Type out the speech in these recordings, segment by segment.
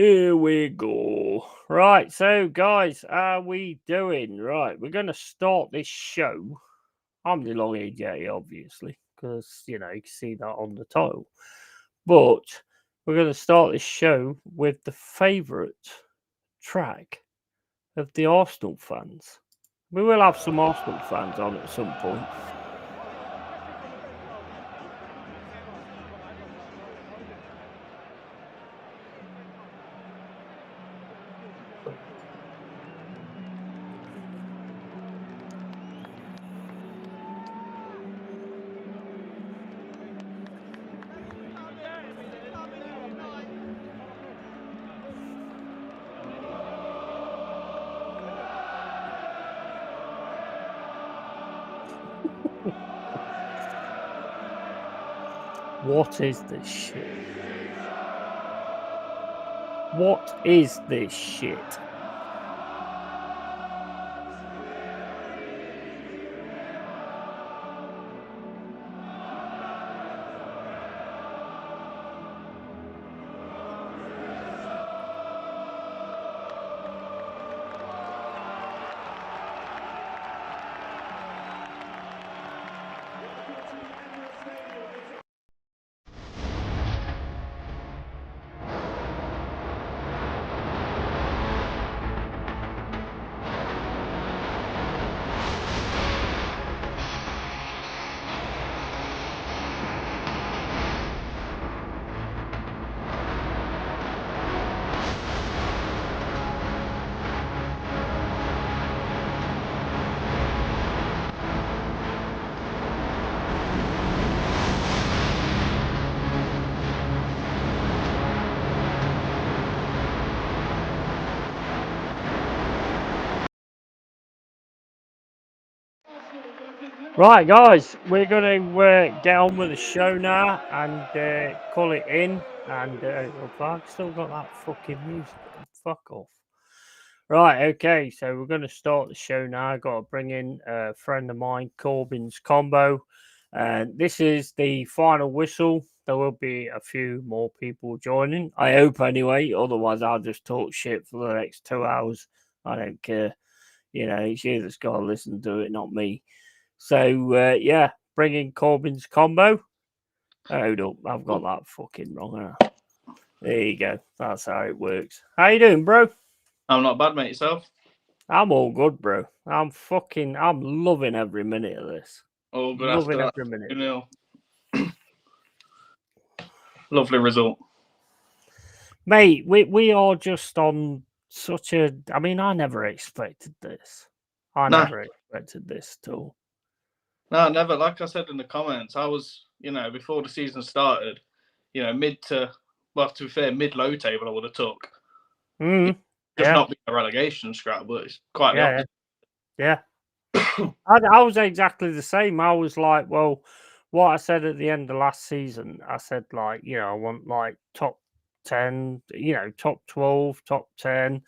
Here we go. Right, so guys, how we doing? Right, we're going to start this show. I'm the long-haired Yeti, obviously, because, you can see that on the title. But we're going to start this show with the favourite track of the Arsenal fans. We will have some Arsenal fans on at some point. What is this shit? What is this shit? Right, guys, we're going to get on with the show now and call it in. And I've still got that fucking music. Fuck off. Right, okay, so we're going to start the show now. I've got to bring in a friend of mine, Corbin's Combo. This is the final whistle. There will be a few more people joining. I hope anyway. Otherwise, I'll just talk shit for the next 2 hours. I don't care. It's you that's got to listen to it, not me. So, yeah, bring in Corbin's Combo. Hold up, I've got that fucking wrong. There you go. That's how it works. How you doing, bro? I'm not bad, mate. Yourself? I'm all good, bro. I'm loving every minute of this. All good Loving after every minute. 2-0. Lovely result. Mate, we are just on such a... I mean, I never expected this. Never expected this at all. No, never. Like I said in the comments, I was, before the season started, mid to, well, to be fair, mid-low table I would have took. Just not being a relegation scrap, but it's quite the opposite. Yeah. I was exactly the same. I was like, well, what I said at the end of last season, I said, like, I want like top 10, top 12, top 10,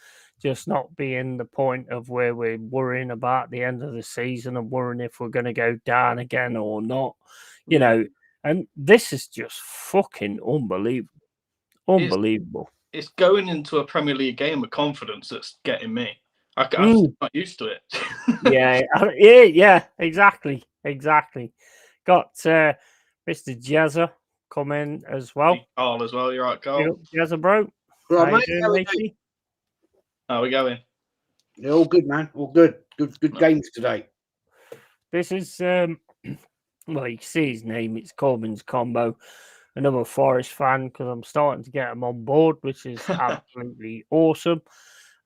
just not being the point of where we're worrying about the end of the season and worrying if we're going to go down again or not, and this is just fucking unbelievable. Unbelievable. It's going into a Premier League game with confidence that's getting me. I'm still not used to it. yeah, exactly. Got Mr. Jezza come in as well. Carl as well. You're right, Carl. Jezza, bro. Right, mate. How we doing? How we going? Yeah, all good, man. All good. Good games today. This is well, you can see his name. It's Corbin's Combo. Another Forest fan, because I'm starting to get him on board, which is absolutely awesome.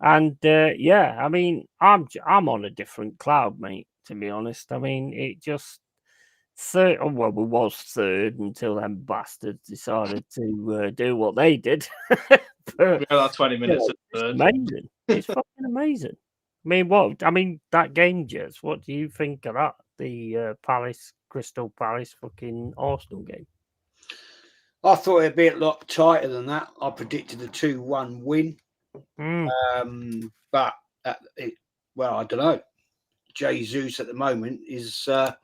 And yeah, I mean, I'm on a different cloud, mate. To be honest, I mean, it just third. Well, we was third until them bastards decided to do what they did. But, we got 20 minutes. It's amazing. It's fucking amazing. I mean, that game, Jez. What do you think of that? The Crystal Palace, fucking Arsenal game. I thought it'd be a lot tighter than that. I predicted a 2-1 win. But well, I don't know. Jesus at the moment is on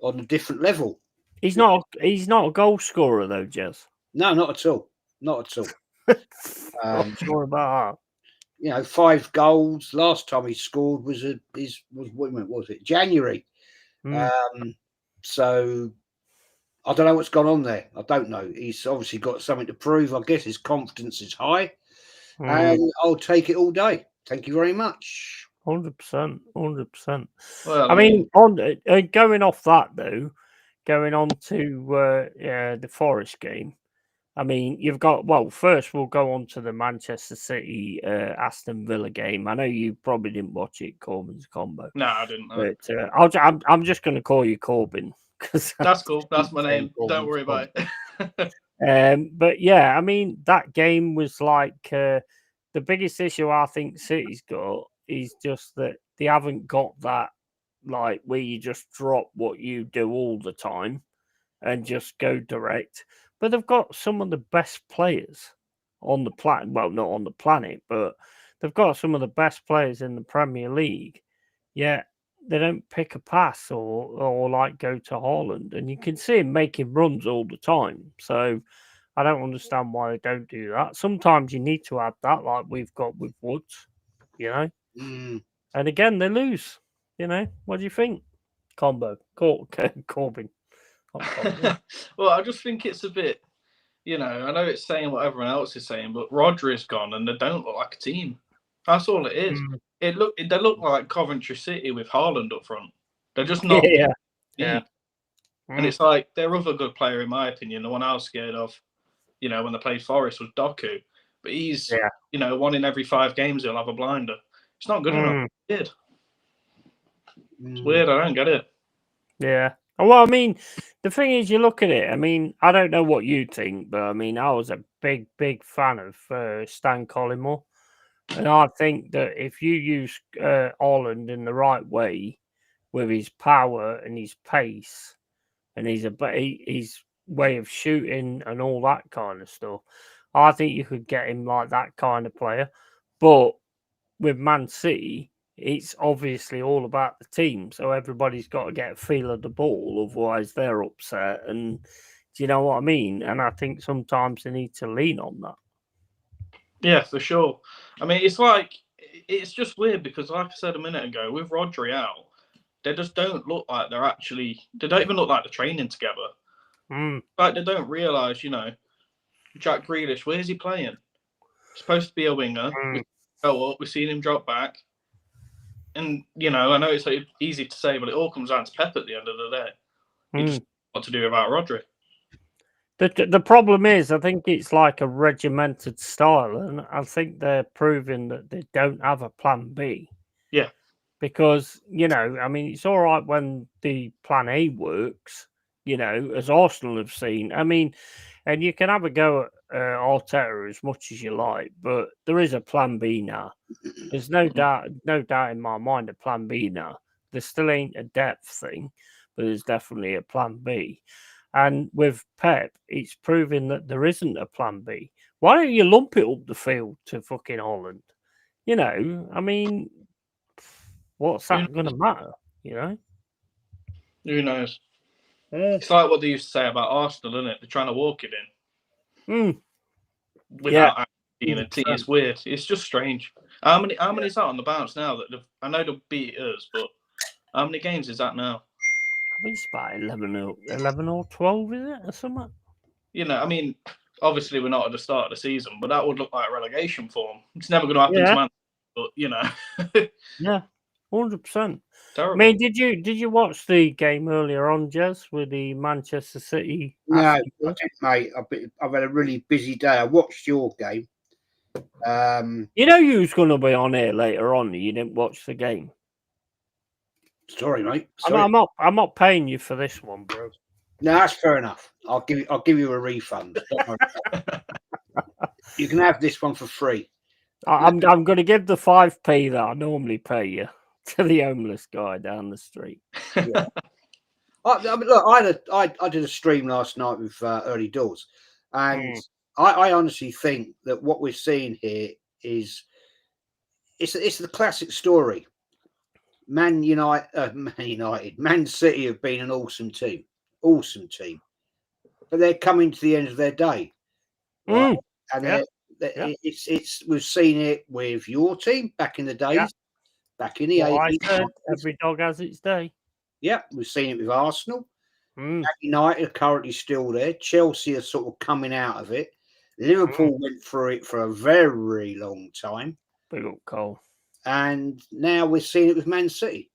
a different level. He's not a goal scorer though, Jez. No, not at all. Not at all. I'm sure about You know, 5 goals. Last time he scored was when was it? January. So I don't know what's gone on there. I don't know. He's obviously got something to prove. I guess his confidence is high, and I'll take it all day. Thank you very much. 100%, 100%. Well, I mean, on going off that though, going on to the Forest game. I mean, you've got first we'll go on to the Manchester City Aston Villa game. I know you probably didn't watch it, Corbyn's combo. No, I didn't. No. But I'm just going to call you Corbyn because that's cool. That's my name. Don't worry about it. But yeah, I mean, that game was like the biggest issue I think City's got is just that they haven't got that, like, where you just drop what you do all the time and just go direct. But they've got some of the best players on the planet. Well, not on the planet, but they've got some of the best players in the Premier League. Yet they don't pick a pass or like go to Haaland. And you can see him making runs all the time. So I don't understand why they don't do that. Sometimes you need to add that, like we've got with Woods, you know. And again, they lose. You know, what do you think? Combo, Corbyn. Well, I just think it's a bit, you know, I know it's saying what everyone else is saying, but Rodri's gone and they don't look like a team. That's all it is. They look like Coventry City with Haaland up front. They're just not. Yeah. And it's like their other good player, in my opinion, the one I was scared of, you know, when they played Forest was Doku. But he's, you know, 1 in every 5 games he'll have a blinder. It's not good enough. It's weird. It's weird. I don't get it. Yeah. Well, I mean, the thing is, you look at it. I mean, I don't know what you think, but I mean, I was a big fan of Stan Collymore. And I think that if you use Haaland in the right way, with his power and his pace and his way of shooting and all that kind of stuff, I think you could get him like that kind of player. But with Man City, it's obviously all about the team. So everybody's got to get a feel of the ball, otherwise they're upset. And do you know what I mean? And I think sometimes they need to lean on that. Yeah, for sure. I mean, it's just weird because, like I said a minute ago, with Rodri out, they just don't look like they don't even look like they're training together. Like, they don't realise, you know, Jack Grealish, where's he playing? He's supposed to be a winger. We've seen him drop back. And, you know, I know it's like easy to say, but it all comes down to Pep at the end of the day. You just what to do about Rodri. The problem is, I think it's like a regimented style, and I think they're proving that they don't have a plan B. Yeah. Because, you know, I mean, it's all right when the plan A works, you know, as Arsenal have seen. I mean, and you can have a go at Arteta as much as you like, but there is a plan B now. There's no doubt in my mind a plan B now. There still ain't a depth thing, but there's definitely a plan B. And with Pep, it's proving that there isn't a plan B. Why don't you lump it up the field to fucking Haaland? You know, I mean, what's that going to matter? You know? Who knows? It's like what they used to say about Arsenal, isn't it? They're trying to walk it in. Without being a team. It's weird. It's just strange. How many is that on the bounce now? That I know they'll beat us, but how many games is that now? I think it's about 11 or 12, is it, or something? You know, I mean, obviously we're not at the start of the season, but that would look like relegation form. It's never going to happen to Man, but you know. Yeah, 100%. Terrible. I mean, did you watch the game earlier on, Jez, with the Manchester City? No, I didn't, mate. I've had a really busy day. I watched your game. You know you was going to be on here later on. You didn't watch the game. Sorry, mate. Sorry. I'm not paying you for this one, bro. No, that's fair enough. I'll give you a refund. Don't worry. You can have this one for free. I'm going to give the 5p that I normally pay you to the homeless guy down the street. Yeah. I mean, look, I did a stream last night with Early Doors, and I honestly think that what we're seeing here is it's the classic story. Man City have been an awesome team, but they're coming to the end of their day, right? And We've seen it with your team back in the days, back in the 80s. Every dog has its day. Yeah, we've seen it with Arsenal. United are currently still there. Chelsea are sort of coming out of it. Liverpool went through it for a very long time. Big up Cole. And now we're seeing it with Man City.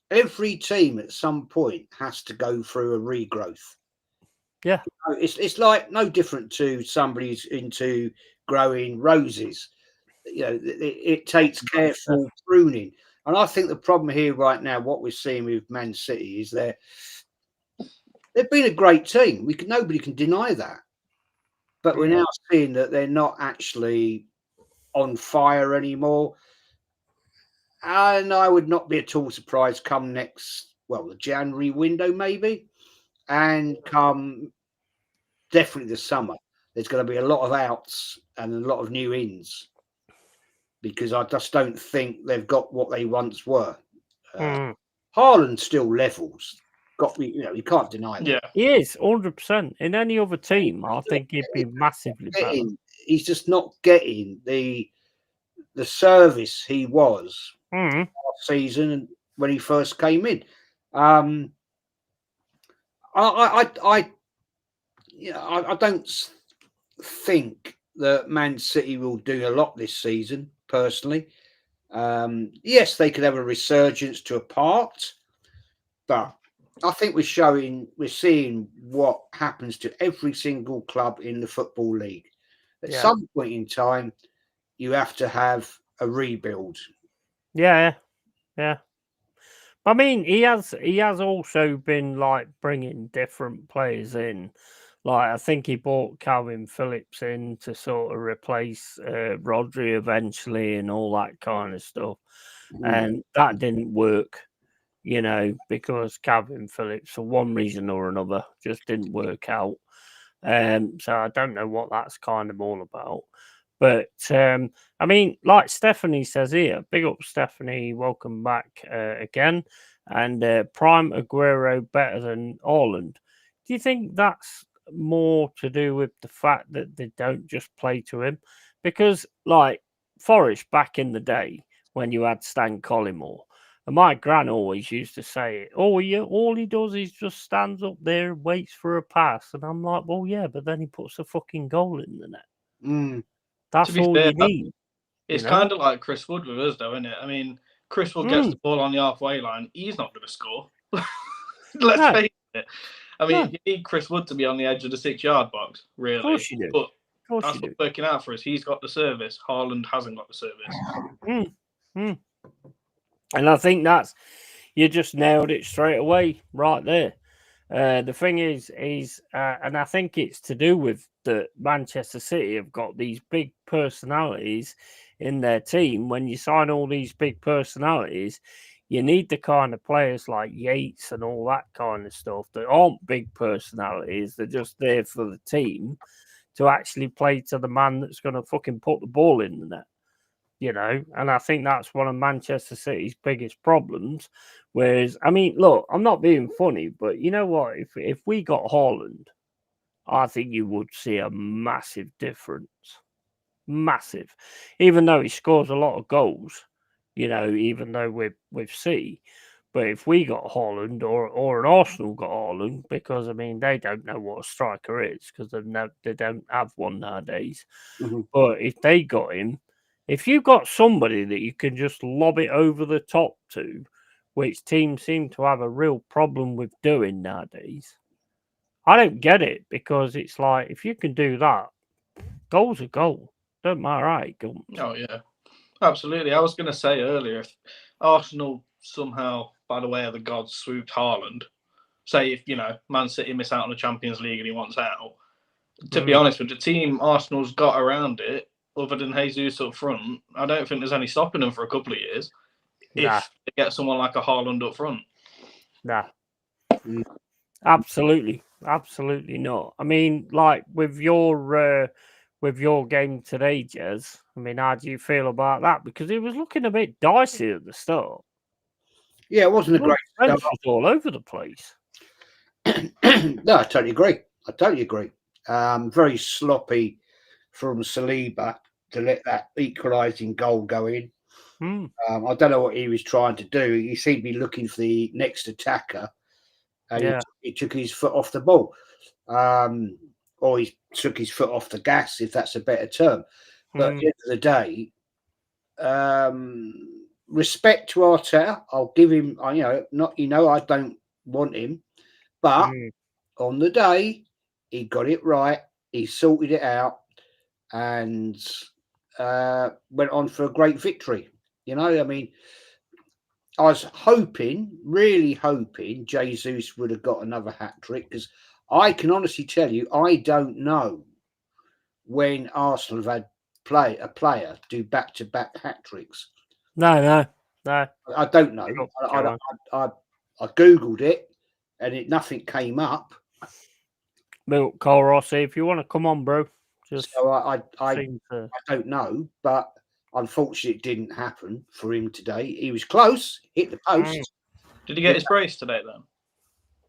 Every team at some point has to go through a regrowth. Yeah. It's like no different to somebody's into growing roses. It takes careful pruning. And I think the problem here right now, what we're seeing with Man City, is they've been a great team. Nobody can deny that. But we're now seeing that they're not actually on fire anymore. And I would not be at all surprised come the January window maybe, and come definitely the summer. There's going to be a lot of outs and a lot of new ins, because I just don't think they've got what they once were. Haaland still levels. You can't deny that. Yeah, he is 100%. In any other team, I think he'd be massively better. He's just not getting the service he was last season when he first came in. I don't think that Man City will do a lot this season, personally. Yes, they could have a resurgence to a part, but I think we're seeing what happens to every single club in the Football League. At some point in time, you have to have a rebuild. Yeah. I mean, he has also been like bringing different players in. Like, I think he brought Calvin Phillips in to sort of replace Rodri eventually and all that kind of stuff. And that didn't work, because Calvin Phillips, for one reason or another, just didn't work out. So I don't know what that's kind of all about. But, I mean, like Stephanie says here, big up Stephanie, welcome back again. And Prime Aguero better than Haaland. Do you think that's more to do with the fact that they don't just play to him? Because, like, Forest back in the day, when you had Stan Collymore, and my gran always used to say it, all he does is just stands up there and waits for a pass. And I'm like, well, yeah, but then he puts a fucking goal in the net. That's all you need. It's kind of like Chris Wood with us, though, isn't it? I mean, Chris Wood gets the ball on the halfway line. He's not going to score. Let's face it. I mean, you need Chris Wood to be on the edge of the 6-yard box, really. Of course you do. But that's what's working out for us. He's got the service. Haaland hasn't got the service. And I think you just nailed it straight away right there. The thing is, and I think it's to do with that Manchester City have got these big personalities in their team. When you sign all these big personalities, you need the kind of players like Yates and all that kind of stuff that aren't big personalities. They're just there for the team to actually play to the man that's going to fucking put the ball in the net. And I think that's one of Manchester City's biggest problems. Whereas, I mean, look, I'm not being funny, but you know what? If we got Haaland, I think you would see a massive difference. Massive. Even though he scores a lot of goals, even though with City. But if we got Haaland or an Arsenal got Haaland, because, I mean, they don't know what a striker is because they don't have one nowadays. But if they got him, if you got somebody that you can just lob it over the top to, which teams seem to have a real problem with doing nowadays, I don't get it, because it's like, if you can do that, goal's a goal. Don't matter how it comes. Oh, yeah. Absolutely. I was going to say earlier, if Arsenal somehow, by the way of the gods, swooped Haaland, say if, Man City miss out on the Champions League and he wants out, to be honest, with the team Arsenal's got around it, other than Jesus up front, I don't think there's any stopping them for a couple of years if they get someone like a Haaland up front. Nah. Absolutely not. I mean, like with your game today, Jez, I mean, how do you feel about that? Because it was looking a bit dicey at the start. Yeah, it wasn't a great start. It was all over the place. No, I totally agree. Very sloppy from Saliba to let that equalising goal go in. Mm. I don't know what he was trying to do. He seemed to be looking for the next attacker, and he took his foot off the ball, or he took his foot off the gas, if that's a better term. But at the end of the day, respect to Arteta. I'll give him. I don't want him, but on the day he got it right. He sorted it out and went on for a great victory. I mean, I was really hoping Jesus would have got another hat trick, because I can honestly tell you, I don't know when Arsenal have had a player do back-to-back hat tricks. No. I don't know. I googled it, and nothing came up. Milk Cole Rossi, if you want to come on, bro. So I don't know, but unfortunately, it didn't happen for him today. He was close, hit the post. Did he get his brace today then?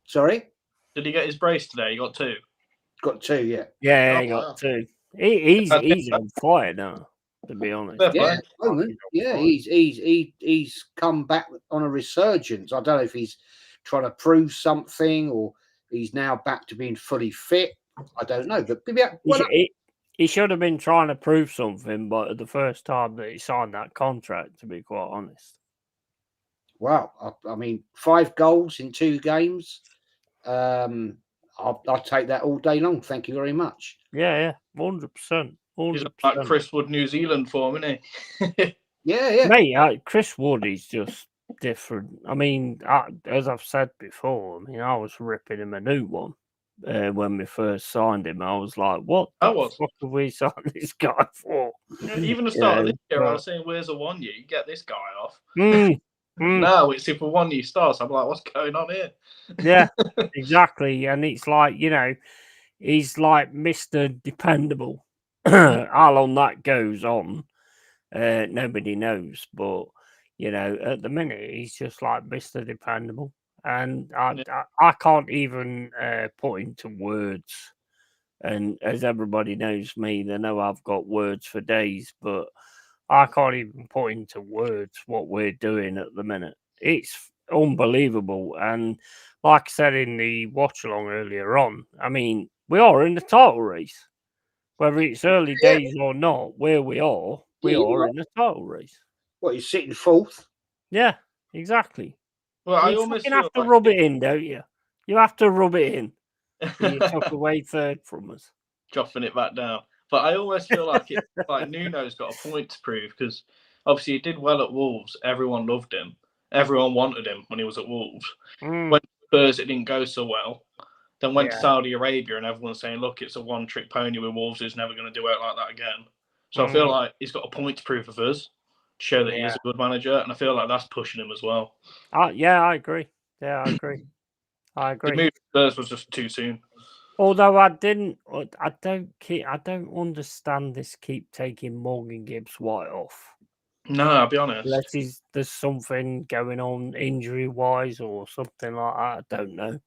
Sorry? Did he get his brace today? He got 2. Got 2, yeah. Yeah, he got 2. He's on fire now, to be honest. Yeah, he's come back on a resurgence. I don't know if he's trying to prove something or he's now back to being fully fit. I don't know, but he should have been trying to prove something, but the first time that he signed that contract, to be quite honest. Wow, I mean, 5 goals in 2 games. I'll take that all day long. Thank you very much. Yeah, 100%. He's like Chris Wood, New Zealand form, isn't he? Yeah. Mate, Chris Wood is just different. I mean, as I've said before, I was ripping him a new one when we first signed him. I was like, what the fuck have we signed this guy for? Yeah, even the start of this year, I was saying, where's a 1 year? You get this guy off. Now it's if a 1 year starts, I'm like, what's going on here? Yeah, exactly. And it's like, he's like Mr. Dependable. How long that goes on, nobody knows. But, at the minute, he's just like Mr. Dependable. And I can't even put into words. And as everybody knows me, they know I've got words for days, but I can't even put into words what we're doing at the minute. It's unbelievable. And like I said in the watch along earlier on, I mean, we are in the title race. Whether it's early days or not, where we are in the title race. What, you're sitting 4th? Yeah, exactly. Well, I almost have to rub it in, don't you? You have to rub it in. You took away 3rd from us. Dropping it back down. But I always feel like it's like Nuno's got a point to prove, because obviously he did well at Wolves. Everyone loved him. Everyone wanted him when he was at Wolves. When Spurs, it didn't go so well. Then went to Saudi Arabia, and everyone's saying, look, it's a one-trick pony with Wolves. He's never going to do it like that again. So I feel like he's got a point to prove of us, to show that he is a good manager, and I feel like that's pushing him as well. Yeah, I agree. I agree. The move to Spurs was just too soon. Although I don't understand this keep taking Morgan Gibbs White off. No, I'll be honest. Unless there's something going on injury wise or something like that. I don't know.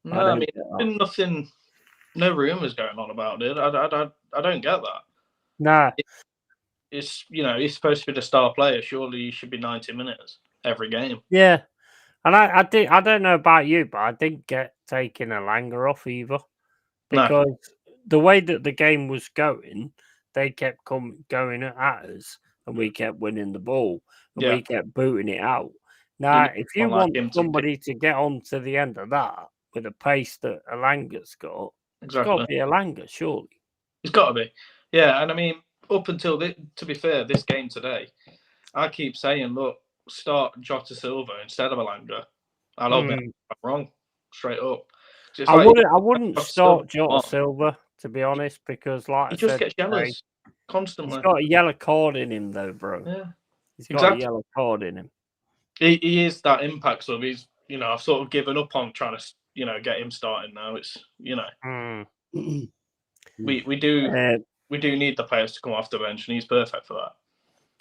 No, I mean, there's been nothing, no rumours going on about it. I don't get that. Nah. It's he's supposed to be the star player. Surely he should be 90 minutes every game. Yeah. And I don't know about you, but I didn't get taking Elanga off either. Because the way that the game was going, they kept going at us and we kept winning the ball and we kept booting it out. Now, if you want somebody to get on to the end of that with the pace that Elanga's got, it's got to be Elanga, surely. It's got to be. Yeah, and I mean, up until, to be fair, this game today, I keep saying, look, start Jota Silva instead of Elanga. I love it. I'm wrong, straight up. I wouldn't start Jota Silva, to be honest, because he just gets jealous constantly. He's got a yellow card in him, though, bro. Yeah, he's got a yellow card in him. He is that impact sub. He's, I've sort of given up on trying to, get him started now. It's, we do need the players to come off the bench, and he's perfect for that.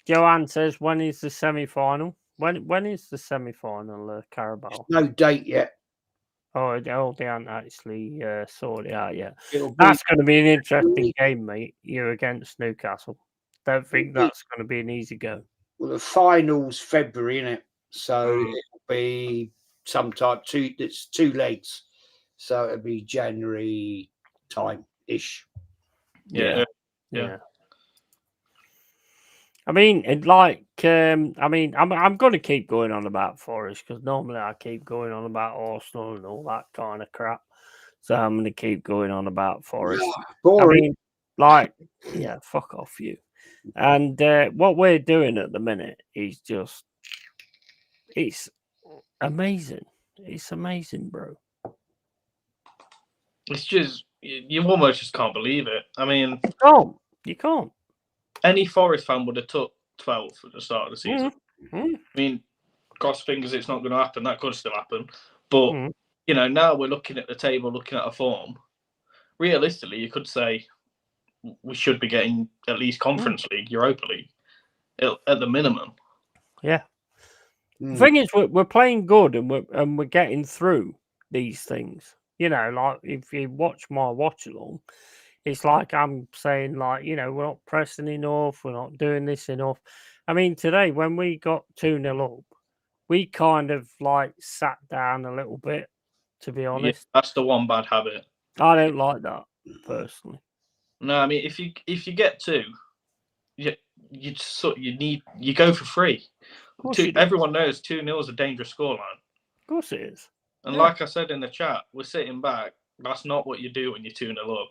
Joanne says, when is the semi-final? When is the semi-final, Carabao? There's no date yet. Oh, they haven't actually sorted it out yet. It'll be, That's going to be an interesting game, mate. You're against Newcastle. Don't think that's going to be an easy go. well, the finals February, isn't it? So Mm. it'll be sometime it's 2 legs. So it'll be January time ish. Yeah. I mean, I'm going to keep going on about Forest because normally I keep going on about Arsenal and all that kind of crap. So I'm going to keep going on about Forest. Boring. I mean, fuck off you. And what we're doing at the minute is just, it's amazing. It's amazing, bro. It's just, you almost just can't believe it. I mean, you can't. Any Forest fan would have took 12th at the start of the season. Mm. I mean, cross fingers, it's not going to happen. That could still happen. But, now we're looking at the table, looking at a form. Realistically, you could say we should be getting at least Conference League, Europa League, at the minimum. Yeah. The thing is, we're playing good and we're getting through these things. Like if you watch my watch along, it's like I'm saying, like, we're not pressing enough, we're not doing this enough. I mean, today when we got 2-0 up, we kind of like sat down a little bit, to be honest. Yeah, that's the one bad habit. I don't like that personally. No, I mean, if you get 2, you go for 3. Everyone knows 2-0 is a dangerous scoreline. Of course it is. And like I said in the chat, we're sitting back. That's not what you do when you're 2-0 up.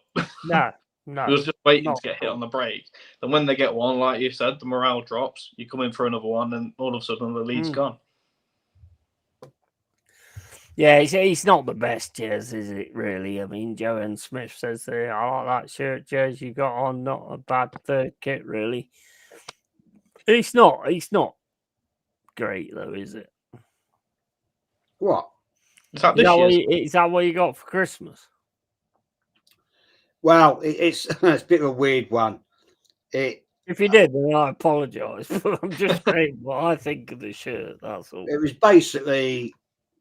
No. It was just waiting to get hit on the break. Then when they get one, like you said, the morale drops. You come in for another one, and all of a sudden the lead's gone. Yeah, it's not the best jersey, is it, really? I mean, Joanne Smith says, I like that shirt jersey you got on, not a bad third kit, really. It's not great, though, is it? What? Is that what you got for Christmas? Well, it's a bit of a weird one. If you did, then I apologise. But I'm just saying what I think of the shirt, that's all. It was basically...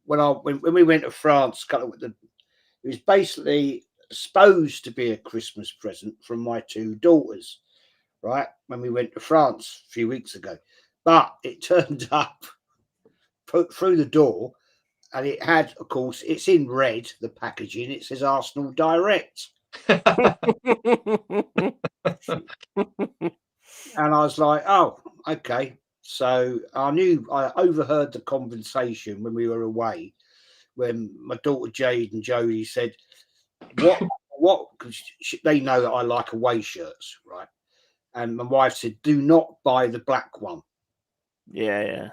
When we went to France, it was basically supposed to be a Christmas present from my 2 daughters, right? When we went to France a few weeks ago, but it turned up through the door, and it had, of course, it's in red, the packaging. It says Arsenal Direct, and I was like, oh, okay. So I overheard the conversation when we were away, when my daughter Jade and Jodie said, what, because they know that I like away shirts, right? And my wife said, do not buy the black one. Yeah.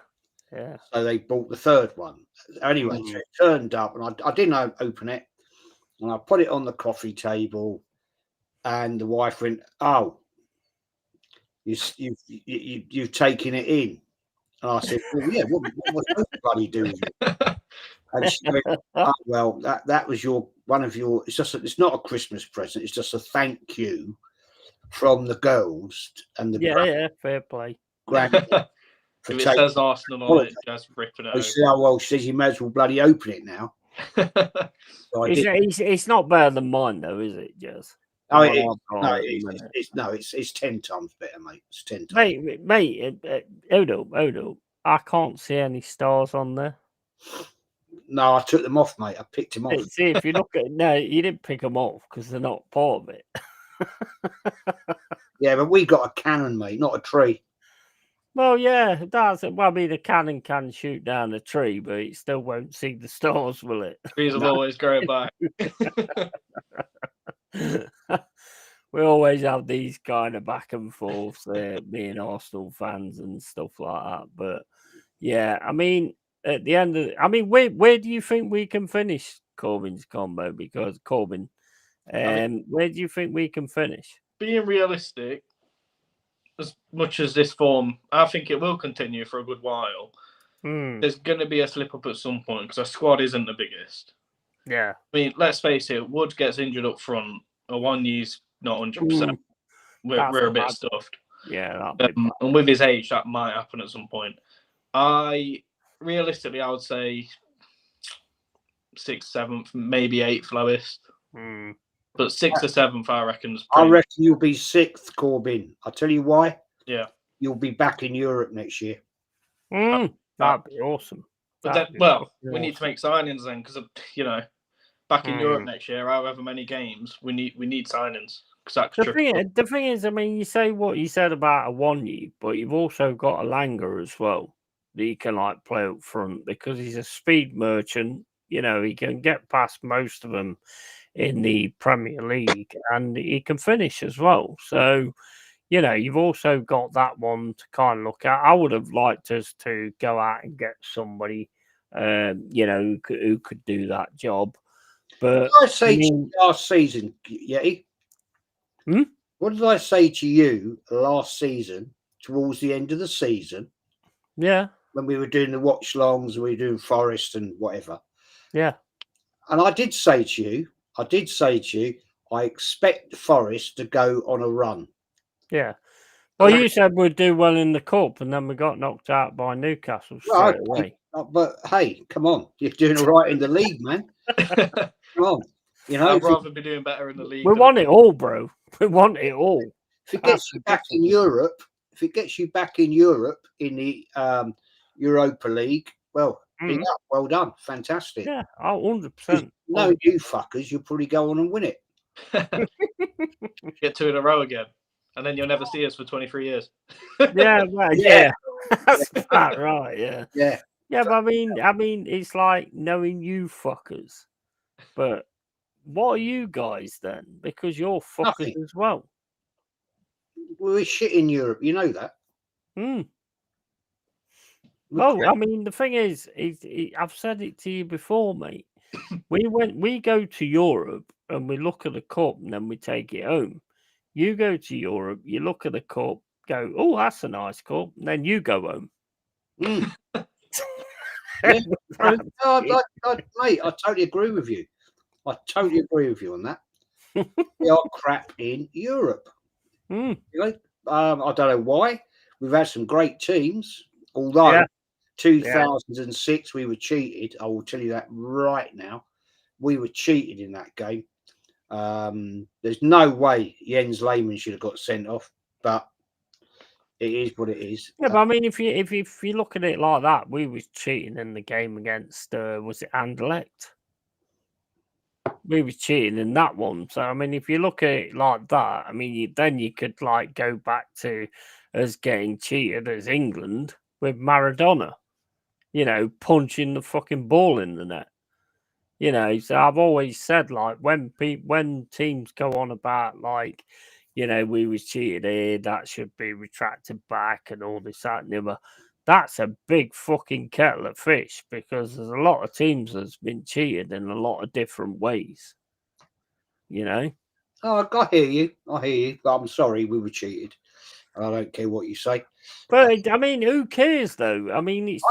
So they bought the third one. Anyway, so it turned up, and I didn't open it, and I put it on the coffee table, and the wife went, oh, you've taken it in. And I said, well, yeah, what was bloody doing it? And she went, oh, well, that was one of your. It's not a Christmas present. It's just a thank you from the girls and the fair play. If it says Arsenal on it, just rip it out. She says you may as well bloody open it now. So it's not better than mine, though, is it, Jez? Oh, it's 10 times better, mate. It's 10 times. Mate, hold up. I can't see any stars on there. No, I took them off, mate. I picked them off. See, if you look at no, you didn't pick them off because they're not part of it. Yeah, but we got a cannon, mate, not a tree. Well, yeah, that's it. Well, I mean, the cannon can shoot down a tree, but it still won't see the stars, will it? Trees will always grow back. We always have these kind of back and forths, being Arsenal fans and stuff like that. But yeah, I mean, at the end of where do you think we can finish Corbyn's combo? Because Corbyn, where do you think we can finish? Being realistic, as much as this form, I think it will continue for a good while. There's going to be a slip up at some point because our squad isn't the biggest. Yeah. I mean, let's face it, Wood gets injured up front. Awoniyi's not 100%. We're a bit stuffed. Yeah. And with his age, that might happen at some point. Realistically, I would say 6th, 7th, maybe 8th lowest. Mm. But 6th or 7th, I reckon. I reckon you'll be 6th, Corbin. I'll tell you why. Yeah. You'll be back in Europe next year. That'd be awesome. But then, we need to make signings then, because back in Europe next year, however many games, we need signings. The thing is, I mean, you say what you said about Awonyi, but you've also got Alanga as well that you can like play up front because he's a speed merchant. You know, he can get past most of them in the Premier League, and he can finish as well. So, you know, you've also got that one to kind of look at. I would have liked us to go out and get somebody, who could do that job. But what did I say to you last season, Yeti? What did I say to you last season, towards the end of the season? Yeah. When we were doing the watch longs, we were doing Forest and whatever. Yeah. And I did say to you, I expect Forest to go on a run. Yeah. Well, you said we'd do well in the cup, and then we got knocked out by Newcastle straight away. But hey, come on, you're doing all right in the league, man. Come on, I'd rather be doing better in the league. We want it all, bro. We want it all. If it gets you back in Europe, in the Europa League, well, well done, fantastic. Yeah, 100%. No, you fuckers, you'll probably go on and win it. Get 2 in a row again, and then you'll never see us for 23 years. Yeah, that's about right. Yeah. Yeah, but I mean, it's like knowing you fuckers. But what are you guys then? Because you're fuckers as well. We're shit in Europe, you know that. Well, I mean, the thing is, I've said it to you before, mate. We go to Europe and we look at the cup and then we take it home. You go to Europe, you look at the cup, go, oh, that's a nice cup, and then you go home. Mate, I totally agree with you. I totally agree with you on that. We are crap in Europe. You know, I don't know why. We've had some great teams, although 2006 we were cheated. I will tell you that right now. We were cheated in that game. There's no way Jens Lehmann should have got sent off, but it is what it is. Yeah, but I mean, if you look at it like that, we was cheating in the game against was it Anderlecht? We was cheating in that one. So I mean, if you look at it like that, I mean, then you could like go back to us getting cheated as England with Maradona, you know, punching the fucking ball in the net. You know, so I've always said, like, when teams go on about, like, you know, we was cheated here, that should be retracted back and all this, that, and the other. That's a big fucking kettle of fish because there's a lot of teams that's been cheated in a lot of different ways. You know? Oh, I hear you. But I'm sorry, we were cheated. I don't care what you say. But, I mean, who cares, though? I mean, it's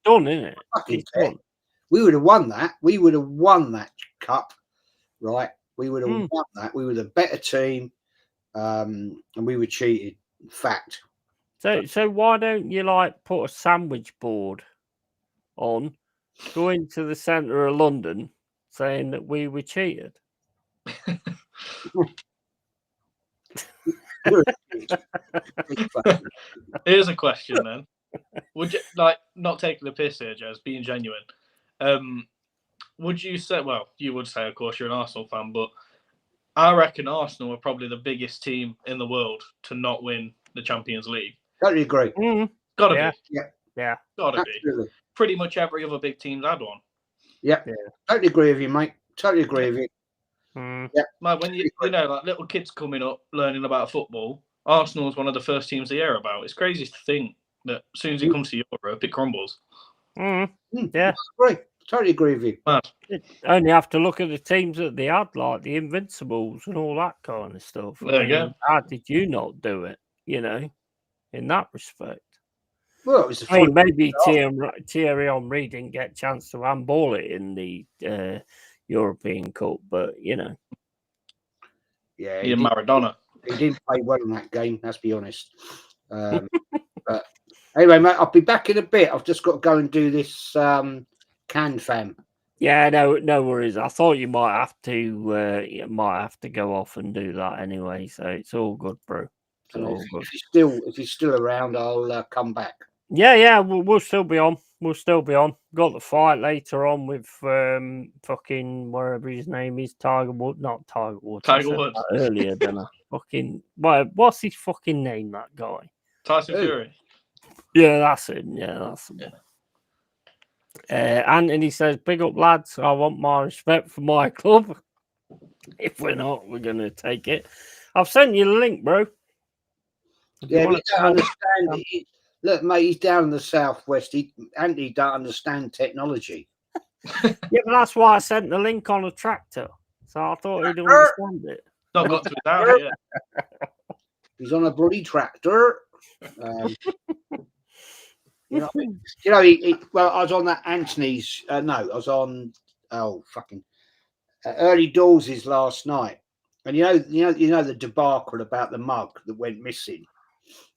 done, isn't it? It's done. We would have won that. We would have won that cup, right? We would have won that. We were the better team, and we were cheated. Fact. So why don't you like put a sandwich board on, go into the centre of London, saying that we were cheated? Here's a question then. Would you not taking the piss here, Jez, being genuine? Would you say, well, you would say, of course, you're an Arsenal fan, but I reckon Arsenal are probably the biggest team in the world to not win the Champions League. Totally agree. Gotta be. Yeah. Gotta Absolutely. be. Pretty much every other big team's had one. Yeah. Totally agree with you, mate. Totally agree with you. Yeah. Man, when you know, like little kids coming up learning about football, Arsenal is one of the first teams they hear about. It's crazy to think that as soon as it comes to Europe, it crumbles. Yeah. Great. Totally agree with you. You only have to look at the teams that they had, like the Invincibles and all that kind of stuff. There you go. How did you not do it, you know, in that respect? Well, it was maybe Thierry Henry didn't get a chance to handball it in the European Cup, but, you know. Yeah. He Maradona. He didn't play well in that game, let's be honest. But anyway, mate, I'll be back in a bit. I've just got to go and do this can fam. Yeah, no worries. I thought you might have to go off and do that anyway. So it's all good, bro. It's all good. If he's still around, I'll come back. Yeah, we'll still be on. We'll still be on. Got the fight later on with fucking wherever his name is, Tiger Woods, not Tiger Woods. Tiger Woods earlier than I fucking. What's his fucking name? That guy. Tyson Fury. Yeah, that's it. Yeah, that's it. Anthony says, "Big up, lads. I want my respect for my club. If we're not, we're gonna take it. I've sent you the link, bro. Yeah, but you don't understand. Look, mate, he's down in the southwest. Anthony don't understand technology. Yeah, but that's why I sent the link on a tractor. So I thought he'd understand it. Not got to it out yet. He's on a bloody tractor. Well, I was on that Anthony's. I was on. Early Doors' last night, and you know the debacle about the mug that went missing.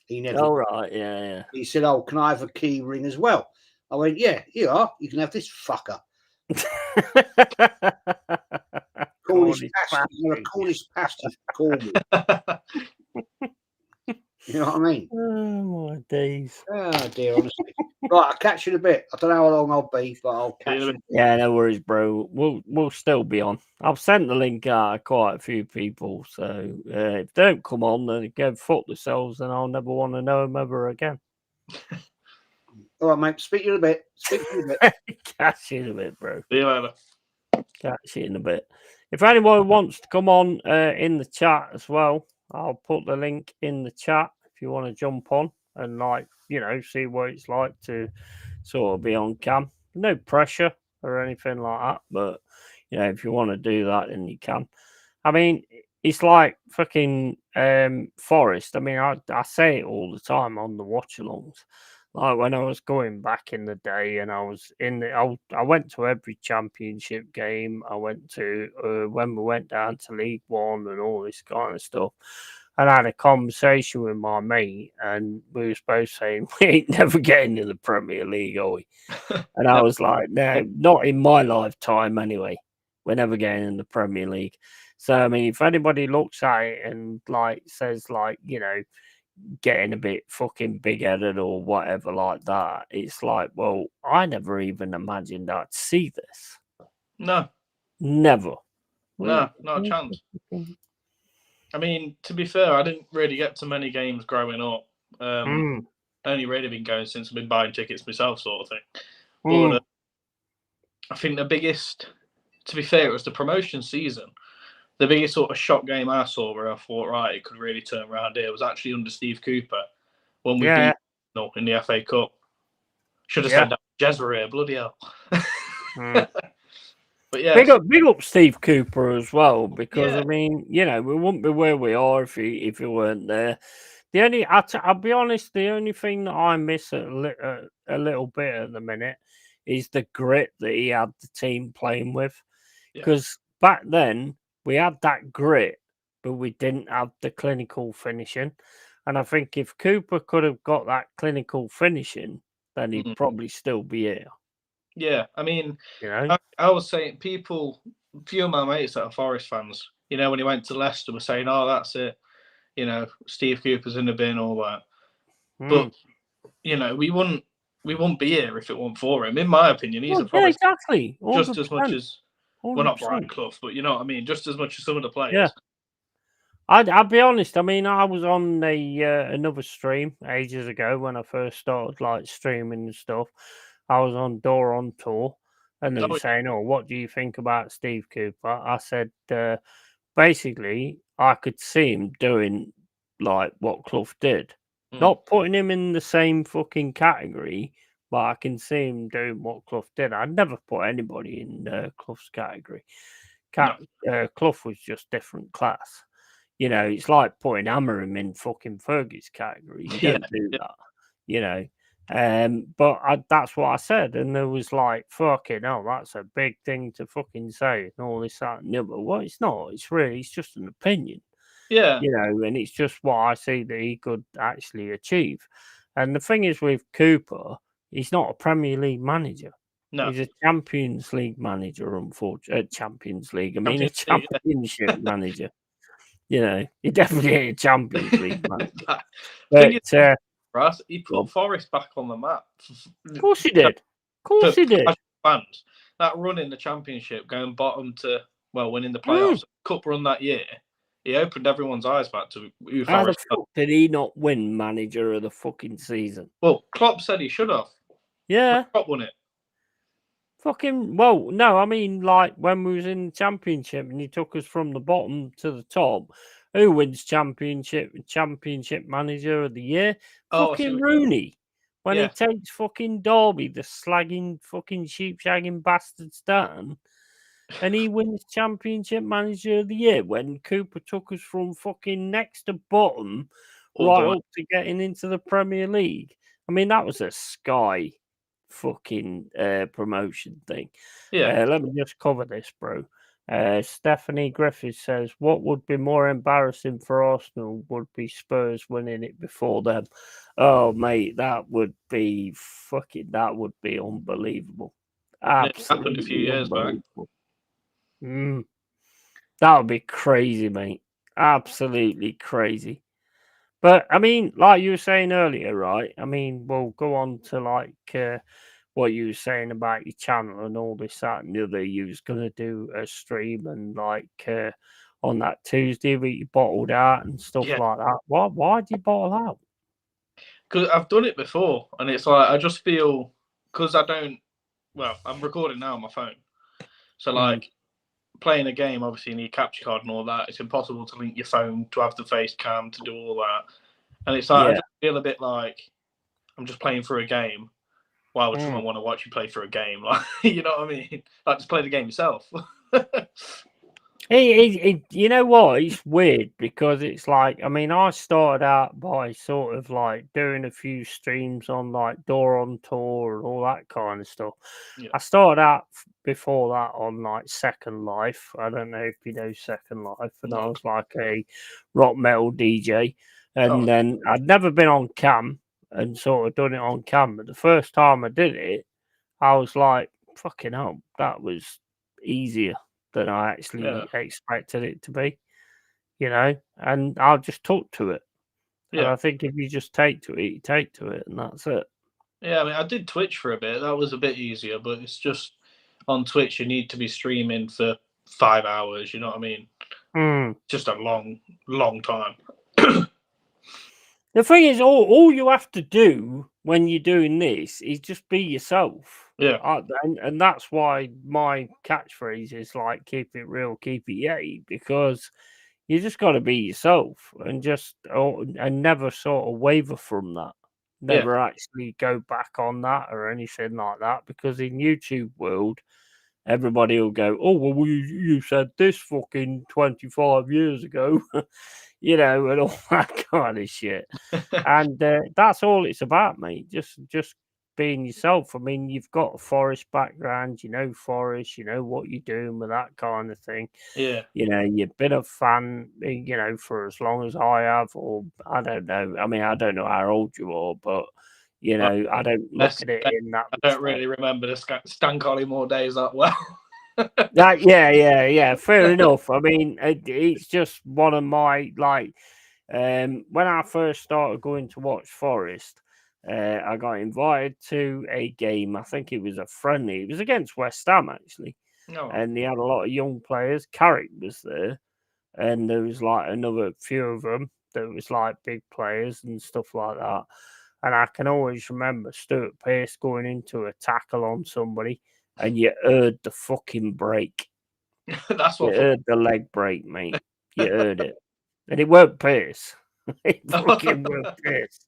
He never. Oh right, yeah. He said, "Oh, can I have a key ring as well?" I went, "Yeah, here you are. You can have this fucker." Cornish pasty, Cornwall. You know what I mean? Oh my days. Oh dear, honestly. Right, I'll catch you in a bit. I don't know how long I'll be, but I'll catch you. Yeah, no worries, bro. We'll still be on. I've sent the link out to quite a few people, so if they don't come on, then go fuck themselves, and I'll never want to know them ever again. All right, mate. Speak to you in a bit. Catch you in a bit, bro. See you later. Catch you in a bit. If anyone wants to come on in the chat as well, I'll put the link in the chat if you want to jump on and see what it's like to sort of be on cam. No pressure or anything like that, but if you want to do that, then you can. I mean, it's like fucking Forest. I mean, I say it all the time on the watch-alongs. Like when I was going back in the day, and I was I went to every championship game. I went to when we went down to League One and all this kind of stuff. And I had a conversation with my mate, and we were both saying we ain't never getting to the Premier League, are we? And I was like, no, not in my lifetime anyway. We're never getting in the Premier League. So I mean, if anybody looks at it and says getting a bit fucking big-headed or whatever like that, it's like, well, I never even imagined I'd see this. No. Never. No, not a chance. I mean, to be fair, I didn't really get to many games growing up. Only really been going since I've been buying tickets myself, sort of thing. But I think the biggest, to be fair, it was the promotion season. The biggest sort of shock game I saw where I thought, right, it could really turn around here was actually under Steve Cooper when we beat in the FA Cup. Should have said that Jezreel, bloody hell. But yeah, big up Steve Cooper as well, because I mean, we wouldn't be where we are if he weren't there. I'll be honest, the only thing that I miss a little bit at the minute is the grit that he had the team playing with, because back then we had that grit, but we didn't have the clinical finishing. And I think if Cooper could have got that clinical finishing, then he'd probably still be here. Yeah, I mean, I was saying a few of my mates that are Forest fans, when he went to Leicester were saying, oh, that's it. Steve Cooper's in the bin, all that. But, we wouldn't be here if it weren't for him. In my opinion, he's a Forest exactly. 100%. Just as much as, well, not Brian Clough, but you know what I mean? Just as much as some of the players. Yeah. I'll be honest. I mean, I was on another stream ages ago when I first started streaming and stuff. I was on Door on Tour, and they were saying, "Oh, what do you think about Steve Cooper?" I said, basically, I could see him doing like what Clough did, not putting him in the same fucking category, but I can see him doing what Clough did. I'd never put anybody in Clough's category. Clough was just different class. It's like putting Amorim in fucking Fergie's category. You don't do that, but that's what I said, and there was like, fucking hell, that's a big thing to fucking say, and all this, that, and the other. Well, it's not. It's just an opinion. Yeah. And it's just what I see that he could actually achieve. And the thing is with Cooper, he's not a Premier League manager. No. He's a Champions League manager, unfortunately. Champions League. I mean, a Champions League, Championship manager. You know, he definitely ain't a Champions League manager. Thing is, But Russ, he put Forest back on the map. of course he did. Of course he did. Fans, that run in the Championship, going bottom to winning the playoffs, cup run that year, he opened everyone's eyes back to who How the Forest. fuck did he not win Manager of the fucking season? Well, Klopp said he should have. Yeah. Klopp won it. No, I mean, like when we was in the Championship and he took us from the bottom to the top. Who wins Championship Manager of the Year? Fucking Rooney. When he takes fucking Derby, the slagging fucking sheep shagging bastards down, and he wins Championship Manager of the Year when Cooper took us from fucking next to bottom up to getting into the Premier League. I mean, that was a Sky fucking promotion thing. Let me just cover this, bro. Stephanie Griffiths says, what would be more embarrassing for Arsenal would be Spurs winning it before them. Oh, mate, that would be unbelievable. Absolutely. It happened a few years back. That would be crazy, mate. Absolutely crazy. But, I mean, like you were saying earlier, right? I mean, we'll go on to, like, what you were saying about your channel and all this, that, and the other. You was going to do a stream and, like, on that Tuesday that you bottled out and stuff like that. Why did you bottle out? Because I've done it before, and it's like, I just feel, because I'm recording now on my phone. So, like, playing a game, obviously you need capture card and all that. It's impossible to link your phone to have the face cam to do all that. And it's like, I just feel a bit like I'm just playing through a game. Why would someone want to watch you play through a game? Like, you know what I mean? Like, just play the game yourself. You know what? It's weird because it's like, I mean, I started out by sort of like doing a few streams on like Door on Tour and all that kind of stuff. Yeah. I started out before that on like Second Life. I don't know if you know Second Life, and I was like a rock metal DJ. And then I'd never been on cam and sort of done it on cam. But the first time I did it, I was like, fucking hell, that was easier than I actually expected it to be, you know, and I just took to it. Yeah. And I think if you just take to it, you take to it, and that's it. Yeah, I mean, I did Twitch for a bit. That was a bit easier, but it's just on Twitch, you need to be streaming for 5 hours, you know what I mean? Just a long, long time. The thing is, all you have to do when you're doing this is just be yourself. Yeah. And that's why my catchphrase is like, keep it real, keep it yay, because you just got to be yourself and and never sort of waver from that. Never actually go back on that or anything like that, because in YouTube world, everybody will go, oh, well, you said this fucking 25 years ago. You know, and all that kind of shit. And that's all it's about, mate. Just being yourself. I mean, you've got a Forest background, you know Forest, you know what you're doing with that kind of thing. Yeah. You know, you've been a fan, you know, for as long as I have, or I don't know. I mean, I don't know how old you are, but, you know, I don't look at it in that I don't really remember the Stan Collymore days that well. Yeah. Fair enough. I mean, it's just one of my like. When I first started going to watch Forest, I got invited to a game. I think it was a friendly. It was against West Ham actually, and they had a lot of young players. Carrick was there, and there was like another few of them that was like big players and stuff like that. And I can always remember Stuart Pearce going into a tackle on somebody. And you heard the fucking break. That's what you heard the leg break, mate. You heard it. And it weren't Pearce. It fucking weren't Pearce.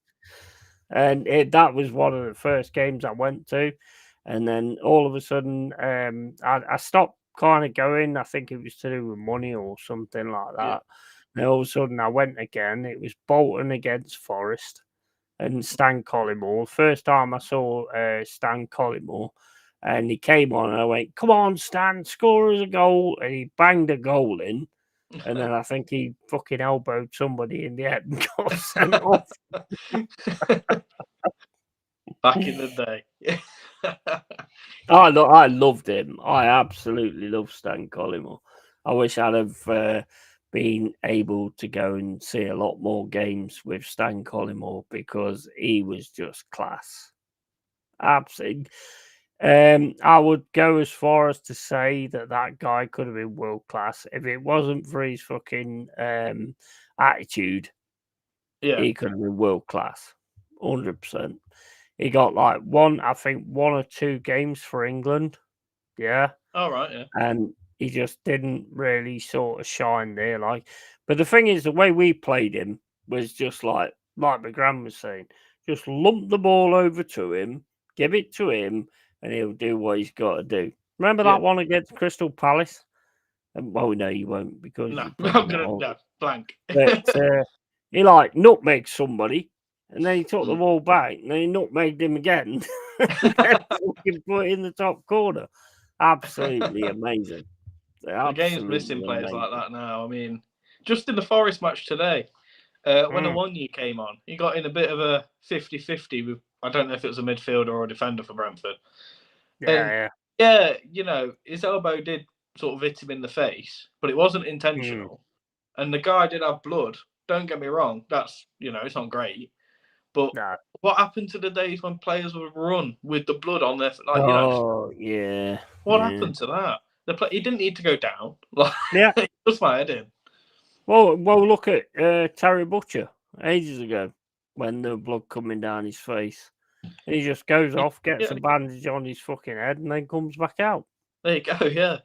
And that was one of the first games I went to. And then all of a sudden, I stopped kind of going. I think it was to do with money or something like that. And all of a sudden, I went again. It was Bolton against Forest and Stan Collymore. First time I saw Stan Collymore. And he came on and I went, come on, Stan, score us a goal. And he banged a goal in. And then I think he fucking elbowed somebody in the head and got sent off. Back in the day. I loved him. I absolutely love Stan Collymore. I wish I'd have been able to go and see a lot more games with Stan Collymore because he was just class. Absolutely. I would go as far as to say that guy could have been world class if it wasn't for his fucking attitude. Yeah. He could have been world class, 100%. He got like one or two games for England. Yeah. All right. Yeah. And he just didn't really sort of shine there. But the thing is, the way we played him was just like my gran was saying, just lump the ball over to him, give it to him, and he'll do what he's got to do. Remember Yeah. that one against Crystal Palace? Well, no, you won't because No, you I'm gonna blank. But he like nutmegged somebody, and then he took the ball back, and then he nutmegged him again, and then fucking put it in the top corner. Absolutely amazing. The game's missing players like that now. I mean, just in the Forest match today, when the 1 year came on, he got in a bit of a 50-50 with, I don't know if it was a midfielder or a defender for Brentford. Yeah, you know, his elbow did sort of hit him in the face, but it wasn't intentional. And the guy did have blood. Don't get me wrong, that's, you know, it's not great. But what happened to the days when players would run with the blood on their, like, you know? Yeah. What happened to that? He didn't need to go down. Like, Yeah. He just my head in. Well, look at Terry Butcher ages ago when the blood coming down his face. And he just goes off, gets a bandage on his fucking head, and then comes back out. There you go, yeah.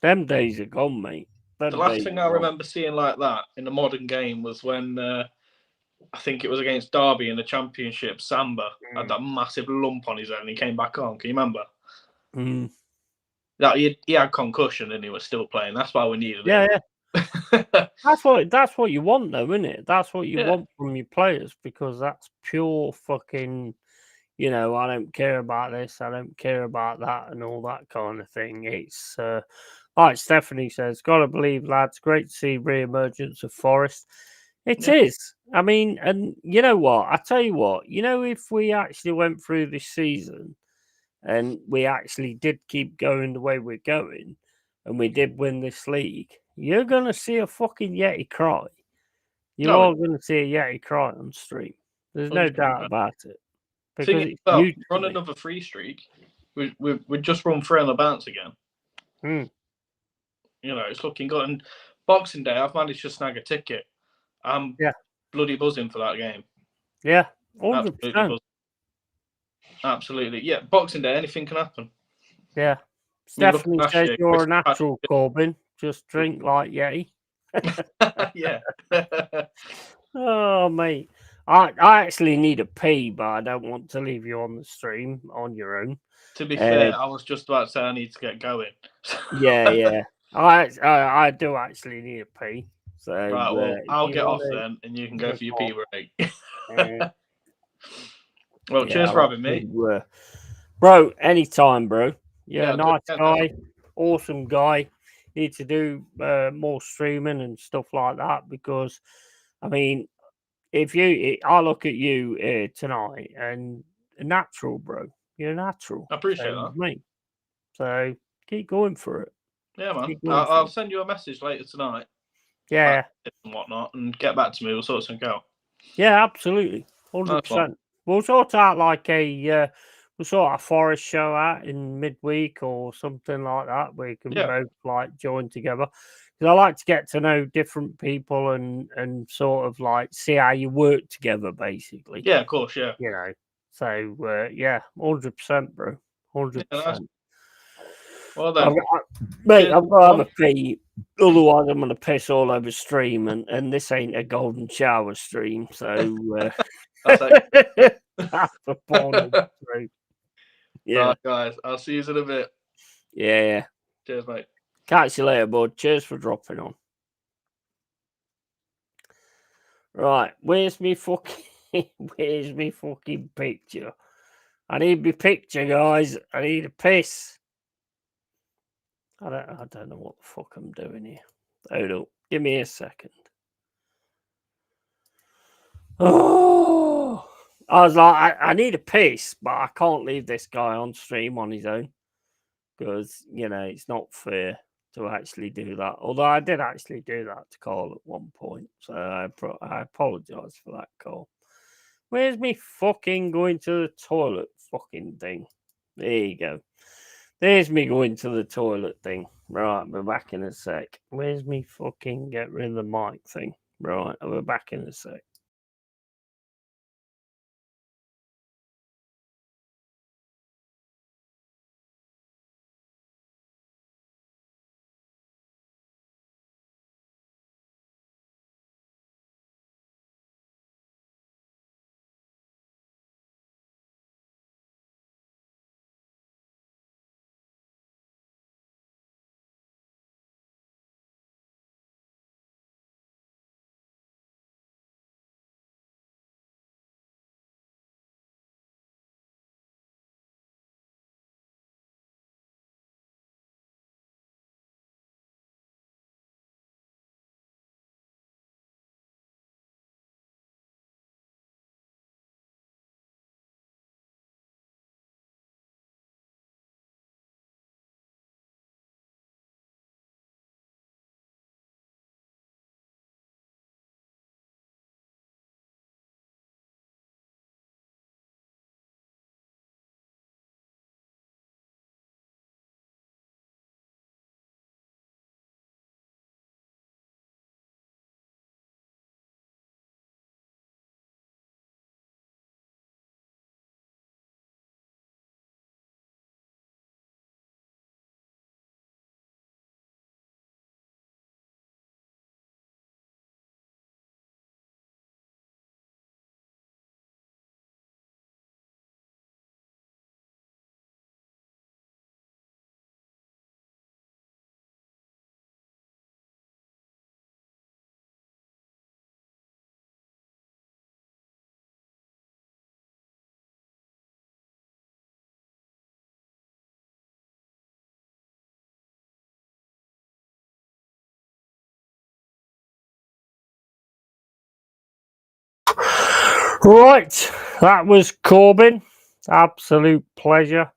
Them days are gone, mate. The last thing I remember seeing like that in a modern game was when I think it was against Derby in the Championship. Samba had that massive lump on his head and he came back on. Can you remember? That he had concussion and he was still playing. That's why we needed him. Yeah. That's what you want, though, isn't it? That's what you want from your players because that's pure fucking. You know, I don't care about this, I don't care about that, and all that kind of thing. It's like Stephanie says, gotta believe, lads. Great to see re-emergence of Forest. It is. I mean, and you know what? I tell you what. You know, if we actually went through this season and we actually did keep going the way we're going, and we did win this league, you're gonna see a fucking Yeti cry. You are gonna see a Yeti cry on stream. There's no doubt about it. Because run another free streak, we just run 3 on the bounce again. You know, it's looking good. And Boxing Day, I've managed to snag a ticket. I'm bloody buzzing for that game. Yeah, 100%. Absolutely. Yeah, Boxing Day, anything can happen. Yeah. Stephanie says you're a natural, Corbin. Just drink like Yeti. Yeah. Oh, mate. I actually need a pee, but I don't want to leave you on the stream on your own. To be fair, I was just about to say I need to get going. Yeah. I do actually need a pee. So right, well, I'll get off then, and you can go for your pee break. Well, cheers for having me. Bro, anytime, bro. You're a nice guy, awesome guy. Need to do more streaming and stuff like that because, I mean, I look at you tonight and natural, bro. You're natural. I appreciate that. Me. So keep going for it. Yeah, man. I'll send you a message later tonight. Yeah. And whatnot, and get back to me. We'll sort something out. Yeah, absolutely. 100%. We'll sort out like a Forest show out in midweek or something like that where you can both like join together. Because I like to get to know different people and sort of like see how you work together, basically. Yeah, of course, yeah. You know, so 100%, bro, 100%. Yeah, nice. Well then, mate, I've got to have a pee. Otherwise, I'm going to piss all over stream, and this ain't a golden shower stream, so that's the point. Yeah, right, guys, I'll see you in a bit. Yeah. Cheers, mate. Catch you later, bud. Cheers for dropping on. Right, where's me fucking picture? I need my picture, guys. I need a piss. I don't know what the fuck I'm doing here. Hold up. Give me a second. Oh, I was like, I need a piss, but I can't leave this guy on stream on his own. because it's not fair to actually do that. Although I did actually do that to Carl at one point, so I apologise for that, Carl. Where's me fucking going to the toilet fucking thing? There you go. There's me going to the toilet thing. Right, we're back in a sec. Where's me fucking get rid of the mic thing? Right, we're back in a sec. Right, that was Corbin. Absolute pleasure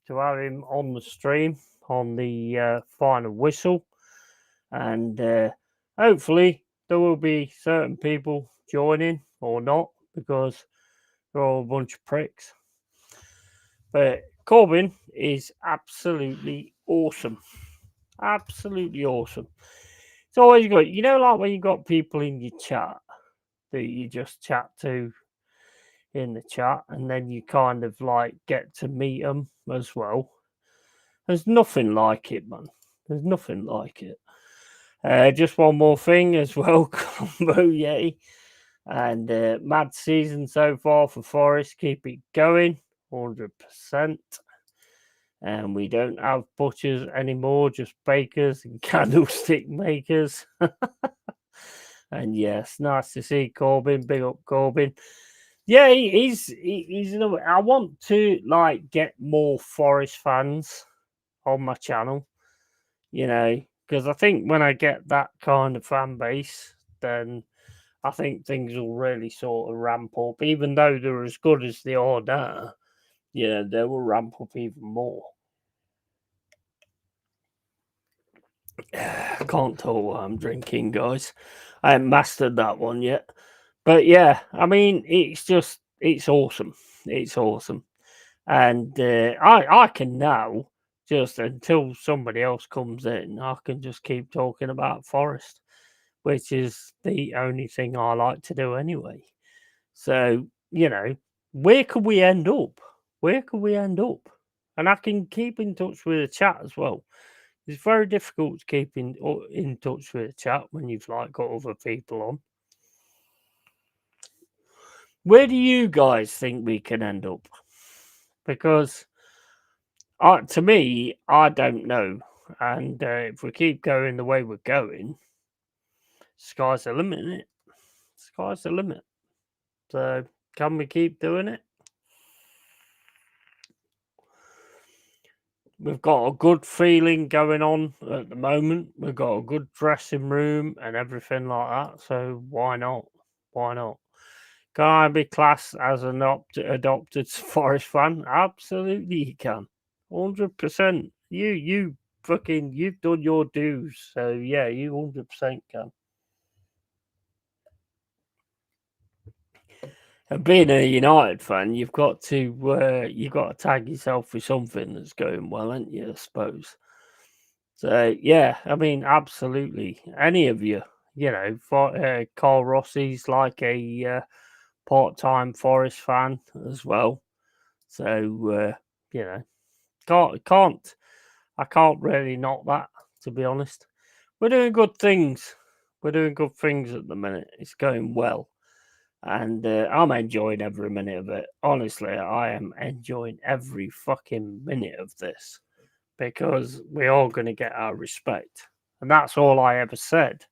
to have him on the stream on the final whistle, and hopefully there will be certain people joining or not, because they're all a bunch of pricks. But Corbin is absolutely awesome. Absolutely awesome. It's always good. Like when you got people in your chat that you just chat to in the chat, and then you kind of like get to meet them as well. There's nothing like it, man. There's nothing like it. Just one more thing as well, Combo Yeti. And mad season so far for Forest. Keep it going, 100%. And we don't have butchers anymore, just bakers and candlestick makers. And yes, nice to see Corbin. Big up Corbin. Yeah, he's another. I want to like get more Forest fans on my channel, because I think when I get that kind of fan base, then I think things will really sort of ramp up. Even though they're as good as they are now, they will ramp up even more. I can't tell what I'm drinking, guys. I haven't mastered that one yet. But yeah, I mean, it's awesome. It's awesome. And I can now, just until somebody else comes in, I can just keep talking about Forest, which is the only thing I like to do anyway. So, where could we end up? Where could we end up? And I can keep in touch with the chat as well. It's very difficult to keep in touch with the chat when you've like got other people on. Where do you guys think we can end up? Because to me, I don't know. And if we keep going the way we're going, sky's the limit, isn't it? Sky's the limit. So can we keep doing it? We've got a good feeling going on at the moment. We've got a good dressing room and everything like that. So why not? Why not? Can I be classed as an adopted Forest fan? Absolutely, you can. 100%. You fucking, you've done your dues. So yeah, you 100% can. And being a United fan, you've got to tag yourself with something that's going well, ain't you? I suppose. So yeah, I mean, absolutely. Any of you, for Carl Rossi's like a part-time Forest fan as well. So I can't really knock that, to be honest. We're doing good things. We're doing good things at the minute. It's going well. And I'm enjoying every minute of it. Honestly, I am enjoying every fucking minute of this because we're all going to get our respect. And that's all I ever said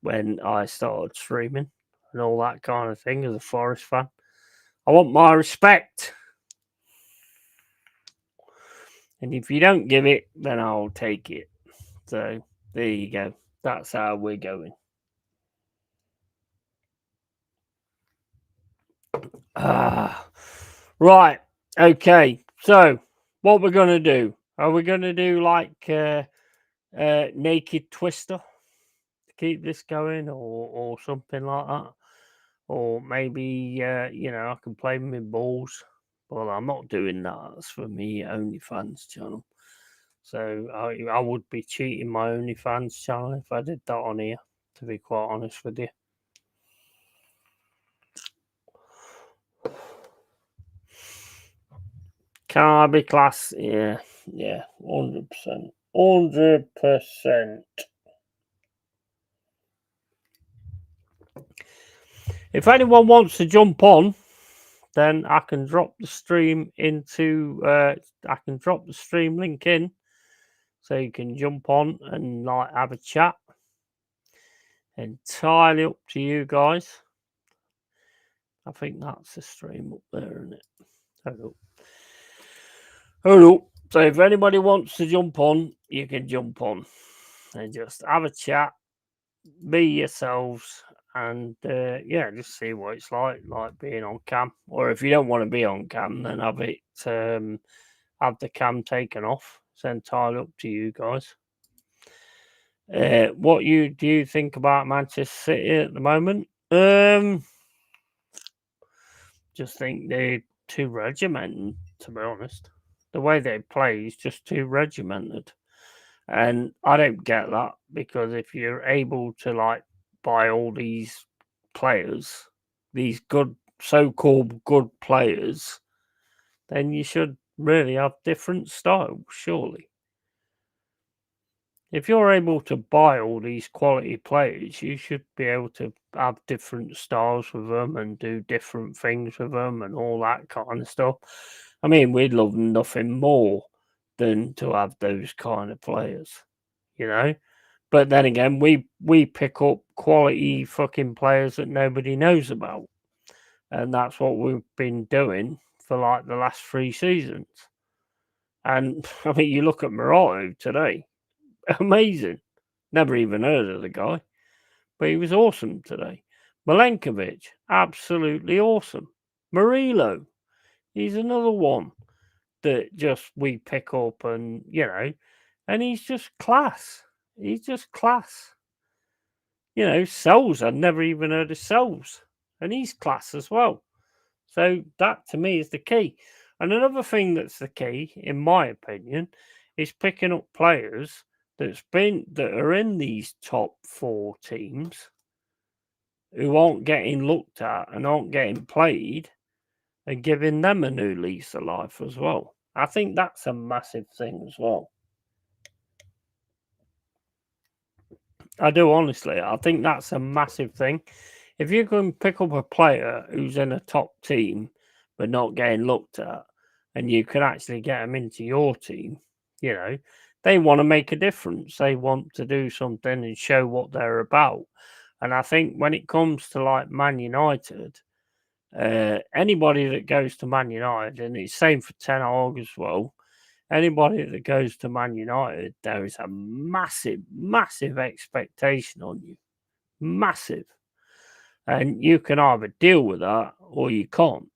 when I started streaming and all that kind of thing as a Forest fan. I want my respect. And if you don't give it, then I'll take it. So there you go. That's how we're going. Right. Okay. So what we're going to do? Are we going to do like Naked Twister to keep this going or something like that? Or maybe, I can play with my balls. Well, I'm not doing that. That's for me OnlyFans channel. So I would be cheating my OnlyFans channel if I did that on here, to be quite honest with you. Can I be class? Yeah, 100%. 100%. If anyone wants to jump on, then I can drop the stream into. I can drop the stream link in, so you can jump on and like have a chat. Entirely up to you guys. I think that's the stream up there, isn't it? Hello. So if anybody wants to jump on, you can jump on and just have a chat, be yourselves, and just see what it's like being on cam. Or if you don't want to be on cam, then have the cam taken off. It's entirely up to you guys. What do you think about Manchester City at the moment? Just think they're too regimented, to be honest. The way they play is just too regimented. And I don't get that, because if you're able to like buy all these players, these good so-called good players, then you should really have different styles, surely. If you're able to buy all these quality players, you should be able to have different styles with them and do different things with them and all that kind of stuff. I mean, we'd love nothing more than to have those kind of players, But then again, we pick up quality fucking players that nobody knows about. And that's what we've been doing for like the last 3 seasons. And I mean, you look at Morata today. Amazing. Never even heard of the guy, but he was awesome today. Milenkovic, absolutely awesome. Murillo, he's another one that just we pick up and, and he's just class. He's just class. Sells, I'd never even heard of Sells, and he's class as well. So that to me is the key. And another thing that's the key, in my opinion, is picking up players that are in these top 4 teams who aren't getting looked at and aren't getting played, and giving them a new lease of life as well. I think that's a massive thing as well. I do, honestly. I think that's a massive thing. If you can pick up a player who's in a top team but not getting looked at, and you can actually get them into your team, they want to make a difference. They want to do something and show what they're about. And I think when it comes to like Man United, anybody that goes to Man United, and it's same for Ten Hag as well, anybody that goes to Man United, there is a massive, massive expectation on you. Massive. And you can either deal with that or you can't.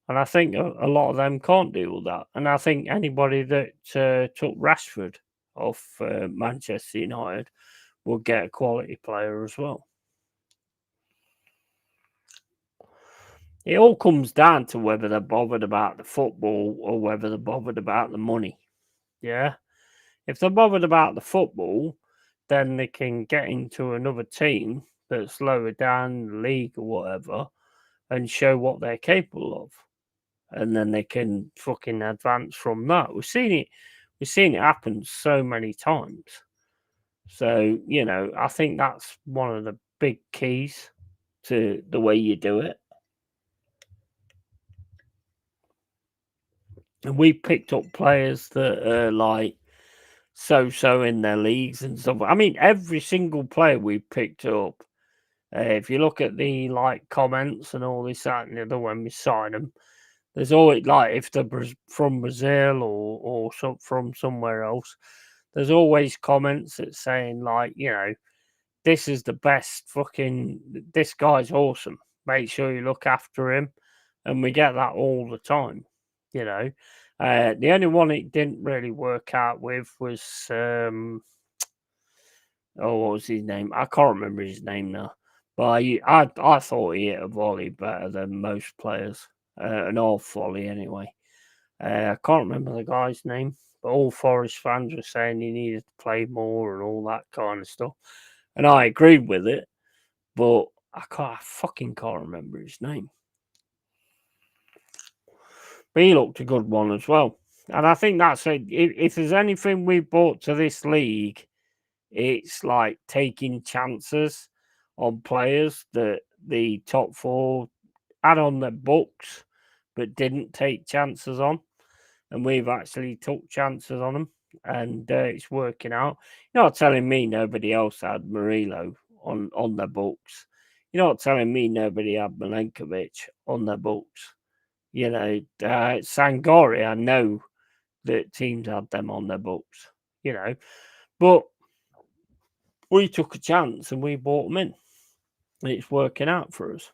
And I think a lot of them can't deal with that. And I think anybody that took Rashford off Manchester United will get a quality player as well. It all comes down to whether they're bothered about the football or whether they're bothered about the money. Yeah? If they're bothered about the football, then they can get into another team that's lower down in the league or whatever and show what they're capable of. And then they can fucking advance from that. We've seen it happen so many times. So, you know, I think that's one of the big keys to the way you do it. And we picked up players that are like so in their leagues and stuff. I mean, every single player we picked up, if you look at the like comments and all this, that, and the other when we sign them, there's always like if they're from Brazil or from somewhere else, there's always comments that saying like, you know, this is the best fucking, this guy's awesome. Make sure you look after him. And we get that all the time, you know. The only one it didn't really work out with was, what was his name? I can't remember his name now. But I thought he hit a volley better than most players. An off volley anyway. I can't remember the guy's name. But all Forest fans were saying he needed to play more and all that kind of stuff. And I agreed with it. But I fucking can't remember his name. But he looked a good one as well. And I think that's it. If there's anything we brought to this league, it's like taking chances on players that the top four had on their books but didn't take chances on. And we've actually took chances on them. And it's working out. You're not telling me nobody else had Murillo on their books. You're not telling me nobody had Milenkovic on their books. You know, Sangori, I know that teams had them on their books, you know. But we took a chance and we brought them in. And it's working out for us.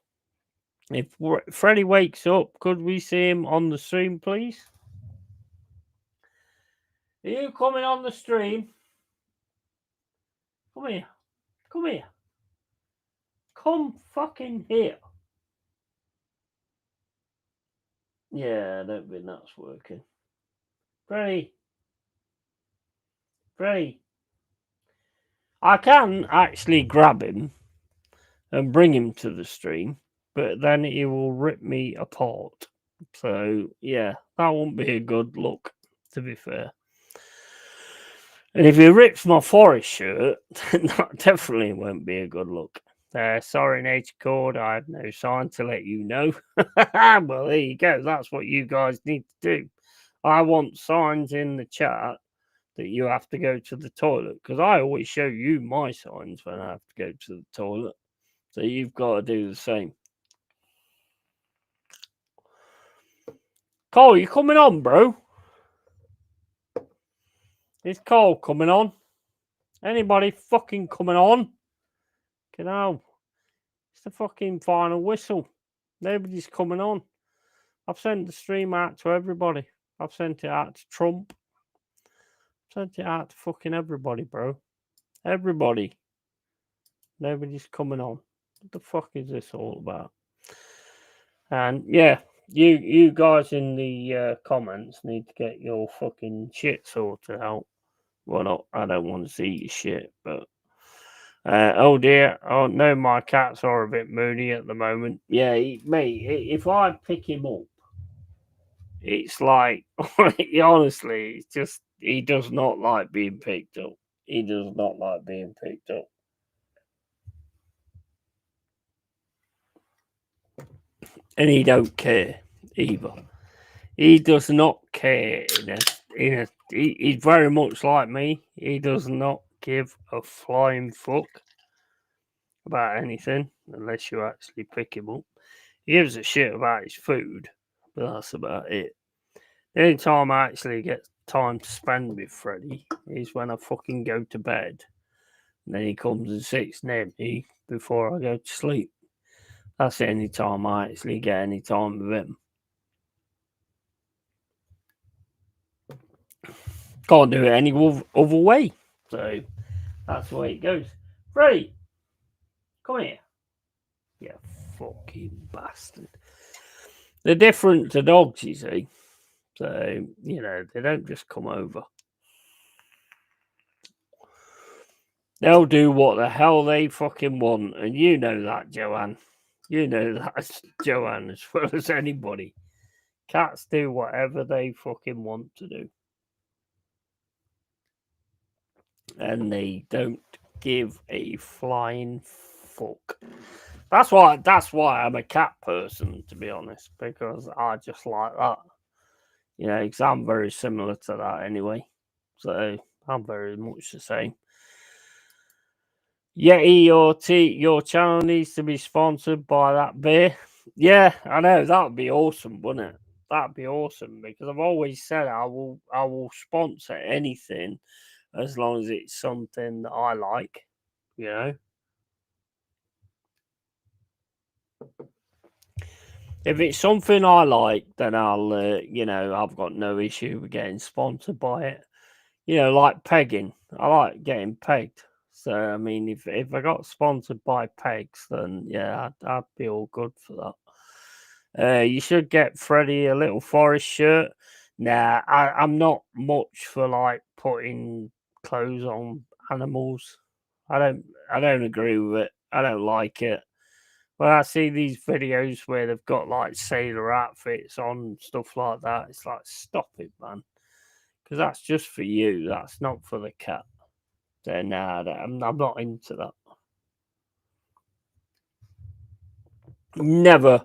If Freddie wakes up, could we see him on the stream, please? Are you coming on the stream? Come here. Come here. Come fucking here. Yeah, I don't think that's working. Freddie. I can actually grab him and bring him to the stream, but then he will rip me apart. So, yeah, that won't be a good look, to be fair. And if he rips my Forest shirt, that definitely won't be a good look. Sorry, Nature Cord, I have no sign to let you know. Well, there you go. That's what you guys need to do. I want signs in the chat that you have to go to the toilet, because I always show you my signs when I have to go to the toilet. So you've got to do the same. Cole, you coming on, bro? Is Cole coming on? Anybody fucking coming on? You know, it's the fucking final whistle. Nobody's coming on. I've sent the stream out to everybody. I've sent it out to Trump. Sent it out to fucking everybody, bro. Everybody. Nobody's coming on. What the fuck is this all about? And yeah, you guys in the comments need to get your fucking shit sorted out. Well, I don't want to see your shit, but oh dear, oh no, my cats are a bit moody at the moment. Yeah, mate, if I pick him up, it's like, honestly, it's just, he does not like being picked up. He does not like being picked up. And he don't care either. He does not care. He's very much like me. He does not give a flying fuck about anything unless you actually pick him up. He gives a shit about his food, but that's about it. The only time I actually get time to spend with Freddie is when I fucking go to bed. And then he comes and sits near me before I go to sleep. That's the only time I actually get any time with him. Can't do it any other way. So that's the way it goes. Freddie, come here. You fucking bastard. They're different to dogs, you see. So, you know, they don't just come over. They'll do what the hell they fucking want. And you know that, Joanne. You know that, Joanne, as well as anybody. Cats do whatever they fucking want to do. And they don't give a flying fuck. That's why I'm a cat person, to be honest, because I just like that. You know, because I'm very similar to that anyway. So I'm very much the same. Yeti, your channel needs to be sponsored by that beer. Yeah, I know, that would be awesome, wouldn't it? That'd be awesome, because I've always said I will sponsor anything as long as it's something that I like, you know. If it's something I like, then I'll, you know, I've got no issue with getting sponsored by it. You know, like pegging. I like getting pegged. So, I mean, if I got sponsored by pegs, then yeah, I'd be all good for that. You should get Freddie a little forest shirt. Nah, I'm not much for like putting clothes on animals. I don't agree with it. I don't like it. When I see these videos where they've got like sailor outfits on, stuff like that, it's like, stop it, man. Because that's just for you. That's not for the cat. So, nah, I'm not into that. Never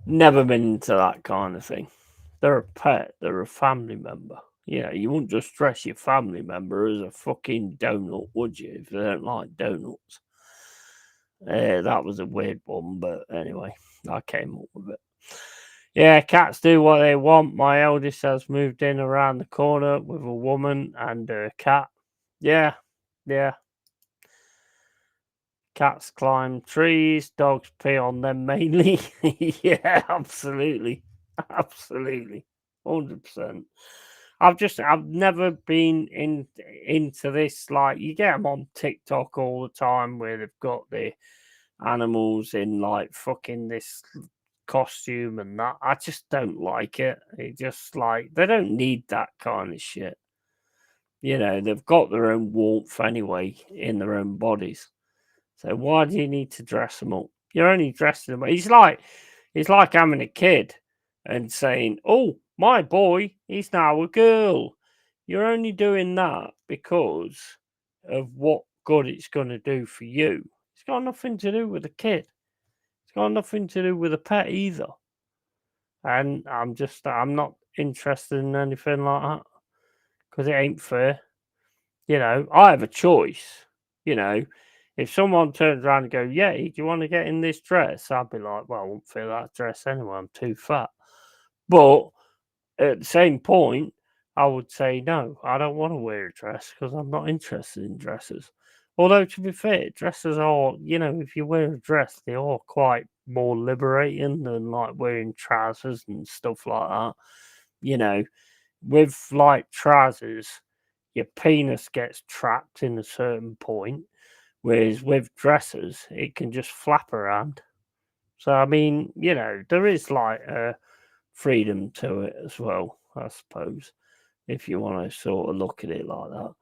been into that kind of thing. They're a pet. They're a family member. You know, you wouldn't just dress your family member as a fucking donut, would you, if they don't like donuts? That was a weird one, but anyway, I came up with it. Yeah, cats do what they want. My eldest has moved in around the corner with a woman and a cat. Yeah. Cats climb trees, dogs pee on them mainly. Yeah, absolutely. 100%. I've never been into this. Like, you get them on TikTok all the time where they've got the animals in like fucking this costume and that. I just don't like it. It just, like, they don't need that kind of shit. You know, they've got their own warmth anyway in their own bodies. So why do you need to dress them up? You're only dressing them up. It's like having a kid and saying, "Oh, my boy, he's now a girl." You're only doing that because of what good it's going to do for you. It's got nothing to do with the kid. It's got nothing to do with the pet either. And I'm not interested in anything like that because it ain't fair. You know, I have a choice. You know, if someone turns around and go, "Yeah, do you want to get in this dress?" I'd be like, "Well, I won't feel that dress anyway. I'm too fat." But at the same point, I would say, "No, I don't want to wear a dress because I'm not interested in dresses." Although, to be fair, dresses are, you know, if you wear a dress, they are quite more liberating than like wearing trousers and stuff like that. You know, with like trousers, your penis gets trapped in a certain point, whereas with dresses, it can just flap around. So, I mean, you know, there is like a freedom to it as well, I suppose, if you want to sort of look at it like that.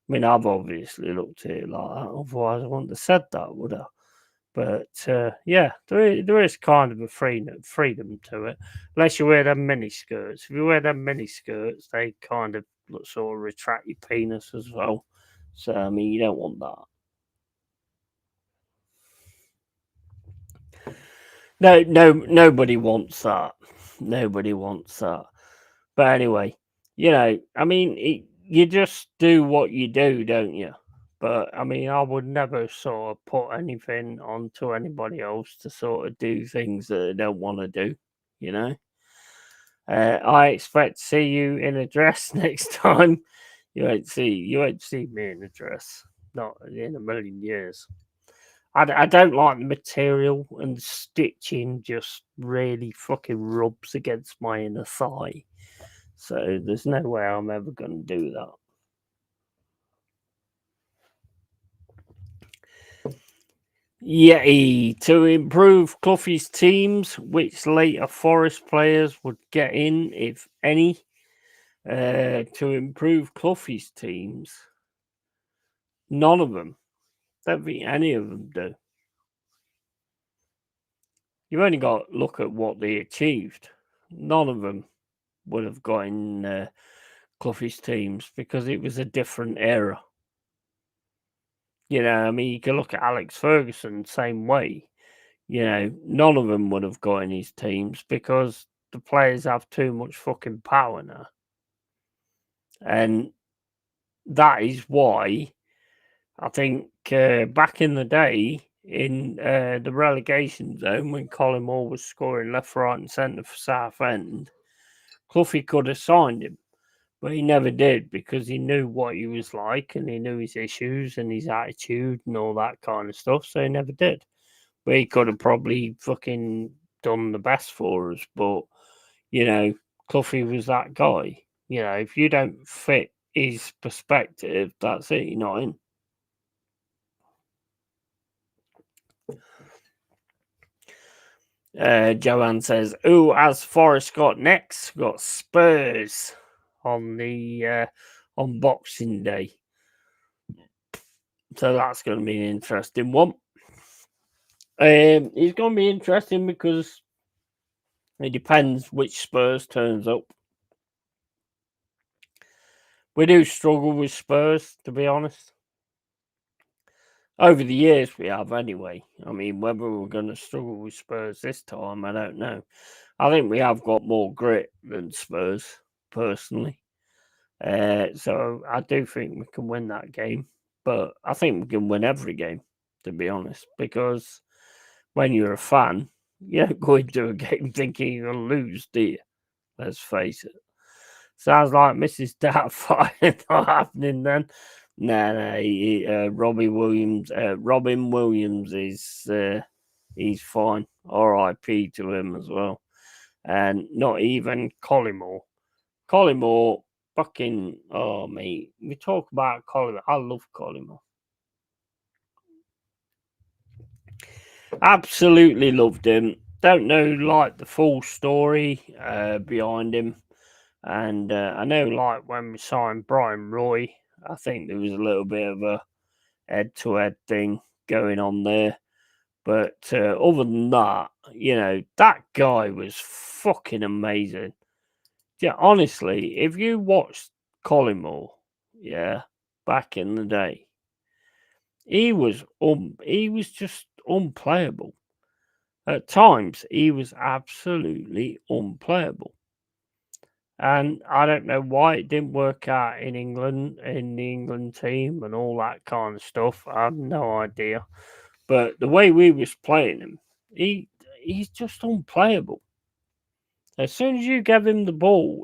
I mean, I've obviously looked at it like that, otherwise I wouldn't have said that, would I? But yeah, there is kind of a freedom to it, unless you wear them mini skirts. If you wear them mini skirts, they kind of sort of retract your penis as well. So I mean, you don't want that. No, nobody wants that. Nobody wants that. But anyway, you know, I mean, you just do what you do, don't you? But I mean, I would never sort of put anything onto anybody else to sort of do things that they don't want to do, you know? I expect to see you in a dress next time. You won't see me in a dress. Not in a million years. I don't like the material, and the stitching just really fucking rubs against my inner thigh. So there's no way I'm ever going to do that. Yeti, to improve Cloughie's teams, which later Forest players would get in, if any, to improve Cloughie's teams? None of them. Don't think any of them do. You've only got to look at what they achieved. None of them would have got in Cloughie's teams because it was a different era. I mean, you can look at Alex Ferguson, same way. None of them would have got in his teams because the players have too much fucking power now. And that is why I think back in the day in the relegation zone when Colin Moore was scoring left, right and centre for Southend, Cloughie could have signed him. But he never did because he knew what he was like and he knew his issues and his attitude and all that kind of stuff. So he never did. But he could have probably fucking done the best for us. But, Cloughie was that guy. If you don't fit his perspective, that's it. You're not in. Joanne says, "Who has Forest got next? Got Spurs on the on Boxing Day, so that's going to be an interesting one. It's going to be interesting because it depends which Spurs turns up. We do struggle with Spurs, to be honest. Over the years, we have anyway. I mean, whether we're going to struggle with Spurs this time, I don't know. I think we have got more grit than Spurs, personally. So I do think we can win that game. But I think we can win every game, to be honest. Because when you're a fan, you don't go into a game thinking you're going to lose, do you? Let's face it. Sounds like Mrs. Doubtfire not happening then. No, Robin Williams is he's fine. R.I.P. to him as well. And not even Collymore. Collymore, fucking, oh, mate. We talk about Collymore. I love Collymore. Absolutely loved him. Don't know, like, the full story behind him. And I know, like, when we signed Brian Roy, I think there was a little bit of a head-to-head thing going on there. But other than that, that guy was fucking amazing. Yeah, honestly, if you watched Collymore, back in the day, he was just unplayable. At times, he was absolutely unplayable. And I don't know why it didn't work out in England, in the England team and all that kind of stuff. I have no idea. But the way we was playing him, he's just unplayable. As soon as you give him the ball,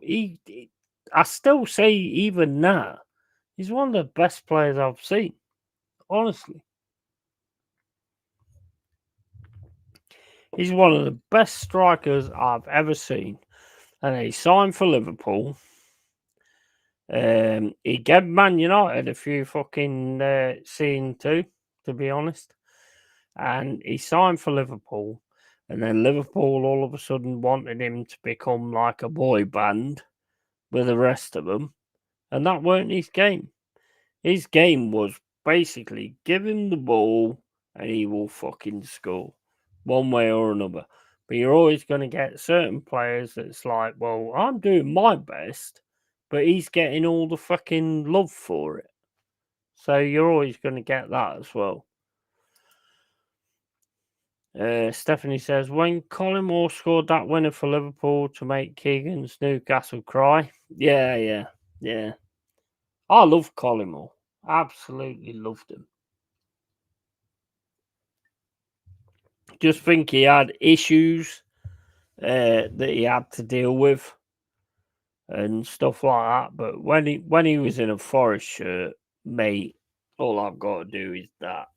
I still say even now, he's one of the best players I've seen. Honestly. He's one of the best strikers I've ever seen. And he signed for Liverpool. He gave Man United a few fucking seeing too, to be honest. And he signed for Liverpool. And then Liverpool all of a sudden wanted him to become like a boy band with the rest of them. And that weren't his game. His game was basically give him the ball and he will fucking score one way or another. But you're always going to get certain players that's like, well, I'm doing my best, but he's getting all the fucking love for it. So you're always going to get that as well. Stephanie says, when Colin Moore scored that winner for Liverpool to make Keegan's Newcastle cry. Yeah. I love Colin Moore. Absolutely loved him. Just think he had issues that he had to deal with and stuff like that. But when he was in a Forest shirt, mate, all I've got to do is that.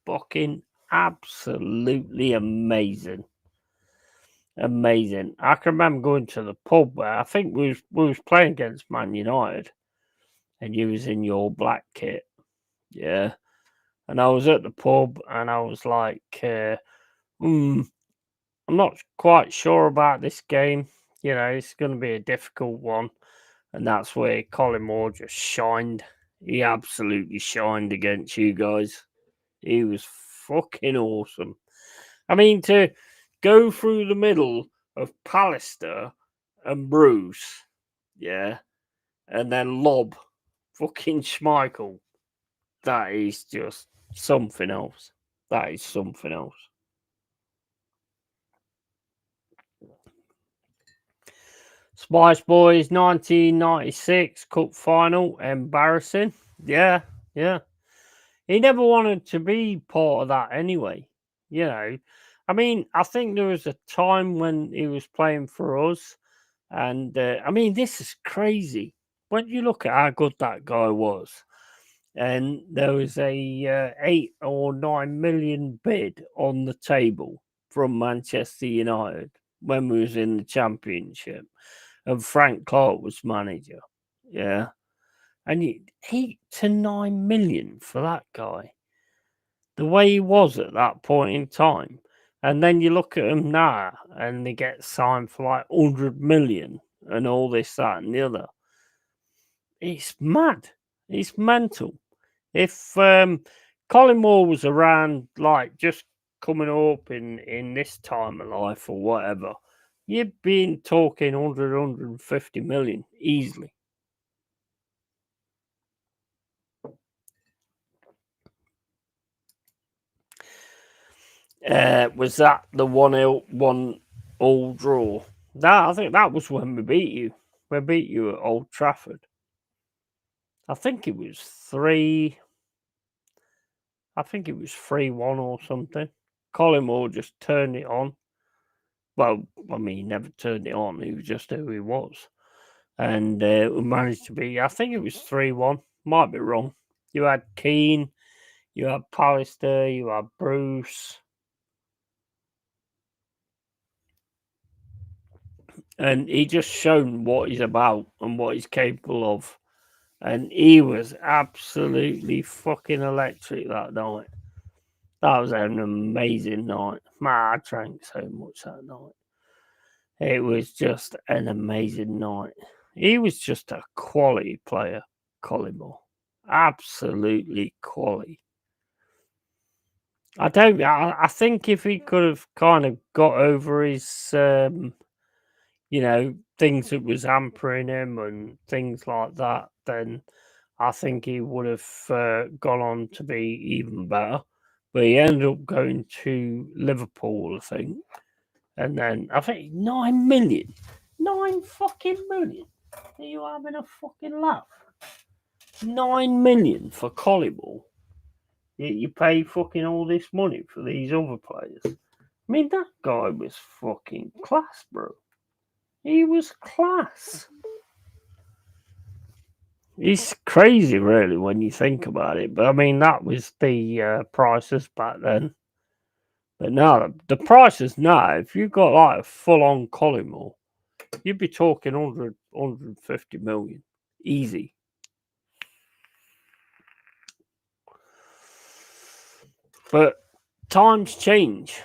Fucking absolutely amazing. Amazing. I can remember going to the pub where I think we was playing against Man United and you was in your black kit. Yeah. and I was at the pub, and I was like, I'm not quite sure about this game. You know, it's going to be a difficult one. And that's where Colin Moore just shined. He absolutely shined against you guys. He was fucking awesome. I mean, to go through the middle of Pallister and Bruce, yeah, and then lob fucking Schmeichel, that is just something else. That is something else. Spice Boys 1996 Cup Final, embarrassing. Yeah. He never wanted to be part of that anyway. You know, I mean, I think there was a time when he was playing for us, and I mean, this is crazy. When you look at how good that guy was, and there was a 8 or 9 million bid on the table from Manchester United when we was in the Championship, and Frank Clark was manager. Yeah, and 8 to 9 million for that guy. The way he was at that point in time. And then you look at him now and they get signed for like 100 million and all this, that, and the other. It's mad. It's mental. If Colin Moore was around, like just coming up in this time of life or whatever, you'd be talking 100, 150 million easily. Was that the 1-1 draw? I think that was when we beat you. We beat you at Old Trafford. I think it was 3. I think it was 3-1 or something. Colin Moore just turned it on. Well, I mean, he never turned it on. He was just who he was. And we managed to beat. I think it was 3-1. Might be wrong. You had Keane. You had Pallister. You had Bruce. And he just shown what he's about and what he's capable of. And he was absolutely fucking electric that night. That was an amazing night. Man, I drank so much that night. It was just an amazing night. He was just a quality player, Colin Moore. Absolutely quality. I think if he could have kind of got over his things that was hampering him and things like that, then I think he would have gone on to be even better. But he ended up going to Liverpool, I think. And then I think 9 million. 9 fucking million. Are you having a fucking laugh? 9 million for Collymore. You pay fucking all this money for these other players. I mean, that guy was fucking class, bro. He was class. It's crazy, really, when you think about it. But I mean, that was the prices back then. But now, the prices now, if you've got like a full-on Collymore, you'd be talking 100, 150 million. Easy. But times change.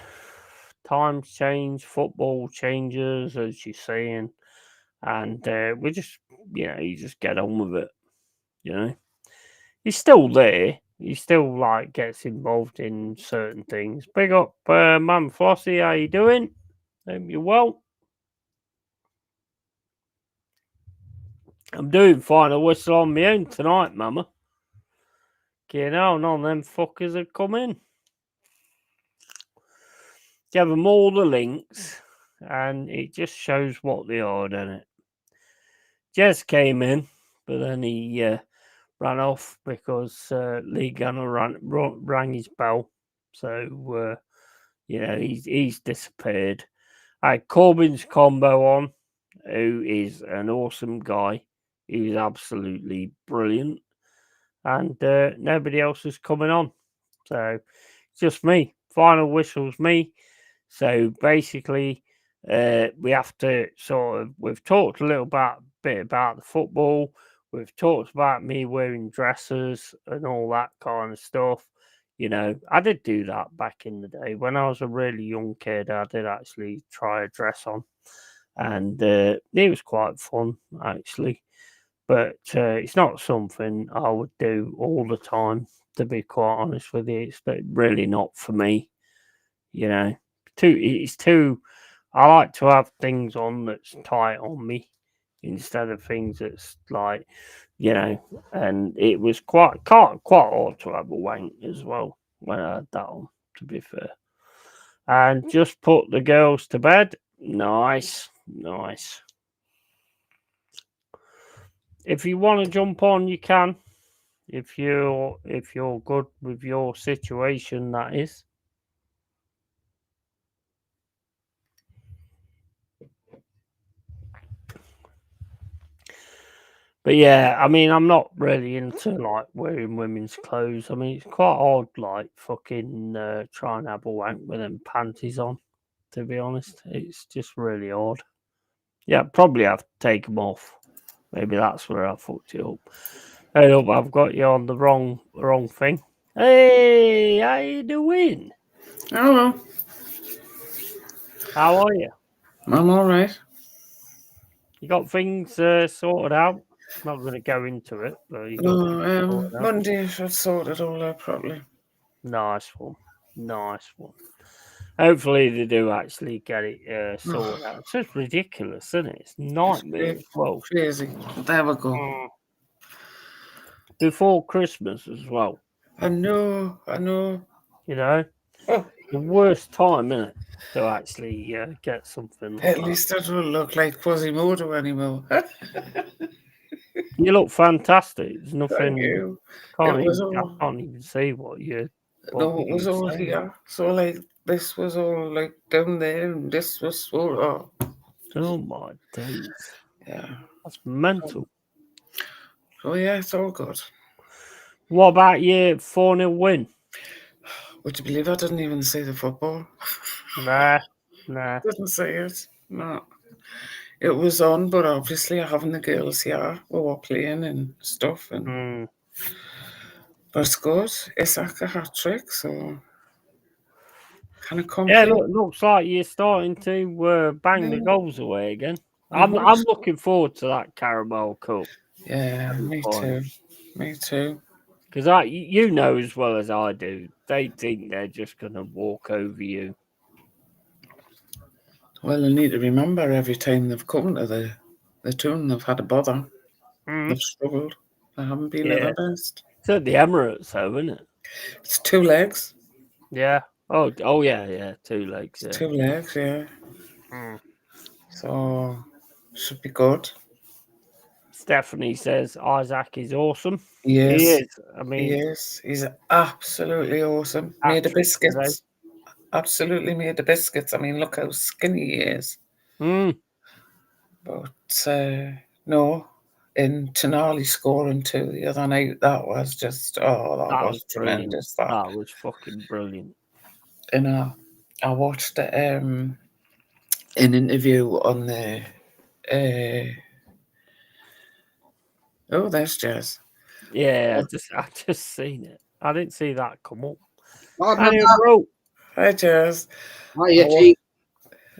Times change. Football changes, as you're saying. And we just, you just get on with it, He's still there. He still, like, gets involved in certain things. Big up, Mum Flossie. How you doing? Hope you're well. I'm doing fine. I whistle on my own tonight, Mama. None of them fuckers have come in. Give them all the links, and it just shows what they are, doesn't it? Jez came in, but then he ran off because Lee Gunner rang his bell. So, he's disappeared. I had Corbin's combo on, who is an awesome guy. He was absolutely brilliant. And nobody else is coming on. So, it's just me. Final whistle's me. So, basically, we have to we've talked a little bit about the football. We've talked about me wearing dresses and all that kind of stuff. You know, I did do that back in the day. When I was a really young kid, I did actually try a dress on. And it was quite fun, actually. But it's not something I would do all the time, to be quite honest with you. It's really not for me. You know, it's too. I like to have things on that's tight on me instead of things that's like, you know. And it was quite hard to have a wank as well when I had that on. To be fair, and just put the girls to bed. Nice. If you want to jump on, you can. If you're good with your situation, that is. But yeah, I mean, I'm not really into like wearing women's clothes. I mean, it's quite odd, like fucking trying to have a wank with them panties on. To be honest, it's just really odd. Yeah, probably have to take them off. Maybe that's where I fucked it up. Hey, up, I've got you on the wrong thing. Hey, how you doing? Hello. How are you? I'm all right. You got things sorted out? Not going to go into it, but you got things sorted out. Monday I should sort it all out properly. Nice one. Hopefully they do actually get it sorted out. It's just ridiculous, isn't it? It's nightmare as well. Crazy. There we go. Before Christmas as well. I know. You know, the worst time, isn't it, to actually get something like At that. least I don't look like Quasimodo anymore. You look fantastic. There's nothing. Thank you. I can't even see what you. No, it was all here. So like this was all like down there, and this was all. Oh my days! Yeah, that's mental. Oh yeah, it's all good. What about your 4-0 win? Would you believe I didn't even see the football? Nah. Didn't see it. No. It was on, but obviously having the girls here, we were playing and stuff, and but it's good. It's like a hat trick, so kind of complain. Yeah, looks like you're starting to bang the goals away again. I'm looking forward to that Carabao Cup. Yeah, me too. Because you know as well as I do, they think they're just going to walk over you. Well, they need to remember every time they've come to the tune, they've had a bother. They've struggled. They haven't been at their best. It's at the Emirates, though, isn't it? It's 2 legs. Yeah. Oh yeah. 2 legs. It's 2 legs, yeah. So should be good. Stephanie says Isaac is awesome. Yes, he is. I mean, he is. He's absolutely awesome. Made the biscuits. Absolutely made the biscuits. I mean, look how skinny he is. But no, in Tonali scoring 2 the other night, that was just that was tremendous. That was fucking brilliant. And I watched an interview on the there's Jazz. Yeah, I just seen it. I didn't see that come up. Hi, Jazz. Hi,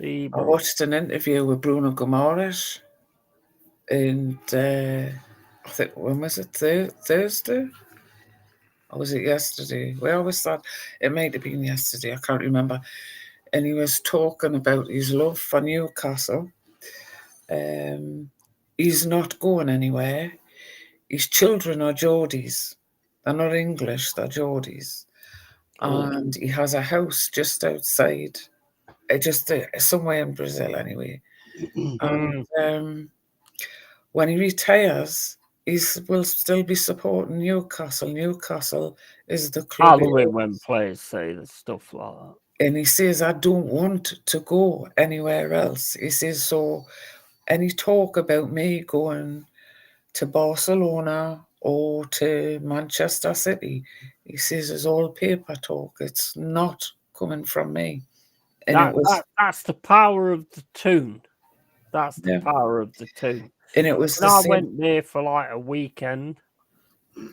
I watched an interview with Bruno Guimaraes, and I think, when was it? Thursday? Or was it yesterday? We always thought it might have been yesterday. I can't remember. And he was talking about his love for Newcastle. He's not going anywhere. His children are Geordies. They're not English, they're Geordies. And he has a house just outside, just somewhere in Brazil anyway. And when he retires, he will still be supporting Newcastle. Newcastle is the club. I love it when players say the stuff like that. And he says, I don't want to go anywhere else. He says, so any talk about me going to Barcelona or to Manchester City, he says, it's all paper talk. It's not coming from me. And that's the power of the tune. That's the power of the tune. And it was when I went there for like a weekend,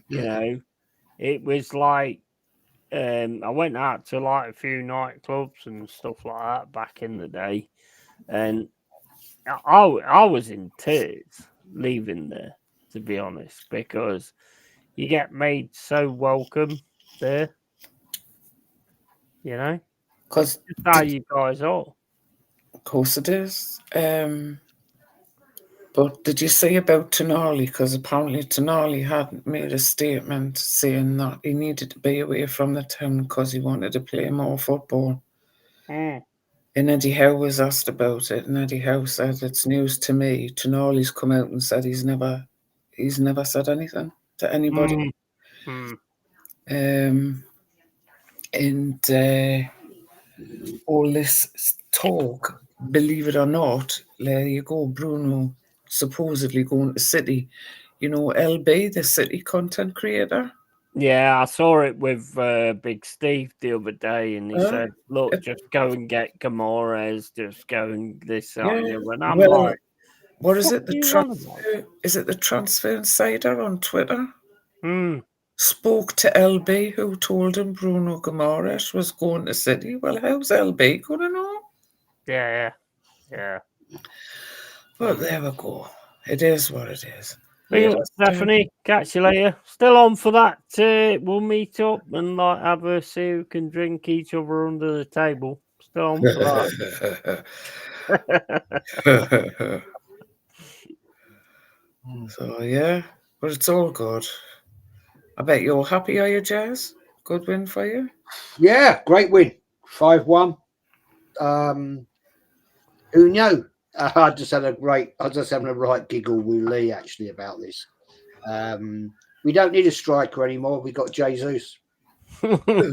you know, it was like I went out to like a few nightclubs and stuff like that back in the day, and I was in tears leaving there, to be honest, because you get made so welcome there. You know, Because just how you guys are. of course it is. But did you see about Tonali? Because apparently Tonali had made a statement saying that he needed to be away from the town because he wanted to play more football. Mm. And Eddie Howe was asked about it, and Eddie Howe said, "It's news to me." Tonali's come out and said he's never said anything to anybody. And all this talk, believe it or not, there you go, Bruno supposedly going to City. You know, LB, the City content creator. Yeah, I saw it with Big Steve the other day, and he said, "Look, just go and get Gamores, just go and this, that, and the other." And I'm like, what is it? Is it the Transfer Insider on Twitter? Spoke to LB, who told him Bruno Gamores was going to City. Well, how's LB going to know? Yeah. But there we go. It is what it is. Stephanie, catch you later. Still on for that. We'll meet up and like have a see who can drink each other under the table. Still on for that. So yeah, but it's all good. I bet you're happy, are you, Jazz? Good win for you. Yeah, great win, 5-1. Who knew? I was just having a right giggle with Lee actually about this. We don't need a striker anymore. We got Jesus. Yeah,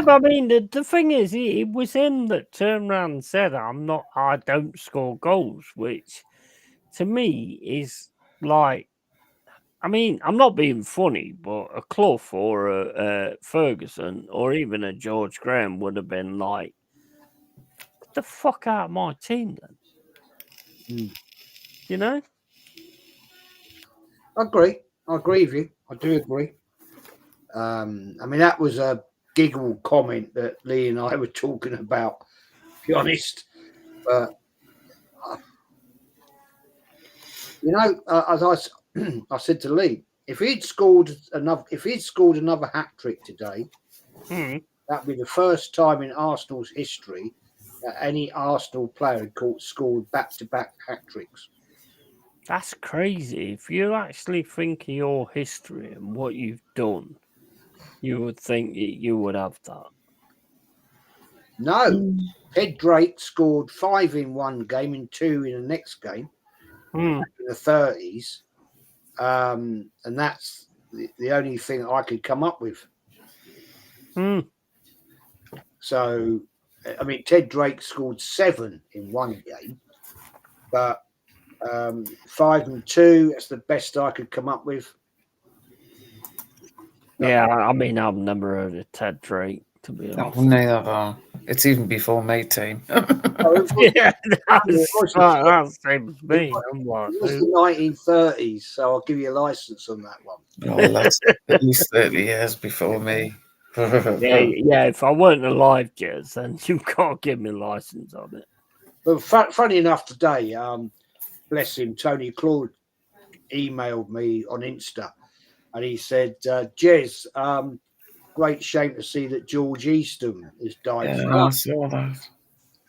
but I mean, the thing is, it was him that turned around and said, I don't score goals, which to me is like, I mean, I'm not being funny, but a Clough or a Ferguson or even a George Graham would have been like, get the fuck out of my team then. You know? I agree with you. I do agree. I mean, that was a giggle comment that Lee and I were talking about, to be honest. But, you know, as I said to Lee, if he'd scored another hat trick today, that'd be the first time in Arsenal's history that any Arsenal player had scored back-to-back hat tricks. That's crazy. If you actually think of your history and what you've done, you would think you would have that. No. Ted Drake scored 5 in one game and 2 in the next game in the 30s. And that's the only thing I could come up with. So, I mean, Ted Drake scored 7 in one game, but 5 and 2, that's the best I could come up with. Yeah, I mean, I've never heard of Ted Drake, to be honest. Oh, neither. It's even before my time. Yeah, that seems me. I'm like, it was the 1930s, so I'll give you a license on that one. Oh, that's at least 30 years before me. yeah, if I weren't alive, Jez, then you've got to give me a license on it. But funny enough, today, bless him, Tony Claude emailed me on Insta, and he said, Jez, great shame to see that George Easton has died. Yeah, I saw that.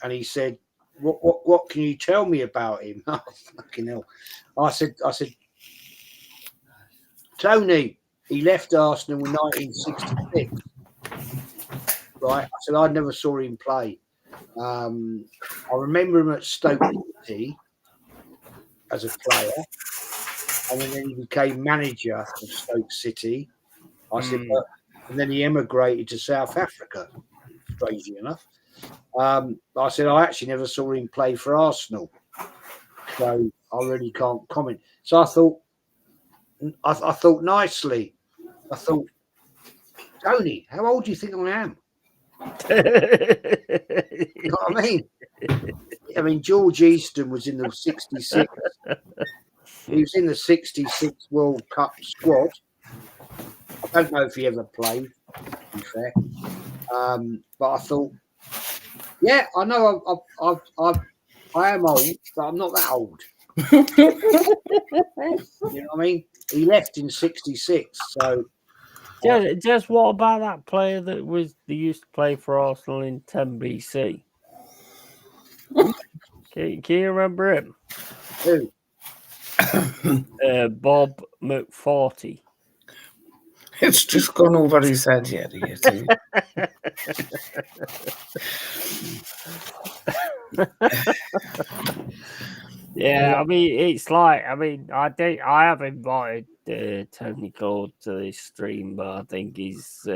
And he said, what can you tell me about him? Oh, fucking hell. I said, Tony, he left Arsenal in 1966. Right? I said, I never saw him play. I remember him at Stoke City as a player, and then he became manager of Stoke City. I said, and then he emigrated to South Africa, strangely enough. I said, I actually never saw him play for Arsenal, so I really can't comment. So I thought nicely. I thought, Tony, how old do you think I am? You know what I mean? George Easton was in the 66. He was in the 66 World Cup squad. I don't know if he ever played, to be fair. But I thought, yeah, I know I am old, but I'm not that old. You know what I mean? He left in 66, so. Just what about that player that used to play for Arsenal in 10 BC? Can you remember him? Who? Bob McFarty. It's just gone over his head yet, you see. Yeah, I mean, it's like, I have invited Tony Cord to this stream, but I think he's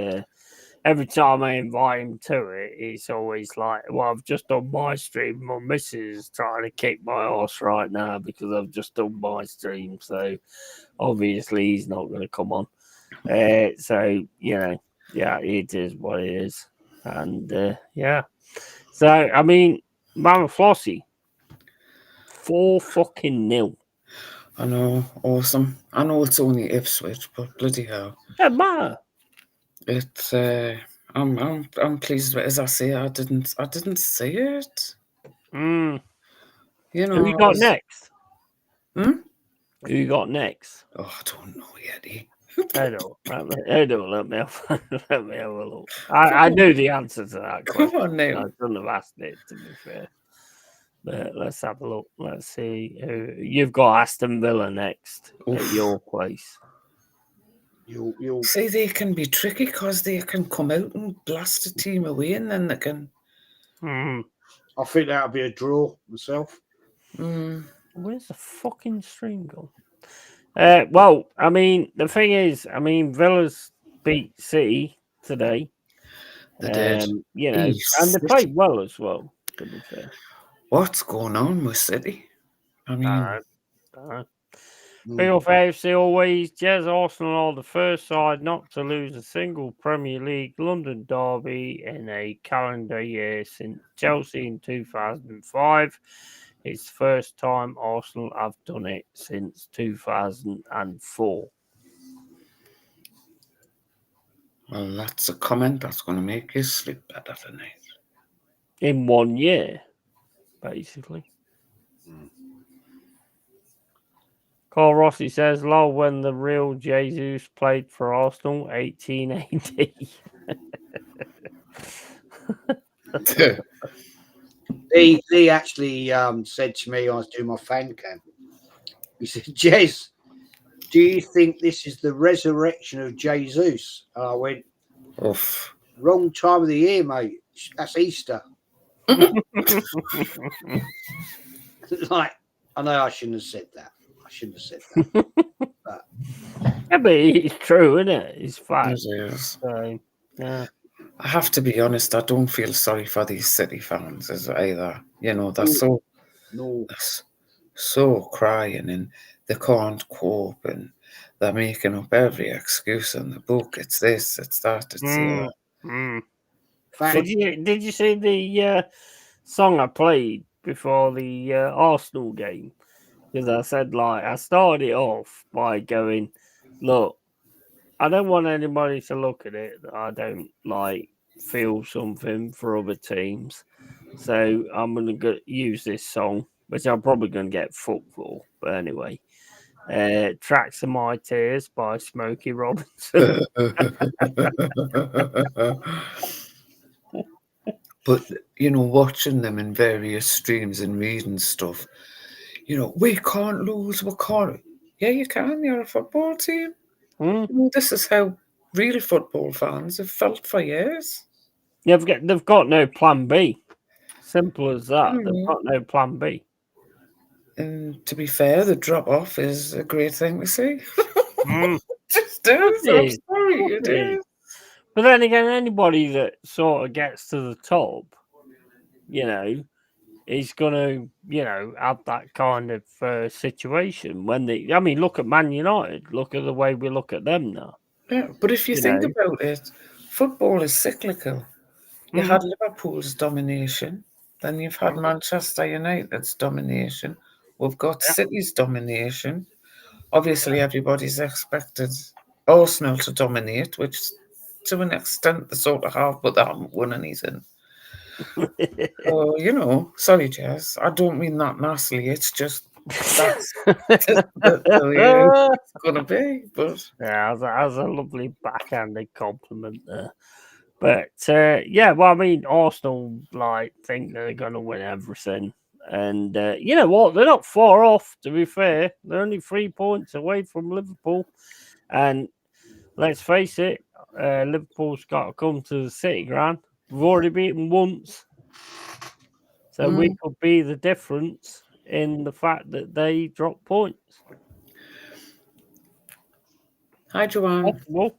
every time I invite him to it, it's always like, well, I've just done my stream. My missus is trying to kick my ass right now because I've just done my stream. So obviously he's not going to come on. So, yeah, it is what it is. And yeah. So, I mean, Mama Flossie, 4-0. I know, awesome. I know it's only Ipswich, but bloody hell. Doesn't matter. It's I'm pleased with it. As I say, I didn't see it. Mm. You know, Who you got next? Hmm? Who you got next? Oh, I don't know yet. I don't. Let me have a look. I knew the answer to that question. Come on now. I shouldn't have asked it, to be fair. But let's have a look. Let's see. You've got Aston Villa next at your place. You'll see, they can be tricky because they can come out and blast a team away, and then they can. I think that'll be a draw myself. Where's the fucking stream gone? Well, I mean, the thing is, Villa's beat City today. They did. You know, and they played well as well, to be fair. What's going on with City? I mean, Big off AFC always. Jez Arsenal are the first side not to lose a single Premier League London derby in a calendar year since Chelsea in 2005. It's the first time Arsenal have done it since 2004. Well, that's a comment that's going to make you sleep better tonight. In 1 year, basically. Carl Rossi says, lol, when the real Jesus played for Arsenal, 1880. He actually said to me, I was doing my fan cam. He said, Jez, do you think this is the resurrection of Jesus? And I went, oof. Wrong time of the year, mate. That's Easter. Like, I know I shouldn't have said that. But yeah, but it's true, isn't it? It's fact. It is. So, yeah. I have to be honest, I don't feel sorry for these City fans as either. You know, they're so crying and they can't cope and they're making up every excuse in the book. It's this, it's that, it's the other. Did you see the song I played before the Arsenal game? Because I said, like, I started it off by going, look, I don't want anybody to look at it that I don't, like, feel something for other teams. So I'm going to use this song, which I'm probably going to get fucked for. But anyway, Tracks of My Tears by Smokey Robinson. But, you know, watching them in various streams and reading stuff, you know, we can't lose, we can't. Yeah, you can. You're a football team. You know, this is how real football fans have felt for years. Yeah, they've got no plan B. Simple as that. They've got no plan B. And to be fair, the drop off is a great thing to see. Just is. I'm sorry, it is. But then again, anybody that sort of gets to the top, you know, is going to, you know, have that kind of situation when they. I mean, look at Man United. Look at the way we look at them now. Yeah, but if you think about it, football is cyclical. You had Liverpool's domination, then you've had Manchester United's domination. We've got City's domination. Obviously, everybody's expected Arsenal to dominate, which to an extent they sort of have, but they haven't won anything. So, sorry, Jess, I don't mean that nastily. It's just that's the way it's going to be. But yeah, that's a lovely backhanded compliment there. But well, I mean, Arsenal think they're going to win everything, and you know what? They're not far off. To be fair, they're only 3 points away from Liverpool, and let's face it, Liverpool's got to come to the City ground. We've already beaten once, so we could be the difference in the fact that they drop points. Hi, Joanne. Well,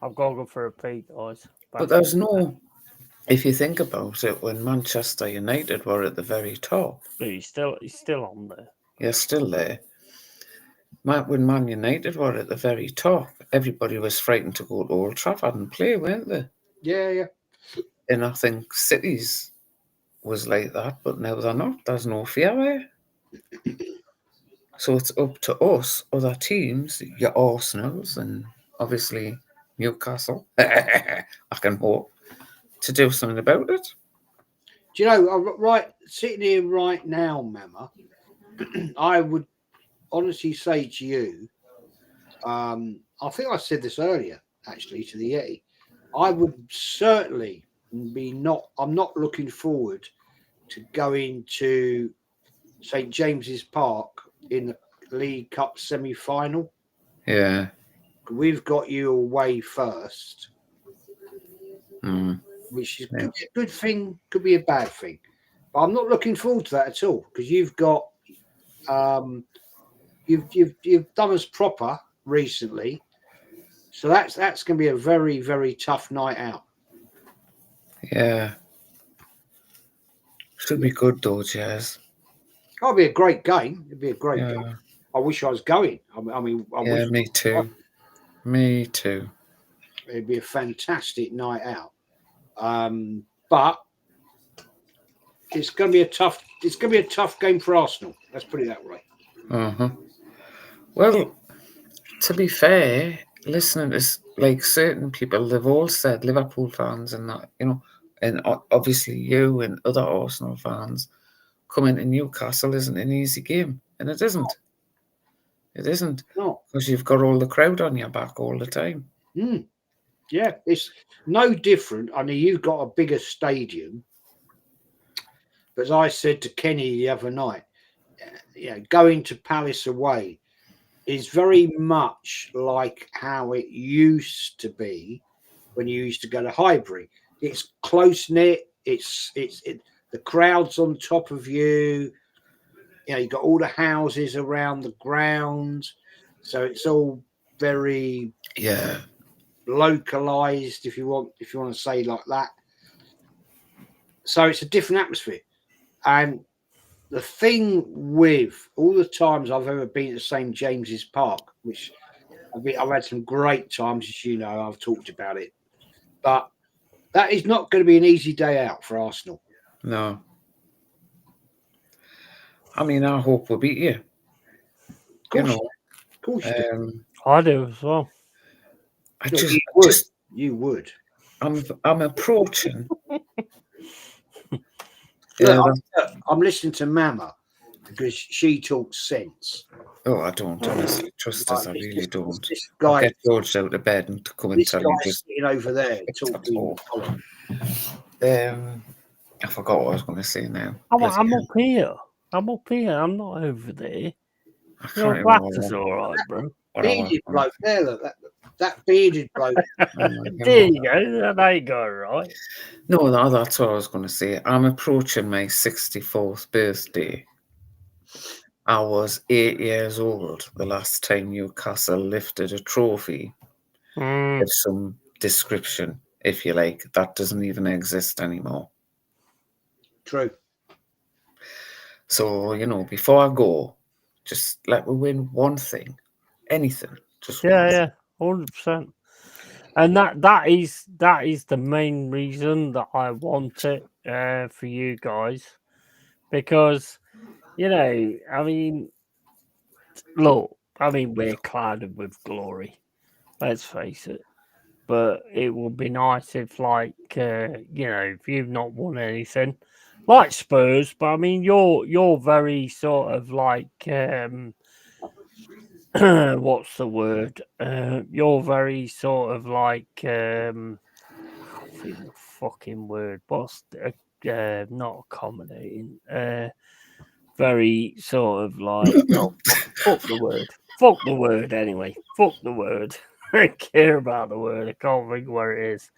I've got to go for a pee, guys. But there's no, if you think about it, when Manchester United were at the very top. But he's still on there. You're still there. When Man United were at the very top, everybody was frightened to go to Old Trafford and play, weren't they? Yeah. And I think City's was like that, but now they're not. There's no fear there. So it's up to us, other teams, your Arsenals and obviously Newcastle, I can hope, to do something about it. Do you know, sitting here right now, Mama, I would honestly say to you, I think I said this earlier, actually, to the Yeti, I would certainly I'm not looking forward to going to St. James's Park in the League Cup semi-final. Yeah. We've got you away first, which is could be a good thing, could be a bad thing. But I'm not looking forward to that at all because you've got you've done us proper recently, so that's going to be a very, very tough night out. Yeah. Should be good though, Jazz. It'll be a great game. It'd be a great game. I wish I was going. I wish. Me too. Me too. It'd be a fantastic night out. But it's going to be a tough. It's going to be a tough game for Arsenal. Let's put it that way. Well, to be fair, listening to certain people, they've all said, Liverpool fans and that, and obviously you and other Arsenal fans, coming to Newcastle isn't an easy game, and it isn't. It isn't. No, because you've got all the crowd on your back all the time. Yeah, it's no different. I mean, you've got a bigger stadium, but as I said to Kenny the other night, going to Palace away is very much like how it used to be when you used to go to Highbury. It's close knit. It's the crowd's on top of you. You've got all the houses around the ground, so it's all very localized, if you want to say like that. So it's a different atmosphere. And the thing with all the times I've ever been to St. James's Park, which I've had some great times, as you know, I've talked about it, but that is not going to be an easy day out for Arsenal. No. I mean, I hope we beat you. Of course you do. I do as well. You would. I'm approaching. I'm listening to Mama because she talks sense. Oh, I don't honestly trust us. I really don't. This guy get George out of bed and to come and tell him just sitting over there talking. I forgot what I was going to say now. I'm up here. I'm not over there. Your is all right, bro. Bearded bloke there, look, that bearded bloke. There you go. There you go, right? No, that's what I was going to say. I'm approaching my 64th birthday. I was 8 years old the last time Newcastle lifted a trophy of some description, if you like. That doesn't even exist anymore. True. So, before I go, just let me win one thing. Anything. Just 100%. And that is the main reason that I want it for you guys, because You know, I mean, look, I mean, we're clouded with glory. Let's face it. But it would be nice if, like, you know, if you've not won anything, like Spurs. But I mean, you're very sort of like, what's the word? You're very sort of like, I can't think of the fucking word. What's not accommodating? Very sort of like, oh, fuck the word. Fuck the word anyway. Fuck the word. I don't care about the word. I can't think where it is.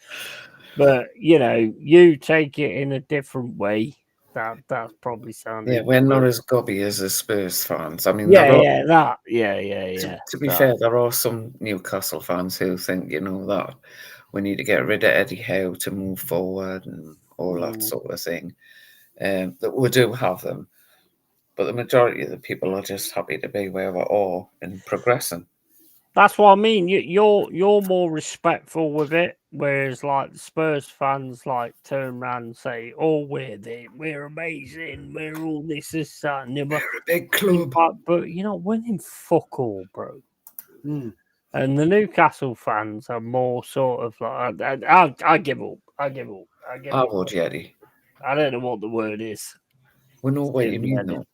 But you know, you take it in a different way. That's probably sounding. Yeah, we're not as gobby as the Spurs fans. I mean, To be fair, there are some Newcastle fans who think, you know, that we need to get rid of Eddie Howe to move forward and all that sort of thing. That we do have them, but the majority of the people are just happy to be where we are and progressing. That's what I mean. You're more respectful with it, whereas like the Spurs fans like turn around and say, "Oh, we're amazing, we're all this, that, and the other." We're a big club, but you're not winning fuck all, bro. Mm. And the Newcastle fans are more sort of like, I give up. I give up. I would, Yeti. I don't know what the word is. We know what you mean, though.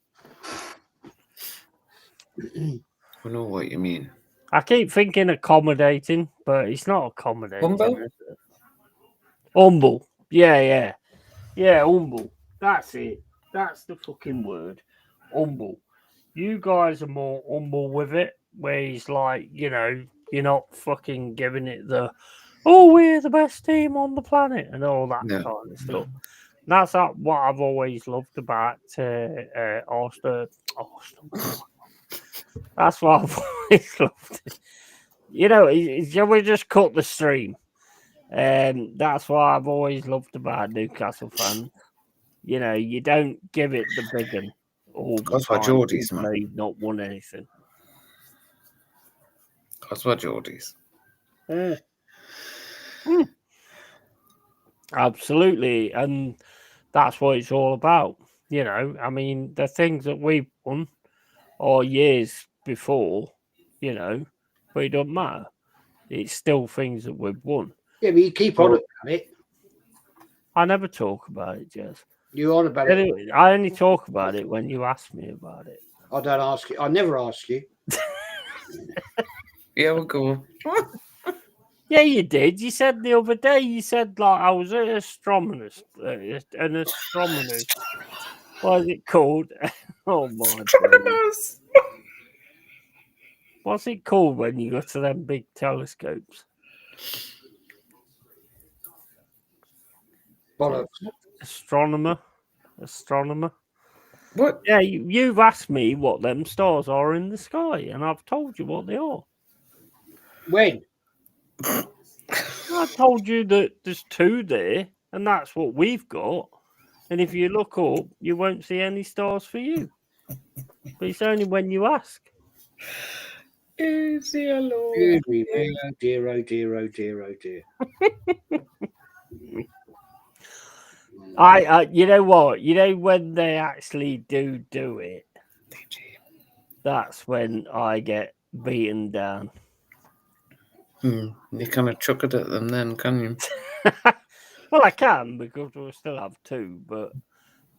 We know what you mean. I keep thinking accommodating, but it's not accommodating. Humble? Humble. Yeah, humble. That's it. That's the fucking word. Humble. You guys are more humble with it, where he's like, you know, you're not fucking giving it the, oh, we're the best team on the planet and all that kind of stuff. That's what I've always loved about Arsenal. That's what I've always loved. You know, we just cut the stream. That's what I've always loved about Newcastle fans. You know, you don't give it the big one all the That's time. what Geordies, man. They've not won anything. That's what Geordies. Absolutely, and that's what it's all about. You know, I mean, the things that we've won or years before, you know, but it doesn't matter. It's still things that we've won. Yeah, but you keep on about it. I never talk about it, Jez. You're on about it. I only talk about it when you ask me about it. I don't ask you. I never ask you. Yeah, we'll go. Yeah, you did. You said the other day, you said, like, I was an astronomer. What is it called? Oh, my Astronomers. What's it called when you go to them big telescopes? Bollocks. Astronomer. What? Yeah, you've asked me what them stars are in the sky, and I've told you what they are. When? I told you that there's two there, and that's what we've got. And if you look up, you won't see any stars for you. But it's only when you ask. Is he alone? Oh dear, oh dear, oh dear, oh dear. I you know what? You know when they actually do it, that's when I get beaten down. You kind of chuck it at them then, can you? Well, I can, because we'll still have two, but,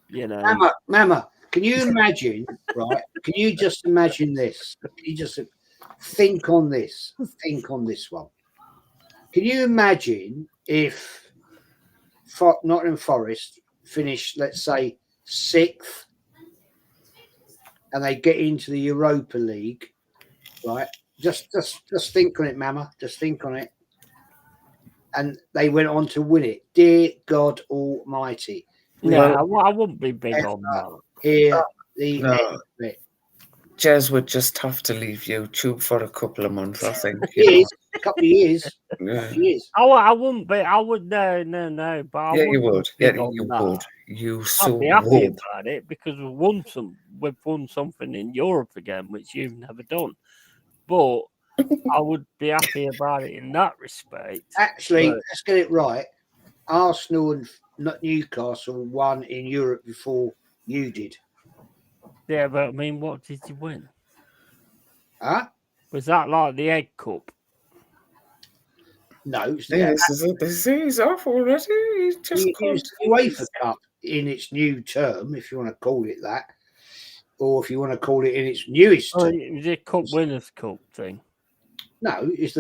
you know. Mama, can you imagine, right? Can you just imagine this? Can you just think on this? Think on this one. Can you imagine if Nottingham Forest finish, let's say, 6th, and they get into the Europa League, right? Just think on it, Mama. Just think on it. And they went on to win it. Dear God Almighty. No, I wouldn't be big on that. Here, the end of it. Jez would just have to leave YouTube for a couple of months, I think. A couple of years. Yeah. I wouldn't be. I would no. But I you would. Yeah, you would. You so I'd be happy would. about it because we've won something in Europe again, which you've never done. But I would be happy about it in that respect. Actually, let's get it right. Arsenal and Newcastle won in Europe before you did. Yeah, but I mean, what did you win? Huh? Was that like the Egg Cup? No, it's Yeah, this is off already. He's just the UEFA Cup in its new term, if you want to call it that, or if you want to call it in its newest Oh, term. it was a Cup Winners' Cup thing. No, it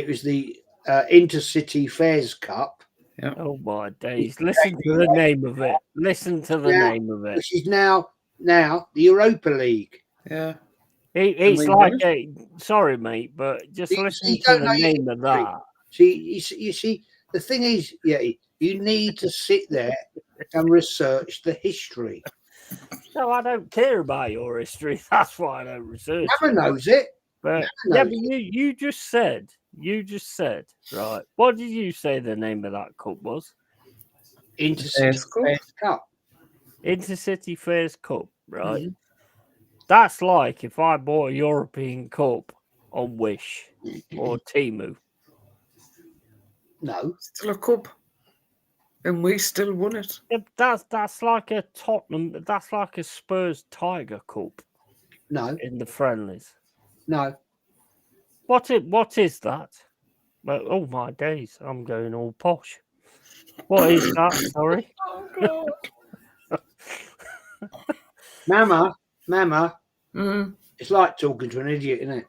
was the Intercity Fairs Cup. Yeah. Oh my days! Listen to the name of it. Listen to the name of it. Which is now the Europa League. Yeah. It's like sorry, mate, but just listen to the name of that. See, you see, the thing is, you need to sit there and research the history. No, I don't care about your history. That's why I don't research. Never knows it. But you just said, right? What did you say the name of that cup was? Intercity Fairs Cup. Intercity Fairs Cup, right? Mm-hmm. That's like if I bought a European Cup on Wish or Temu. No, still a cup, and we still won it. Yeah, that's like a Tottenham. That's like a Spurs Tiger Cup. No, in the friendlies. No. What is that? Well, oh my days, I'm going all posh. What is that? Sorry. Oh God. Mama. Mm. It's like talking to an idiot, isn't it?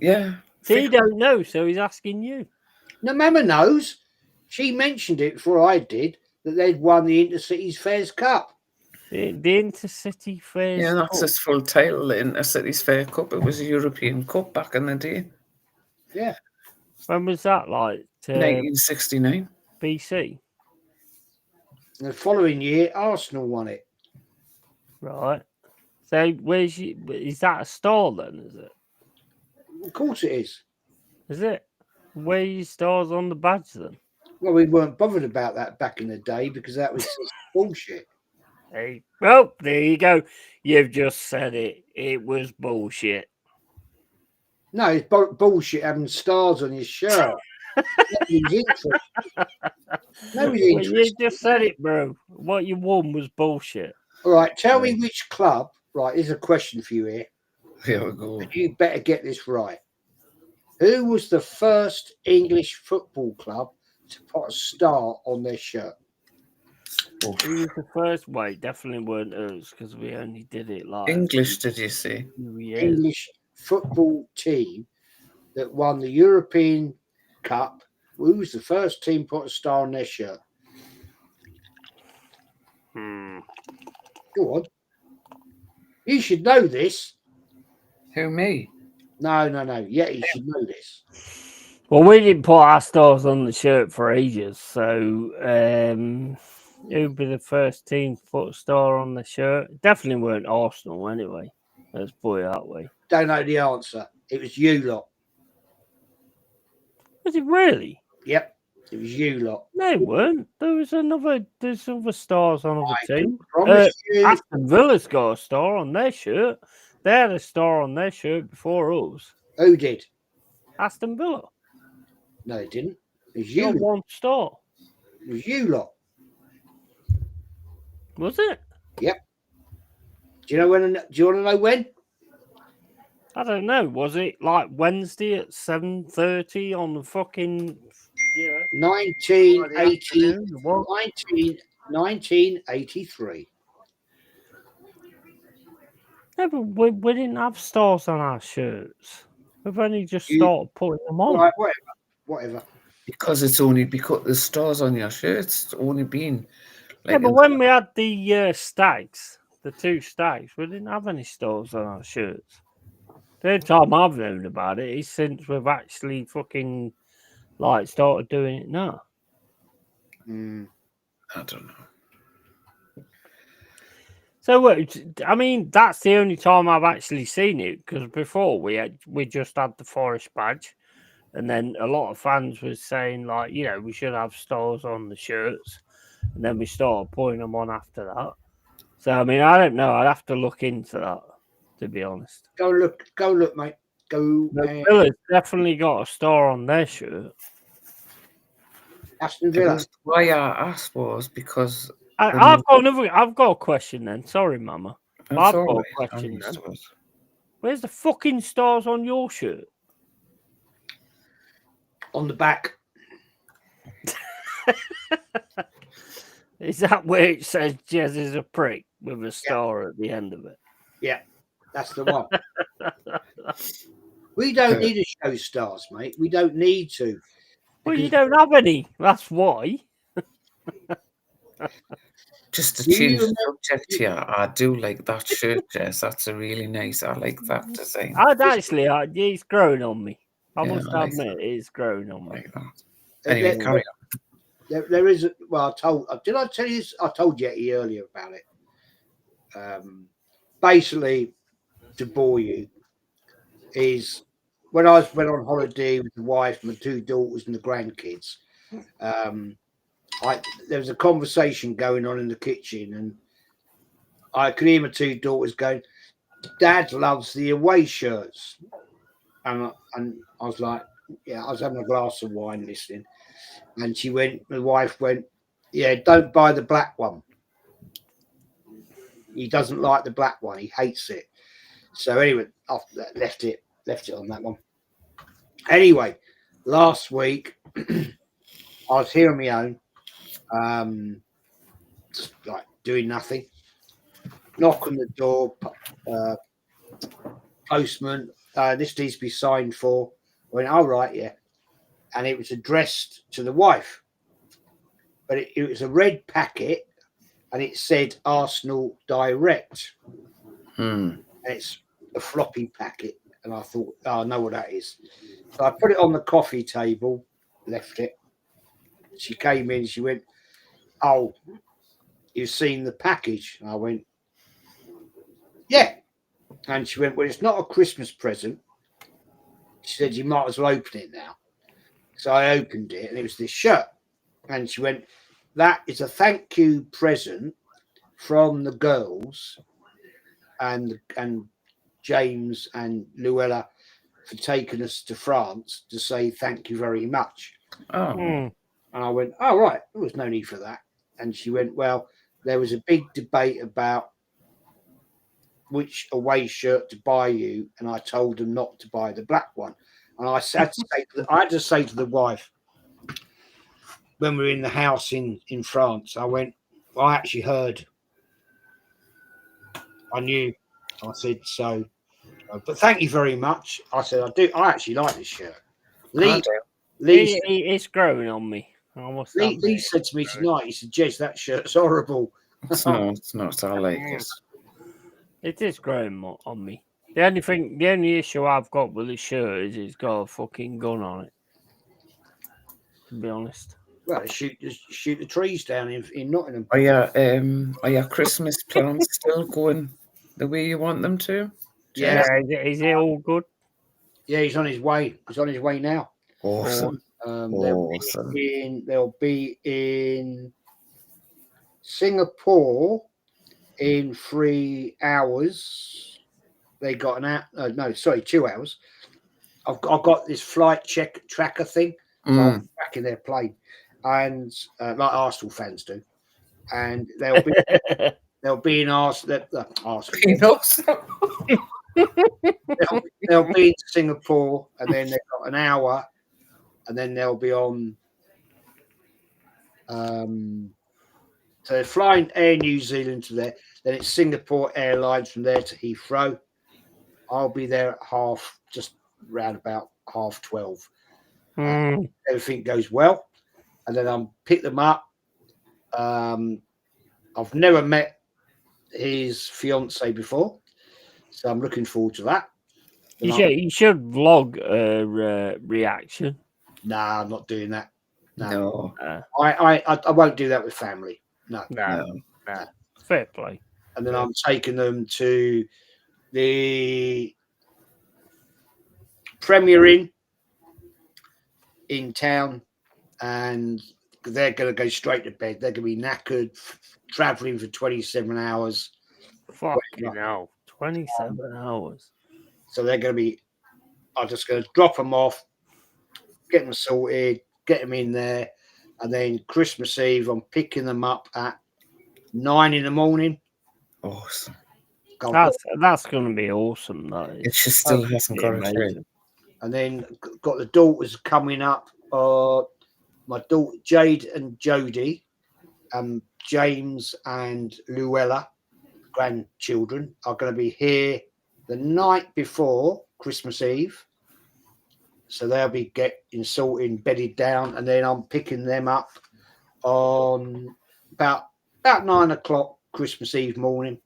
Yeah. See, he don't know, so he's asking you. No, Mama knows. She mentioned it before I did that they'd won the Intercities Fairs Cup. The Intercity Fairs. Yeah, that's its full title, the Intercities Fair Cup. It was a European Cup back in the day. Yeah. When was that? Like 1969 BC. The following year, Arsenal won it. Right. So is that a star then? Is it? Of course it is. Is it? Where are your stars on the badge then? Well, we weren't bothered about that back in the day because that was bullshit. Hey, well, there you go. You've just said it. It was bullshit. No, it's bullshit having stars on your shirt. Nobody's interested. Nobody's interested. Well, you just said it, bro. What you won was bullshit. All right, tell me which club. Right, here's a question for you here. Here we go. You better get this right. Who was the first English football club to put a star on their shirt? Who was the first way? Definitely weren't us because we only did it like English. Did you say English football team that won the European Cup? Who was the first team to put a star on their shirt? Go on. You should know this. Who, me? No. Yeah, you should know this. Well, we didn't put our stars on the shirt for ages, so who'd be the first team to put a star on the shirt? Definitely weren't Arsenal anyway. Let's put it that way. Don't know the answer. It was you lot. Was it really? Yep, it was you lot. No, it weren't. There's other stars on other teams. You. Aston Villa's got a star on their shirt. They had a star on their shirt before us. Who did? Aston Villa. No, it didn't. It was you. One star. It was you lot. Was it? Yep. Do you want to know when? I don't know. Was it like Wednesday at 7:30 on the fucking 1983. No, but we didn't have stars on our shirts. We've only just started putting them on. Right, whatever. Because it's only because the stars on your shirts. It's only been. Like but when we had the stags, the two stags, we didn't have any stars on our shirts. The only time I've known about it is since we've actually fucking started doing it now. I don't know. So, I mean, that's the only time I've actually seen it because before we just had the Forest badge, and then a lot of fans were saying we should have stars on the shirts, and then we started putting them on after that. So, I mean, I don't know. I'd have to look into that, to be honest. Go look, mate. Go. Villa's definitely got a star on their shirt. Aston Villa. Why I asked was because I've got a question then. Sorry, Mama. I've got a question then. Where's the fucking stars on your shirt? On the back. Is that where it says Jez is a prick with a star at the end of it? Yeah, that's the one. We don't need to show stars, mate. We don't need to. Well, you don't have any. That's why. Just to change the subject here, I do like that shirt, Jess. That's a really nice. I like that design. It's growing on me. I must admit, it's growing on me. Like that. Anyway, carry on. There is. Well, did I tell you? I told Yeti earlier about it. Basically, to bore you, is when I went on holiday with the wife, my 2 daughters, and the grandkids. There was a conversation going on in the kitchen, and I could hear my 2 daughters going, "Dad loves the away shirts," and I was like, "Yeah." I was having a glass of wine listening, and my wife went, "Yeah, don't buy the black one. He doesn't like the black one. He hates it." So anyway, I left it on that one. Anyway, last week I was here on my own, just like doing nothing. Knock on the door, postman. This needs to be signed for. I went, "All right, yeah," and it was addressed to the wife, but it was a red packet, and it said Arsenal Direct, and it's a floppy packet. And I thought, I know what that is. So I put it on the coffee table, left it. She came in, she went, "Oh, you've seen the package?" And I went, "Yeah." And she went, "Well, it's not a Christmas present." She said, "You might as well open it now." So I opened it, and it was this shirt. And she went, "That is a thank you present from the girls and James and Luella for taking us to France to say thank you very much." And I went, "Oh, right, there was no need for that." And she went, "Well, there was a big debate about which away shirt to buy you, and I told them not to buy the black one." And I had to say to the wife, when we were in the house in France, I went, "Well, I actually heard. I knew." I said, "So, but thank you very much." I said, I actually like this shirt." It's growing on me. Lee said to me tonight, he said, "Jez, that shirt's horrible." It's not. I like it. It is growing on me. The only issue I've got with this shirt is it's got a fucking gun on it. To be honest. Well, they shoot the trees down in Nottingham. Are your Christmas plans still going the way you want them to? Yeah. Is it all good? Yeah, he's on his way. He's on his way now. Awesome. They'll be in Singapore in 3 hours. They got 2 hours. I've got this flight tracker thing. So I'm tracking their plane, and like Arsenal fans do. And they'll be in Arsenal. They'll be in Singapore, and then they've got an hour, and then they'll be on. So they're flying Air New Zealand to there. Then it's Singapore Airlines from there to Heathrow. I'll be there at just round about 12:30. Everything goes well, and then I'll pick them up. I've never met his fiance before, so I'm looking forward to that. You should vlog a reaction. Nah, I'm not doing that. No. I won't do that with family. No. Fair play. And then I'm taking them to the Premier Inn in town, and they're going to go straight to bed. They're going to be knackered, traveling for 27 hours. Fucking hell, 27 hours. So they're going to be. I'm just going to drop them off, get them sorted, get them in there, and then Christmas Eve, I'm picking them up at 9 in the morning. Awesome. That's going to be awesome. That is. It just still hasn't got a clue. And then got the daughters coming up. My daughter Jade and Jodie, James and Luella, grandchildren, are going to be here the night before Christmas Eve. So they'll be getting sorted, bedded down, and then I'm picking them up on about 9 o'clock Christmas Eve morning.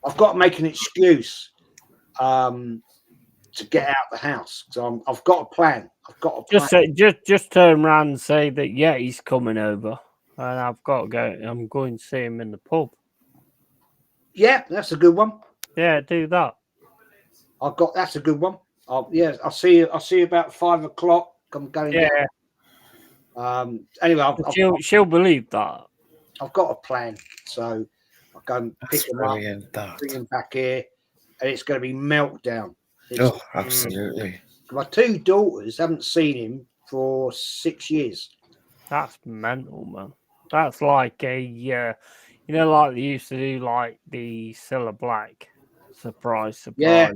I've got to make an excuse to get out the house. So I've got a plan. Just turn around and say that he's coming over, and I've got to go. I'm going to see him in the pub. Yeah, that's a good one. Yeah, do that. That's a good one. I'll see you. I'll see you about 5 o'clock. I'm going. Yeah. Down. Anyway, she'll believe that. I've got a plan, so I'll go and pick them up, bring them back here, and it's going to be meltdown. Absolutely. My 2 daughters haven't seen him for 6 years. That's mental, man. That's like a, like they used to do, like the Cilla Black surprise. Yeah.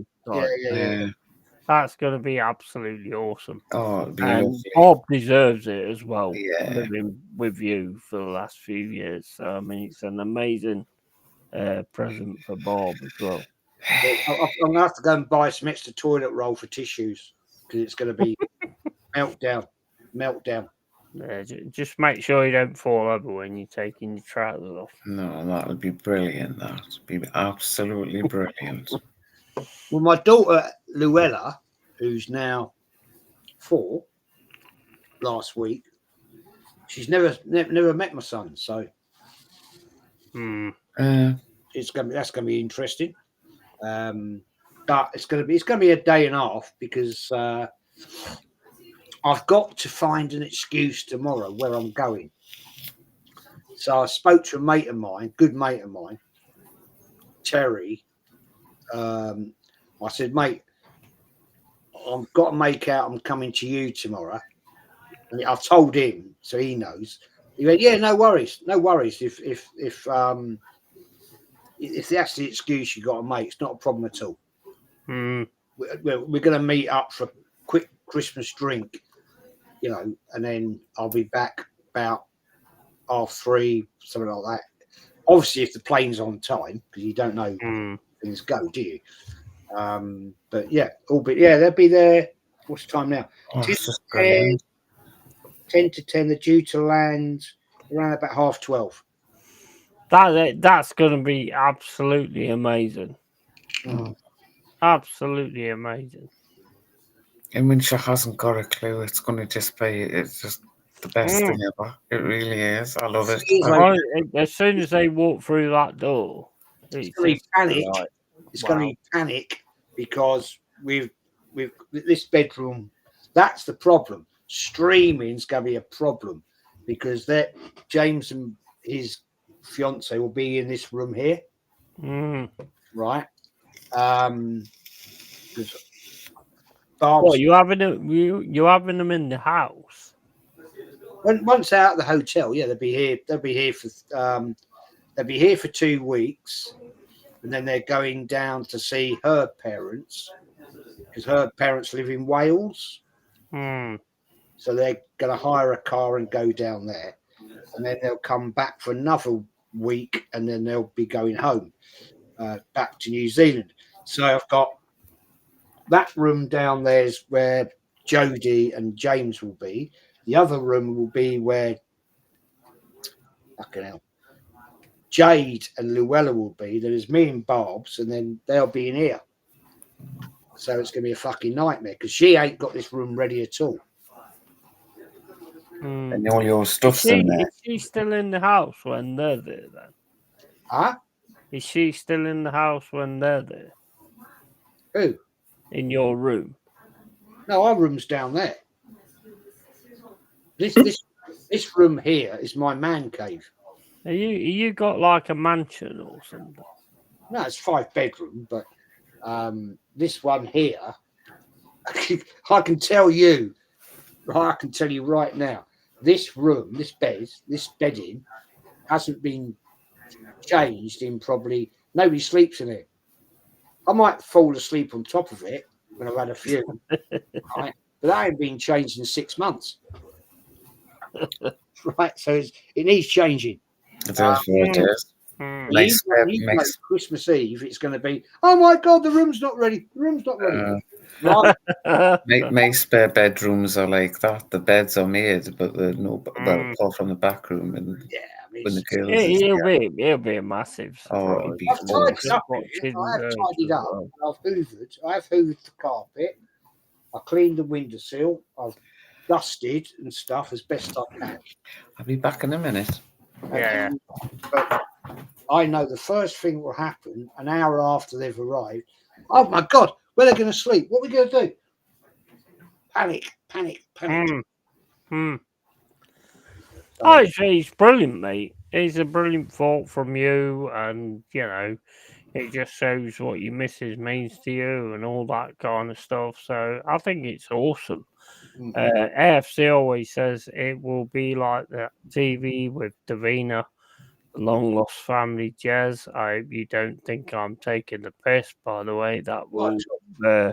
That's going to be absolutely awesome. Oh, it'd be and lovely. Bob deserves it as well. Yeah. Living with you for the last few years. So, I mean, it's an amazing present for Bob as well. I'm going to have to go and buy some extra toilet roll for tissues because it's going to be meltdown. Yeah, just make sure you don't fall over when you're taking your trousers off. No, that would be brilliant. That would be absolutely brilliant. Well, my daughter Luella, who's now 4, last week, she's never met my son, so that's gonna be interesting. But it's gonna be a day and a half because I've got to find an excuse tomorrow where I'm going. So I spoke to a good mate of mine, Terry. I said, mate, I've got to make out I'm coming to you tomorrow. And I've told him, so he knows. He went, yeah, no worries. If that's the excuse you got to make, it's not a problem at all. We're going to meet up for a quick Christmas drink, and then I'll be back about 3:30, something like that. Obviously, if the plane's on time, because you don't know things go, do you? But yeah, they'll be there. What's the time now? 10 to 10. They're due to land around about 12:30. That's going to be absolutely amazing. Absolutely amazing. And when she hasn't got a clue, it's just the best thing ever. It really is. I love it. As soon as they walk through that door, it's going to be panic. It's going to be panic because with this bedroom, that's the problem. Streaming's going to be a problem because James and his fiance will be in this room here, right? You having them in the house? Once out of the hotel, they'll be here. They'll be here for 2 weeks, and then they're going down to see her parents because her parents live in Wales. So they're going to hire a car and go down there, and then they'll come back for another week, and then they'll be going home back to New Zealand. So I've got that room down there is where Jodie and James will be. The other room will be where Jade and Luella will be. There's me and Barb's, and then they'll be in here. So it's going to be a fucking nightmare because she ain't got this room ready at all. And all your stuff's in there. Is she still in the house when they're there then? Huh? Is she still in the house when they're there? Who? In your room? No, our room's down there. This room here is my man cave. You got like a mansion or something? No, it's 5 bedroom, but this one here, I can tell you right now, this room, this bedding hasn't been changed in probably nobody sleeps in it. I might fall asleep on top of it when I've had a few, right? But that ain't been changed in 6 months, right? So it needs changing. It is what it is. You know, Christmas Eve, it's going to be, oh my God, the room's not ready. The room's not ready. Right? My spare bedrooms are like that. The beds are made, but they're no, well, apart from the back room and yeah, I mean, when the girls. It'll be a massive surprise. it'll be I've tidied up. I have tidied up. Well. I've hoovered. I've hoovered the carpet. I cleaned the windowsill. I've dusted and stuff as best I can. I'll be back in a minute. Yeah. But I know the first thing will happen an hour after they've arrived. Oh my God, where are they going to sleep? What are we going to do? Panic. Oh, he's brilliant, mate. It's a brilliant thought from you, and you know, it just shows what your missus means to you and all that kind of stuff. So I think it's awesome. AFC always says it will be like the TV with Davina, the long lost family Jez. I hope you don't think I'm taking the piss, by the way. That will be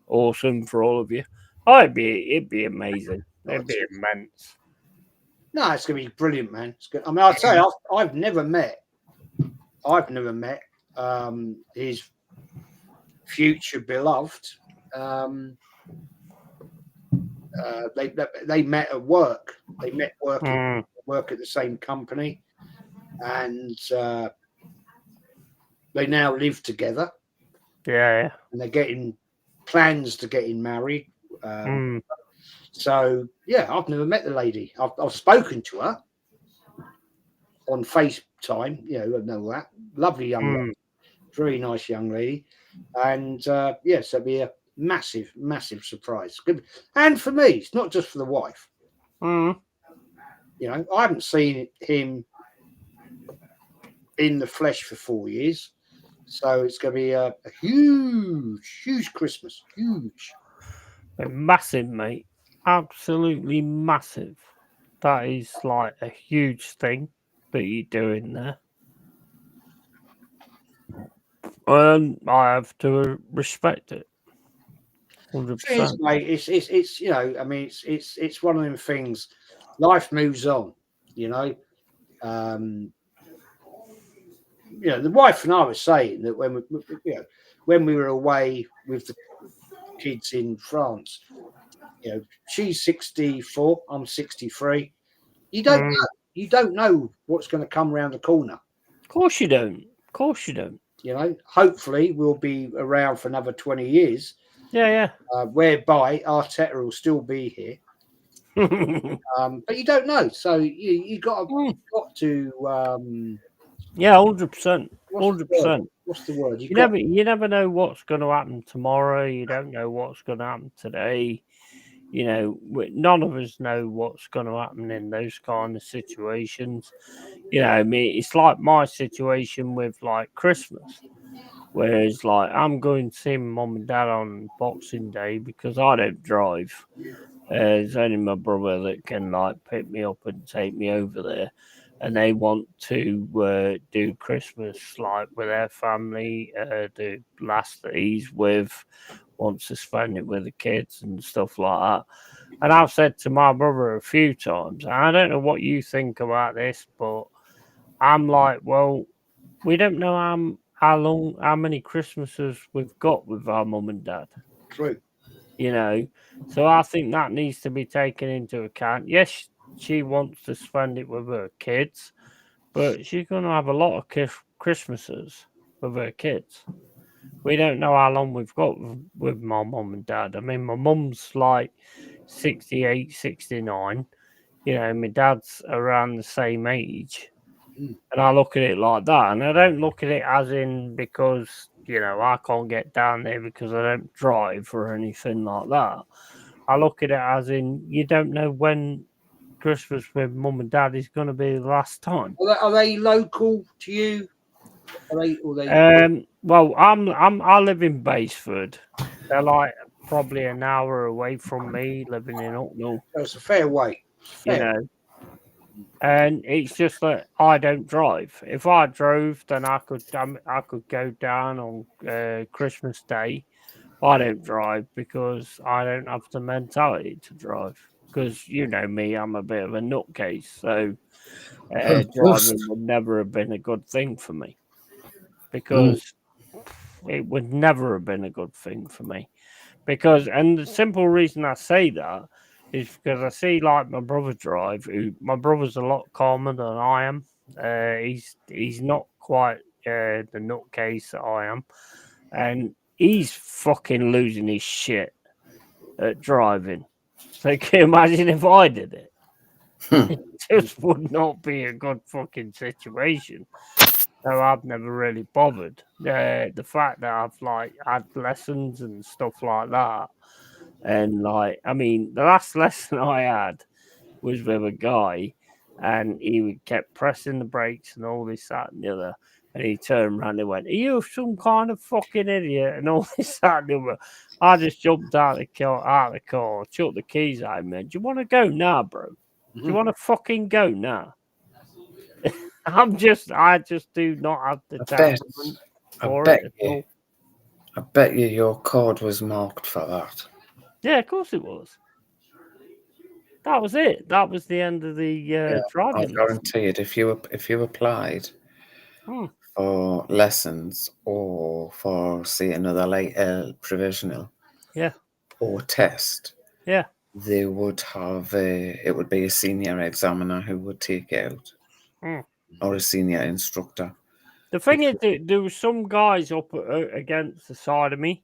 awesome for all of you. Oh, it'd be amazing. It'd be immense. No, it's going to be brilliant, man. It's good. I mean, I'll tell you, I've never met his future beloved. They met at work. They met work at the same company, and they now live together. Yeah, and they're getting plans to getting married. So yeah, I've never met the lady. I've spoken to her on FaceTime. You know, I know that lovely young lady, very nice young lady, and yes, it'll be a massive surprise. Good, and for me, it's not just for the wife. You know, I haven't seen him in the flesh for 4 years, so it's going to be a huge Christmas. Huge, massive, mate. Absolutely massive. That is like a huge thing that you're doing there. I have to respect it. 100%. Mate, it's you know, I mean, it's one of them things. Life moves on, you know. You know, the wife and I were saying that when we were away with the kids in France, you know, she's 64, I'm 63. You don't know what's going to come around the corner. Of course you don't. You know, hopefully we'll be around for another 20 years. Yeah. Whereby Arteta will still be here. But you don't know, so you got to. Yeah, 100%. 100%. What's the word? You never know what's going to happen tomorrow. You don't know what's going to happen today. You know, none of us know what's going to happen in those kind of situations. You know, I mean, it's like my situation with like Christmas, whereas like I'm going to see my mum and dad on Boxing Day because I don't drive. It's only my brother that can like pick me up and take me over there, and they want to do Christmas like with their family. The last that he's with wants to spend it with the kids and stuff like that. And I've said to my brother a few times, and I don't know what you think about this, but I'm like, well, we don't know how many Christmases we've got with our mum and dad. True. You know, so I think that needs to be taken into account. Yes, she wants to spend it with her kids, but she's going to have a lot of Christmases with her kids. We don't know how long we've got with my mum and dad. I mean, my mum's like 68, 69. You know, my dad's around the same age. And I look at it like that. And I don't look at it as in because, you know, I can't get down there because I don't drive or anything like that. I look at it as in you don't know when Christmas with mum and dad is going to be the last time. Are they local to you? Well, I live in Baseford. They're like probably an hour away from me, living in Hucknall. It's a fair way. You know, And it's just that I don't drive. If I drove, then I could go down on Christmas Day. I don't drive because I don't have the mentality to drive. Because you know me, I'm a bit of a nutcase, so driving would never have been a good thing for me. Because it would never have been a good thing for me. Because, and the simple reason I say that is because I see like my brother drive. My brother's a lot calmer than I am. He's not quite the nutcase that I am, and he's fucking losing his shit at driving. So can you imagine if I did it? It just would not be a good fucking situation. So I've never really bothered. The fact that I've like had lessons and stuff like that. And like, I mean, the last lesson I had was with a guy, and he kept pressing the brakes and all this, that, and the other. And he turned around and went, "Are you some kind of fucking idiot?" And all this, that, and the other. I just jumped out of the car, chucked the keys out, man. Do you want to go now, bro? Do you want to fucking go now? I just do not have the temperament for it at all. I bet you your card was marked for that. Yeah, of course it was. That was it. That was the end of the driving. I guarantee it. If you applied for lessons or for say another provisional, or test, they would have it would be a senior examiner who would take it out, or a senior instructor. The thing is, there were some guys up against the side of me,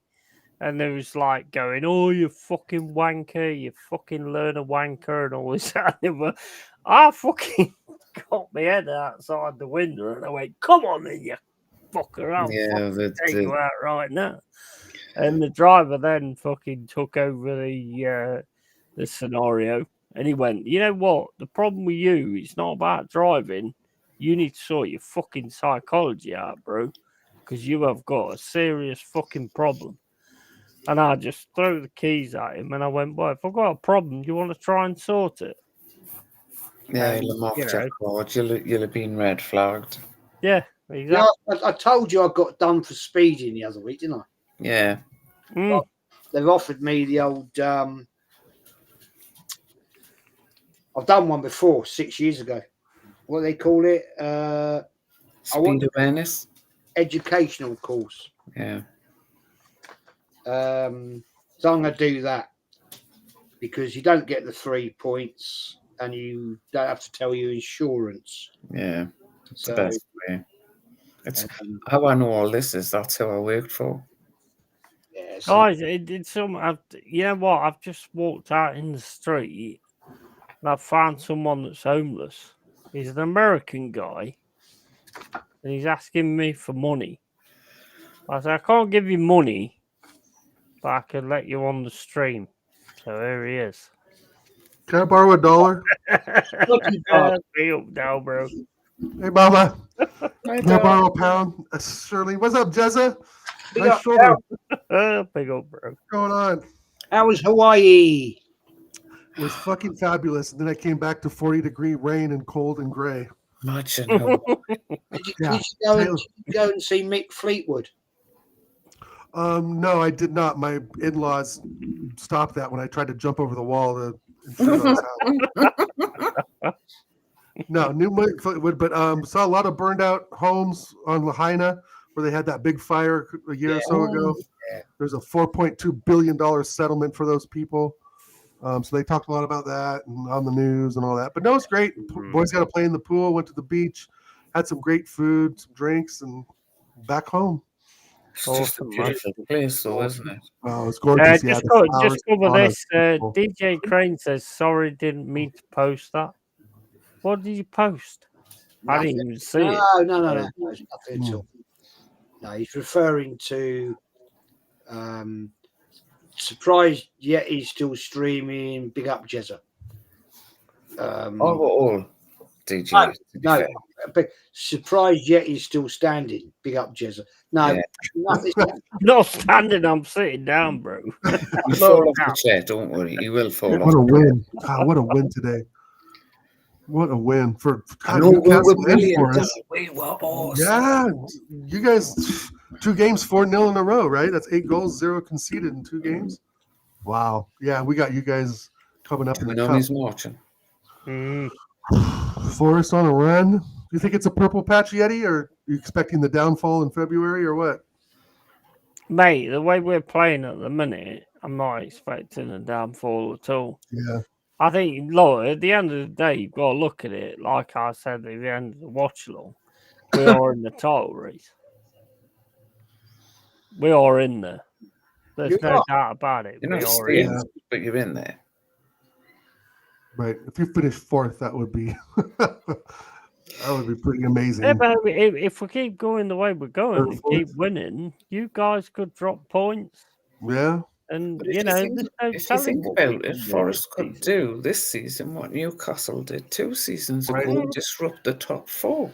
and there was like going, "Oh, you fucking wanker, you fucking learner wanker," and all this. I fucking got my head outside the window, and I went, "Come on, then, you fucker! I'll fucking take you out right now." And the driver then fucking took over the scenario, and he went, "You know what? The problem with you, it's not about driving. You need to sort your fucking psychology out, bro, because you have got a serious fucking problem." And I just threw the keys at him, and I went, "Well, if I've got a problem, do you want to try and sort it?" Yeah, you'll have been red flagged. Yeah, exactly. Yeah, I told you I got done for speeding the other week, didn't I? Yeah. Well, they've offered me the old. I've done one before 6 years ago. What do they call it? Speed awareness. Educational course. Yeah. So I'm going to do that because you don't get the 3 points and you don't have to tell your insurance. Yeah, it's the best way. It's how I know all this is that's who I worked for. Yeah, guys, you know what? I've just walked out in the street and I've found someone that's homeless. He's an American guy and he's asking me for money. I said, "I can't give you money, but I can let you on the stream." So here he is. Can I borrow $1? Be up now, bro. Hey, Mama. Can I borrow £1? Shirley. What's up, Jezza? Nice shoulder. Big up, bro. What's going on? How was Hawaii? It was fucking fabulous. And then I came back to 40-degree rain and cold and gray. Imagine. Did you go and see Mick Fleetwood? No, I did not. My in-laws stopped that when I tried to jump over the wall to his house. No, new Mick Fleetwood, but saw a lot of burned out homes on Lahaina where they had that big fire a year or so ago. Yeah. There's a $4.2 billion settlement for those people. So they talked a lot about that and on the news and all that. But no, it's great. Boys got to play in the pool, went to the beach, had some great food, some drinks, and back home. It's just a beautiful place, though, isn't it? Oh, it's gorgeous. Just cover this. DJ Crane says, "Sorry, didn't mean to post that." What did you post? I didn't even see it. No, nothing at all. No, he's referring to surprised yet he's still streaming. Big up, Jezza. All DJ. No, but surprised yet he's still standing. Big up, Jezza. No, not standing. I'm sitting down, bro. You fall off the chair. Don't worry. You will fall off. What a win! What a win today. What a win for I know we Newcastle were and brilliant. Forest. We were awesome. Yeah, you guys, 2 games, 4-0 in a row, right? That's 8 goals, 0 conceded in 2 games. Wow. Yeah, we got you guys coming up in the cup. He's marching. Forest on a run. Do you think it's a purple patch, Yeti, or are you expecting the downfall in February, or what? Mate, the way we're playing at the minute, I'm not expecting a downfall at all. Yeah. I think, look, at the end of the day, you've got to look at it, like I said at the end of the watch along. We are in the title race. We are in there. There's no doubt about it. You're not We are staying, in. but you're in there. Right. If you finish 4th, that would be pretty amazing. Yeah, but if we keep going the way we're going and keep winning, you guys could drop points. Yeah. And, If you think about it, Forest could do this season what Newcastle did 2 seasons ago and disrupt the top 4.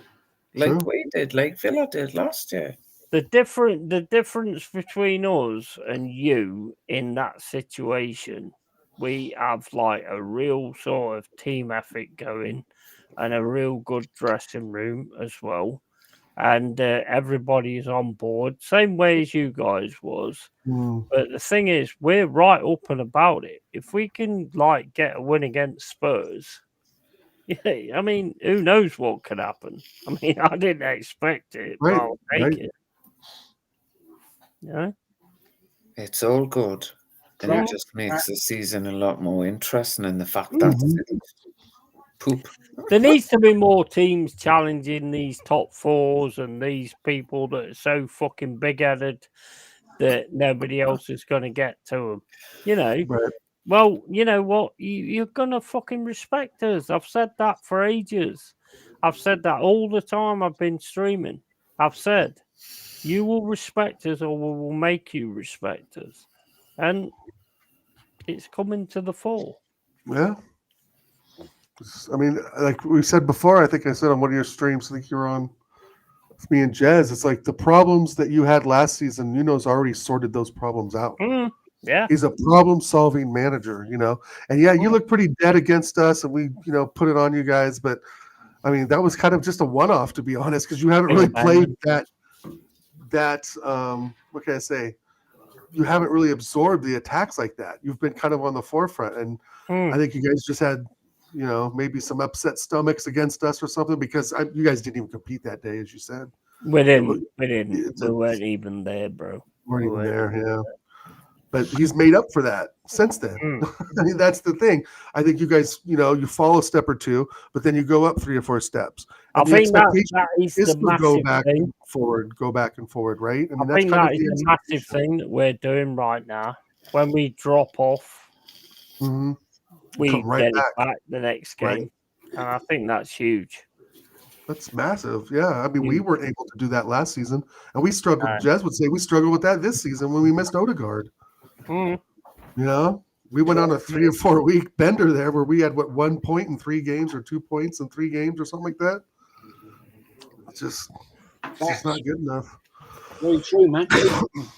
Like we did, like Villa did last year. The difference between us and you in that situation, we have like a real sort of team ethic going and a real good dressing room as well. And everybody is on board, same way as you guys was. But the thing is, we're right up and about it. If we can like get a win against Spurs, yeah, I mean, who knows what could happen? I mean, I didn't expect it, but I'll take it. Yeah, it's all good, and it just makes the season a lot more interesting. And the fact that poop. There needs to be more teams challenging these top 4s and these people that are so fucking big-headed that nobody else is going to get to them. You know, well, you know what? You're going to fucking respect us. I've said that for ages. I've said that all the time I've been streaming. I've said, you will respect us or we will make you respect us. And it's coming to the fore. Yeah. I mean, like we said before, I think I said on one of your streams, I think you were on with me and Jez, it's like the problems that you had last season, Nuno's already sorted those problems out. Yeah. He's a problem-solving manager, you know. And yeah, you look pretty dead against us and we, you know, put it on you guys. But, I mean, that was kind of just a one-off, to be honest, because you haven't really played that what can I say? You haven't really absorbed the attacks like that. You've been kind of on the forefront. And I think you guys just had, you know, maybe some upset stomachs against us or something because you guys didn't even compete that day, as you said. We didn't. We weren't even there, bro. Weren't even there, yeah. But he's made up for that since then. I mean, that's the thing. I think you guys, you know, you fall a step or two, but then you go up 3 or 4 steps. And I think that is the massive thing. Go back and forward, right? I think that is the massive thing that we're doing right now. When we drop off, we get it back the next game. And I think that's huge. That's massive. Yeah. I mean, we weren't able to do that last season. And we struggled. Jez would say we struggled with that this season when we missed Odegaard. You know, we went on a 3 or 4 week bender there where we had 1 point in 3 games or 2 points in 3 games or something like that. It's just not good enough. Very true, man.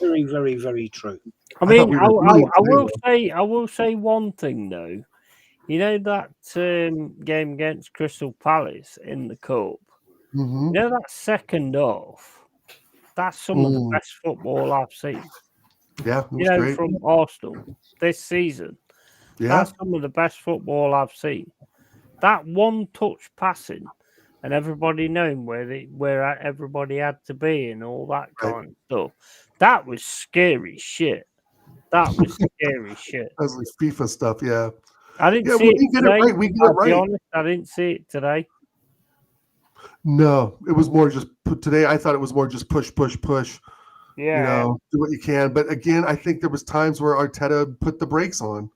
Very, very, very true. I mean, I will say one thing though. You know that game against Crystal Palace in the cup. You know that second half. That's some of the best football I've seen. Yeah, you know, great. from Arsenal this season. Yeah, that's some of the best football I've seen. That one-touch passing and everybody knowing where everybody had to be and all that kind of stuff. That was scary shit. That was scary shit. That was like FIFA stuff, yeah. I didn't see it today. We get it right. Be honest, I didn't see it today. No, it was more just today. I thought it was more just push. Yeah, you know, do what you can. But again, I think there was times where Arteta put the brakes on.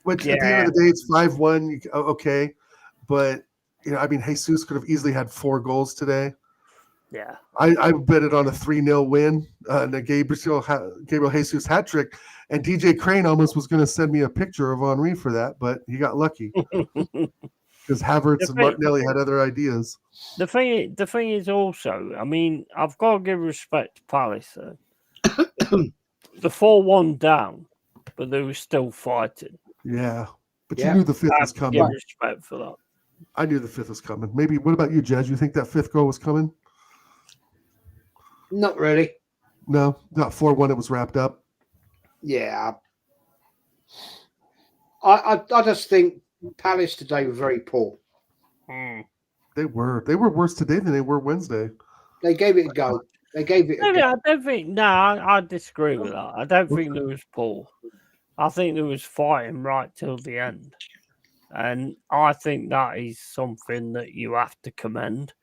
Which at the end of the day, it's 5-1. Okay, but you know, I mean, Jesus could have easily had 4 goals today. Yeah, I bet it on a 3-0 win, and a Gabriel Jesus hat trick. And DJ Crane almost was going to send me a picture of Henry for that, but he got lucky because Havertz and Martinelli had other ideas. The thing is also, I mean, I've got to give respect to Palace. Though. The 4-1 down, but they were still fighting. Yeah, but you knew the 5th was coming. Give respect for that. I knew the fifth was coming. Maybe. What about you, Jez? You think that fifth goal was coming? Not really. No, not 4-1. It was wrapped up. Yeah. I just think Palace today were very poor. They were worse today than they were Wednesday. They gave it a go. They gave it a go. I don't think. No, I disagree with that. I don't think there was poor. I think there was fighting right till the end, and I think that is something that you have to commend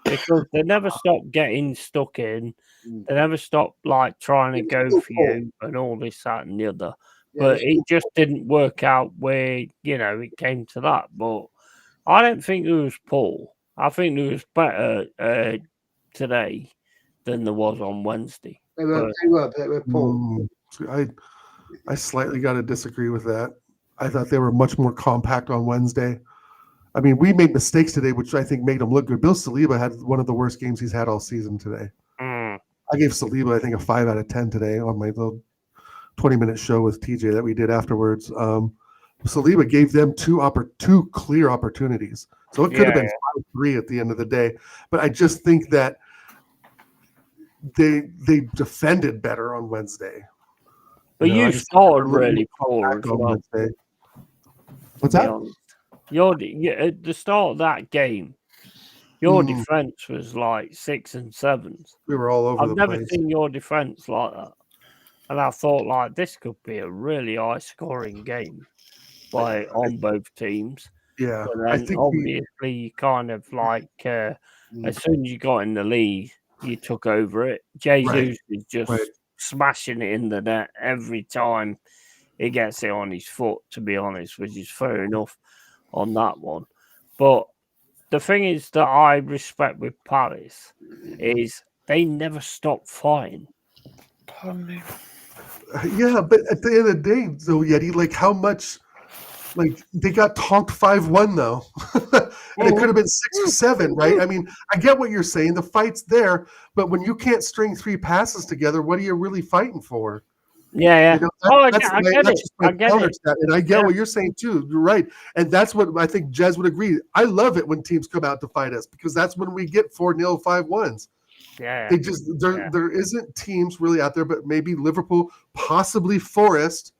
because they never stopped getting stuck in. They never stopped like trying to go for you and all this, that, and the other. But it just didn't work out where it came to that. But I don't think there was poor. I think there was better today than there was on Wednesday. They were poor. I slightly got to disagree with that. I thought they were much more compact on Wednesday. I mean, we made mistakes today, which I think made them look good. Bill Saliba had one of the worst games he's had all season today. I gave Saliba, I think, a 5 out of 10 today on my little 20-minute show with TJ that we did afterwards. Saliba gave them two clear opportunities. So it could have been 5-3 at the end of the day. But I just think that they defended better on Wednesday. But you started really poor as well. What's that? At the start of that game, your defense was like 6 and 7s. We were all over the place. I've never seen your defense like that. And I thought, like, this could be a really high-scoring game on both teams. Yeah. But then, obviously, you kind of, like, as soon as you got in the lead, you took over it. Jesus is just smashing it in the net every time he gets it on his foot, to be honest, which is fair enough on that one. But the thing is that I respect with Palace is they never stop fighting. Pardon me. Yeah, but at the end of the day, so Yeti, like how much, like they got tonked 5-1 though, and it could have been 6 or 7, right? I mean, I get what you're saying. The fight's there, but when you can't string 3 passes together, what are you really fighting for? Yeah. I get it. And I get what you're saying too. You're right, and that's what I think Jez would agree. I love it when teams come out to fight us because that's when we get 4-0, 5-1s. Yeah, they just there isn't teams really out there, but maybe Liverpool, possibly Forest,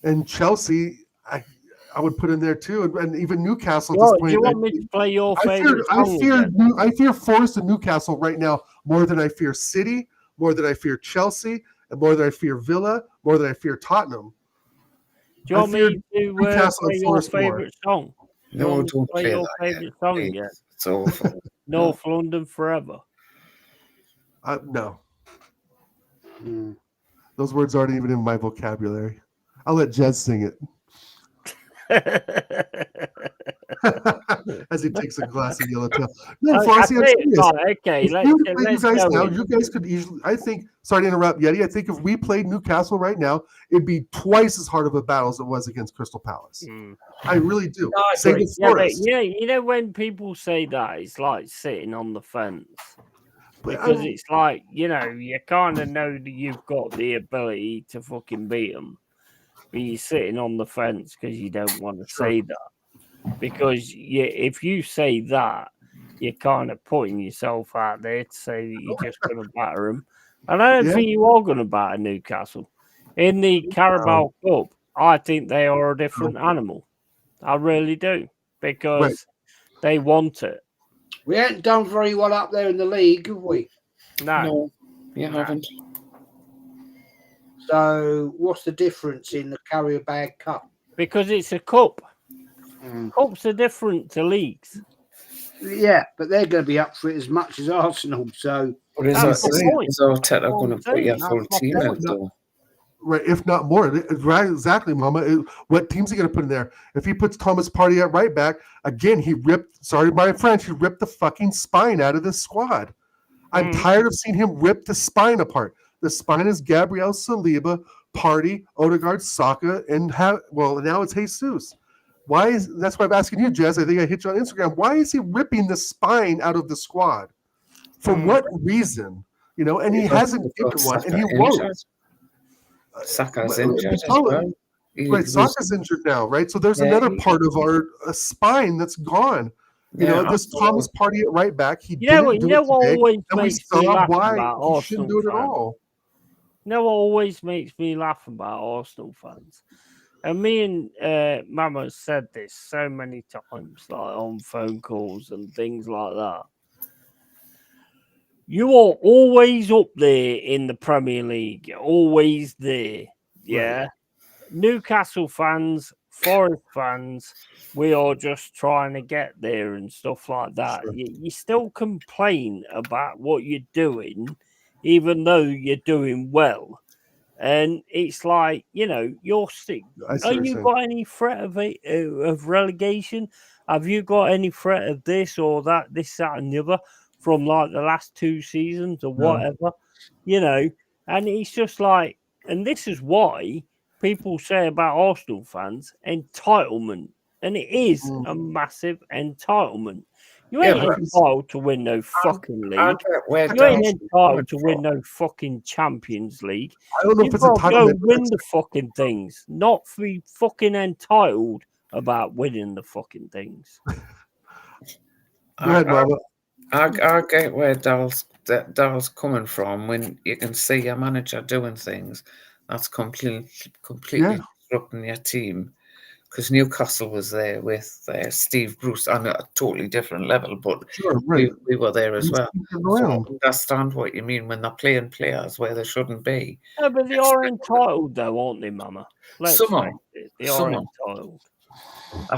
and Chelsea. I would put in there too, and even Newcastle. At this point, do you want me to play your favorite? I fear Forest and Newcastle right now more than I fear City, more than I fear Chelsea, and more than I fear Villa, more than I fear Tottenham. Do you want me to play your favorite song? No, don't play your favorite song yet. It's awful. North London Forever. No. Those words aren't even in my vocabulary. I'll let Jez sing it. As he takes a glass of yellow tail. No, Flossie, I'm serious. Okay, you guys could easily. I think. Sorry to interrupt, Yeti. I think if we played Newcastle right now, it'd be twice as hard of a battle as it was against Crystal Palace. I really do. When people say that, it's like sitting on the fence. Because it's like, you kind of know that you've got the ability to fucking beat them. But you're sitting on the fence because you don't want to say that. Because if you say that, you're kind of putting yourself out there to say that you're just going to batter them. And I don't think you are going to batter Newcastle. In the Carabao Cup, I think they are a different animal. I really do. Because they want it. We ain't done very well up there in the league, have we? No, you haven't. So, what's the difference in the Carabao Cup? Because it's a cup. Cups are different to leagues. Yeah, but they're going to be up for it as much as Arsenal. So, is Arteta going to put your full team out though? Right, if not more. Right, exactly, Mama. What team's he going to put in there? If he puts Thomas Partey at right back, again, he ripped the fucking spine out of this squad. I'm tired of seeing him rip the spine apart. The spine is Gabriel Saliba, Partey, Odegaard, Saka, and now it's Jesus. That's why I'm asking you, Jez. I think I hit you on Instagram. Why is he ripping the spine out of the squad? For what reason? And he hasn't taken one, and he won't. Saka's injured as well. Right, Saka's injured now, right? So there's another part of our spine that's gone. You know, this Thomas Partey at right back, he didn't do it today, and we saw why he shouldn't do it at all. You know what always makes me laugh about Arsenal fans? And me and Mama said this so many times, like on phone calls and things like that. You are always up there in the Premier League. You're always there. Yeah. Right. Newcastle fans, Forest fans, we are just trying to get there and stuff like that. Sure. You still complain about what you're doing, even though you're doing well. And it's like, you know, you're sick. Have you got any threat of relegation? Have you got any threat of this or that, this, that, and the other from like the last 2 seasons or whatever? You know, and it's just like, and this is why people say about Arsenal fans entitlement, and it is a massive entitlement. You ain't entitled to win no fucking league. You ain't entitled to win no fucking Champions League. I don't know if it's entitlement. Go win the fucking things, not be fucking entitled about winning the fucking things. Go ahead, Mama. I get where Daryl's coming from when you can see your manager doing things that's completely disrupting your team. Because Newcastle was there with Steve Bruce on a totally different level, but we were there as well. So I understand what you mean when they're playing players where they shouldn't be. No, but they are entitled, though, aren't they, Mama? Some are. They are entitled.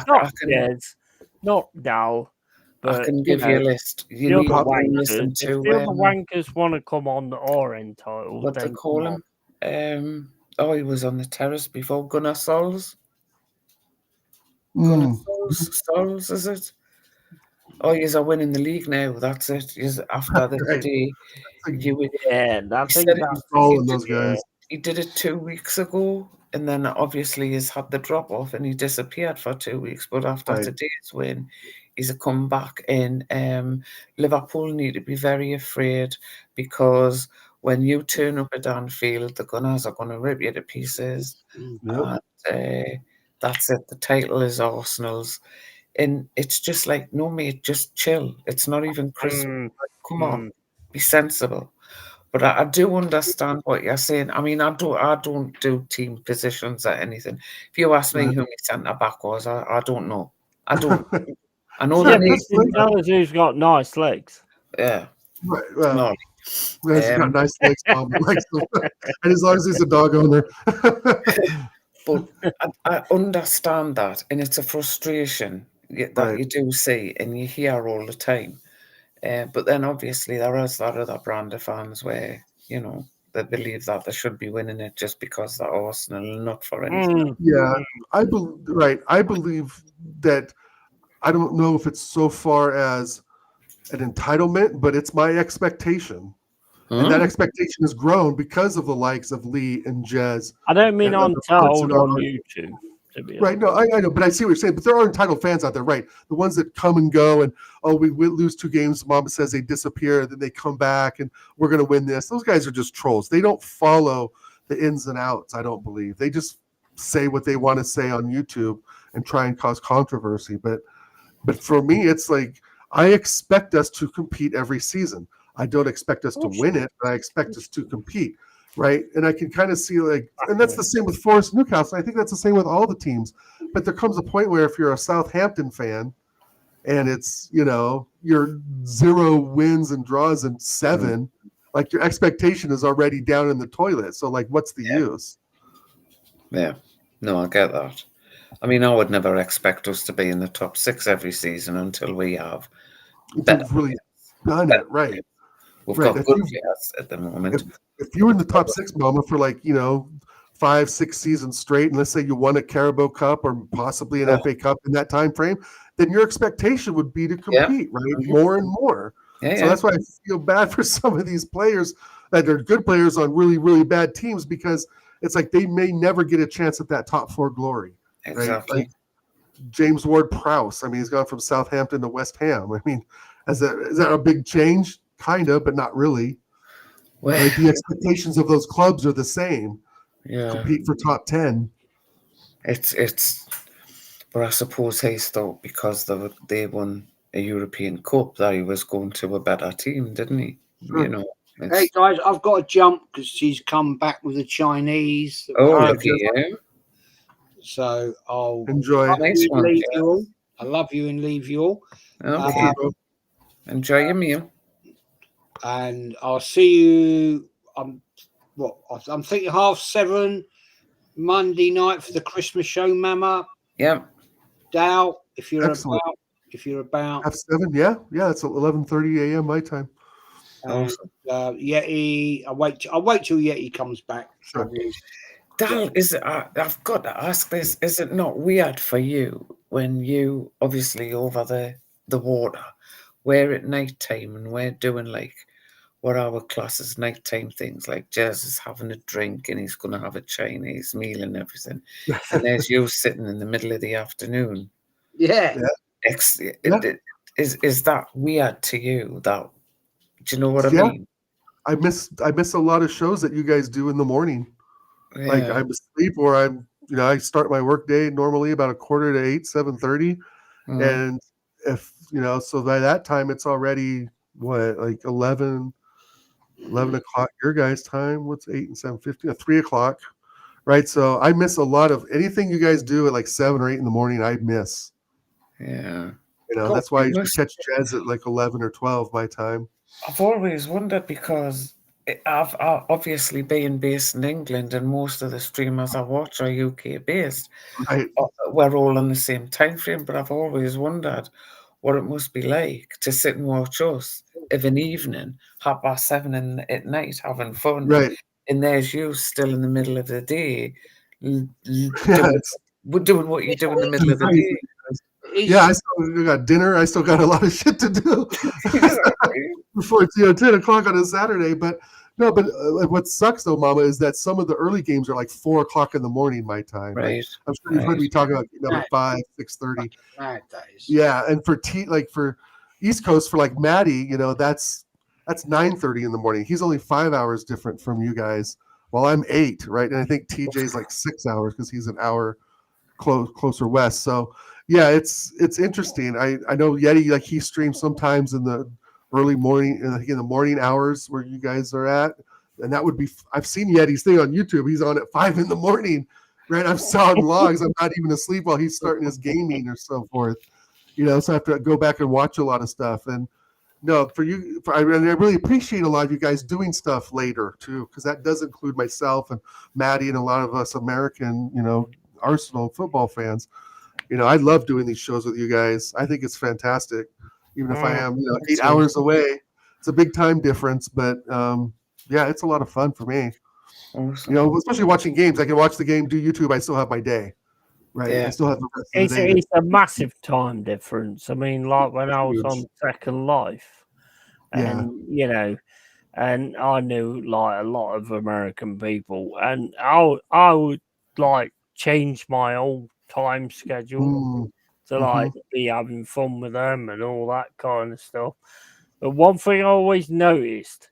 Not Jez, not Dal. But, I can give you a list. You need to listen to. If the other wankers want to come on that are entitled, what they call him? He was on the terrace before Gunnar Solskjaer. Souls, is it? Oh, he's a winning the league now. That's it. He's after the day. He did it 2 weeks ago, and then obviously he's had the drop off, and he disappeared for 2 weeks. But after today's win, he's a comeback in. Liverpool need to be very afraid because when you turn up at Anfield, the Gunners are going to rip you to pieces. And, that's it. The title is Arsenal's. And it's just like, no, mate, just chill. It's not even Christmas. Come on, be sensible. But I do understand what you're saying. I mean, I don't do team positions or anything. If you ask me who my centre back was, I don't know. I don't. I know that who's got nice legs. Yeah. Right. Well, he's got nice legs, and as long as he's a dog owner. But I understand that, and it's a frustration that you do see and you hear all the time. But then obviously there is that other brand of fans where, you know, they believe that they should be winning it just because they're Arsenal, not for anything. Yeah, I believe that. I don't know if it's so far as an entitlement, but it's my expectation. And that expectation has grown because of the likes of Lee and Jez. I don't mean entitled on YouTube. Right, no, I know, but I see what you're saying. But there are entitled fans out there, right? The ones that come and go and, we lose 2 games. Mama says they disappear, then they come back and we're going to win this. Those guys are just trolls. They don't follow the ins and outs, I don't believe. They just say what they want to say on YouTube and try and cause controversy. But for me, it's like I expect us to compete every season. I don't expect us to win it, but I expect us to compete, right? And I can kind of see and that's the same with Forest Newcastle. I think that's the same with all the teams. But there comes a point where if you're a Southampton fan and it's, you're 0 wins and draws and 7, like your expectation is already down in the toilet. So what's the use? Yeah, no, I get that. I mean, I would never expect us to be in the top 6 every season until we have really done it, right? We've got good players at the moment. If you were in the top 6, Mama, for 5-6 seasons straight, and let's say you won a Carabao Cup or possibly an FA Cup in that time frame, then your expectation would be to compete, right? More and more. So that's why I feel bad for some of these players that are good players on really, really bad teams because it's like they may never get a chance at that top 4 glory. Exactly. Right? James Ward-Prowse. I mean, he's gone from Southampton to West Ham. I mean, is that a big change? Kind of, but not really. The expectations of those clubs are the same. Yeah. Compete for top 10. It's. But I suppose he thought because they won a European Cup that he was going to a better team, didn't he? You know. Hey guys, I've got to jump because she's come back with the Chinese. Oh, look at you! So I'll enjoy. Nice one, leave yeah. you all. I love you and leave you all. Okay. Enjoy your meal. And I'll see you. I'm thinking 7:30 Monday night for the Christmas show, Mama. Yeah. Dow, if you're Excellent. about 7, yeah, it's 11:30 a.m. my time. Awesome. Yeti, I'll wait till Yeti comes back. Sure. Dal, is it? I've got to ask this: is it not weird for you when you obviously over the water, we're at night time and we're doing like what our classes nighttime things, like Jez is having a drink and he's going to have a Chinese meal and everything, and there's you sitting in the middle of the afternoon. Yeah. Is that weird to you? That, do you know what I mean? I miss a lot of shows that you guys do in the morning. Yeah. Like I'm asleep, or I start my work day normally about 7:45, 7:30, and if so by that time it's already like 11 o'clock your guys' time. What's 8 and 7:50? 3 o'clock, right? So I miss a lot of anything you guys do at like 7 or 8 in the morning. I miss. Yeah. That's why I usually catch Jazz at like 11 or 12 my time. I've always wondered because I've obviously being based in England and most of the streamers I watch are UK based. Right. We're all on the same time frame, but I've always wondered what it must be like to sit and watch us of an evening, 7:30 at night, having fun. Right. And there's you still in the middle of the day, doing what you do in the middle of the day. Yeah, I still got dinner. I still got a lot of shit to do before it's 10 o'clock on a Saturday. But no, what sucks though, Mama, is that some of the early games are like 4 o'clock in the morning my time. Right. Like, I'm sure you've heard me talk about at 5, 6:30. Yeah, and for East Coast for like Maddie, that's 9:30 in the morning. He's only 5 hours different from you guys, while I'm 8, right? And I think TJ's like 6 hours because he's an hour closer west. So yeah, it's interesting. I know Yeti, like he streams sometimes in the early morning, in the morning hours where you guys are at, and that would be. I've seen Yeti's thing on YouTube. He's on at 5 in the morning, right? I'm sawing logs. I'm not even asleep while he's starting his gaming or so forth. So I have to go back and watch a lot of stuff. And no, I really appreciate a lot of you guys doing stuff later too, because that does include myself and Maddie and a lot of us American, Arsenal football fans. I love doing these shows with you guys. I think it's fantastic, even if I am 8 hours away. It's a big time difference, but yeah, it's a lot of fun for me. Awesome. Especially watching games. I can watch the game, do YouTube. I still have my day, right? Yeah. I still have the rest of the day. It's a massive time difference. I mean, like when I was on Second Life, and and I knew like a lot of American people, and I would like change my whole time schedule to like be having fun with them and all that kind of stuff. But one thing I always noticed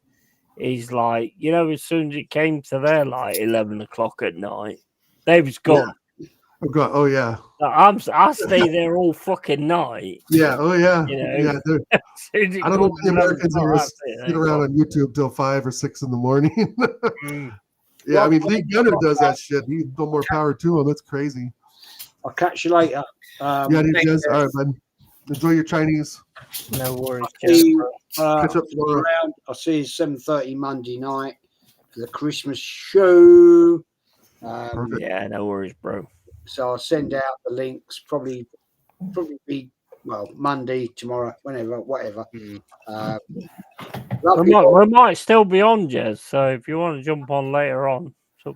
is like, as soon as it came to their like 11 o'clock at night, they was gone. Oh yeah. I stay there all fucking night. Yeah. Oh yeah. Yeah. I don't know if the Americans ever sit around on YouTube till 5 or 6 in the morning. Yeah, I mean, Lee Gunner does that shit. He's no more power to him. That's crazy. I'll catch you later. Yeah, dude, Jez. All right, man. Enjoy your Chinese. No worries. Catch up tomorrow. I'll see you 7:30 Monday night for the Christmas show. Yeah, no worries, bro. So I'll send out the links. Probably be Monday, tomorrow, whatever. We might still be on, Jez. So if you want to jump on later on,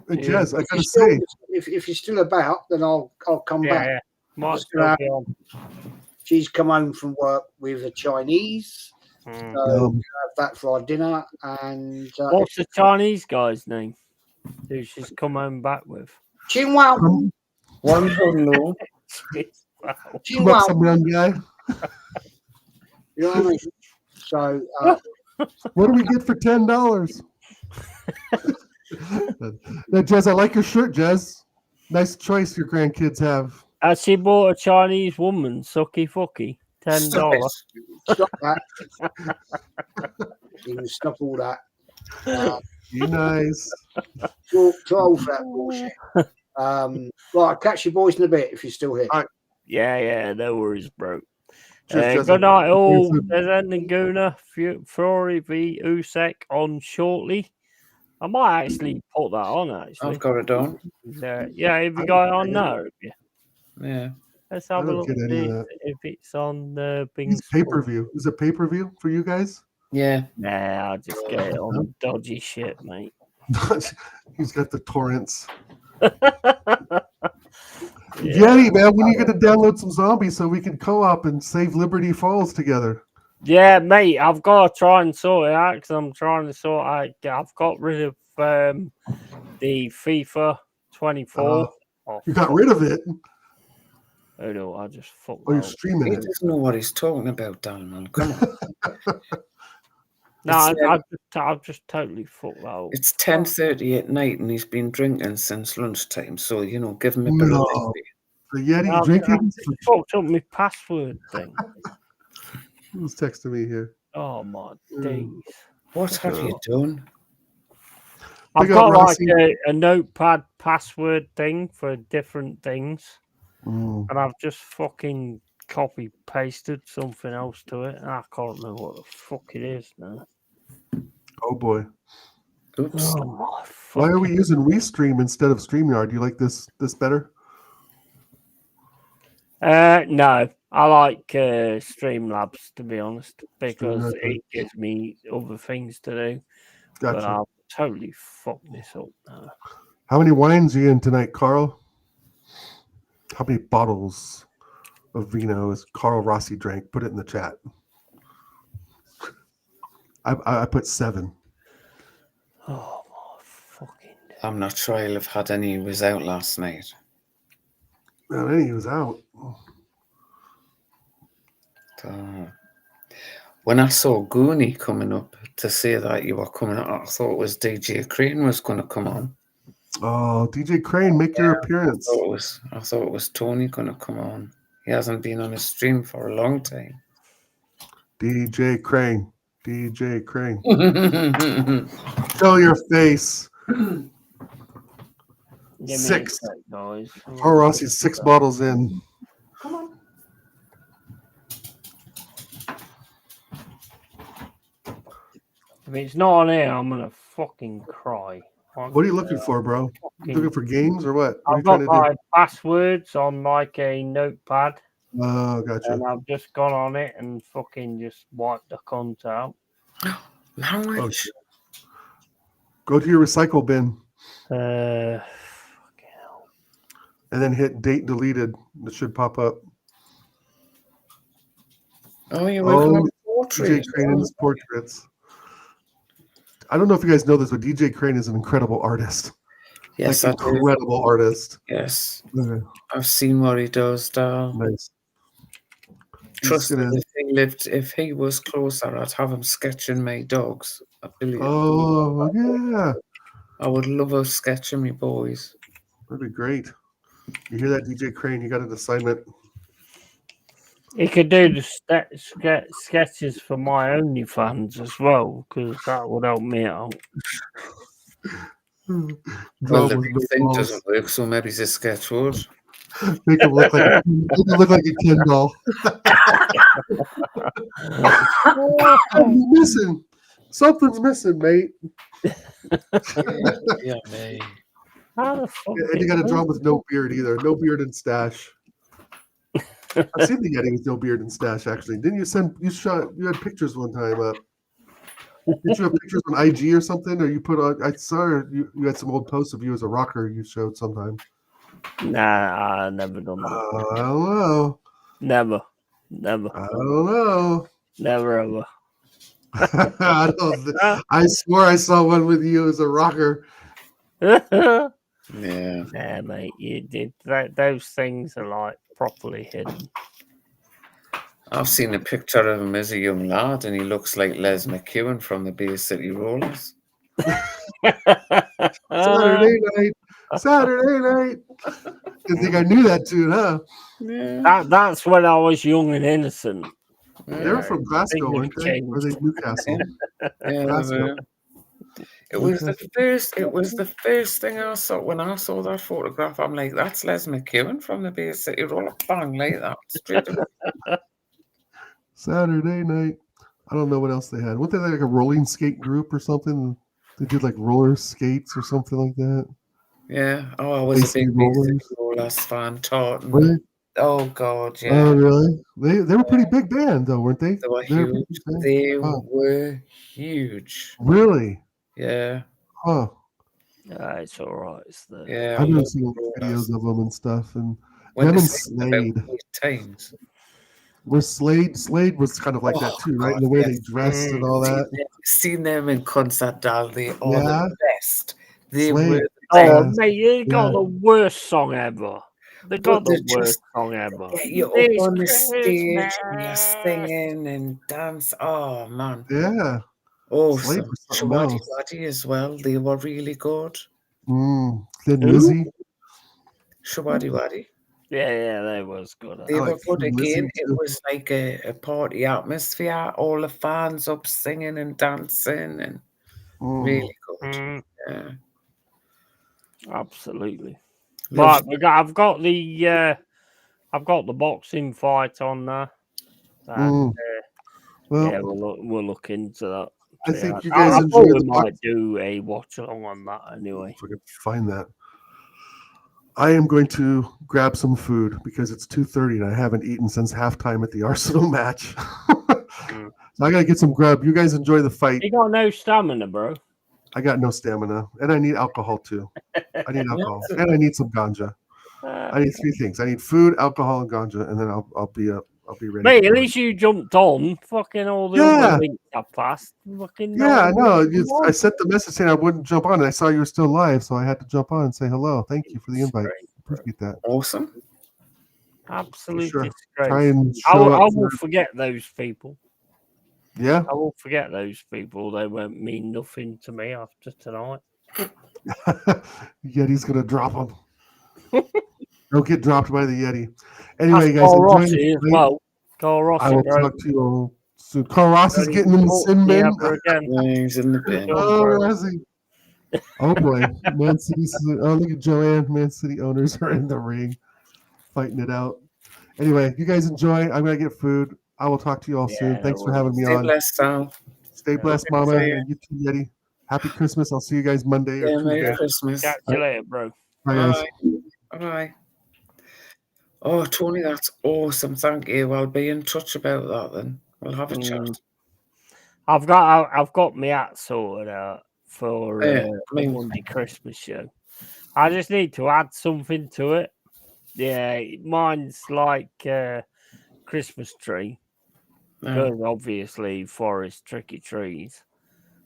Jez, I gotta say, if you're still about, then I'll come back. Yeah, might still be on. She's come home from work with a Chinese. So we'll have that for our dinner. And what's the Chinese guy's name? Who she's come home back with? Chinwao. One hello. Chinwao. Some young guy. You know what I mean? So what do we get for $10? Now, Jez, I like your shirt, Jez. Nice choice your grandkids have. She bought a Chinese woman, sucky fucky, Stop $10. it. Stop that. You can stop all that. Be nice. Too old for that bullshit. Right, I'll catch you boys in a bit if you're still here. All right. Yeah, no worries, bro. Cheers, Good night, all. Cheers. There's Naguna, Fury v Usyk on shortly. I might actually put that on, actually. I've got it on. Yeah, have you got it on now? Have you? Yeah. Let's have I a don't look get any of that. if it's on the Bing It's pay-per-view. Is it pay-per-view for you guys? Yeah. Nah, I'll just get it on dodgy shit, mate. He's got the torrents. Yeah. Yeti, man, when are you going to download some zombies so we can co-op and save Liberty Falls together? Yeah, mate, I've got to try and sort it out because I'm trying to sort out. I've got rid of the FIFA 24. You got rid of it? Oh no, I just fucked. Oh, you're that up. streaming He it. doesn't know what he's talking about, Daniel. Come on. No, It's, I've just totally fucked that up. It's 10:30 at night and he's been drinking since lunchtime. So, give him a bit of No. this. The Yeti I've drinking? fucked up my password thing. Who's texting me here? Oh my days! What have you done? I've Big up, got like Rossi. a notepad password thing for different things, Mm. and I've just fucking copy pasted something else to it, and I can't remember what the fuck it is now. Oh boy. Oops. Oh my Why are we fucking- using Restream instead of StreamYard? Do you like this better? No, I like Streamlabs, to be honest, because Streamlabs, it gives me other things to do. But Gotcha. I've totally fucked this up now. How many wines are you in tonight, Carl? How many bottles of vino is Carl Rossi drank? Put it in the chat. I put 7. Oh my fucking. I'm not sure I'll have had any. He was out last night. No, then he was out. When I saw Goonie coming up to say that you were coming out, I thought it was DJ Crane was going to come on. Oh, DJ Crane, make your appearance. I thought it was Tony going to come on. He hasn't been on a stream for a long time. DJ Crane. DJ Crane. Show your face. Give me a 6. sec, guys. Carl Rossi's 6 bottles in. Come on. If it's not on here, I'm gonna fucking cry. What are you looking for, bro? Looking for games or what? What are you I've got trying to my passwords on like a notepad, do? Oh, gotcha. and I've just gone on it and fucking just wiped the cunt out. Language. Go to your recycle bin Fucking hell. and then hit date deleted. It should pop up. Oh, you're working on DJ portraits. Crane and his portraits. I don't know if you guys know this, but DJ Crane is an incredible artist. Yes, like, I do. incredible artist. Yes. Okay, I've seen what he does, Dal. nice. Trust He's me, gonna- if he was closer, I'd have him sketching my dogs. A billion. Oh, yeah. I would love a sketch of me boys. That'd be great. You hear that, DJ Crane? You got an assignment. He could do the sketches for my OnlyFans as well, because that would help me out. Well, Draw the with real no thing balls. doesn't work, so maybe it's a sketch would. Make him look like a Ken doll. Something's missing. Something's missing, mate. Yeah, me. How the fuck? And you got to draw him with no beard either. No beard and stash. I've seen the Yeti with no beard and stash. Actually, didn't you send? You had pictures one time up. Did you have pictures on IG or something? Or you put on? I saw you had some old posts of you as a rocker. You showed sometime. Nah, I never done that. I don't know. Never. I don't know. Never ever. I swore I saw one with you as a rocker. Yeah, Yeah. mate, you did that. Those things are like properly hidden. I've seen a picture of him as a young lad, and he looks like Les McEwen from the Bay City Rollers. Saturday night. Saturday night. Didn't think I knew that tune, huh? Yeah. That's when I was young and innocent. They were from Glasgow, Things have weren't they? Or they changed. Newcastle? Yeah, Glasgow. it was the first thing I saw when I saw that photograph. I'm like, that's Les McEwen from the Bay City Roller, bang like that straight away. Saturday night. I don't know what else they had. Weren't they like a rolling skate group or something? They did like roller skates or something like that. Yeah. Oh, I was a Basically big Bay rollers. City Rollers fan. Taunton. Were they? Oh God, yeah. Oh, really? They were pretty big band though, weren't they? They were They were huge. pretty big band? They Oh, were huge. really? Yeah. Huh. It's all right. It's the Yeah. I I've been love seeing the videos Rollers. of them and stuff, and When them they and sang about Slade. 8 times. Was Slade was kind of like that too, right? God, In the way yes. they dressed and all that. Seen them in concert, Dal. They are Yeah. the best. They Slade. were the Oh, best. mate, you got Yeah. the worst song ever. They got But the they're worst just song ever. get you up It's on the stage and you're Christmas. singing and dance. Oh man. Yeah. Slade Awesome. was something Shawadi else. Waddy as well. They were really good. Then Who? Lizzie. Shawadi Waddy. Yeah, that was good. They I were like good Thin Lizzy again. It too. was like a party atmosphere. All the fans up singing and dancing and really good. Mm, Yeah. absolutely. Love Right, I've got the boxing fight on there. And, Well, yeah, we'll look into that. I So, think you I guys thought enjoy we the box. might do a watch along on that anyway. If I could find that. I am going to grab some food because it's 2:30 and I haven't eaten since halftime at the Arsenal match. So I gotta get some grub. You guys enjoy the fight. You got no stamina, bro. I got no stamina, and I need alcohol too. I need alcohol, and I need some ganja. I need 3 things. I need food, alcohol, and ganja, and then I'll be ready. Mate, at least you jumped on. Fucking all the Yeah. other links I passed. Fucking Yeah, no. one. I sent the message saying I wouldn't jump on, and I saw you were still live, so I had to jump on and say hello. Thank you for the invite. Great, Appreciate that. awesome. Absolute Sure. disgrace. Try and I show up. will forget those people. Yeah. I won't forget those people. They won't mean nothing to me after tonight. Yeti's gonna drop him. Don't get dropped by the Yeti. Anyway, That's guys, Carl enjoy Rossi the as fight. well. Carl Rossi, I will bro. talk to you all soon. Carl Ross is Ready getting in the to talk sin to me bin. ever again. Yeah, he's in the bin. Oh, Rossi. Oh boy, Man City. Oh, look at Joanne. Man City owners are in the ring, fighting it out. Anyway, you guys enjoy. I'm gonna get food. I will talk to you all soon. Thanks for having me Stay on. blessed, Sal. Stay blessed, Mama, and you too, Yeti. Happy Christmas. I'll see you guys Monday or Yeah, Tuesday. Merry Christmas. Catch you later, bro. Bye, guys. Bye. Oh, Tony, that's awesome. Thank you. I'll be in touch about that then. We'll have a chat. I've got my hat sorted out for Yeah, the Monday Christmas show. I just need to add something to it. Yeah, mine's like Christmas tree. Because obviously forest tricky trees.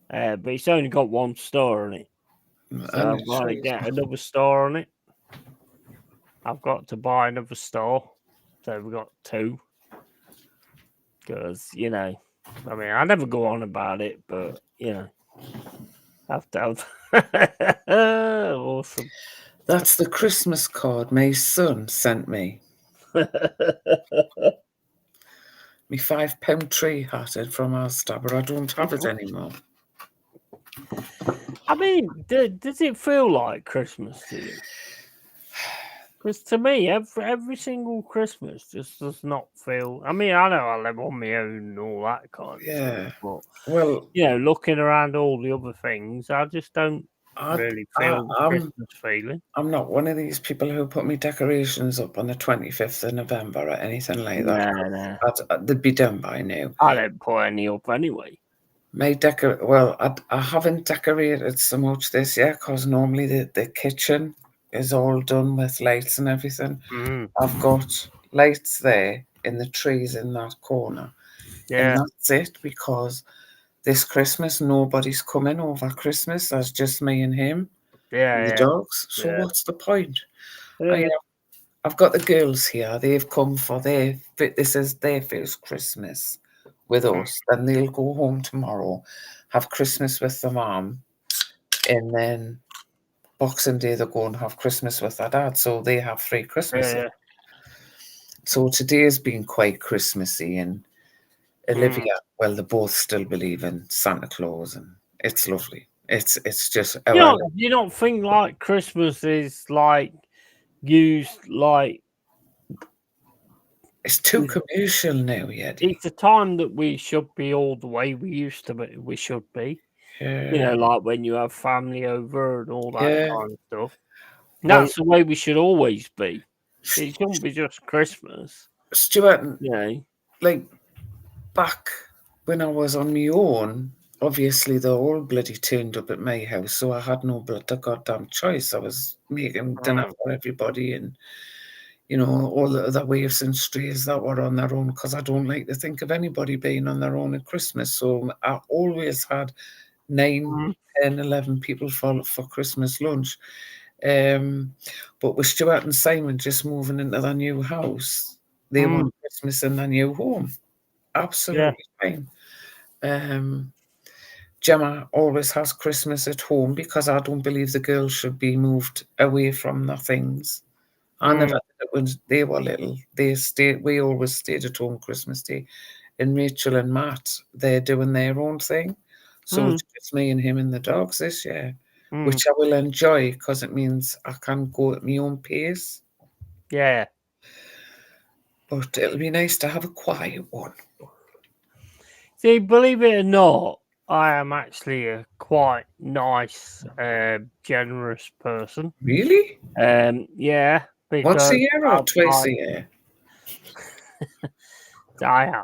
But it's only got 1 star on it. So I've got to get another star on it. I've got to buy another star. So we've got 2. Because, you know, I mean, I never go on about it, but, you know, have to have. Awesome. That's the Christmas card my son sent me. Me £5 tree hat from Asda, but I don't have it anymore. I mean, does it feel like Christmas to you? Because to me, every single Christmas just does not feel. I mean, I know I live on my own and all that kind of stuff, but well, you know, looking around all the other things, I just don't really feel the Christmas feeling. I'm not one of these people who put me decorations up on the 25th of November or anything like that. No. They'd be done by now. I don't put any up anyway. I haven't decorated so much this year because normally the kitchen is all done with lights and everything. I've got lights there in the trees in that corner. Yeah. And that's it, because this Christmas nobody's coming over Christmas. That's just me and him. Yeah. And the dogs. So what's the point? I've got the girls here. They've come for this is their first Christmas with us. Then they'll go home tomorrow, have Christmas with the mum, and then Boxing Day, they go and have Christmas with their dad, so they have 3 Christmases. Yeah. So today's been quite Christmassy, and Olivia, well, they both still believe in Santa Claus, and it's lovely. It's just You don't think like Christmas is like used like it's too commercial now, Yeti. it's a time that we should be all the way we used to be. We should be. Yeah. You know, like when you have family over and all that Yeah. kind of stuff. Well- That's the way we should always be. It shouldn't be just Christmas. Stuart, You know. like back when I was on my own, obviously they all bloody turned up at my house, so I had no bloody goddamn choice. I was making dinner for everybody, and you know, all the other waifs and strays that were on their own, because I don't like to think of anybody being on their own at Christmas. So I always had 9, 10, 11 people for Christmas lunch. But with Stuart and Simon just moving into their new house, they want Christmas in their new home. Absolutely fine. Gemma always has Christmas at home because I don't believe the girls should be moved away from their things. I never did it when they were little. We always stayed at home Christmas Day. And Rachel and Matt, they're doing their own thing. So it's just me and him and the dogs this year, which I will enjoy because it means I can go at my own pace. Yeah. But it'll be nice to have a quiet one. See, believe it or not, I am actually a quite nice, generous person. Really? Yeah. Once a year or twice a year? I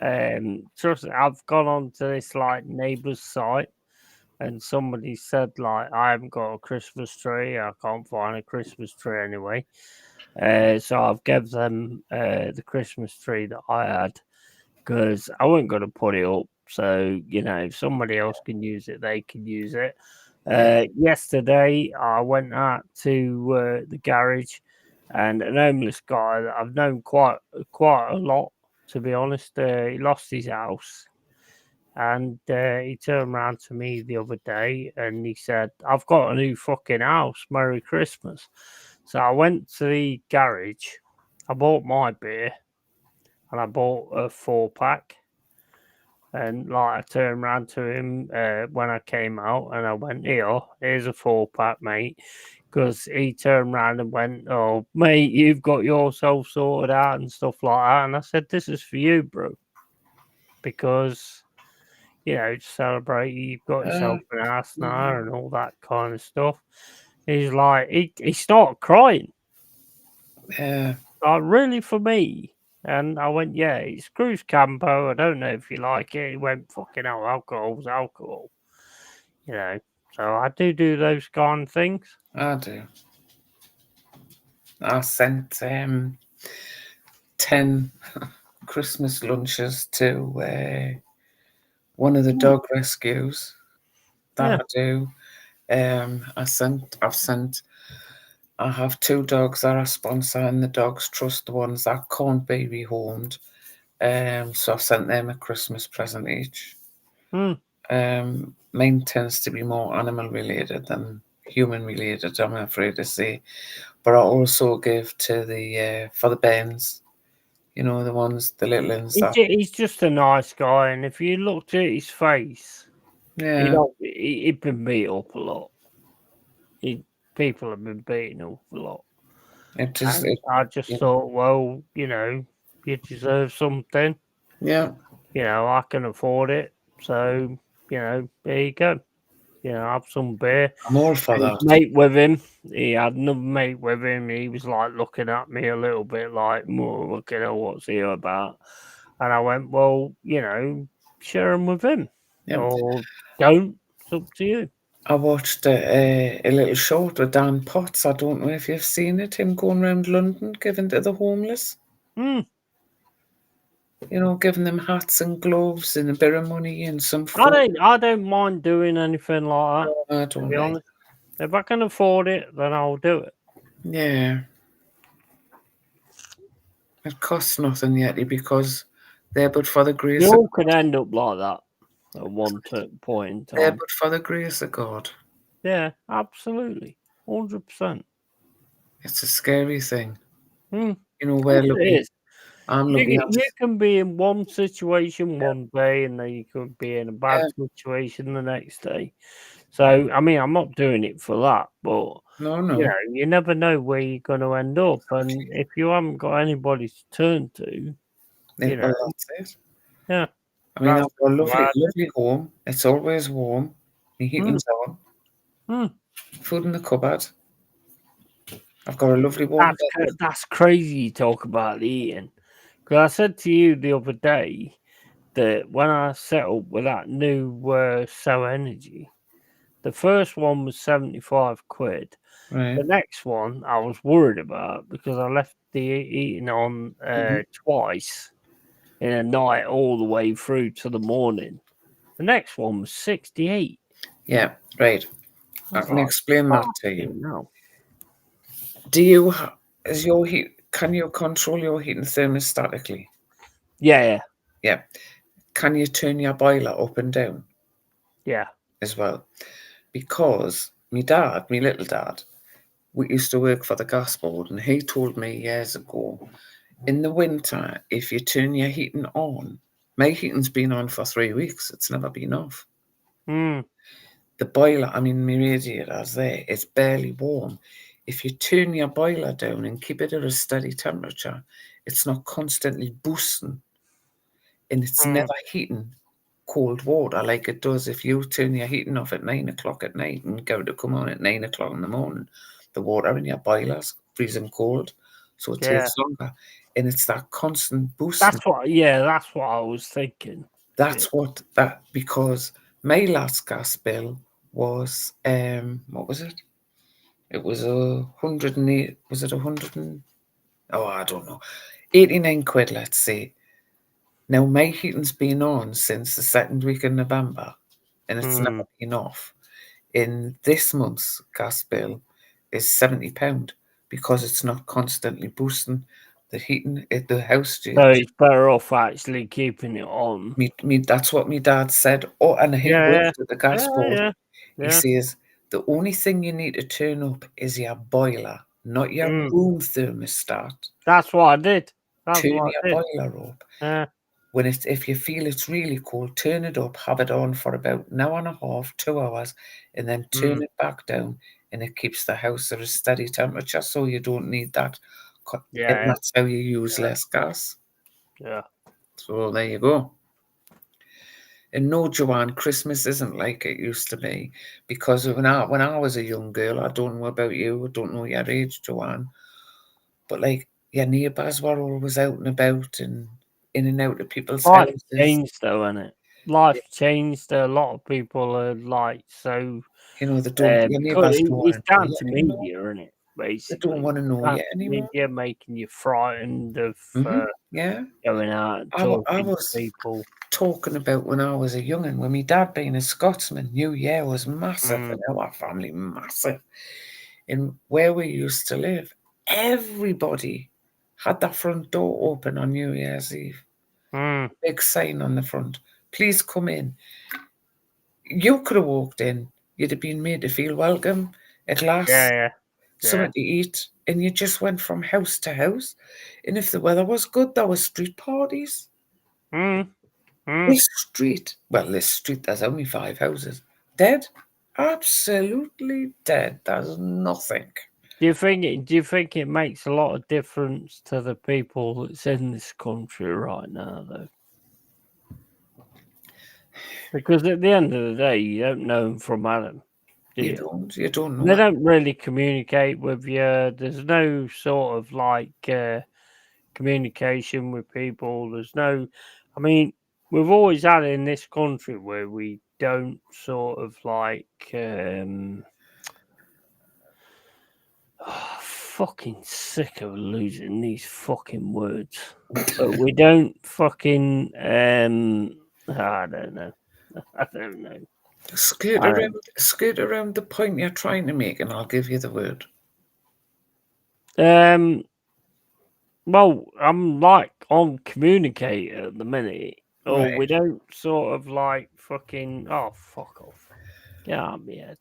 am. Trust me, I've gone on to this like neighbour's site, and somebody said like I haven't got a Christmas tree. I can't find a Christmas tree anyway. So I've given them the Christmas tree that I had because I wasn't going to put it up. So you know, if somebody else can use it, they can use it. Yesterday, I went out to the garage, and an homeless guy that I've known quite a lot. To be honest, he lost his house, and he turned around to me the other day and he said, "I've got a new fucking house. Merry Christmas." So I went to the garage, I bought my beer, and I bought a 4-pack. And like I turned around to him when I came out, and I went, here's a 4-pack, mate. Because he turned around and went, "Oh, mate, you've got yourself sorted out," and stuff like that. And I said, "This is for you, bro. Because, you know, to celebrate, you've got yourself an ass now and all that kind of stuff." He's like, he started crying. Yeah. Like, really, for me? And I went, "Yeah, it's Cruz Campo. I don't know if you like it." He went, "Fucking hell, alcohol's alcohol." You know, so I do those kind of things. I do. I sent 10 Christmas lunches to one of the dog rescues that I do. I have 2 dogs that I sponsor, and the dogs trust the ones that can't be rehomed. So I've sent them a Christmas present each. Mine tends to be more animal related than human related, I'm afraid to say. But I also give to the for the Bens, you know, the little ones. He's just a nice guy, and if you looked at his face, he'd been beat up a lot. People have been beating up a lot. I just thought, well, you know, you deserve something. Yeah. You know, I can afford it. So, you know, there you go. You know, have some beer. I'm all for that. Mate with him. He had another mate with him. He was like looking at me a little bit like, "Looking at what's he about?" And I went, "Well, you know, share him with him. Or don't. It's up to you." I watched a little short with Dan Potts. I don't know if you've seen it. Him going around London giving to the homeless. You know, giving them hats and gloves and a bit of money and some food. I don't mind doing anything like that. I don't to be honest. If I can afford it, then I'll do it. Yeah. It costs nothing yet because they're but for the grace You of all could end up like that at one point in time. They're but for the grace of God. Yeah, absolutely. 100%. It's a scary thing. Mm. You know, we're It lucky. is. I'm lucky. You can be in one situation one day, and then you could be in a bad situation the next day. So, I mean, I'm not doing it for that, but No. you never know where you're going to end up, and if you haven't got anybody to turn to, Well, that's it. yeah. I mean, I've That's got a mad. lovely home. It's always warm. The heating's on. Food in the cupboard. I've got a lovely warm bed. That's crazy you talk about the eating. Because I said to you the other day that when I set up with that new Cell Energy, the first one was 75 quid. Right. The next one I was worried about because I left the eating on twice in a night all the way through to the morning. The next one was 68. Yeah, right. I can explain that to you. No. Do you can you control your heating thermostatically? Yeah. Can you turn your boiler up and down? Yeah. As well. Because my little dad, we used to work for the gas board, and he told me years ago, in the winter, if you turn your heating on, my heating's been on for 3 weeks, it's never been off. The boiler, I mean, my radiator's there, it's barely warm. If you turn your boiler down and keep it at a steady temperature, it's not constantly boosting, and it's never heating cold water like it does if you turn your heating off at 9 o'clock at night and go to come on at 9 o'clock in the morning. The water in your boiler's freezing cold, so it takes longer, and it's that constant boosting. That's what I was thinking. Because my last gas bill was what was it? It was 108. Was it 100? I don't know. 89 quid, let's say. Now my heating's been on since the second week in November, and it's never been off. In this month's gas bill is £70 because it's not constantly boosting the heating at the house. So it's better off actually keeping it on. That's what my dad said. Oh, and he worked at the gas board. Yeah. He says the only thing you need to turn up is your boiler, not your room thermostat. That's what I did. Turn your boiler up. Yeah. If you feel it's really cold, turn it up, have it on for about an hour and a half, 2 hours, and then turn it back down, and it keeps the house at a steady temperature, so you don't need that. And that's how you use less gas. Yeah. So there you go. And no, Joanne, Christmas isn't like it used to be, because when I was a young girl, I don't know about you, I don't know your age, Joanne, but like your neighbours were always out and about and in and out of people's houses. Life changed though, hasn't it? Life changed. A lot of people are like so. They don't. Your neighbours don't want it's to know down you to anymore. media, isn't it? Basically, They don't want to know you anymore. Media making you frightened of going out and talking to people. Talking about when I was a young'un, when my dad being a Scotsman, New Year was massive in our family, massive. And where we used to live, everybody had their front door open on New Year's Eve. Big sign on the front, please come in. You could have walked in, you'd have been made to feel welcome, a glass, something to eat, and you just went from house to house. And if the weather was good, there were street parties. This street, there's only 5 houses. Dead? Absolutely dead. There's nothing. Do you think it makes a lot of difference to the people that's in this country right now, though? Because at the end of the day, you don't know them from Adam. You don't know. They don't really communicate with you. There's no sort of like communication with people. There's no. I mean, we've always had it in this country where we don't sort of like. Fucking sick of losing these fucking words. But we don't fucking. I don't know. I don't know. Skirt around the point you're trying to make, and I'll give you the word. Well, I'm like on communicator at the minute. Right. We don't sort of like fucking. Oh, fuck off. Get out of my head.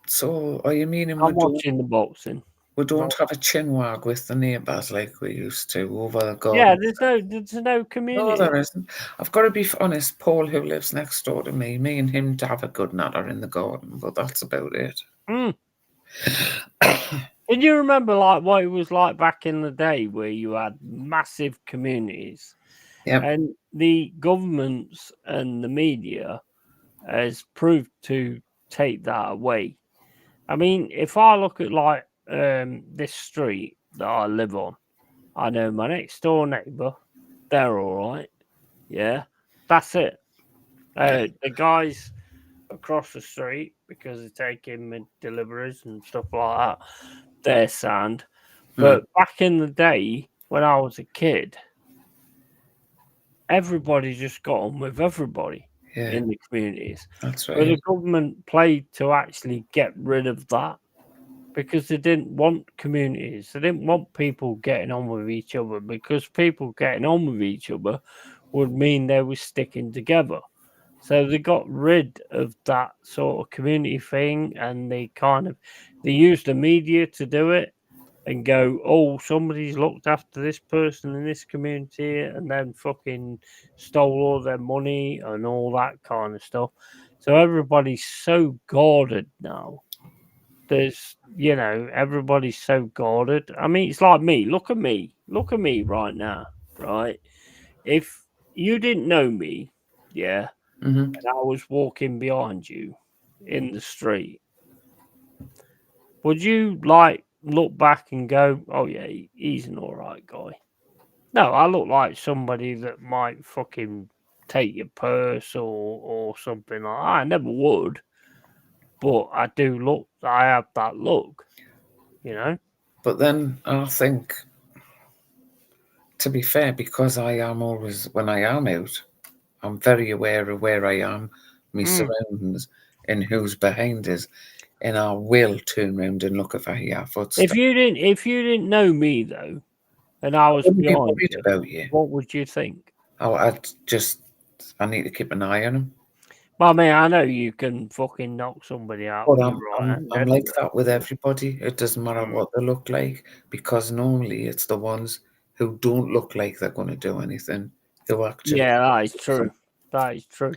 So are you meaning I'm watching the boxing. we don't have a chinwag with the neighbours like we used to over the Yeah, garden? there's no community. No, there isn't. I've got to be honest, Paul, who lives next door to me and him to have a good natter in the garden, but that's about it. Can you remember like what it was like back in the day where you had massive communities? Yeah. And the governments and the media has proved to take that away. I mean, if I look at like this street that I live on, I know my next door neighbour, they're all right. Yeah, that's it. The guys across the street, because they're taking deliveries and stuff like that, they're sound. But back in the day when I was a kid, everybody just got on with everybody in the communities. That's But right. the government played to actually get rid of that because they didn't want communities. They didn't want people getting on with each other, because people getting on with each other would mean they were sticking together. So they got rid of that sort of community thing, and they used the media to do it and go, oh, somebody's looked after this person in this community, and then fucking stole all their money and all that kind of stuff. So everybody's so guarded now. There's, everybody's so guarded. I mean, it's like me. Look at me. Look at me right now, right? If you didn't know me, yeah, and I was walking behind you in the street, would you like look back and go, oh yeah, he's an all right guy? No, I look like somebody that might fucking take your purse or something like that. I never would, but I do look. I have that look, But then I think, to be fair, because I am always, when I am out, I'm very aware of where I am, my surroundings, and who's behind us, and I will turn around and look if I hear footsteps. If you didn't know me though, and I was wouldn't be behind worried you, about you. what would you think? I need to keep an eye on him. Well, I mean, I know you can fucking knock somebody out. But with your right hand, I'm like anyway. that with everybody. It doesn't matter what they look like, because normally it's the ones who don't look like they're going to do anything who actually. Yeah, that is true. That is true.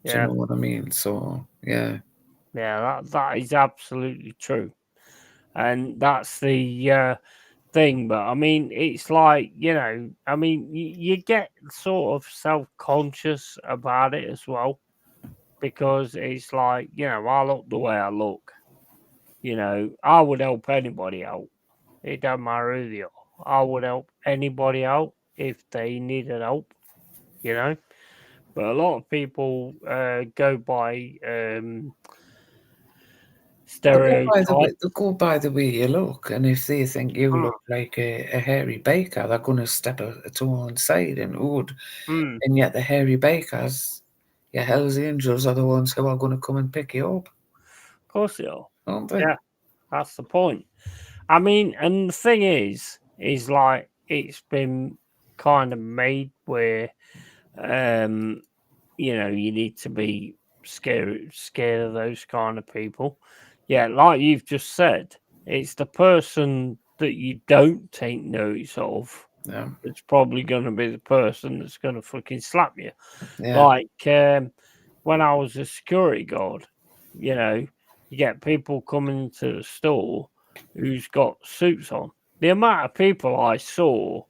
Do you know what I mean? So yeah. Yeah, that is absolutely true, and that's the thing. But I mean, it's like, I mean, you get sort of self-conscious about it as well, because it's like, I look the way I look. I would help anybody out. It don't matter who they are. I would help anybody out if they needed help. But a lot of people go by stereotypes. They go by the way you look, and if they think you look like a hairy baker, they're going to step to one side and would. And yet the hairy bakers, your Hell's Angels, are the ones who are going to come and pick you up. Of course they are. Aren't they? Yeah, that's the point. I mean, and the thing is like, it's been kind of made where, you need to be scared of those kind of people. Yeah, like you've just said, it's the person that you don't take notice of. Yeah. It's probably going to be the person that's going to fucking slap you. Yeah. Like when I was a security guard, you get people coming into the store who's got suits on. The amount of people I saw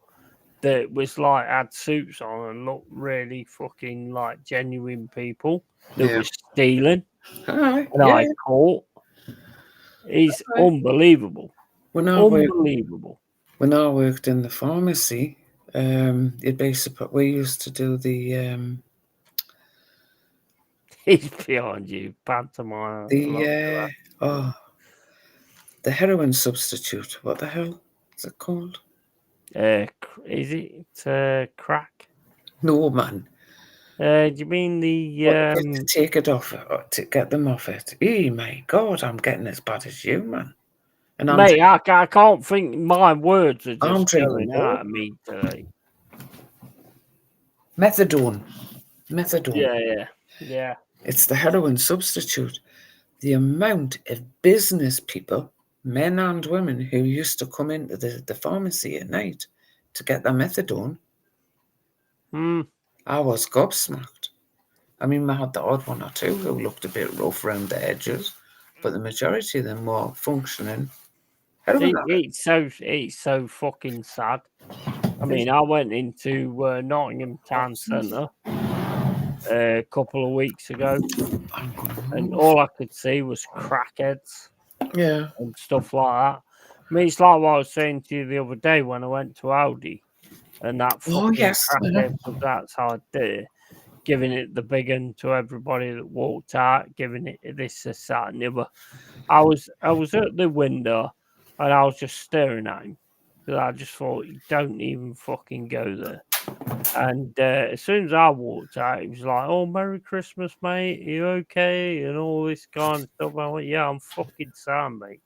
that was like had suits on and looked really fucking like genuine people that were stealing, and I caught, is unbelievable. Unbelievable. When I worked in the pharmacy, we used to do the He's behind you, pantomime. the heroin substitute. What the hell is it called? Is it crack? No, man. Do you mean to take it off, to get them off it? Oh my God, I'm getting as bad as you, man. And mate, I can't think. My words are just going drinking out of me today. Methadone. Yeah. It's the heroin substitute. the amount of business people, men and women, who used to come into the pharmacy at night to get their methadone, I was gobsmacked. I mean, we had the odd one or two who looked a bit rough around the edges, but the majority of them were functioning. It's so fucking sad. I mean, I went into Nottingham Town Centre a couple of weeks ago, and all I could see was crackheads, and stuff like that. I mean, it's like what I was saying to you the other day when I went to Audi, and that fucking crackhead was outside there, giving it the big one to everybody that walked out, giving it this, that, and the other. I was at the window, and I was just staring at him, because I just thought, you don't even fucking go there. And as soon as I walked out, he was like, "Oh, Merry Christmas, mate. Are you okay?" And all this kind of stuff. I went, "Yeah, I'm fucking sound, mate."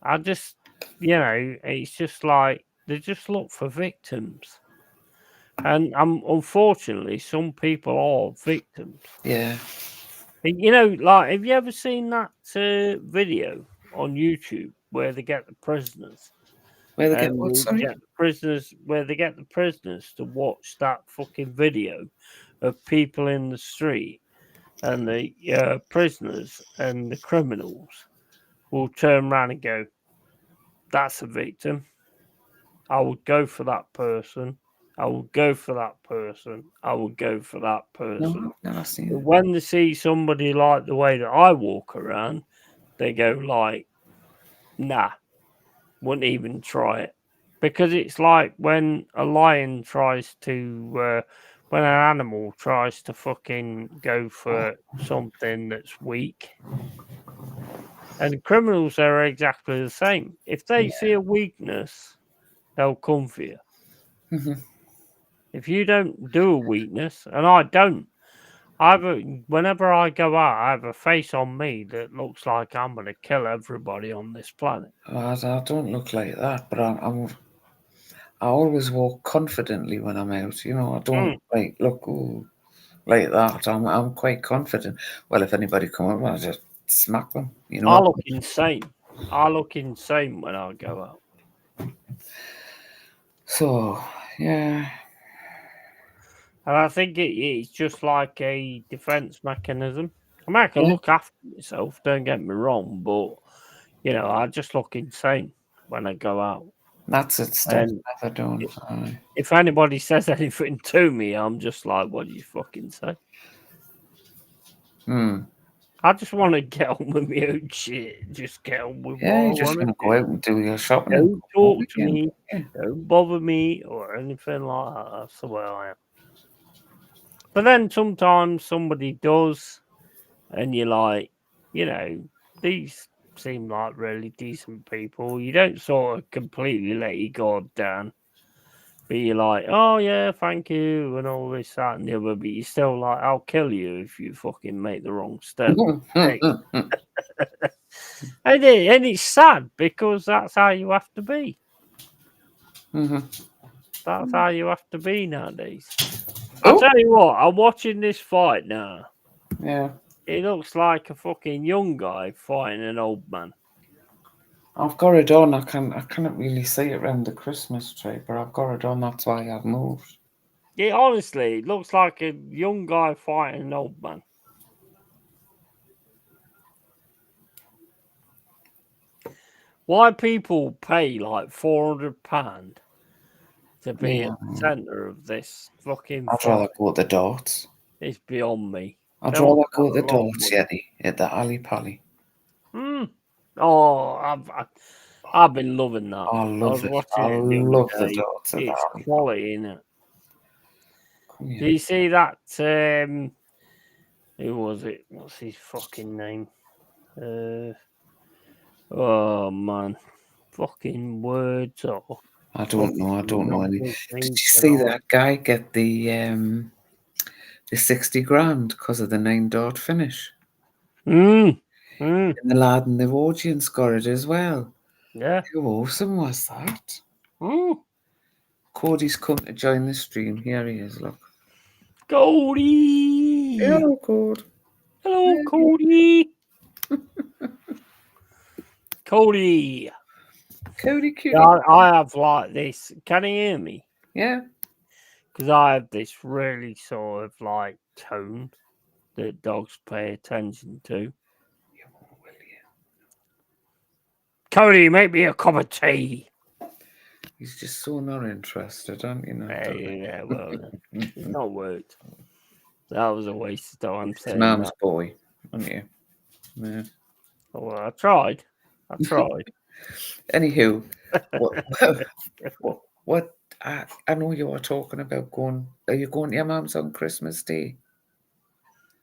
I just, it's just like they just look for victims, and unfortunately, some people are victims. Yeah. Like, have you ever seen that video on YouTube where they get the prisoners? Where they get what? Sorry. Where they get the prisoners to watch that fucking video of people in the street, and the prisoners and the criminals will turn around and go, "That's a victim. I would go for that person. I will go for that person. I will go for that person." No, I've seen But when they see somebody like the way that I walk around, they go like, "Nah, wouldn't even try it." Because it's like when a lion tries to, when an animal tries to fucking go for something that's weak. And criminals are exactly the same. If they see a weakness, they'll come for you. If you don't do a weakness, and I don't, whenever I go out, I have a face on me that looks like I'm going to kill everybody on this planet. I don't look like that, but I always walk confidently when I'm out. I don't look like that. I'm quite confident. Well, if anybody come up, I just smack them. I look insane. I look insane when I go out. So yeah. And I think it's just like a defense mechanism. I mean, I can look after myself, don't get me wrong, but I just look insane when I go out. That's it, stuff never done. If anybody says anything to me, I'm just like, what do you fucking say? I just want to get on with my own shit. Just get on with what I just want to go out and do your shopping. Don't talk to me. Don't bother me or anything like that. That's the way I am. But then sometimes somebody does, and you're like, these seem like really decent people. You don't sort of completely let your guard down. But you're like, "Oh, yeah, thank you," and all this, that, and the other. But you're still like, "I'll kill you if you fucking make the wrong step." And it's sad because that's how you have to be. That's how you have to be nowadays. I'll tell you what, I'm watching this fight now. Yeah. It looks like a fucking young guy fighting an old man. I've got it on. I can't really see it around the Christmas tree, but I've got it on. That's why I've moved. It honestly looks like a young guy fighting an old man. Why people pay like £400 to be at the centre of this fucking I'd rather go at the darts. It's beyond me. I'd rather go at the darts, Yeti, at the alley pally. Oh, I've been loving that. I love it. I love the darts. It's quality, isn't it? Do you see that? Who was it? What's his fucking name? Oh man, fucking words off. I don't know any. Did you see that guy get the 60 grand because of the 9-dart finish? And the lad in the audience got it as well. Yeah. How awesome was that? Cody's come to join the stream. Here he is, look. Cody! Hello, Cody. Hello, Cody. Cody. Cody cutie. Yeah, I have like this. Can you hear me? Yeah. Because I have this really sort of like tone that dogs pay attention to. Cody, make me a cup of tea. He's just so not interested, aren't you? Yeah, well, it's not worked. That was a waste of time saying Mum's that. boy, aren't you? Yeah. Well, I tried. Anywho, what I know you were talking about going. Are you going to your mum's on Christmas Day?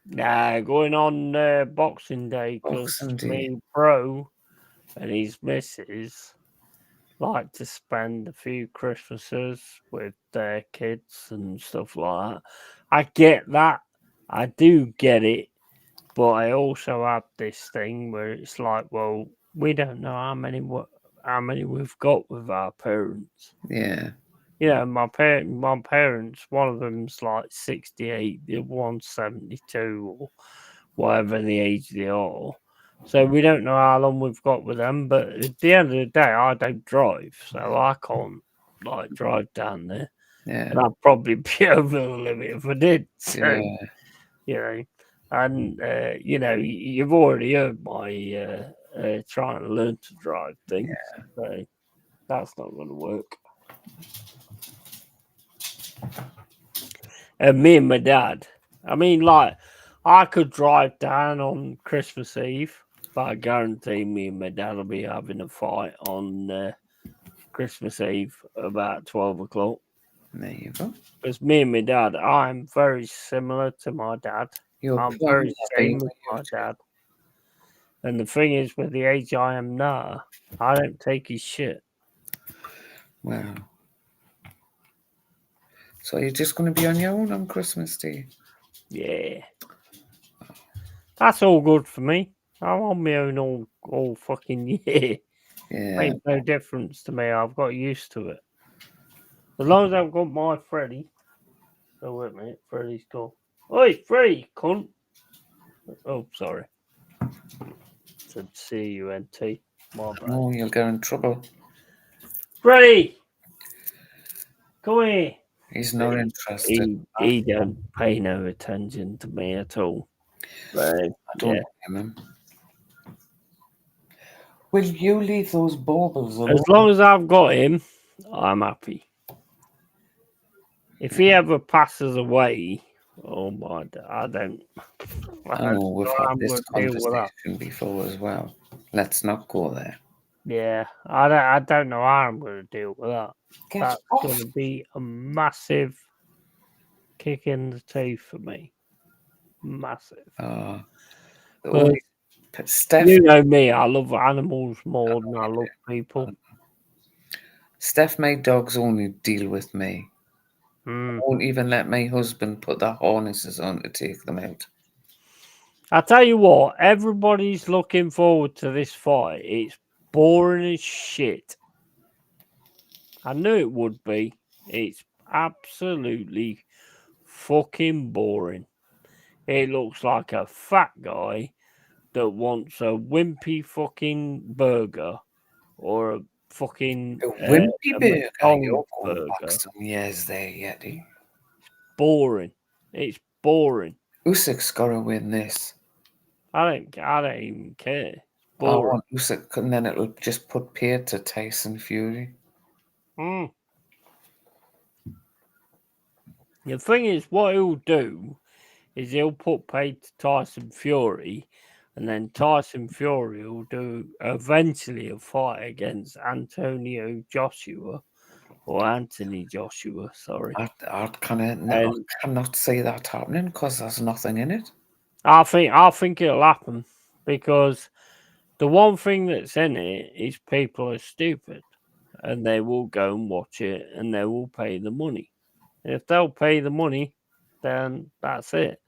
Nah, going on Boxing Day because Boxing Day. me bro and his missus like to spend a few Christmases with their kids and stuff like that. I get that. I do get it. But I also have this thing where it's like, well, we don't know how many we've got with our parents. Yeah. You know, my parents, one of them's like 68, the other one's 72 or whatever the age they are. So we don't know how long we've got with them. But at the end of the day, I don't drive, so I can't like drive down there. Yeah. And I'd probably be over the limit if I did. So, Yeah. you know. And, you know, you've already heard my trying to learn to drive thing. Yeah. So that's not going to work. And me and my dad, I mean, like, I could drive down on Christmas Eve, but I guarantee me and my dad will be having a fight on Christmas Eve about 12 o'clock. There you go. Because me and my dad, I'm very similar to my dad. I'm very same with my dad. And the thing is, with the age I am now, I don't take his shit. Wow. So you're just going to be on your own on Christmas Day? Yeah. That's all good for me. I'm on my own all fucking year. Yeah. Makes no difference to me. I've got used to it. As long as I've got my Freddy. Oh, wait a minute. Freddy's gone. Oi, Freddy, cunt. Oh, sorry. Said C-U-N-T. My bad. Oh, you'll get in trouble. Freddy! Come here. He's not interested. He don't pay no attention to me at all. So, I don't blame him. Will you leave those baubles alone? As long as I've got him, I'm happy. If he ever passes away, oh my, I don't. I know we've had this deal with that. conversation before as well. Let's not go there. Yeah, I don't know how I'm going to deal with that. Get That's off. going to be a massive kick in the teeth for me. Massive. But Steph, you know me, I love animals more than I love people. Steph made dogs only deal with me. I won't even let my husband put the harnesses on to take them out. I tell you what, everybody's looking forward to this fight. It's boring as shit. I knew it would be. It's absolutely fucking boring. It looks like a fat guy that wants a wimpy fucking burger or a fucking wimpy burger. McDonald's You're going back burger. some years there, Yeti. Boring. It's boring. Usyk's got to win this. I don't even care. I want Usyk, and then it'll just put paid to Tyson Fury. The thing is, what he'll do is he'll put paid to Tyson Fury, and then Tyson Fury will do eventually a fight against Anthony Joshua, sorry. I cannot see that happening because there's nothing in it. I think it'll happen because the one thing that's in it is people are stupid and they will go and watch it and they will pay the money. And if they'll pay the money, then that's it.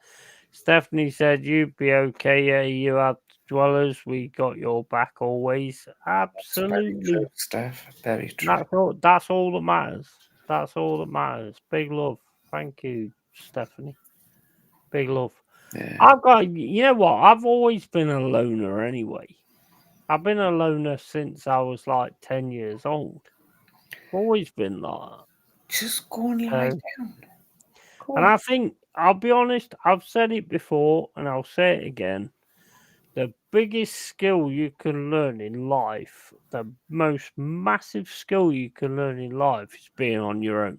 Stephanie said, "You'd be okay. Yeah, you have dwellers. We got your back always." Absolutely, very true, Steph. Very true. That's all that matters. That's all that matters. Big love. Thank you, Stephanie. Big love. Yeah. I've got, you know what? I've always been a loner anyway. I've been a loner since I was like 10 years old. Always been like that. Just go and lie So, down. Go and on. I think, I'll be honest, I've said it before and I'll say it again. The biggest skill you can learn in life, the most massive skill you can learn in life is being on your own.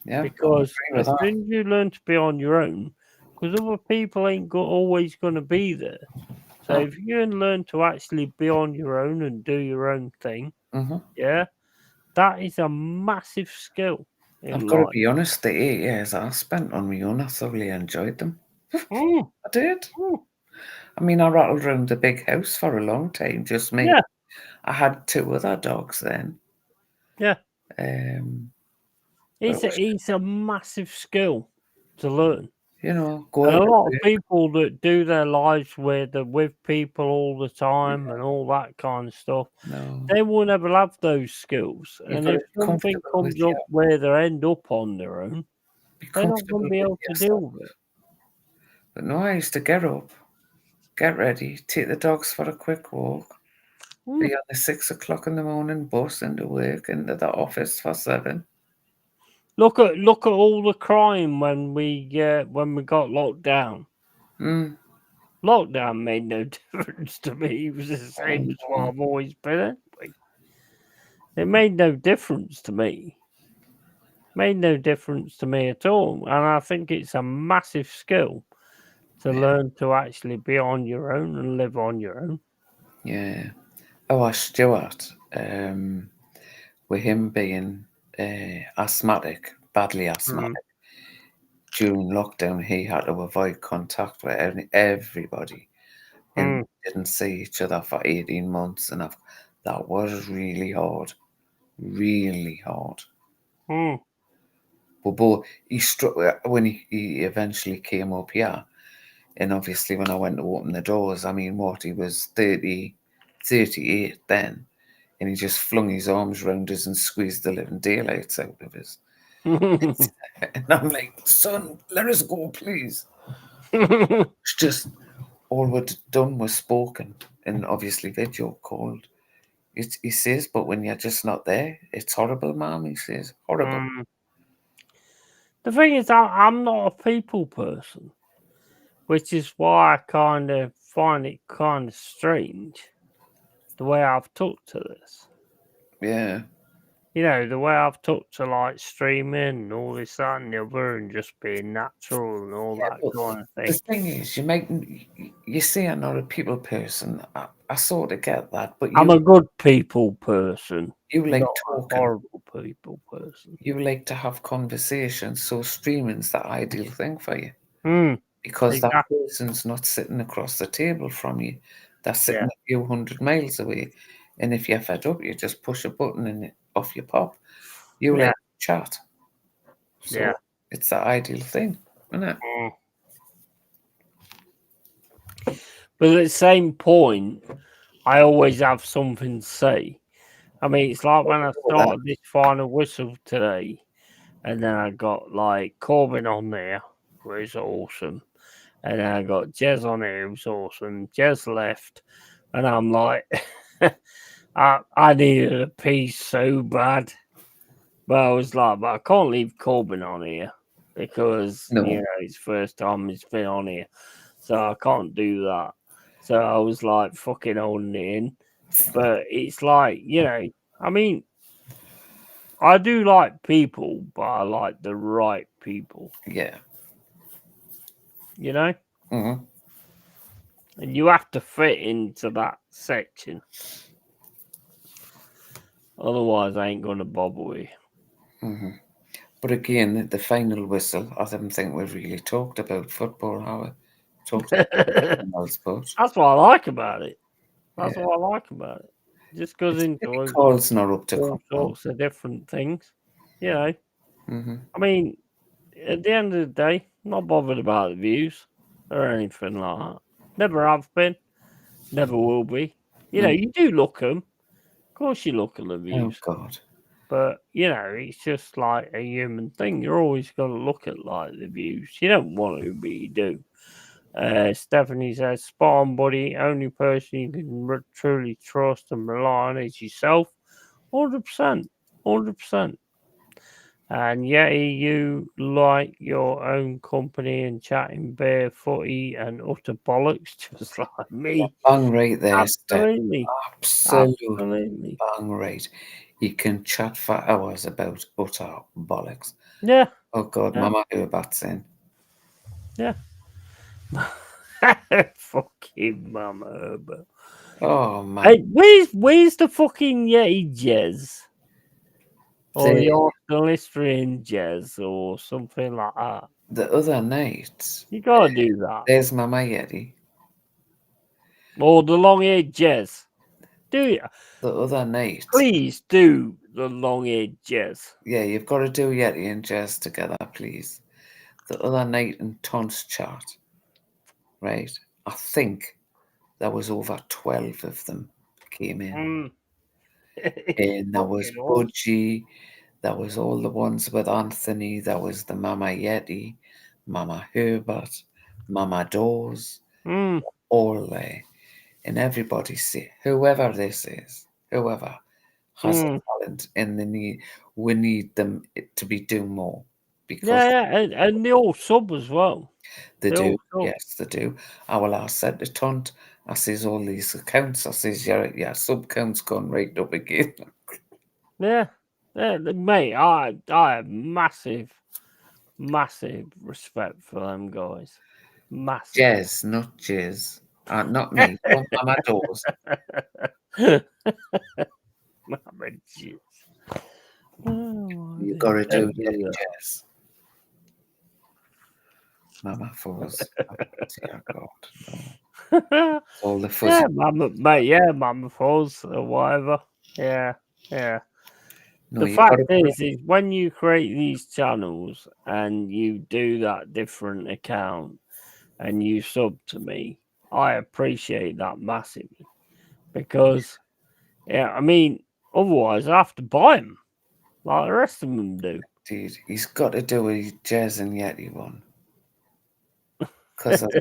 Yeah, Because I agree with as that. soon as you learn to be on your own, because other people ain't always going to be there. So No. if you can learn to actually be on your own and do your own thing, yeah, that is a massive skill in I've got to life. be honest, the 8 years I spent on my own, I thoroughly enjoyed them. Mm, I did. mm, I mean, I rattled around the big house for a long time, just me. yeah, I had 2 other dogs then. yeah. But it was, It's a massive skill to learn. you know, go And out a and lot of work. people that do their lives where they're with people all the time and all that kind of stuff, No, they will never have those skills. you've And got to if be something comfortable with comes up where they end up on their own, be they're not going comfortable to be with able to yourself. deal with it. But no, I used to get up, get ready, take the dogs for a quick walk, be on the 6 o'clock in the morning bus into work, into the office for 7. Look at all the crime when we got locked down. Mm. Lockdown made no difference to me. It was the same as what I've always been anyway. It made no difference to me. Made no difference to me at all. And I think it's a massive skill to learn to actually be on your own and live on your own. Yeah. Oh, Stuart, with him being asthmatic, badly asthmatic, during lockdown, he had to avoid contact with everybody, and didn't see each other for 18 months, and that was really hard, really hard. But he struck when he eventually came up here, and obviously when I went to open the doors, I mean, he was 38 then, and he just flung his arms round us and squeezed the living daylights out of us. And I'm like, son, let us go, please. It's just all we'd done was spoken, and obviously video called. He says, but when you're just not there, it's horrible, Mom. He says, horrible. The thing is, I'm not a people person, which is why I kind of find it kind of strange the way I've talked to this. Yeah. You know, the way I've talked to like streaming and all this, that, and the other, and just being natural and all that kind of thing. The thing is, you say I'm not a people person. I sort of get that, but I'm a good people person. You like not talking. a horrible people person. You like to have conversations, so streaming's the ideal thing for you. Because exactly. that person's not sitting across the table from you. They're sitting a few hundred miles away. And if you're fed up, you just push a button and off you pop. You like chat. So it's the ideal thing, isn't it? But at the same point, I always have something to say. I mean, it's like when I started this final whistle today, and then I got like Corbin on there, which is awesome. And then I got Jez on there, who's awesome. Jez left, and I'm like, I needed a piece so bad. But I was like, but I can't leave Corbin on here because, you know, it's first time he's been on here. So I can't do that. So I was like fucking holding it in. But it's like, you know, I mean, I do like people, but I like the right people. Yeah. You know? Mm-hmm. And you have to fit into that section. Otherwise, I ain't going to bother with you. Mm-hmm. But again, the final whistle, I don't think we've really talked about football, have we? Talked about sports. That's what I like about it. That's what I like about it. Just goes into calls not up to all sorts of different things. You know, I mean, at the end of the day, not bothered about the views or anything like that. Never have been, never will be. You know, you do look them. Of course, you look at the views. Oh God! But you know, it's just like a human thing. You're always going to look at like the views. You don't want to, but you do. Stephanie says, spot on, buddy. Only person you can truly trust and rely on is yourself. 100%. 100%. And Yeti, you like your own company and chatting bare footy and utter bollocks, just like me. Bang right there, Steph. Absolutely. Absolutely. Bang right. You can chat for hours about utter bollocks. Yeah. Oh, God, Yeah. Mama Herbert's in. Yeah. Fucking Mama Herbert. Oh, man. Hey, where's the fucking Yeti Jez? Or the Arsenal History Jez or something like that. The other night. You gotta do that. There's Mama Yeti. Or the long-haired Jez. Do it. The other night. Please do the long-haired Jez. Yeah, you've got to do Yeti and Jez together, please. The other night in Tont's chat, right? I think there was over 12 of them came in. And there was Budgie, there was all the ones with Anthony, there was the Mama Yeti, Mama Herbert, Mama Dawes, all there. And everybody say, whoever this is, whoever has a talent and we need them to be doing more. Because and they all sub as well. They do, yes, they do. I will ask said to Tont, I says all these accounts, I says, yeah, sub counts gone right up again. Yeah, mate, I have massive respect for them guys. Massive. Jez, not Jizz. Not me. Mama Dawes. Mama Jizz. You got to do Jez. Mama Fours. Dear God. No. All the fuzzy. Yeah, Mama, mate. Yeah, Mama Fours or whatever. Yeah. No, the fact is when you create these channels and you do that different account and you sub to me, I appreciate that massively because, I mean, otherwise I have to buy them like the rest of them do. Dude, he's got to do a Jez and Yeti one. Because have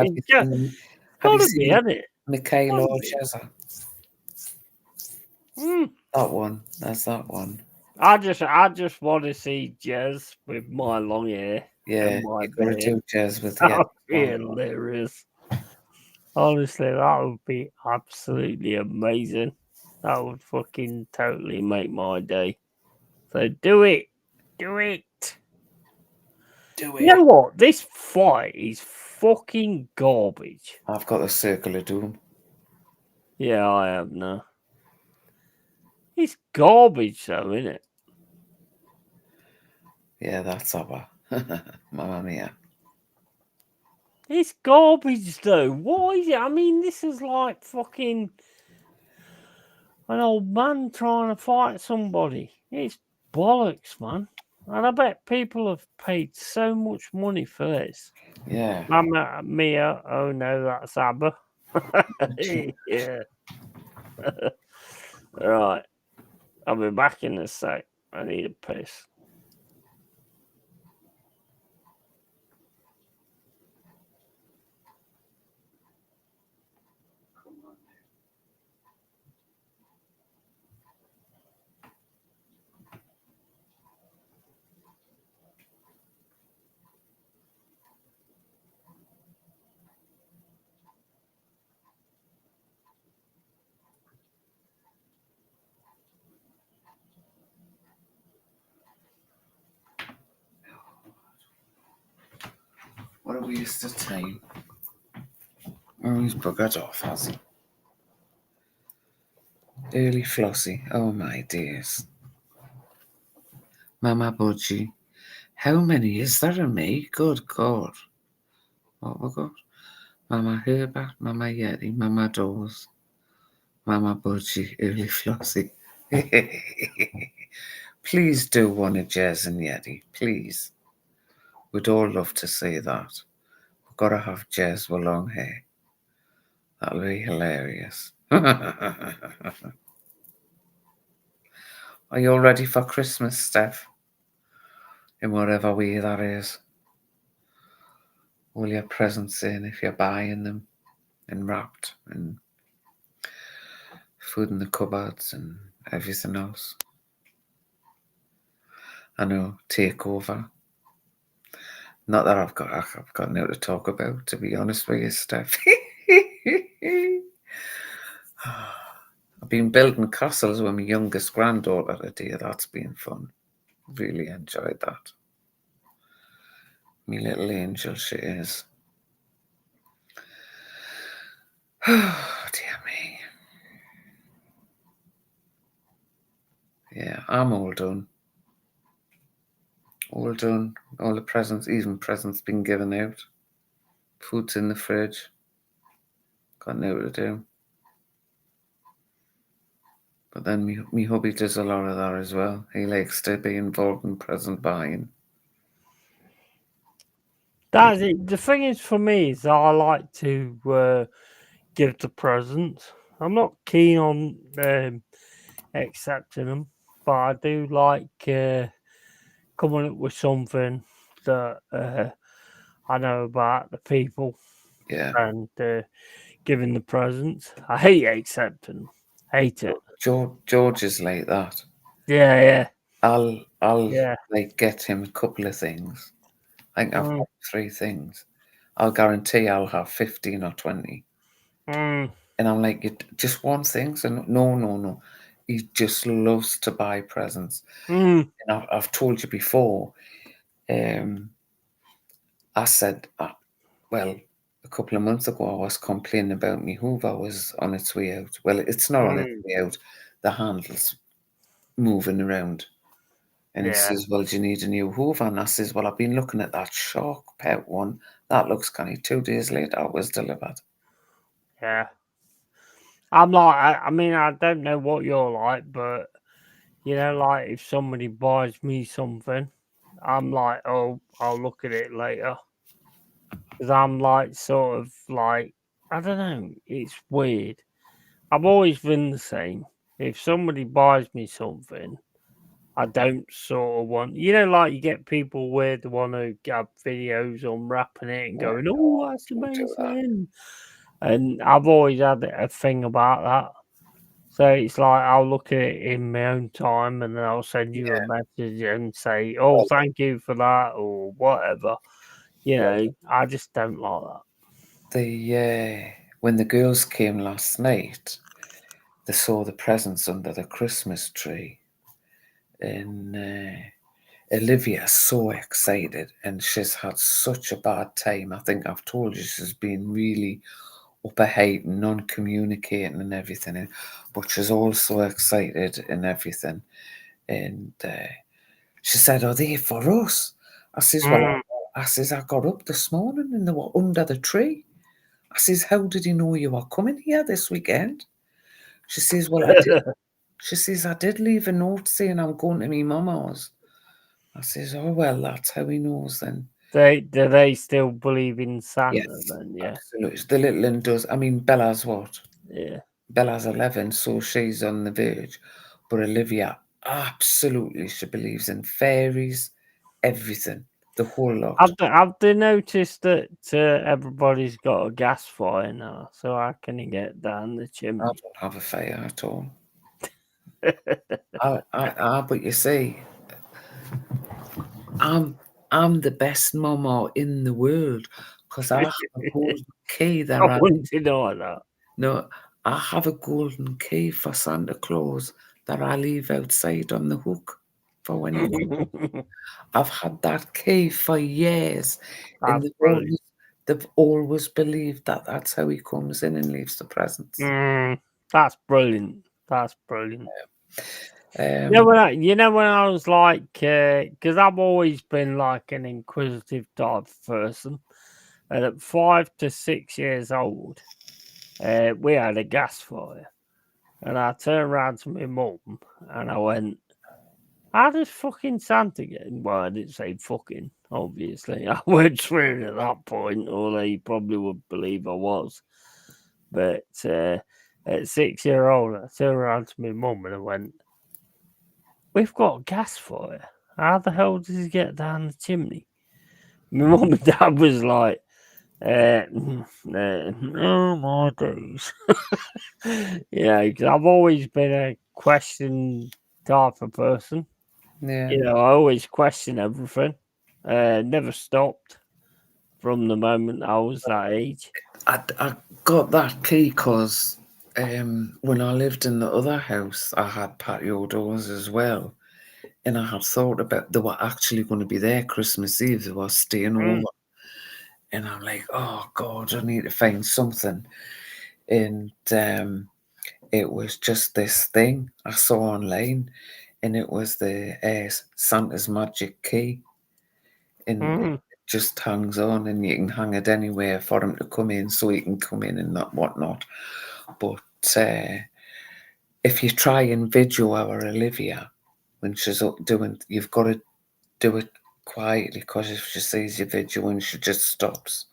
you seen Michaela or Jezza? That one. That's that one. I just want to see Jez with my long hair. Yeah, you got to do Jez with Yeti. That would be hilarious. Honestly, that would be absolutely amazing. That would fucking totally make my day. So do it. Do it. Do it. You know what? This fight is fucking garbage. I've got the Circle of Doom. Yeah, I have now. It's garbage though, isn't it? Yeah, that's our Mamma mia. It's garbage though. What is it? I mean, this is like fucking an old man trying to fight somebody. It's bollocks, man. And I bet people have paid so much money for this. Yeah. Mamma mia. Oh no, that's ABBA. Yeah. Right. I'll be back in a sec. I need a piss. What a waste of time. Oh, he's buggered off, has he? Early Flossie. Oh, my dears. Mama Budgie. How many is there of me? Good God. What have we got? Mama Herbert, Mama Yeti, Mama Dawes, Mama Budgie, Early Flossie. Please do one of Jez and Yeti, please. We'd all love to see that. We've got to have Jez with long hair. That'll be hilarious. Are you all ready for Christmas, Steph? In whatever way that is. all your presents in if you're buying them and wrapped, and food in the cupboards and everything else. I know, takeover. Not that I've got now to talk about, to be honest with you, Steph. I've been building castles with my youngest granddaughter today. That's been fun. Really enjoyed that. Me little angel she is. Oh, dear me. Yeah, I'm all done. All done. All the presents, even presents been given out. Food's in the fridge. Got now to do. But then me hubby does a lot of that as well. He likes to be involved in present buying. That's it. The thing is, for me, is I like to give the presents. I'm not keen on accepting them, but I do like coming up with something that I know about the people. Yeah. And giving the presents. I hate accepting them. Hate it. George is like that. Yeah. I'll Yeah. like get him a couple of things. I think I've got 3 things. I'll guarantee I'll have 15 or 20. Mm. And I'm like, just one thing? So no. He just loves to buy presents. Mm. And I've told you before, I said, well, a couple of months ago, I was complaining about me Hoover was on its way out. Well, it's not on its way out. The handle's moving around. And he says, well, do you need a new Hoover? And I says, well, I've been looking at that shark pet one. That looks kind of 2 days later, it was delivered. Yeah. I'm like, I mean, I don't know what you're like, but, you know, like if somebody buys me something, I'm like, oh, I'll look at it later. Because I'm like, sort of like, I don't know, it's weird. I've always been the same. If somebody buys me something, I don't sort of want, you know, like you get people where they want to get videos unwrapping it and going, oh, that's amazing. And I've always had a thing about that. So it's like I'll look at it in my own time and then I'll send you a message and say, oh, thank you for that or whatever. You know, I just don't like that. When the girls came last night, they saw the presents under the Christmas tree. And Olivia's so excited and she's had such a bad time. I think I've told you she's been really up her height and non-communicating and everything. But she's also excited and everything. And she said, are they for us? I says, well, I got up this morning and they were under the tree. I says, how did you know you were coming here this weekend? She says, well, I did. She says, I did leave a note saying I'm going to me mama's. I says, oh, well, that's how he knows then. Do they still believe in Santa then? Yeah. Absolutely. The little one does. I mean, Bella's what? Yeah. Bella's 11, so she's on the verge. But Olivia, absolutely, she believes in fairies, everything, the whole lot. Have they noticed that everybody's got a gas fire now? So how can you get down the chimney? I don't have a fire at all. But you see, I'm the best mama in the world because I have a golden key that I wouldn't deny that. No, I have a golden key for Santa Claus that I leave outside on the hook for when he comes. I've had that key for years, and they've always believed that that's how he comes in and leaves the presents. That's brilliant. That's brilliant. Yeah. You know when I was like, because I've always been like an inquisitive type of person, and at 5 to 6 years old, we had a gas fire, and I turned around to my mum and I went, how does fucking Santa get in? Well, I didn't say fucking, obviously. I weren't swearing at that point, although you probably would believe I was. But at 6 years old, I turned around to my mum and I went, we've got a gas fire. How the hell does he get down the chimney? My mum and dad was like, Oh my days. Because I've always been a question type of person. Yeah. I always question everything. Never stopped from the moment I was that age. I got that key because when I lived in the other house, I had patio doors as well. And I had thought about they were actually going to be there Christmas Eve. They were staying over. And I'm like, oh, God, I need to find something. And it was just this thing I saw online. And it was the Santa's Magic Key. And it just hangs on, and you can hang it anywhere for him to come in, so he can come in and that whatnot. But if you try and video our Olivia when she's up doing, you've got to do it quietly, because if she sees your video and she just stops.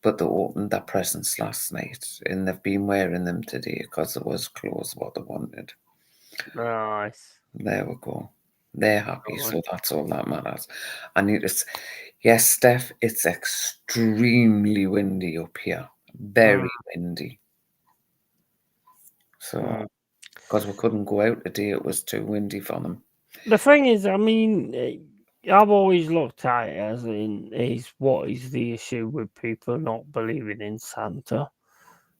But they opened their presents last night, and they've been wearing them today because it was clothes what they wanted. Nice. There we go. They're happy, so that's all that matters. Yes, Steph, it's extremely windy up here. Very windy. So, because we couldn't go out today, it was too windy for them. The thing is, I mean, I've always looked at it as what is the issue with people not believing in Santa?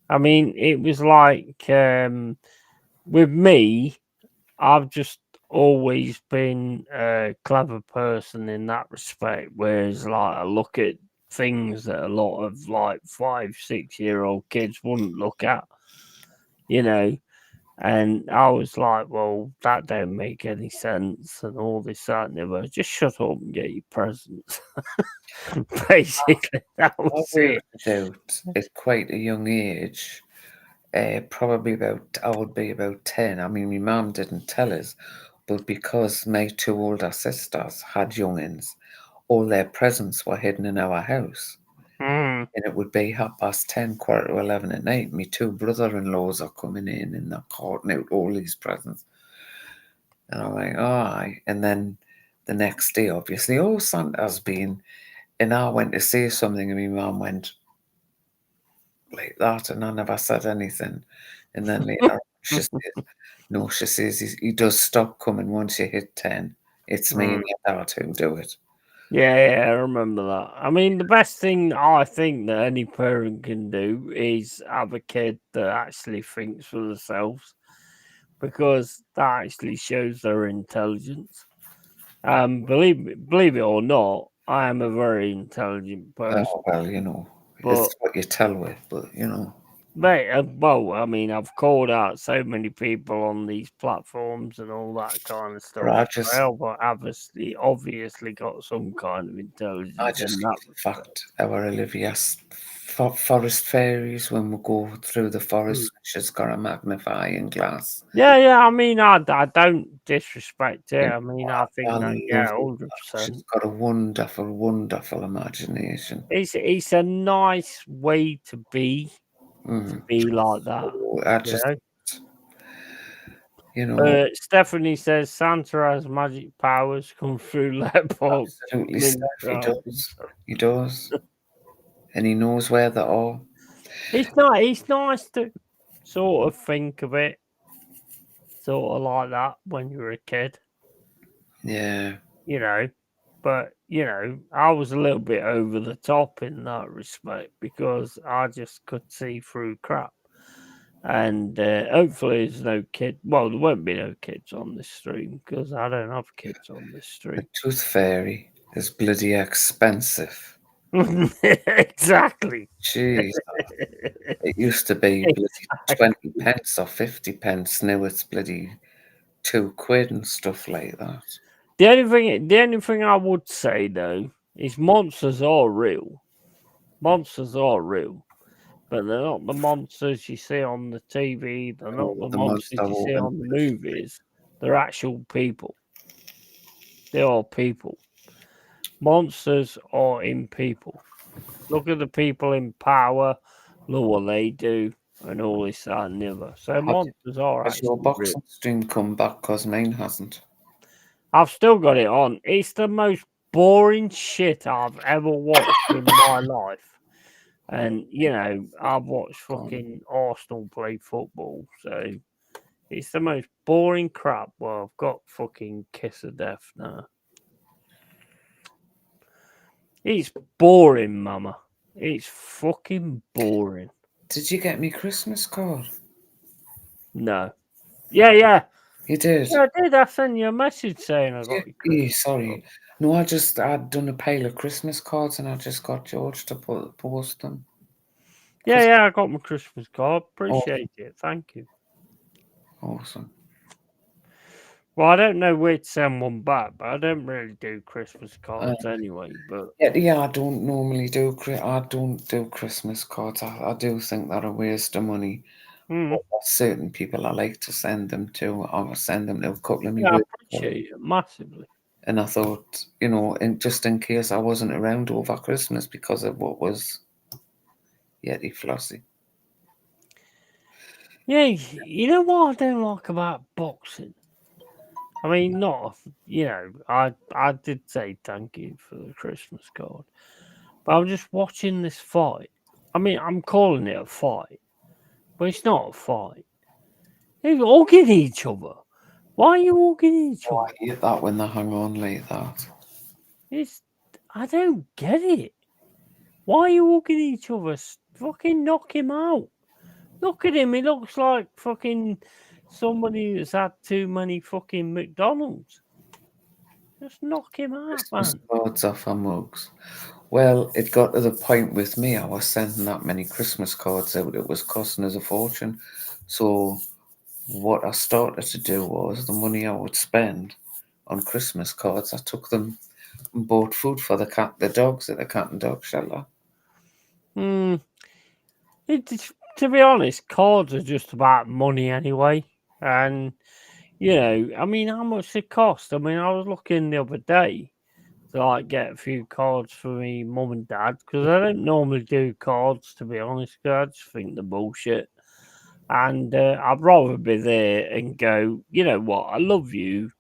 I mean, it was like with me, I've just always been a clever person in that respect. Whereas, like, I look at things that a lot of like 5-6-year-old kids wouldn't look at, And I was like, well, that don't make any sense, and all this, that, and the other. Just shut up and get your presents. Basically, that was it. Out at quite a young age. Probably I would be about 10. I mean, my mum didn't tell us, but because my two older sisters had youngins, all their presents were hidden in our house. And it would be 10:30, 11 at night. My two brother-in-laws are coming in and they're carting out all these presents. And I'm like, oh, and then the next day, obviously, Santa's been, and I went to say something and my mum went like that, and I never said anything. And then later she says he does stop coming once you hit 10. It's me and your dad who do it. Yeah, I remember that. I mean, the best thing I think that any parent can do is have a kid that actually thinks for themselves, because that actually shows their intelligence. Believe it or not, I am a very intelligent person. Oh, well, it's what you tell with, but Mate, well, I mean, I've called out so many people on these platforms and all that kind of stuff. But obviously got some kind of intelligence. I just like the fact our Olivia's forest fairies, when we go through the forest, she's got a magnifying glass. Yeah. I mean, I don't disrespect it. I mean, I think that, 100%. She's got a wonderful, wonderful imagination. It's a nice way to be like that. Stephanie says Santa has magic powers, come through letterbox. Absolutely, Steph, he does. And he knows where they are. It's nice to sort of think of it sort of like that when you're a kid. Yeah. But I was a little bit over the top in that respect, because I just could see through crap. And hopefully there's no kid. Well, there won't be no kids on this stream, because I don't have kids on this stream. The tooth fairy is bloody expensive. Exactly. Jeez. It used to be bloody 20 pence or 50 pence. Now it's bloody £2 and stuff like that. The only thing I would say though is monsters are real. Monsters are real. But they're not the monsters you see on the TV. They're not the monsters you see on the movies. They're actual people. They are people. Monsters are in people. Look at the people in power. Look what they do, and all this, that, and the other. So monsters are actually real. Has your boxing stream come back? Because mine hasn't. I've still got it on. It's the most boring shit I've ever watched in my life. And I've watched fucking Arsenal play football, so it's the most boring crap. Well, I've got fucking Kiss of Death now. It's boring, Mama. It's fucking boring. Did you get me Christmas card? No. Yeah. You did? Yeah, I did. I sent you a message saying I got you. Yeah, sorry. No, I'd done a pile of Christmas cards and I just got George to post them. Yeah, I got my Christmas card. Appreciate it. Thank you. Awesome. Well, I don't know where to send one back, but I don't really do Christmas cards anyway. But yeah, I don't normally do. I don't do Christmas cards. I do think they're a waste of money. But certain people I like to send them to. I send them to a couple of me. I appreciate it massively. And I thought, just in case I wasn't around over Christmas because of what was Yeti Flossie. Yeah, you know what I don't like about boxing? I mean, I did say thank you for the Christmas card, but I'm just watching this fight. I mean, I'm calling it a fight, but it's not a fight. They're hugging each other. Why are you hugging each other? I hate that when they hang on like that. I don't get it. Why are you hugging each other? Fucking knock him out. Look at him. He looks like fucking somebody that's had too many fucking McDonald's. Just knock him out, man. Cards off our mugs. Well, it got to the point with me. I was sending that many Christmas cards out. It was costing us a fortune. So what I started to do was the money I would spend on Christmas cards, I took them and bought food for the dogs at the cat and dog shelter. To be honest, cards are just about money anyway. And, I mean, how much they cost? I mean, I was looking the other day to get a few cards for me mum and dad because I don't normally do cards, to be honest, because I just think they're bullshit. And I'd rather be there and go, you know what, I love you.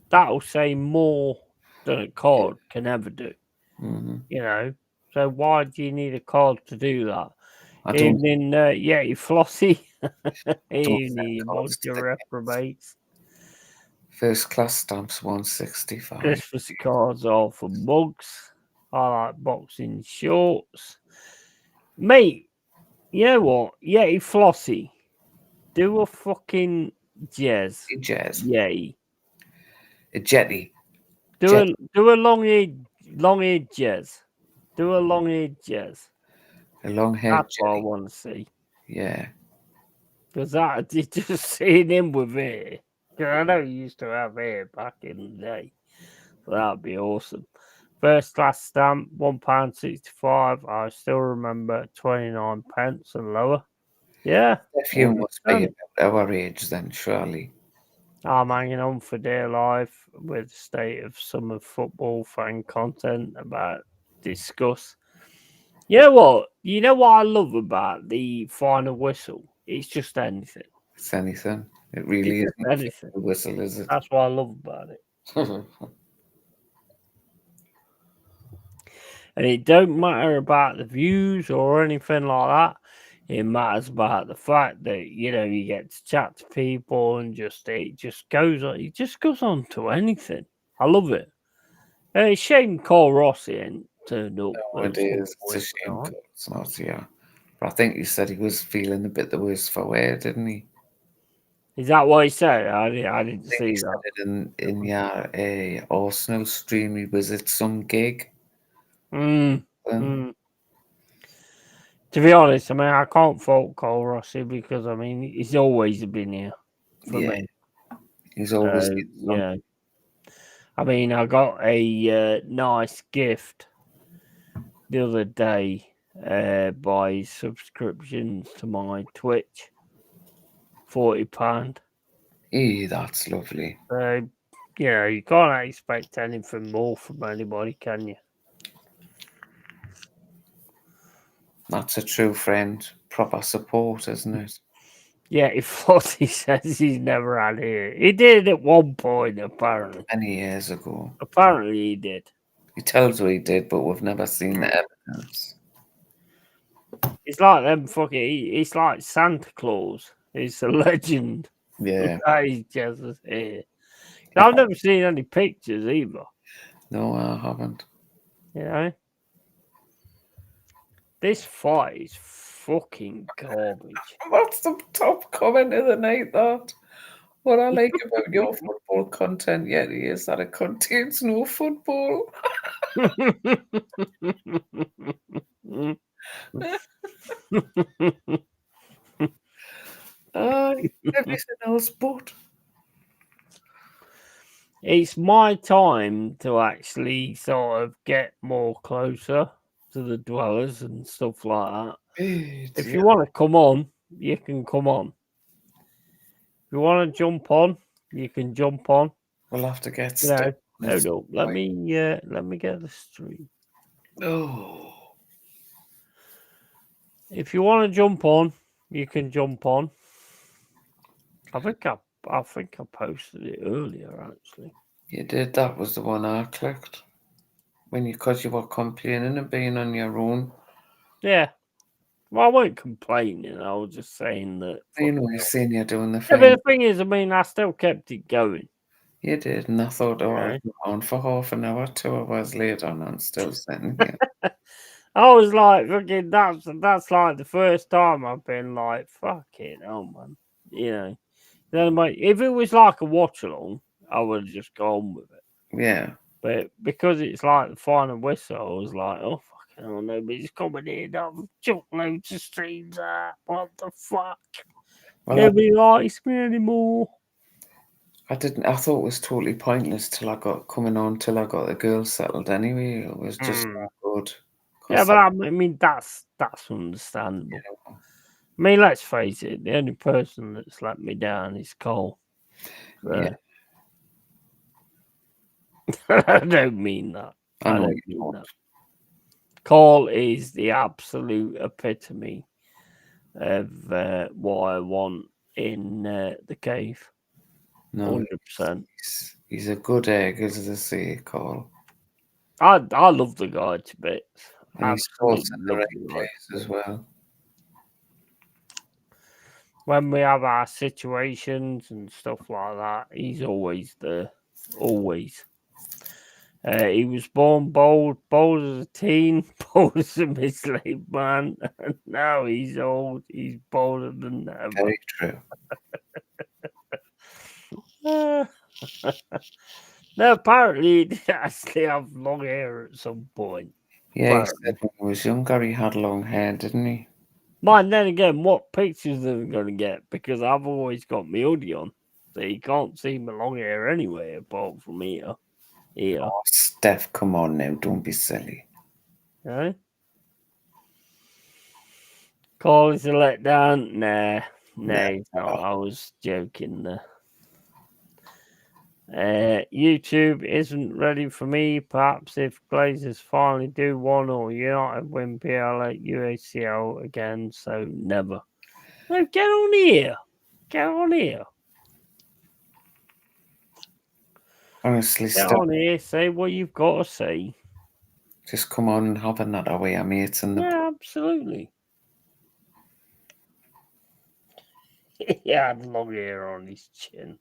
That'll say more than a card can ever do. Mm-hmm. So why do you need a card to do that? I don't. Evening, Yeti Flossie. Evening, you bunch of reprobates. First class stamps 165. Christmas cards are for mugs. I like boxing shorts. Mate, you know what? Yeti Flossie. Do a fucking jazz. Yeti. A jetty. Do a long-eared jazz. Do a long-eared jazz. A long-haired That's what I want to see. Yeah. Because just seeing him with hair. Because I know he used to have hair back in the day. So that'd be awesome. First class stamp, £1.65. I still remember 29 pence and lower. Yeah. If you must be about our age then, surely. I'm hanging on for dear life with the state of summer football fan content about discuss. You know what? You know what I love about the final whistle? It's just anything. It's anything. It really is anything. A whistle, is it? That's what I love about it. And it don't matter about the views or anything like that. It matters about the fact that you get to chat to people and it just goes on to anything. I love it. It's a shame Cole Rossi ain't turned up. No, it is. It's a shame it's not, yeah. But I think he said he was feeling a bit the worse for wear, didn't he? Is that what he said? I didn't see that. In your Arsenal stream, he was at some gig. To be honest, I mean, I can't fault Cole Rossi because, I mean, he's always been here for me. He's always been. I mean, I got a nice gift the other day by subscriptions to my Twitch. £40. That's lovely. So, you can't expect anything more from anybody, can you? That's a true friend. Proper support, isn't it? Yeah, he says he's never had it. He did at one point, apparently. Many years ago. Apparently he did. He tells her he did, but we've never seen the evidence. It's like them fucking. It's like Santa Claus. It's a legend. Yeah. He's just here. I've never seen any pictures either. No, I haven't. You know, this fight is fucking garbage. That's the top comment of the night, that. What I like about your football content, Yeti, is that it contains no football. Everything else but. It's my time to actually sort of get more closer to the dwellers and stuff like that. If you want to come on, you can come on. If you want to jump on, you can jump on. We'll have to get Hold up. Let me get the stream. Oh. If you want to jump on, you can jump on. I think I posted it earlier actually. You did. That was the one I clicked. Because you were complaining of being on your own. Yeah. Well, I wasn't complaining. I was just saying that. You're saying you're doing the Yeah, thing. but the thing is, I mean, I still kept it going. You did, and I thought, I've been on for half an hour, 2 hours later, and I'm still sitting here. I was like, fucking, that's like the first time I've been like, fucking hell, man. You know. Then, if it was like a watch along, I would have just gone with it. Yeah. But because it's like the final whistle, I was like, oh, fucking hell, nobody's coming in. I've chucked loads of streams out. What the fuck? Well, Nobody likes me anymore. I thought it was totally pointless till I got the girls settled anyway. It was just not good. Yeah, but I mean, that's understandable. I mean, let's face it, the only person that's let me down is Cole. Yeah. I don't mean that. I don't mean that. Cole is the absolute epitome of what I want in the cave. No, 100%. He's a good egg, as they say, Cole. I love the guy to bits. And he's fought in the right place as well. When we have our situations and stuff like that, he's always there. Always. He was born bold as a teen, bold as a middle-aged man, and now he's old. He's bolder than ever. Very true. No, apparently he did actually have long hair at some point. Yeah, he said when he was younger he had long hair, didn't he? Mind then again, what pictures are we going to get? Because I've always got my hoodie on, so you can't see my long hair anyway apart from here. Oh, Steph, come on now, don't be silly. Okay. Call is a letdown? Nah, he's not. I was joking there. YouTube isn't ready for me. Perhaps if Glazers finally do one or United win PL at UACL again, so never. No, get on here. Get on here. Honestly, get on here. Say what you've got to say. Just come on and have another way, our mates in the. Yeah, absolutely. He had long hair on his chin.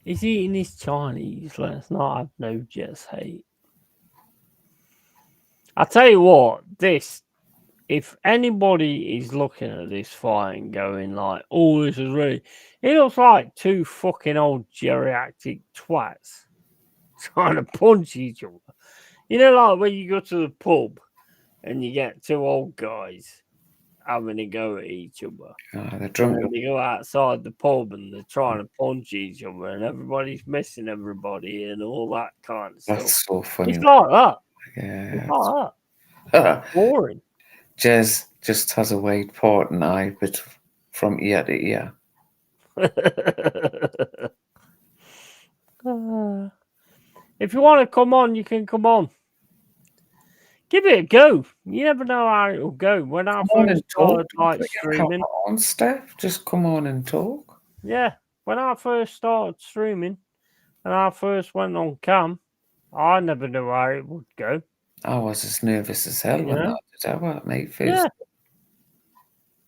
He's eating his Chinese. Let's not have no Jets hate. I tell you what, if anybody is looking at this fight and going like, oh, this is really, it looks like two fucking old geriatric twats trying to punch each other. You know, like when you go to the pub and you get two old guys having a go at each other. They're drunk. And they go outside the pub and they're trying to punch each other and everybody's missing everybody and all that kind of stuff. That's so funny. It's like that. Yeah. It's like that. Boring. Jez just has a wide port and eye, but from ear to ear. If you want to come on, you can come on. Give it a go. You never know how it'll go. When I first started like streaming, on, Steph. Just come on and talk. Yeah, when I first started streaming and I first went on cam, I never knew how it would go. I was as nervous as hell when I did that, mate. First. Yeah.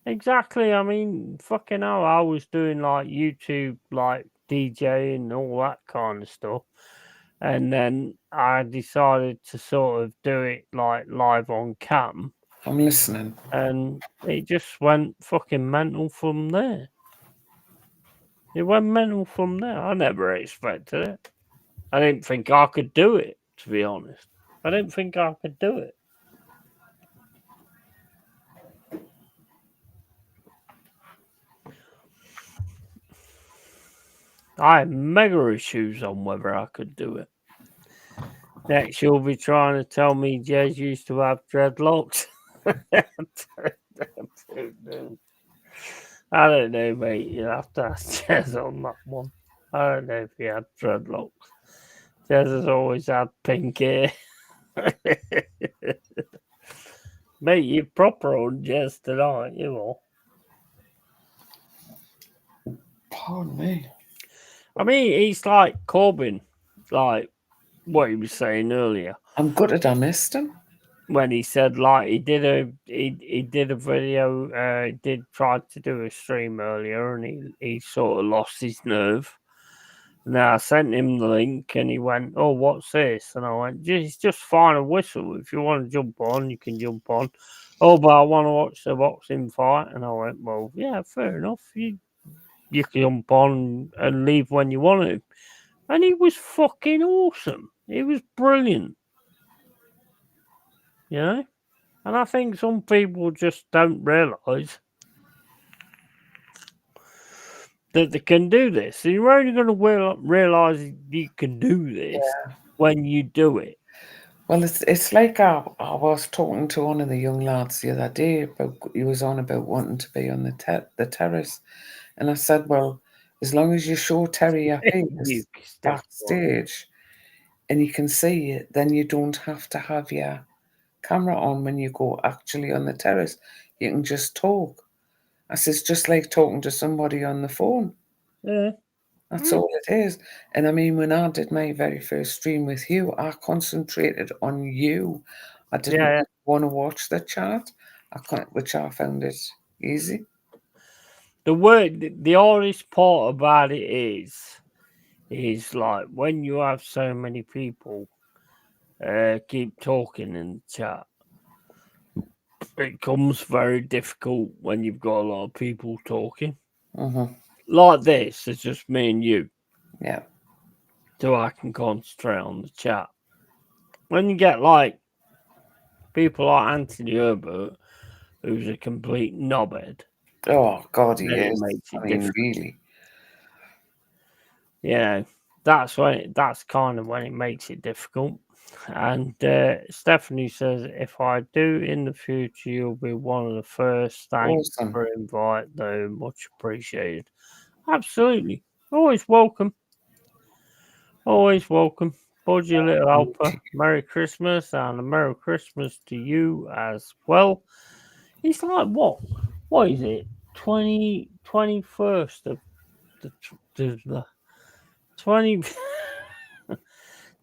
Exactly. I mean, fucking hell, I was doing like YouTube, like DJ and all that kind of stuff. And then I decided to sort of do it like live on cam. I'm listening. And it just went fucking mental from there. It went mental from there. I never expected it. I didn't think I could do it, to be honest. I didn't think I could do it. I had mega issues on whether I could do it. Next, you'll be trying to tell me Jez used to have dreadlocks. I don't know, mate. You'll have to ask Jez on that one. I don't know if he had dreadlocks. Jez has always had pink hair. Mate, you're proper on Jez tonight, you are. Pardon me. I mean, he's like Corbyn, like what he was saying earlier. I'm gutted I missed him. When he said like he did a video, did try to do a stream earlier, and he sort of lost his nerve. Now I sent him the link, and he went, "Oh, what's this?" And I went, "It's just Final Whistle. If you want to jump on, you can jump on." "Oh, but I want to watch the boxing fight." And I went, "Well, yeah, fair enough. You can jump on and leave when you want to." And he was fucking awesome. He was brilliant. You know? And I think some people just don't realise that they can do this. And you're only going to realise you can do this when you do it. Well, it's like I was talking to one of the young lads the other day about, he was on about wanting to be on the terrace. And I said, well, as long as you show Terry your face backstage and you can see it, then you don't have to have your camera on when you go actually on the terrace. You can just talk. I says, just like talking to somebody on the phone. Yeah. That's all it is. And I mean, when I did my very first stream with you, I concentrated on you. I didn't want to watch the chat, which I found it easy. The hardest part about it is like when you have so many people keep talking in the chat, it becomes very difficult when you've got a lot of people talking. Mm-hmm. Like this, it's just me and you. Yeah. So I can concentrate on the chat. When you get like people like Anthony Herbert, who's a complete knobhead. Oh God, he is. Really. Yeah, that's kind of when it makes it difficult. And Stephanie says, if I do in the future, you'll be one of the first. Thanks for invite, though. Much appreciated. Absolutely. Always welcome. Always welcome. Bud, your little helper. Merry Christmas and a Merry Christmas to you as well. It's like what? What is it? 21st of the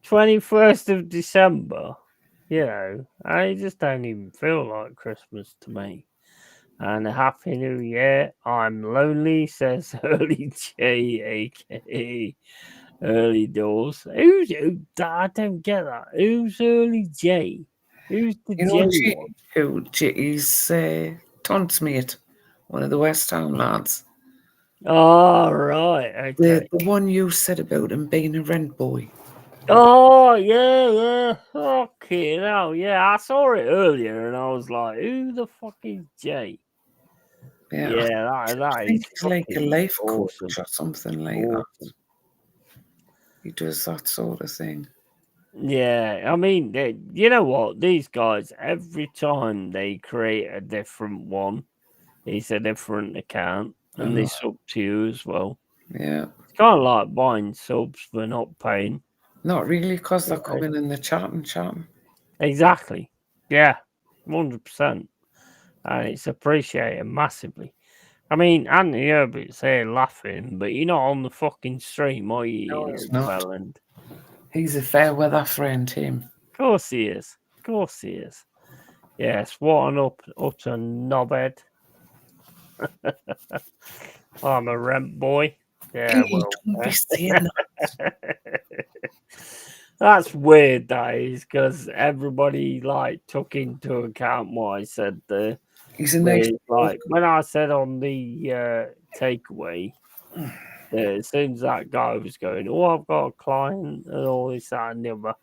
21st of December. You know, I just don't even feel like Christmas to me. And a Happy New Year. I'm lonely, says Early J, aka Early Doors. I don't get that. Who's Early J? Who's the J one? He's Tont's mate, one of the West Ham lads. Oh, right. Okay. The one you said about him being a rent boy. Oh, yeah. Okay, now, yeah, I saw it earlier and I was like, who the fuck is Jay? Yeah, that is like a life coach awesome. or something like that. He does that sort of thing. Yeah, I mean, you know what? These guys, every time they create a different one, it's a different account, and they sub to you as well. Yeah. It's kind of like buying subs for not paying. Not really, because they're coming in the chat and chatting. Exactly. Yeah, 100%. And it's appreciated massively. I mean, Anthony Herbert's here laughing, but you're not on the fucking stream, are you? No, you he's little not. bellend? He's a fair weather friend, him. Of course he is. Of course he is. Yes, what an utter knobhead. I'm a rent boy. Yeah, Hey, well. don't be saying that. That's weird, that is, because everybody like took into account what I said there. He's a nice Like when I said on the takeaway, as soon as that guy was going, "Oh, I've got a client," and all this, that, and the other,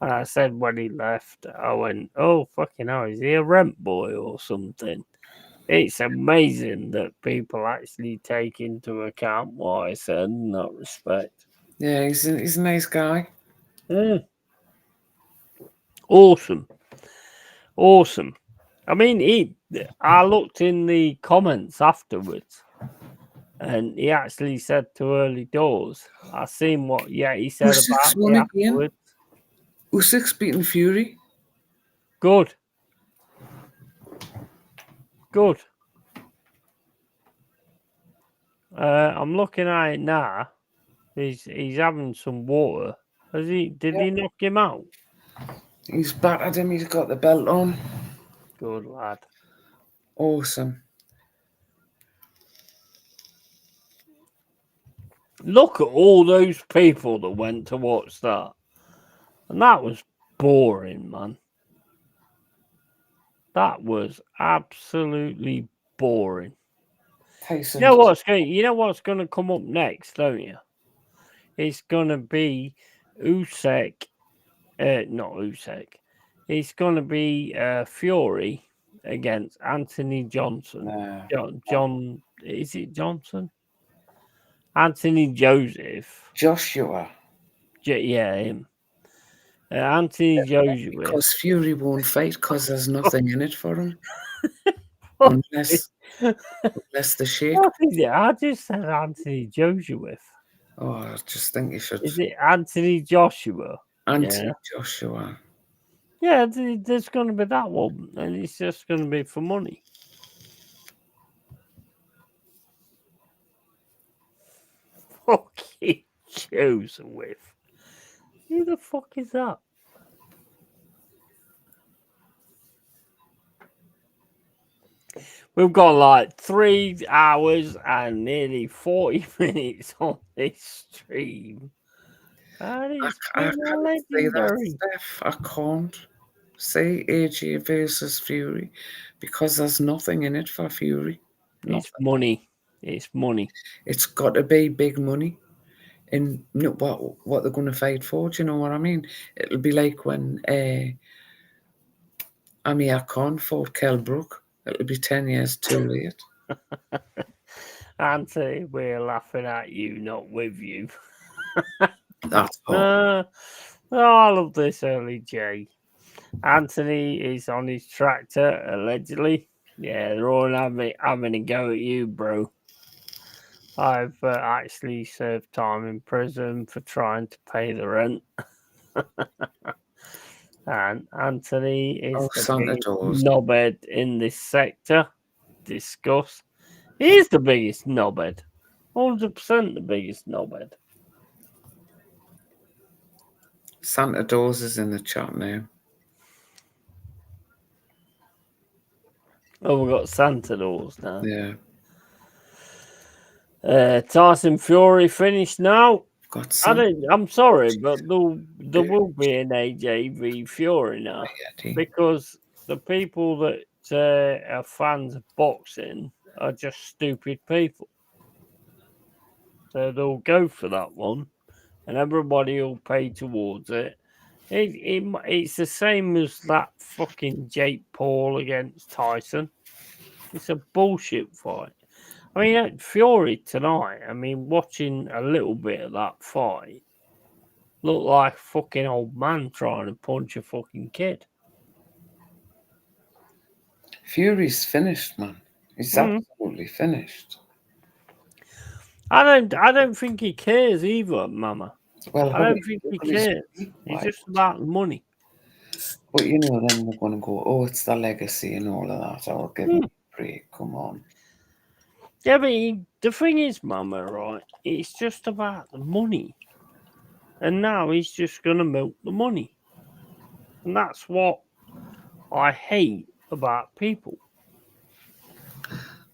and I said when he left, I went, "Oh, fucking hell, is he a rent boy or something?" It's amazing that people actually take into account what I said in that respect. Yeah, he's a nice guy. Awesome. I mean, I looked in the comments afterwards, and he actually said to Early Doors, I seen what he said about me afterwards. Usyk beating Fury. Good. I'm looking at it now. He's having some water. Did he knock him out? He's battered him. He's got the belt on. Good lad. Awesome. Look at all those people that went to watch that. And that was boring, man. That was absolutely boring. Tyson. You know what's going to come up next, don't you? It's going to be Usyk. Not Usyk. It's going to be Fury against Anthony Johnson. John, is it Johnson? Anthony Joseph. Joshua. Yeah, him. Anthony Joseph. Because Fury won't fight because there's nothing in it for him. unless the shake. What is it? I just said Anthony Joseph. Oh, I just think you should. Is it Anthony Joshua? Anthony Joshua. Yeah, there's going to be that one, and it's just going to be for money. Fucking Joseph. Who the fuck is that? We've got like 3 hours and nearly 40 minutes on this stream. And it's I been can't legendary. say that, Steph. I can't say AJ versus Fury because there's nothing in it for Fury. It's money. It's money. It's got to be big money. And what they're going to fight for, do you know what I mean? It'll be like when Amir Khan fought Kell Brook. It'll be 10 years too late. Anthony, we're laughing at you, not with you. That's all. I love this early J. Anthony is on his tractor, allegedly. Yeah, they're all having a go at you, bro. I've actually served time in prison for trying to pay the rent. And Anthony is the biggest knobhead in this sector. Discuss. He is the biggest knobhead. 100% the biggest knobhead. Santa Dawes is in the chat now. Oh, we've got Santa Dawes now. Yeah. Tyson Fury finished now. I'm sorry, but there will be an AJ v Fury now because the people that are fans of boxing are just stupid people. So they'll go for that one, and everybody will pay towards it. It's the same as that fucking Jake Paul against Tyson. It's a bullshit fight. I mean, Fury tonight, watching a little bit of that fight, looked like a fucking old man trying to punch a fucking kid. Fury's finished, man. He's absolutely finished. I don't think he cares either, Mama. Well, I don't think he cares. It's just about money. But then they're going to go, oh, it's the legacy and all of that. I'll give him a break. Come on. Yeah, but the thing is, Mama, right? It's just about the money. And now he's just going to milk the money. And that's what I hate about people.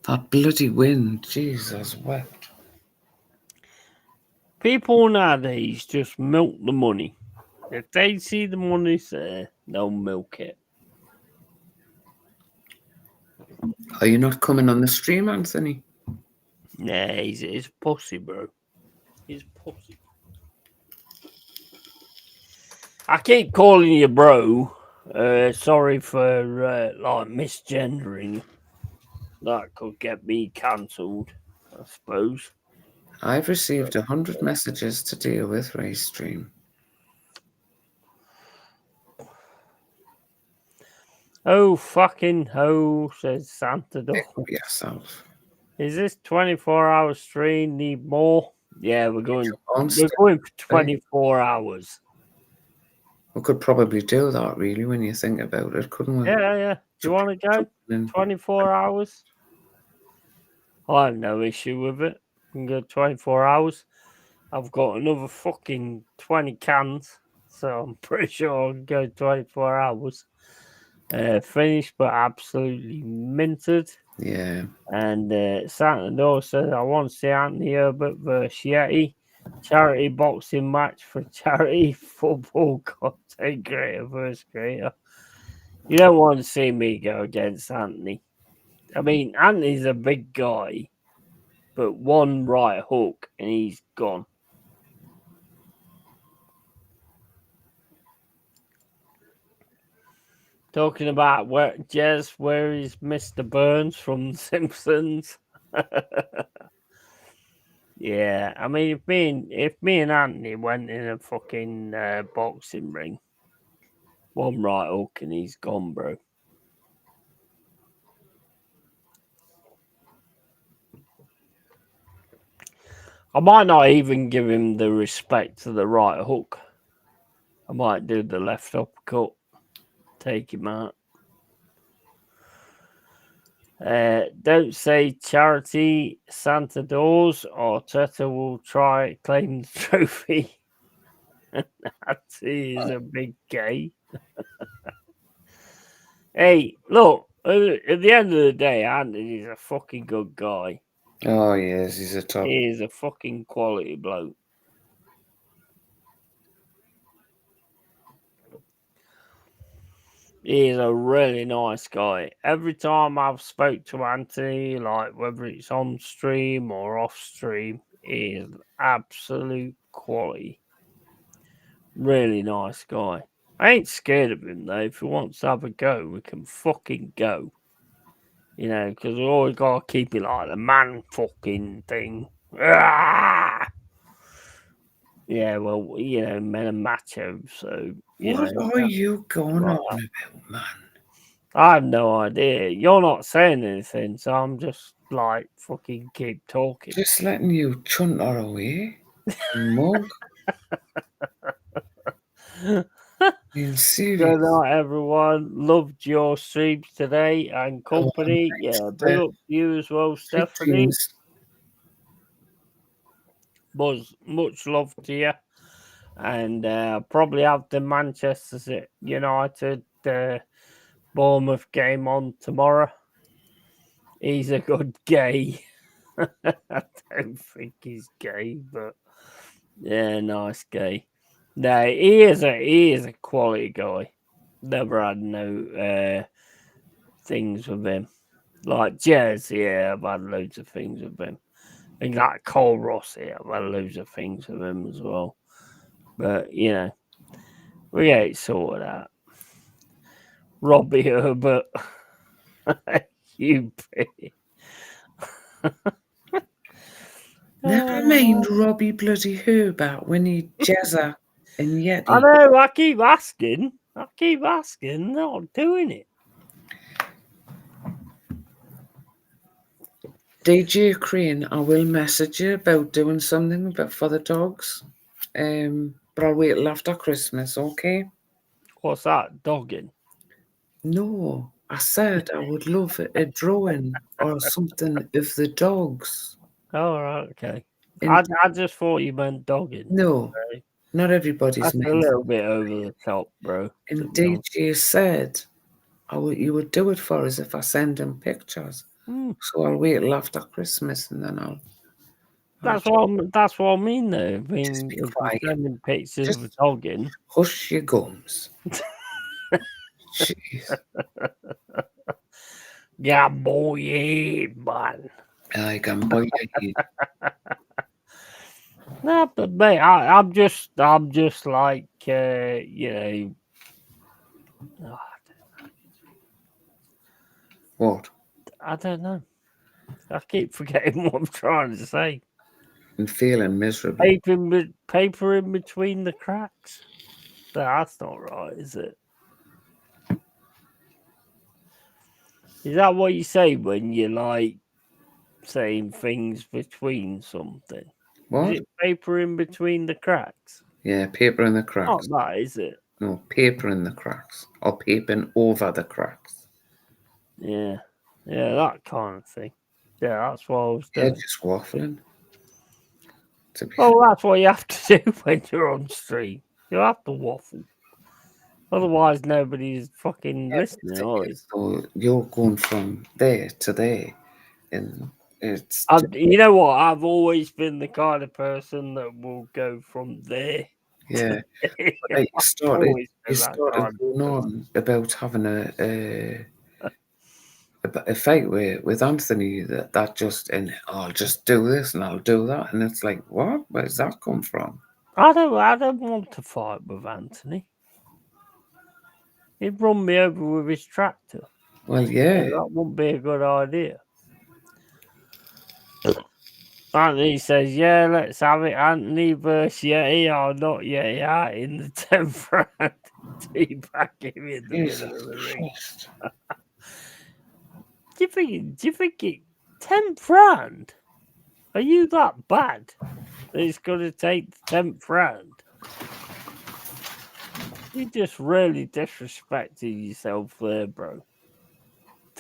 That bloody wind, Jesus wept. People nowadays just milk the money. If they see the money's there, they'll milk it. Are you not coming on the stream, Anthony? Nah, he's pussy, bro. He's pussy. I keep calling you bro. Sorry for like misgendering. That could get me cancelled, I suppose. I've received 100 messages to deal with Ray's stream. Oh, fucking ho, says Santa Dog. Pick up yourself. Is this 24-hour stream? Need more? Yeah, we're going On for 24 hours. We could probably do that, really, when you think about it, couldn't we? Yeah. Do you want to go? 24 hours? I have no issue with it. We can go 24 hours. I've got another fucking 20 cans, so I'm pretty sure I can go 24 hours. Finished, but absolutely minted. Yeah. And Santa Dog says, I want to see Anthony Herbert versus Yeti. Charity boxing match for charity football content creator versus creator. You don't want to see me go against Anthony. I mean, Anthony's a big guy, but one right hook and he's gone. Talking about where is Mr. Burns from The Simpsons? Yeah, I mean, if me and Anthony went in a fucking boxing ring, one right hook and he's gone, bro. I might not even give him the respect to the right hook. I might do the left uppercut, take him out. Don't say charity Santa doors or Teta will try claim the trophy. That is a big gay. Hey, look, at the end of the day, Anthony's a fucking good guy. Oh, yes, he's a top. He is a fucking quality bloke. He is a really nice guy. Every time I've spoke to Anthony, like whether it's on stream or off stream, he is absolute quality. Really nice guy. I ain't scared of him though. If he wants to have a go, we can fucking go. You know, because we always got to keep it like the man fucking thing. Ah! Yeah, well, you know, men are macho, so you What know. are you going Right. on about, man? I have no idea. You're not saying anything, so I'm just like fucking keep talking. Just letting you chunter away, mug. Being serious. Good night, everyone. Loved your streams today and company. Yeah, big up you as well, Stephanie. Was much love to you. And probably have the Manchester United Bournemouth game on tomorrow. He's a good gay. I don't think he's gay, but yeah, nice gay. No, he is a quality guy. Never had no things with him. Like Jez, yeah, I've had loads of things with him. And like Cole Ross, yeah, I've had loads of things with him as well. But you know, we get it sorted out. Robbie Herbert, you bitch. Never mind Robbie bloody Herbert, Winnie Jezza and Yeti. I know, I keep asking, not doing it. DJ Crane, I will message you about doing something for the dogs. But I'll wait till after Christmas, okay? What's that, dogging? No, I said I would love a drawing or something of the dogs. Oh, right, okay. And I just thought you meant dogging. no, not everybody's That's a meant. little bit over the top, bro. And DJ said you would do it for us if I send him pictures. So I'll wait till after Christmas and then I'll. That's what I mean, though. I mean, be if quiet. you're sending pictures Just- of dogging. Hush your gums. Jeez. Yeah, boy, man. I can buy you. No, but mate, I'm just like, What? I don't know. I keep forgetting what I'm trying to say. And feeling miserable. Paper in between the cracks. That's not right, is it? Is that what you say when you like saying things between something? What? Is it paper in between the cracks? Yeah, paper in the cracks. Not that, is it? No, paper in the cracks. Or papering over the cracks. Yeah. Yeah, that kind of thing. Yeah, that's what I was You're doing. just waffling. Well, that's what you have to do when you're on stream. You have to waffle. Otherwise, nobody's fucking listening, are they? So you're going from there to there. And it's. You know what? I've always been the kind of person that will go from there. Yeah. You started going on about having a fight with Anthony that just, and I'll just do this and I'll do that. And it's like, what? Where's that come from? I don't want to fight with Anthony. He'd run me over with his tractor. Well, yeah. That wouldn't be a good idea. Anthony says, yeah, let's have it. Anthony versus Yeti or not Yeti in the 10th round. Teabag him in the middle of the ring. Do you think it 10th round? Are you that bad that it's going to take the 10th round? You just really disrespected yourself there, bro.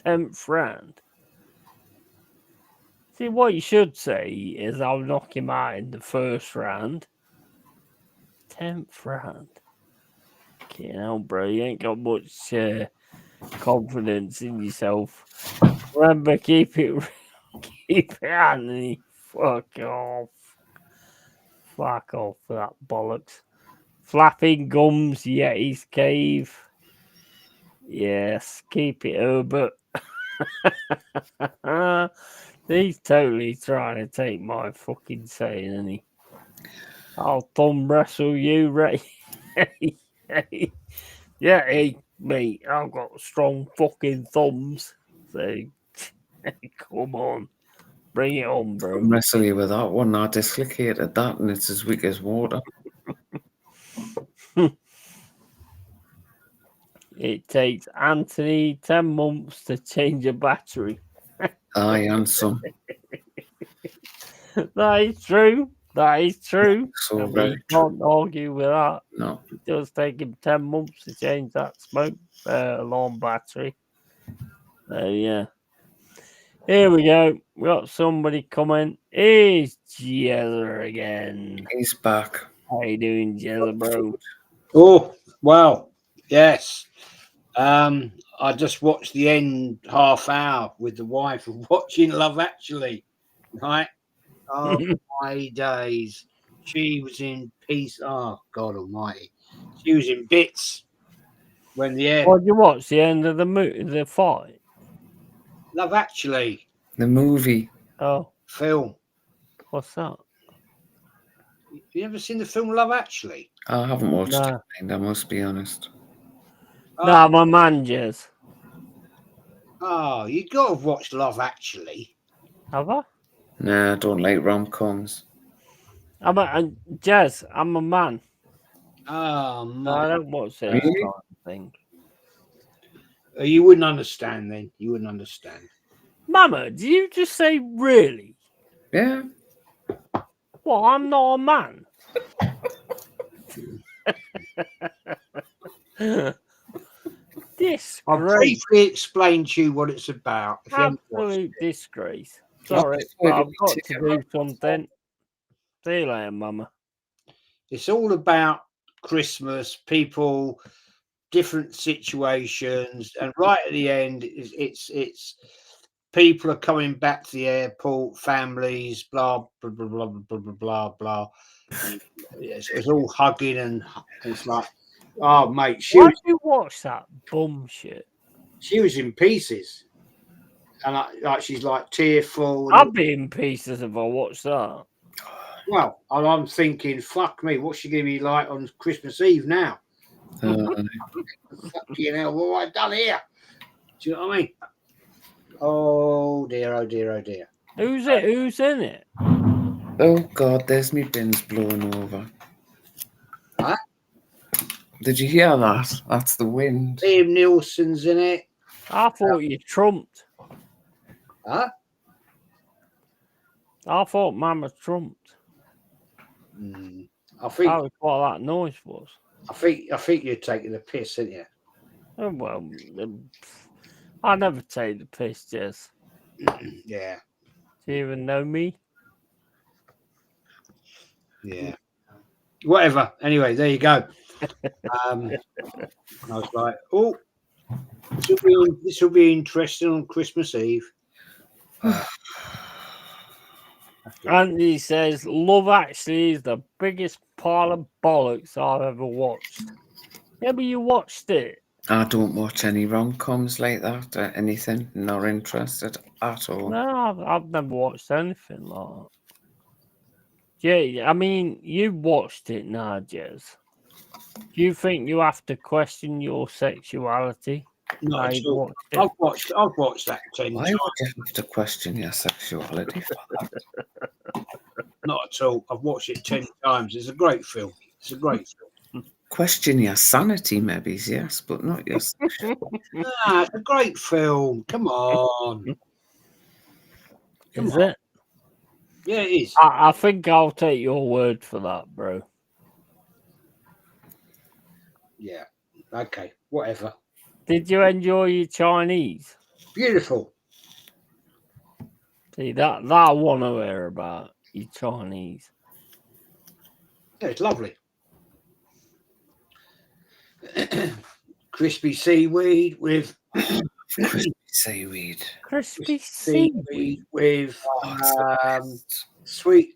10th round. See, what you should say is I'll knock him out in the first round. 10th round. Okay, hell, bro, you ain't got much confidence in yourself. Remember, keep it Anthony. Fuck off. Fuck off for that bollocks. Flapping gums, Yeti's cave. Yes, keep it Herbert. He's totally trying to take my fucking saying, isn't he? I'll thumb wrestle you, Ray. Yeah, hey, mate, I've got strong fucking thumbs. So, come on. Bring it on, bro. I'm wrestling you with that one. I dislocated that and it's as weak as water. It takes Anthony 10 months to change a battery. Aye, and some. That is true. That is true. So very you can't argue with that. No. It does take him 10 months to change that smoke alarm battery. Yeah. Here we go. We got somebody coming. It's Jezza again. He's back. How you doing, Jezza, bro? Oh, wow. Yes. I just watched the end half hour with the wife of watching Love Actually. Right? Oh my days. She was in peace. Oh God almighty. She was in bits when the end. What did you watch? The end of the fight? Love Actually. The movie. Oh. Film. What's that? You ever seen the film Love Actually? I haven't watched it, I must be honest. Nah, my man, Jez. Oh, you got to watch Love Actually. Have I? Nah, I don't like rom-coms. Jez, I'm a man. Oh, no, I don't watch that kind of thing. You wouldn't understand then. You wouldn't understand. Mama, did you just say really? Yeah. Well, I'm not a man. Did disgrace. I'll briefly explain to you what it's about. If you haven't watched Absolute it. disgrace. Sorry, but I've got to do something. See you later, Mama. It's all about Christmas, people, different situations, and right at the end, it's people are coming back to the airport, families, blah blah blah blah blah blah blah blah. And it's all hugging, and it's like, oh mate, Why do you watch that bum shit? she was in pieces, and like she's like tearful. I'd be in pieces if I watched that. Well, I'm thinking, fuck me, what's she going to be like on Christmas Eve now? Fucking hell, what have I done here? Do you know what I mean? Oh dear, oh dear, oh dear. Who's it? Who's in it? Oh God, there's me bins blowing over. Huh? Did you hear that? That's the wind. Liam Nielsen's in it. I thought you trumped. Huh? I thought Mama trumped. I think That was what that noise was. I think you're taking the piss, aren't you? Oh, well, I never take the piss, Jez. Yeah. Do you even know me? Yeah. Whatever. Anyway, there you go. I was like, oh, this will be interesting on Christmas Eve. Andy says, Love Actually is the biggest pile of bollocks I've ever watched. Yeah, but you watched it. I don't watch any rom-coms like that or anything. Not interested at all. No, I've never watched anything like that. Yeah, I mean, you watched it now, Jez. Do you think you have to question your sexuality? Not at all. I've watched that 10 Why times. would you have to question your sexuality for that? Not at all. I've watched it 10 times. It's a great film. It's a great film. Question your sanity, maybe, yes, but not your sexuality. It's a great film. Come on. Is it? Yeah, it is. I think I'll take your word for that, bro. Yeah. Okay. Whatever. Did you enjoy your Chinese? Beautiful. See, that I want to hear about your Chinese. Yeah, it's lovely. Crispy seaweed with Crispy seaweed. Crispy seaweed with sweet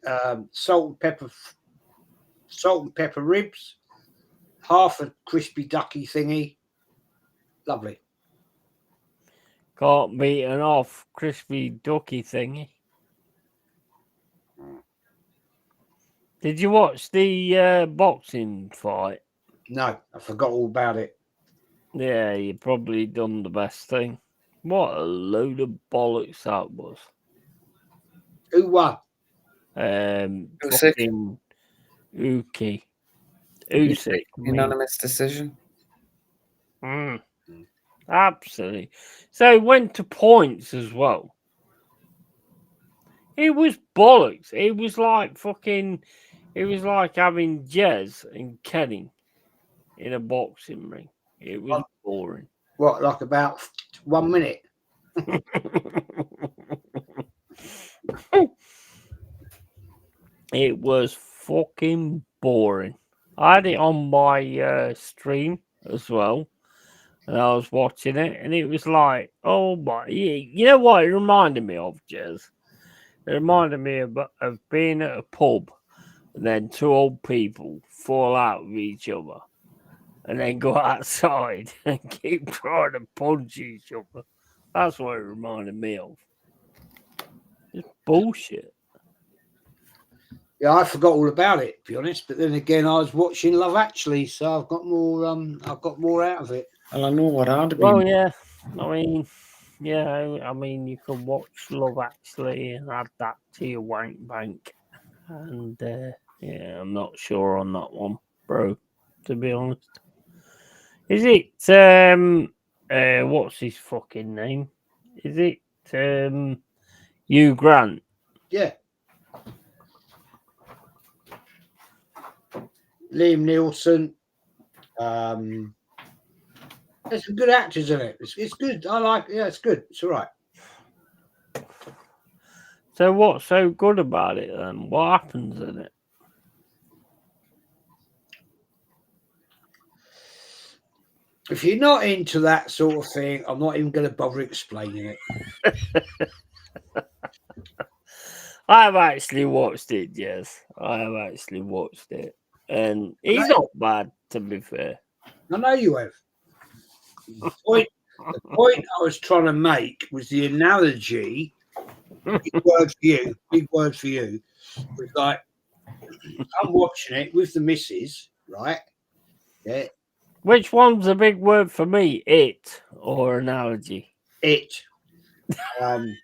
salt and pepper ribs, half a crispy ducky thingy. Lovely. got beaten off crispy ducky thingy. Did you watch the boxing fight? No, I forgot all about it. Yeah, you probably done the best thing. What a load of bollocks that was. Who won? Fucking Usyk. Unanimous decision. Absolutely. So it went to points as well. It was bollocks. It was like fucking. It was like having Jez and Kenny in a boxing ring. It was boring. What, like about 1 minute? It was fucking boring. I had it on my stream as well, and I was watching it, and it was like, oh my, you know what it reminded me of, Jez? It reminded me of being at a pub, and then two old people fall out with each other, and then go outside and keep trying to punch each other. That's what it reminded me of. It's bullshit. Yeah, I forgot all about it, to be honest. But then again, I was watching Love Actually, so I've got more out of it. Well, I know what I'd have been. Well, yeah. I mean, you can watch Love Actually and add that to your wank bank. And yeah, I'm not sure on that one, bro. To be honest, is it what's his fucking name? Is it Hugh Grant? Yeah. Liam Nielsen, There's some good actors in it. It's good. I like. Yeah, it's good. It's all right. So what's so good about it then? What happens in it? If you're not into that sort of thing, I'm not even going to bother explaining it. I have actually watched it, yes. I have actually watched it. And he's not bad, to be fair. I know you have. The point I was trying to make was the analogy. Big word for you. Was like, I'm watching it with the missus, right? Yeah. Which one's a big word for me? It or analogy? It. And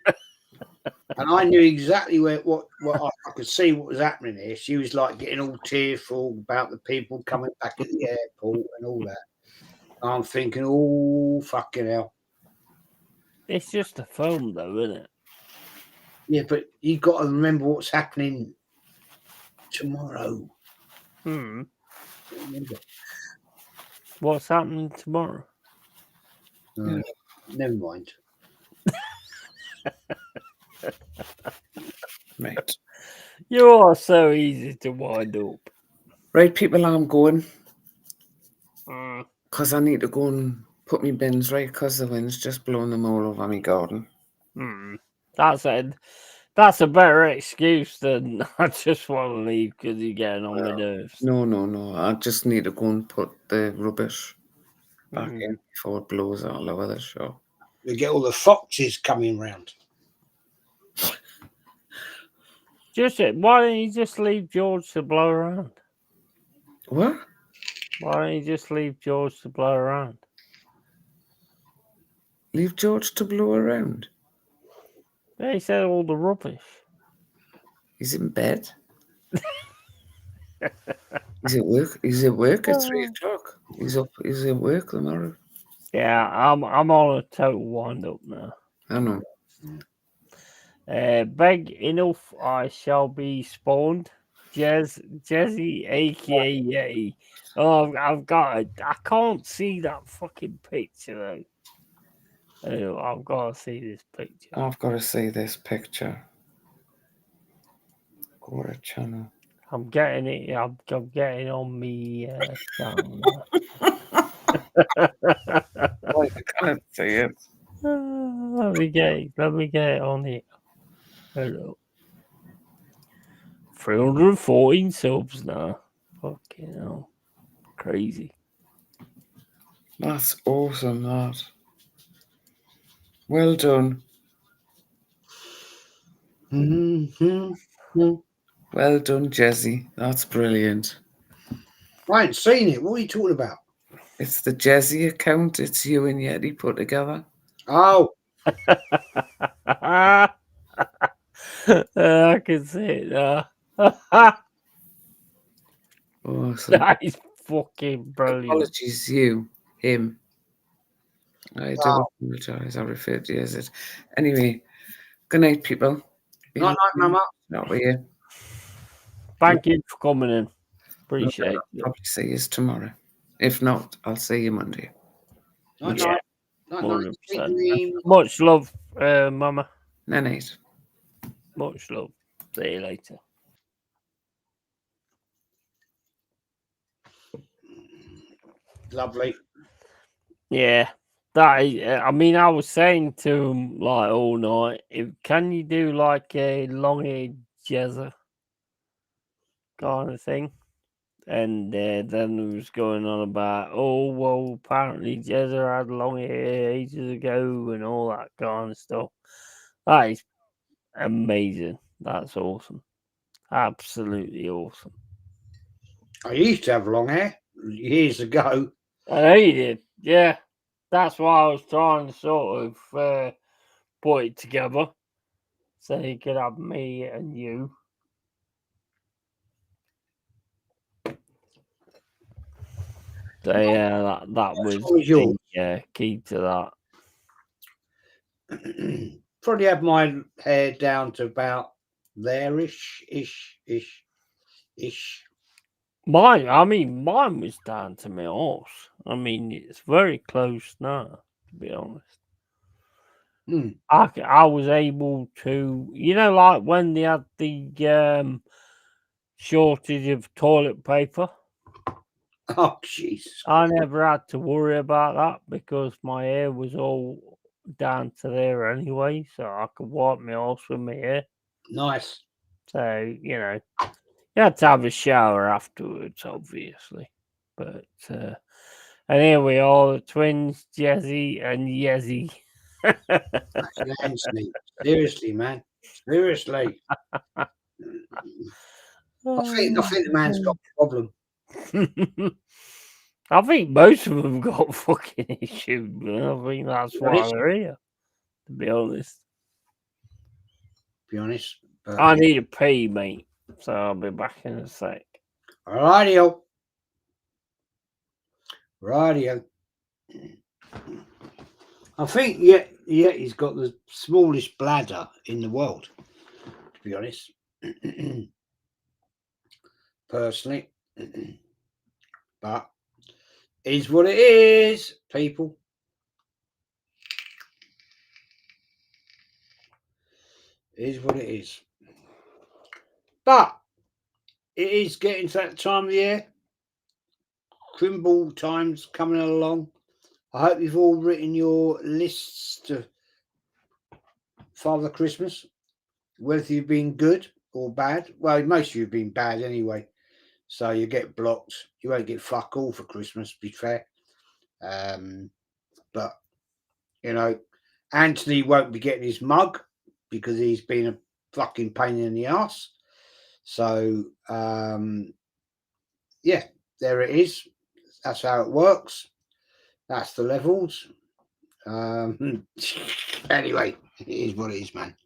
I knew exactly what I could see what was happening here. She was like getting all tearful about the people coming back at the airport and all that. I'm thinking, oh fucking hell. It's just a film, though, isn't it? Yeah, but you got to remember what's happening tomorrow. Remember. What's happening tomorrow? No, never mind. Right. You are so easy to wind up. Right, people, I'm going. Because I need to go and put me bins right because the wind's just blowing them all over my garden. That's a better excuse than I just want to leave because you're getting on my nerves. No. I just need to go and put the rubbish back in before it blows all over the show. We get all the foxes coming round. Why don't you just leave George to blow around? What? Why don't you just leave George to blow around? Leave George to blow around? They said all the rubbish. He's in bed. He's at work. He's at work at 3 o'clock. He's up. He's at work tomorrow. Yeah, I'm on a total wind up now. I know. Big enough, I shall be spawned. Jezzy, aka Yeti. Oh, I've got it. I can't see that fucking picture though. Oh, I've got to see this picture. I've got to see this picture. Go to channel. I'm getting it. I'm getting on me channel now. I can't see it. Let me get it on here. Hello. 314 subs now. Fucking hell. Crazy. That's awesome, that. Well done. Well done, Jezzy. That's brilliant. I ain't seen it. What are you talking about? It's the Jezzy account. It's you and Yeti put together. Oh. I can see it now. Awesome. That is fucking brilliant. Apologies, him. I do apologise. I referred to you as it. Anyway, good night, people. Night, Mama. Not with you. Thank you for coming in. Appreciate it. I'll probably see you tomorrow. If not, I'll see you Monday. Night. 100%. Much love, Mama. Night. Much love. See you later. Lovely. Yeah. That is, I mean, I was saying to him like all night, can you do like a long-haired jazzer kind of thing? And then it was going on about, oh, well, apparently Jezza had long hair ages ago and all that kind of stuff. That is amazing. That's awesome. Absolutely awesome. I used to have long hair years ago. I know you did. Yeah. That's why I was trying to sort of put it together so you could have me and you. So yeah, that was the key to that. Probably have my hair down to about there-ish. Mine was down to my horse. I mean, it's very close now, to be honest. I was able to, like when they had the shortage of toilet paper. Oh, Jesus. I never had to worry about that because my hair was all down to there anyway, so I could wipe my horse with my hair. Nice. So, you had to have a shower afterwards, obviously. But, and here we are, the twins, Jezzy and Yezzy. Anthony, seriously, man. Seriously. I think the man's got a problem. I think most of them got fucking issues. I think that's why they're here, to be honest. But I need a pee, mate. So I'll be back in a sec. Radio. I think he's got the smallest bladder in the world, to be honest. Personally. But is what it is, people. Is what it is. But it is getting to that time of year. Crimble time's coming along. I hope you've all written your lists to Father Christmas, whether you've been good or bad. Well, most of you have been bad anyway, so you get blocked. You won't get fuck all for Christmas, to be fair. But, Anthony won't be getting his mug because he's been a fucking pain in the ass. So, yeah, there it is. That's how it works. That's the levels. Anyway, it is what it is, man.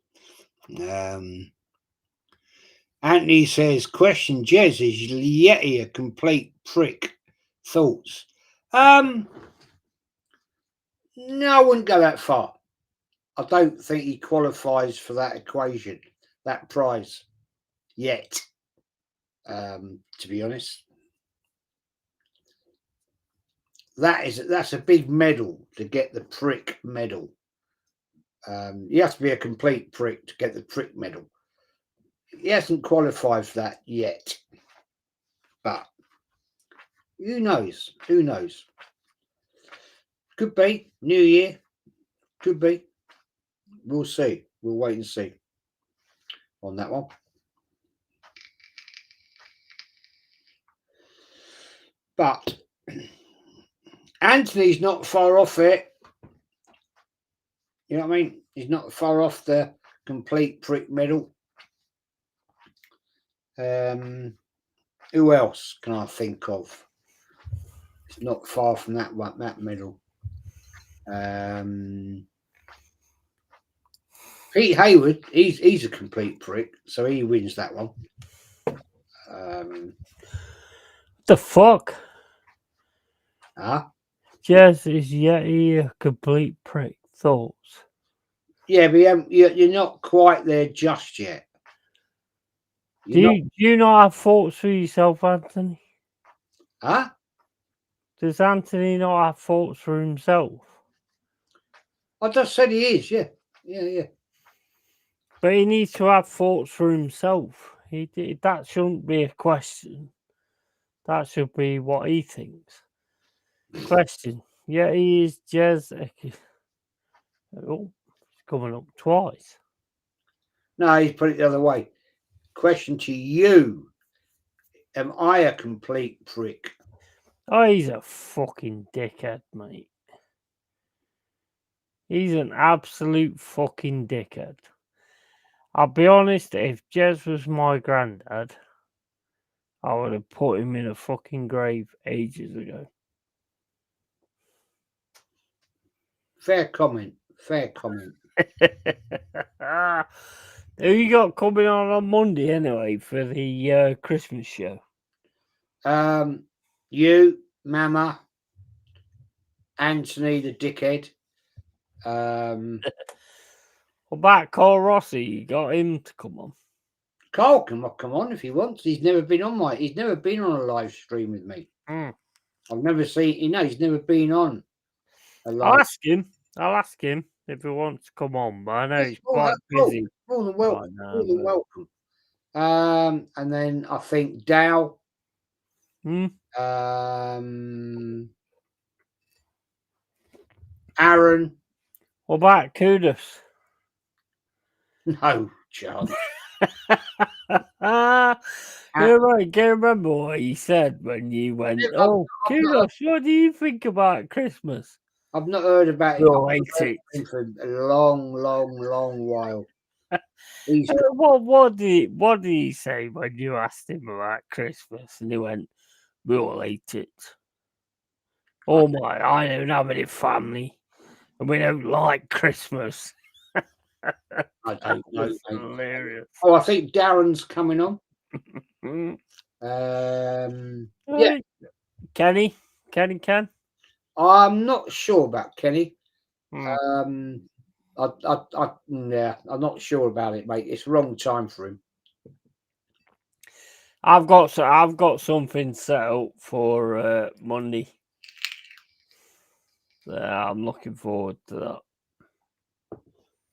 Anthony says, question, Jez, is Yeti a complete prick? Thoughts? No, I wouldn't go that far. I don't think he qualifies for that equation, that prize, yet, to be honest. That's a big medal to get the prick medal. You have to be a complete prick to get the prick medal. He hasn't qualified for that yet. But who knows? Who knows? Could be. New year. Could be. We'll see. We'll wait and see on that one. But Anthony's not far off it. You know what I mean? He's not far off the complete prick medal. Who else can I think of? It's not far from that one, that medal. Pete Hayward, he's a complete prick, so he wins that one. The fuck? Huh? Jez, is Yeti a complete prick? Thoughts? Yeah, but you're not quite there just yet. Do you not have thoughts for yourself, Anthony? Huh? Does Anthony not have thoughts for himself? I just said he is, yeah. Yeah. But he needs to have thoughts for himself. That shouldn't be a question. That should be what he thinks. Question. Yeah, he is Jez. Oh, it's coming up twice. No, he's put it the other way. Question to you. Am I a complete prick? Oh, he's a fucking dickhead, mate. He's an absolute fucking dickhead. I'll be honest, if Jez was my granddad, I would have put him in a fucking grave ages ago. Fair comment. Who you got coming on Monday anyway for the Christmas show? You, Mama, Anthony the dickhead. What about Carl Rossi? You got him to come on? Carl can come on if he wants. He's never been on a live stream with me. Mm. I've never seen. He's never been on a live. I'll ask him if he wants to come on, but I know he's quite busy. More than welcome. More than welcome. And then I think Dow. Aaron. What about Kudos? No chance. Can you remember what he said when you went, Kudos, what do you think about Christmas? I've not heard about it. I've hate it For a long while. What did he say when you asked him about Christmas? And he went, we all hate it. I don't have any family, and we don't like Christmas. I don't know. Hilarious. Oh, I think Darren's coming on. Yeah. Kenny. I'm not sure about Kenny. I'm not sure about it, mate. It's wrong time for him. I've got something set up for Monday. I'm looking forward to that.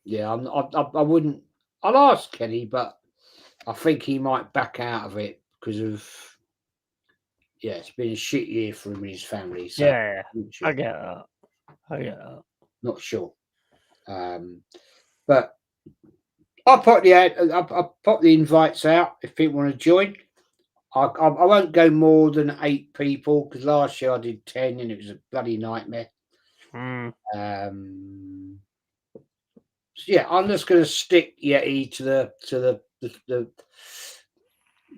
Yeah, I wouldn't. I'll ask Kenny, but I think he might back out of it because of it's been a shit year for him and his family. So yeah, I get that. Not sure, but I'll pop the invites out if people want to join. I won't go more than 8 people because last year I did 10 and it was a bloody nightmare. So yeah, I'm just going to stick Yeti to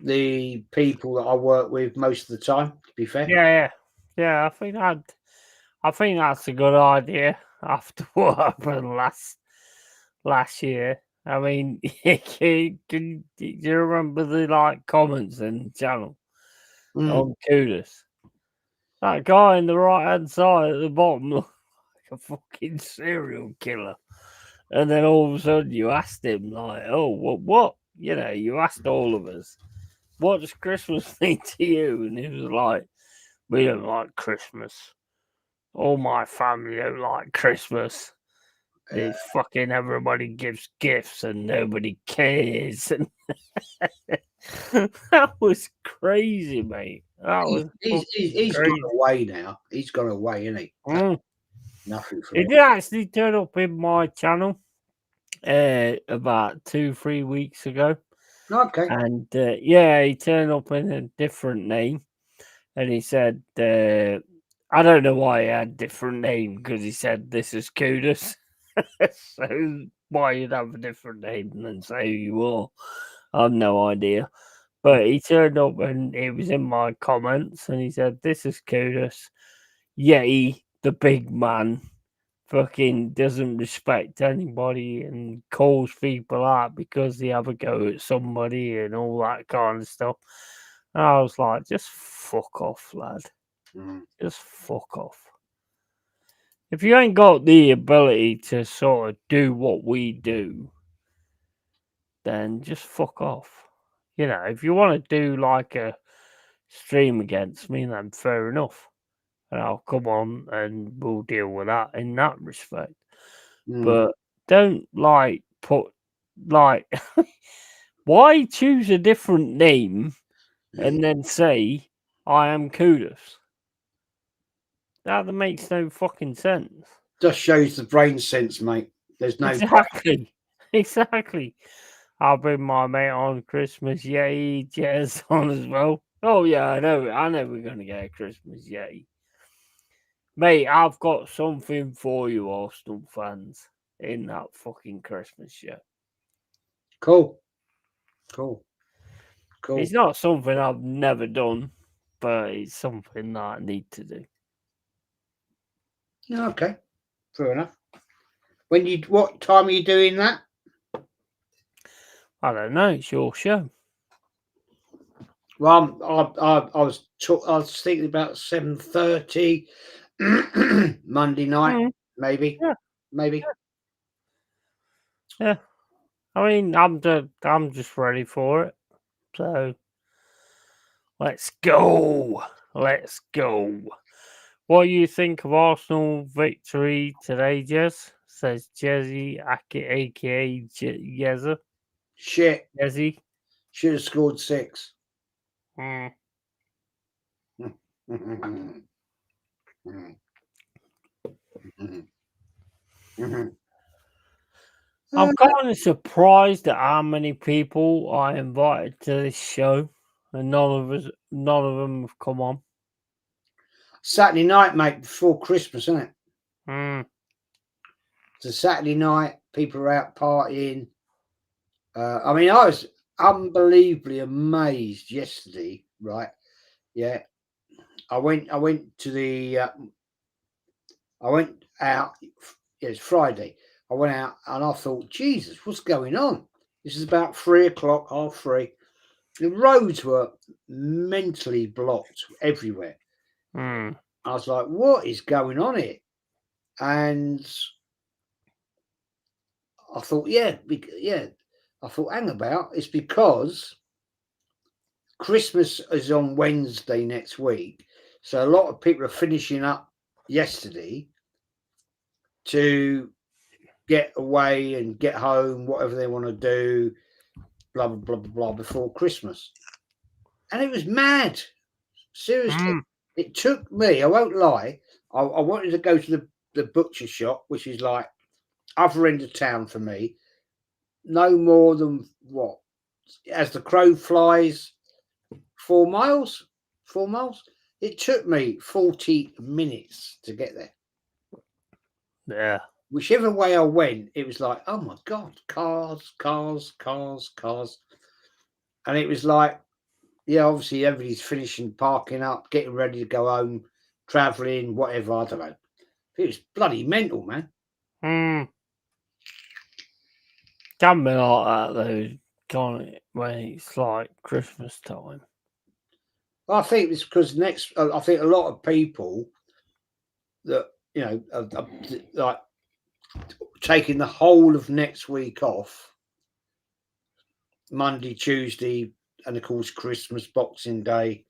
the people that I work with most of the time. To be fair, yeah. I think that's a good idea after what happened last year. I mean, do you remember the comments in the channel on Kudos? That guy in the right hand side at the bottom looked like a fucking serial killer. And then all of a sudden you asked him, what? You asked all of us, what does Christmas mean to you? And he was like, we don't like Christmas. All my family don't like Christmas. It's fucking everybody gives gifts and nobody cares. And that was crazy, mate. He's gone away now. He's gone away, isn't he? Nothing for him. He did actually turn up in my channel about 2-3 weeks ago. Okay. And he turned up in a different name. And he said, I don't know why he had a different name because he said, this is Kudos. So why you'd have a different name than say who you are, I have no idea. But he turned up and it was in my comments and he said, this is Kudos. Yeti, the big man, fucking doesn't respect anybody and calls people out because they have a go at somebody and all that kind of stuff. And I was like, just fuck off, lad. Just fuck off. If you ain't got the ability to sort of do what we do, then just fuck off. If you want to do like a stream against me, then fair enough. And I'll come on and we'll deal with that in that respect. But don't put why choose a different name and then say I am Kudos? That makes no fucking sense. Just shows the brain sense, mate. There's no exactly. I'll bring my mate on Christmas Yeti Jazz on as well. Oh yeah, I know we're gonna get a Christmas Yeti. Mate, I've got something for you, Arsenal fans, in that fucking Christmas show. Cool. It's not something I've never done, but it's something that I need to do. Okay, fair enough. What time are you doing that? I don't know. It's your show. Well, I was thinking about 7:30 Monday night, maybe. Yeah. Maybe. Yeah. I mean, I'm just ready for it. So let's go. Let's go. What do you think of Arsenal victory today, Jez? Says Jezzy, aka Jezza. Shit. Jezzy. Should have scored 6. Mm. I'm kind of surprised at how many people I invited to this show, and none of them have come on. Saturday night, mate, before Christmas, isn't it? Mm. It's a Saturday night. People are out partying. I mean, I was unbelievably amazed yesterday. Right? Yeah. I went to the. I went out. It was Friday. I went out and I thought, Jesus, what's going on? This is about 3:00, 3:30. The roads were mentally blocked everywhere. Mm. I was like, what is going on here? And I thought, yeah. I thought, hang about. It's because Christmas is on Wednesday next week. So a lot of people are finishing up yesterday to get away and get home, whatever they want to do, blah, blah, blah, blah, blah, before Christmas. And it was mad. Seriously. Mm. It took me, I won't lie, I wanted to go to the butcher shop, which is like other end of town for me. No more than what? As the crow flies, 4 miles? 4 miles? It took me 40 minutes to get there. Yeah. Whichever way I went, it was like, oh my God, cars. And it was like, yeah, obviously everybody's finishing, parking up, getting ready to go home, travelling, whatever, I don't know. It was bloody mental, man. Mm. Can be like that though, can't it? When it's like Christmas time. I think it's because I think a lot of people that, you know, are like taking the whole of next week off, Monday, Tuesday, and of course Christmas, Boxing Day,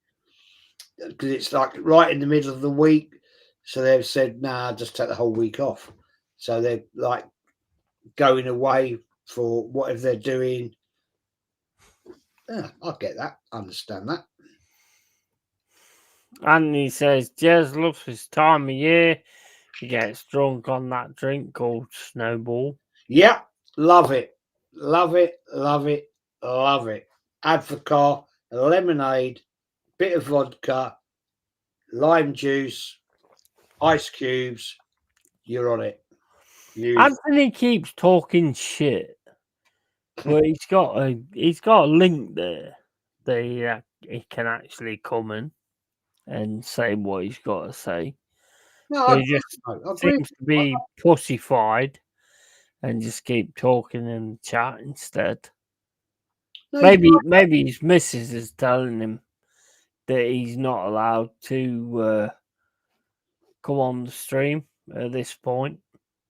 because it's like right in the middle of the week. So they've said, nah, just take the whole week off. So they're like going away for whatever they're doing. Yeah, I get that. I understand that. Anthony says, Jez loves his time of year. He gets drunk on that drink called Snowball. Yeah, love it. Love it, love it, love it. Advocaat, lemonade, bit of vodka, lime juice, ice cubes. You're on it. Anthony keeps talking shit, but he's got a link there that he can actually come in and say what he's got to say. No, But I he just agree. seems to be pussified and just keep talking in the chat instead. No, Maybe his missus is telling him that he's not allowed to come on the stream at this point.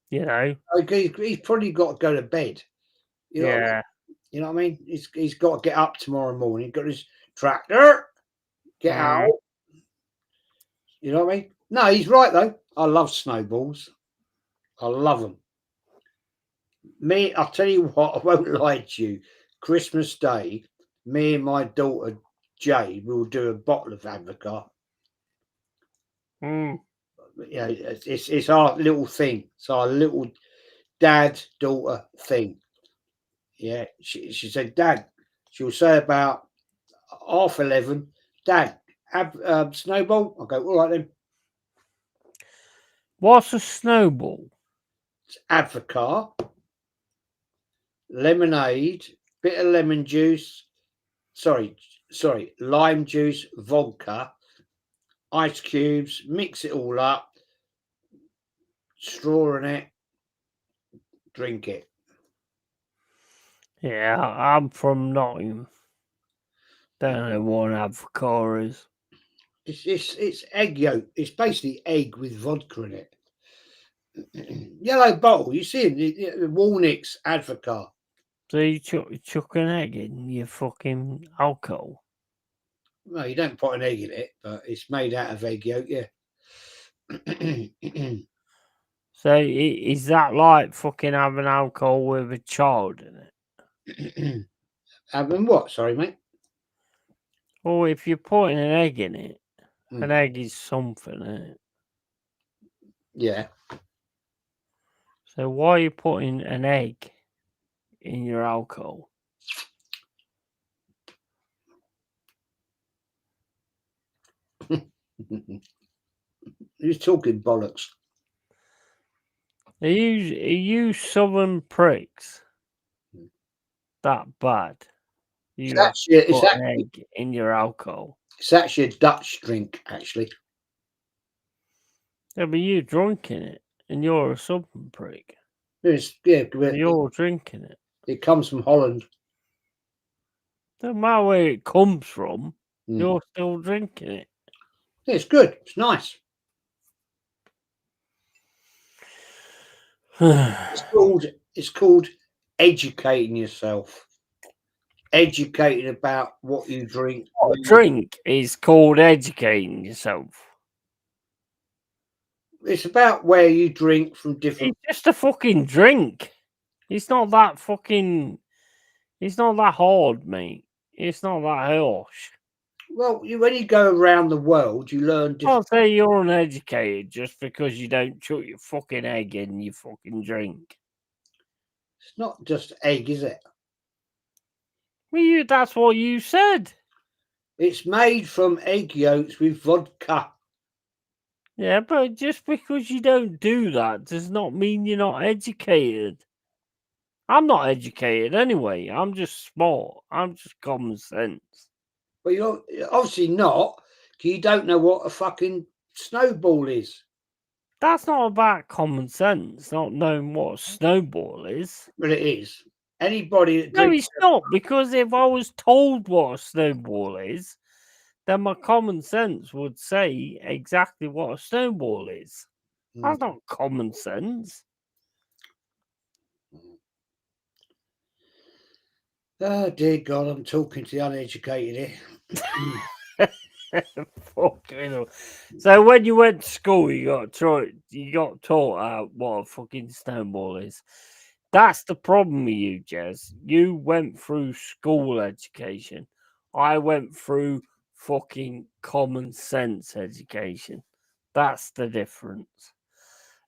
You know, he's probably got to go to bed. You know what I mean? yeah. You know what I mean? He's got to get up tomorrow morning. Got his tractor, get out. You know what I mean? No, he's right though. I love snowballs. I love them. Me, I'll tell you what. I won't lie to you. Christmas Day, me and my daughter Jade will do a bottle of Advocaat. Mm. You know, it's our little thing. It's our little dad-daughter thing. Yeah, she said, Dad, she'll say about 11:30, Dad, have Snowball. I'll go, all right then. What's a snowball? It's Advocaat, lemonade, bit of lemon juice. Sorry, lime juice, vodka, ice cubes. Mix it all up. Straw in it. Drink it. Yeah, I'm from Nottingham. Don't know what an Advocaat is. It's egg yolk. It's basically egg with vodka in it. Yellow bottle. You see him, the Walnick's Advocaat. So you chuck an egg in your fucking alcohol? Well, you don't put an egg in it, but it's made out of egg yolk, yeah. So is that like fucking having alcohol with a child in it? Having what? Sorry, mate. Well, if you're putting an egg in it, an egg is something, isn't it? Yeah. So why are you putting an egg in your alcohol? Who's talking bollocks? Are you southern pricks that bad? You have to put an egg in your alcohol. It's actually a Dutch drink, actually. Yeah, but you're drinking it, and you're a southern prick. You're drinking it. It comes from Holland. Doesn't matter where it comes from, you're still drinking it. Yeah, it's good. It's nice. It's called educating yourself. Educating about what you drink. What drink is called educating yourself? It's about where you drink from different. It's just a fucking drink. It's not that fucking. It's not that hard, mate. It's not that harsh. Well, when you go around the world, you learn different. I'll say you're uneducated just because you don't chuck your fucking egg in your fucking drink. It's not just egg, is it? Well, that's what you said. It's made from egg yolks with vodka. Yeah, but just because you don't do that does not mean you're not educated. I'm not educated anyway. I'm just smart. I'm just common sense. But you're obviously not, because you don't know what a fucking snowball is. That's not about common sense, not knowing what a snowball is. But it is. Anybody that No, it's not, because if I was told what a snowball is, then my common sense would say exactly what a snowball is. That's not common sense. Oh, dear God, I'm talking to the uneducated here. Fucking hell. So when you went to school, you got taught what a fucking snowball is. That's the problem with you, Jez. You went through school education. I went through fucking common sense education. That's the difference.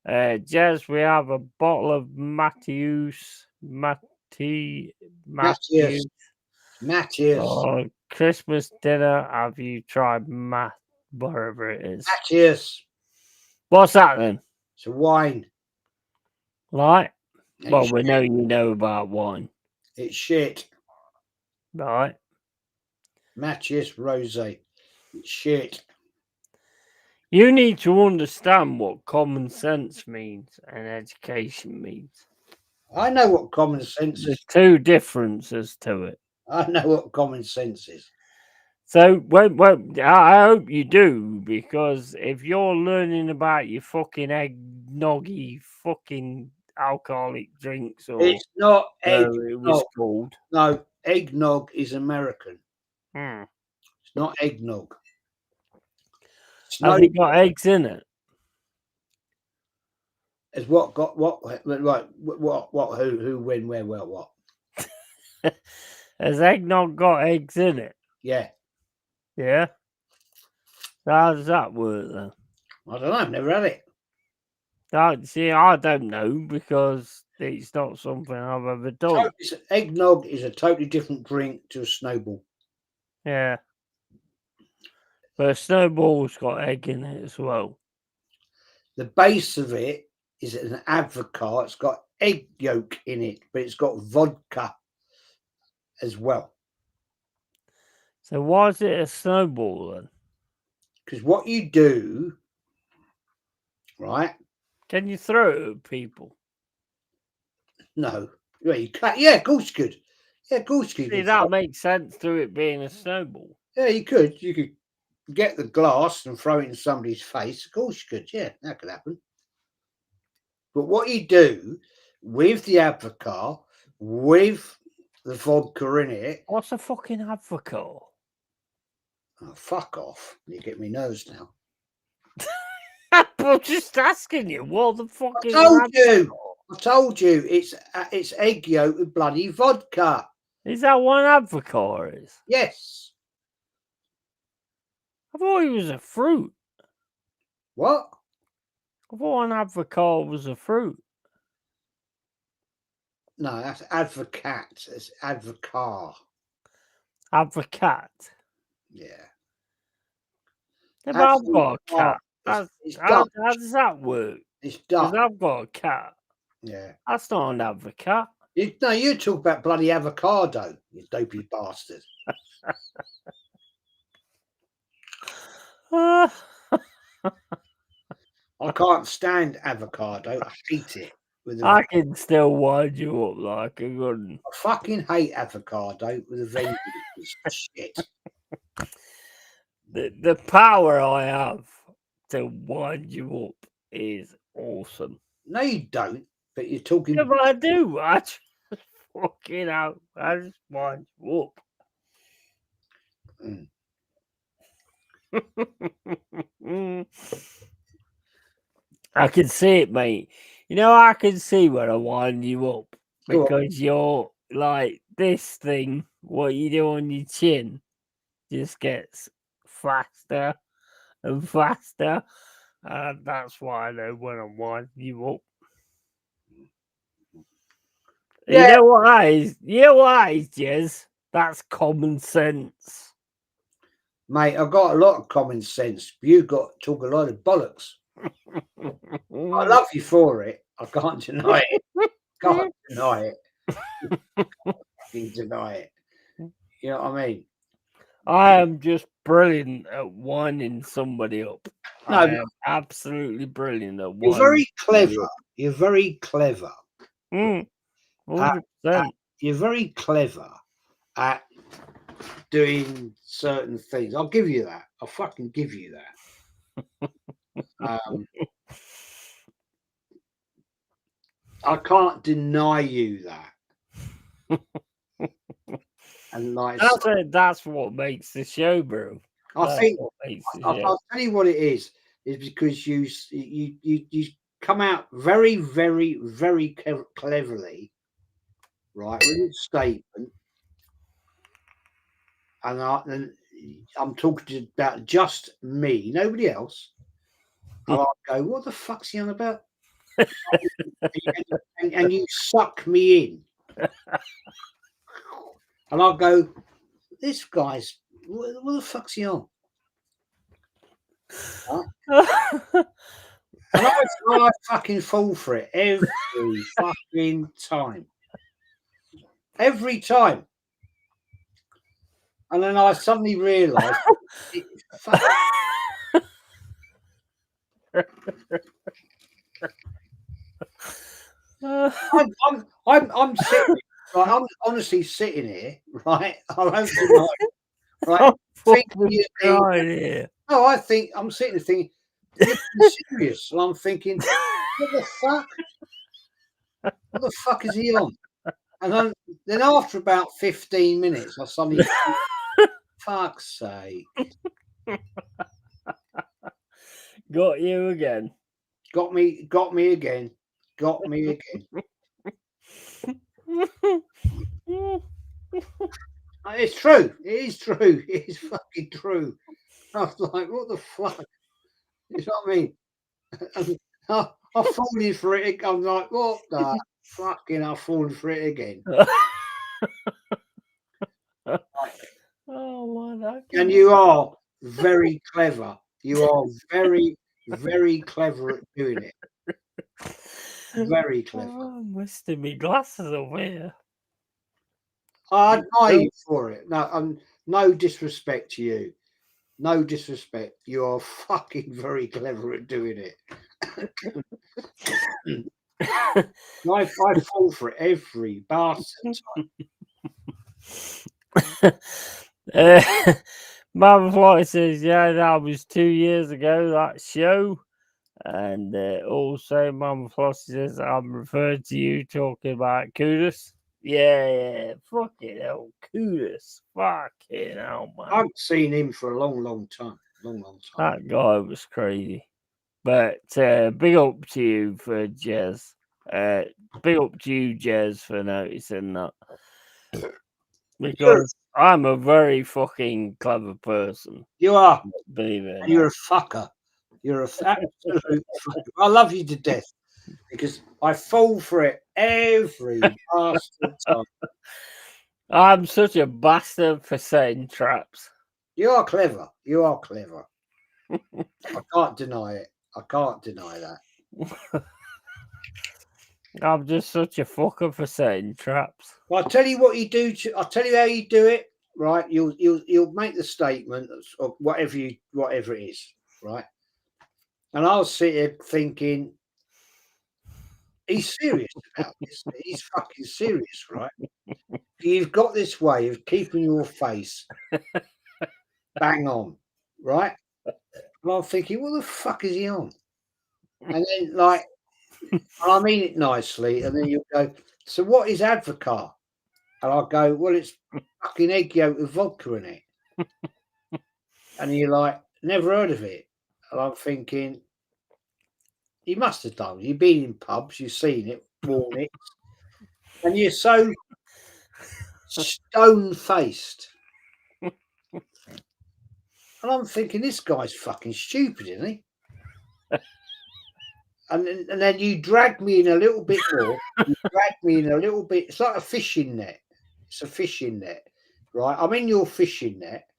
Jez, we have a bottle of Matthias. Oh, Christmas dinner. Have you tried whatever it is? Matthias. What's that then? It's a wine. Right. Well, we know you know about wine. It's shit. Right. Matthias Rosé. It's shit. You need to understand what common sense means and education means. I know what common sense is. There's two differences to it. I know what common sense is. So, I hope you do, because if you're learning about your fucking eggnoggy fucking alcoholic drinks, or it's not eggnog. It was called. No, eggnog is American. Hmm. It's not eggnog. Has it got eggs in it? Has what got what? Right? What? Who? When? Where? Where? What? Has eggnog got eggs in it? Yeah. Yeah. So how does that work then? I don't know. I've never had it. See, I don't know, because it's not something I've ever done. Eggnog is a totally different drink to a snowball. Yeah. But a snowball's got egg in it as well. The base of it is an advocaat. It's got egg yolk in it, but it's got vodka as well. So why is it a snowball then? Because what you do, right? Can you throw it at people? No. Yeah, you can't. Yeah, of course you could. Yeah, of course you could. See, that makes sense through it being a snowball. Yeah, you could. You could get the glass and throw it in somebody's face. Of course you could. Yeah, that could happen. But what you do with the advocaat, with the vodka in it. What's a fucking advocate? Oh, fuck off. You get me nerves now. I'm just asking you, what the fuck I is told an you. I told you. It's egg yolk with bloody vodka. Is that what an advocate is? Yes. I thought it was a fruit. What? I thought an avocado was a fruit. No, that's advocate. It's advocar. Advocate. Yeah. Yeah, but I've Actually, got a cat. it's How Dutch. does that work? It's Because Dutch. I've got a cat. Yeah. That's not an advocate. No, you talk about bloody avocado, you dopey bastard. Ah. I can't stand avocado. I hate it. With I can still wind you up like a gun. I fucking hate avocado with a vengeance. Shit. The power I have to wind you up is awesome. No, you don't. But you're talking. Yeah, but I do. I just fucking out. I just wind you up. I can see it, mate. You know, I can see when I wind you up because you're like this thing. What you do on your chin just gets faster and faster, and that's why I know when I'm winding you up. Yeah. You know what that is? You know what that is, Jez? That's common sense. Mate, I've got a lot of common sense. You've got to talk a lot of bollocks. I love you for it. I can't deny it. Can't deny it. Can't deny it. You know what I mean? I am just brilliant at winding somebody up. No, I am absolutely brilliant at you're winding. very clever. You're very clever. 100%. You're very clever at doing certain things. I'll give you that. I'll fucking give you that. I can't deny you that. And like that's what makes the show, bro. I think I'll tell you what it is because you come out very, very, very cleverly, right, with your statement. And I'm talking about just me, nobody else. And I'll go, what the fuck's he on about? and you suck me in. And I'll go, this guy's, what the fuck's he on? Huh? And I fucking fall for it every fucking time. Every time. And then I suddenly realise I'm sitting, like, I'm honestly sitting here, right? I won't deny it, right? No, I think I'm sitting there thinking, you're serious. And I'm thinking, what the fuck? What the fuck is he on? And then after about 15 minutes, I suddenly think, fuck's sake. Got you again. Got me again. Got me again. It's true. It is true. It is fucking true. I was like, what the fuck? You know what I mean? I've fallen for it. I'm like, what the fucking? I've fallen for it again. Oh my! And you are very clever. You are very, very clever at doing it. Very clever. Oh, I'm wasting my glasses over here. I admire you for it. No, no disrespect to you. No disrespect. You are fucking very clever at doing it. I fall for it every bastard time. Motherfly says, yeah, that was 2 years ago, that show. And also, Motherfly says, I'm referring to you talking about kudos. Yeah. Fucking hell. Kudos. Fucking hell, man. I haven't seen him for a long time. Long time. That guy was crazy. But big up to you for Jez. Big up to you, Jez, for noticing that. Because I'm a very fucking clever person. You are. Believe it. You're a fucker. You're a absolute fucker. I love you to death because I fall for it every bastard time. I'm such a bastard for setting traps. You are clever. You are clever. I can't deny it. I can't deny that. I'm just such a fucker for setting traps. Well, I'll tell you what you do. I'll tell you how you do it. Right? You'll make the statement of whatever it is. Right? And I'll sit here thinking, he's serious about this. He's fucking serious, right? You've got this way of keeping your face bang on, right? And I'm thinking, what the fuck is he on? And then, like, and I mean it nicely, and then you'll go, so what is Advocar? And I'll go, well, it's fucking egg yolk with vodka in it. And you're like, never heard of it. And I'm thinking, you must have done. You've been in pubs, you've seen it, worn it, and you're so stone-faced. And I'm thinking, this guy's fucking stupid, isn't he? And then you drag me in a little bit more. You drag me in a little bit. It's like a fishing net. It's a fishing net, right? I'm in your fishing net,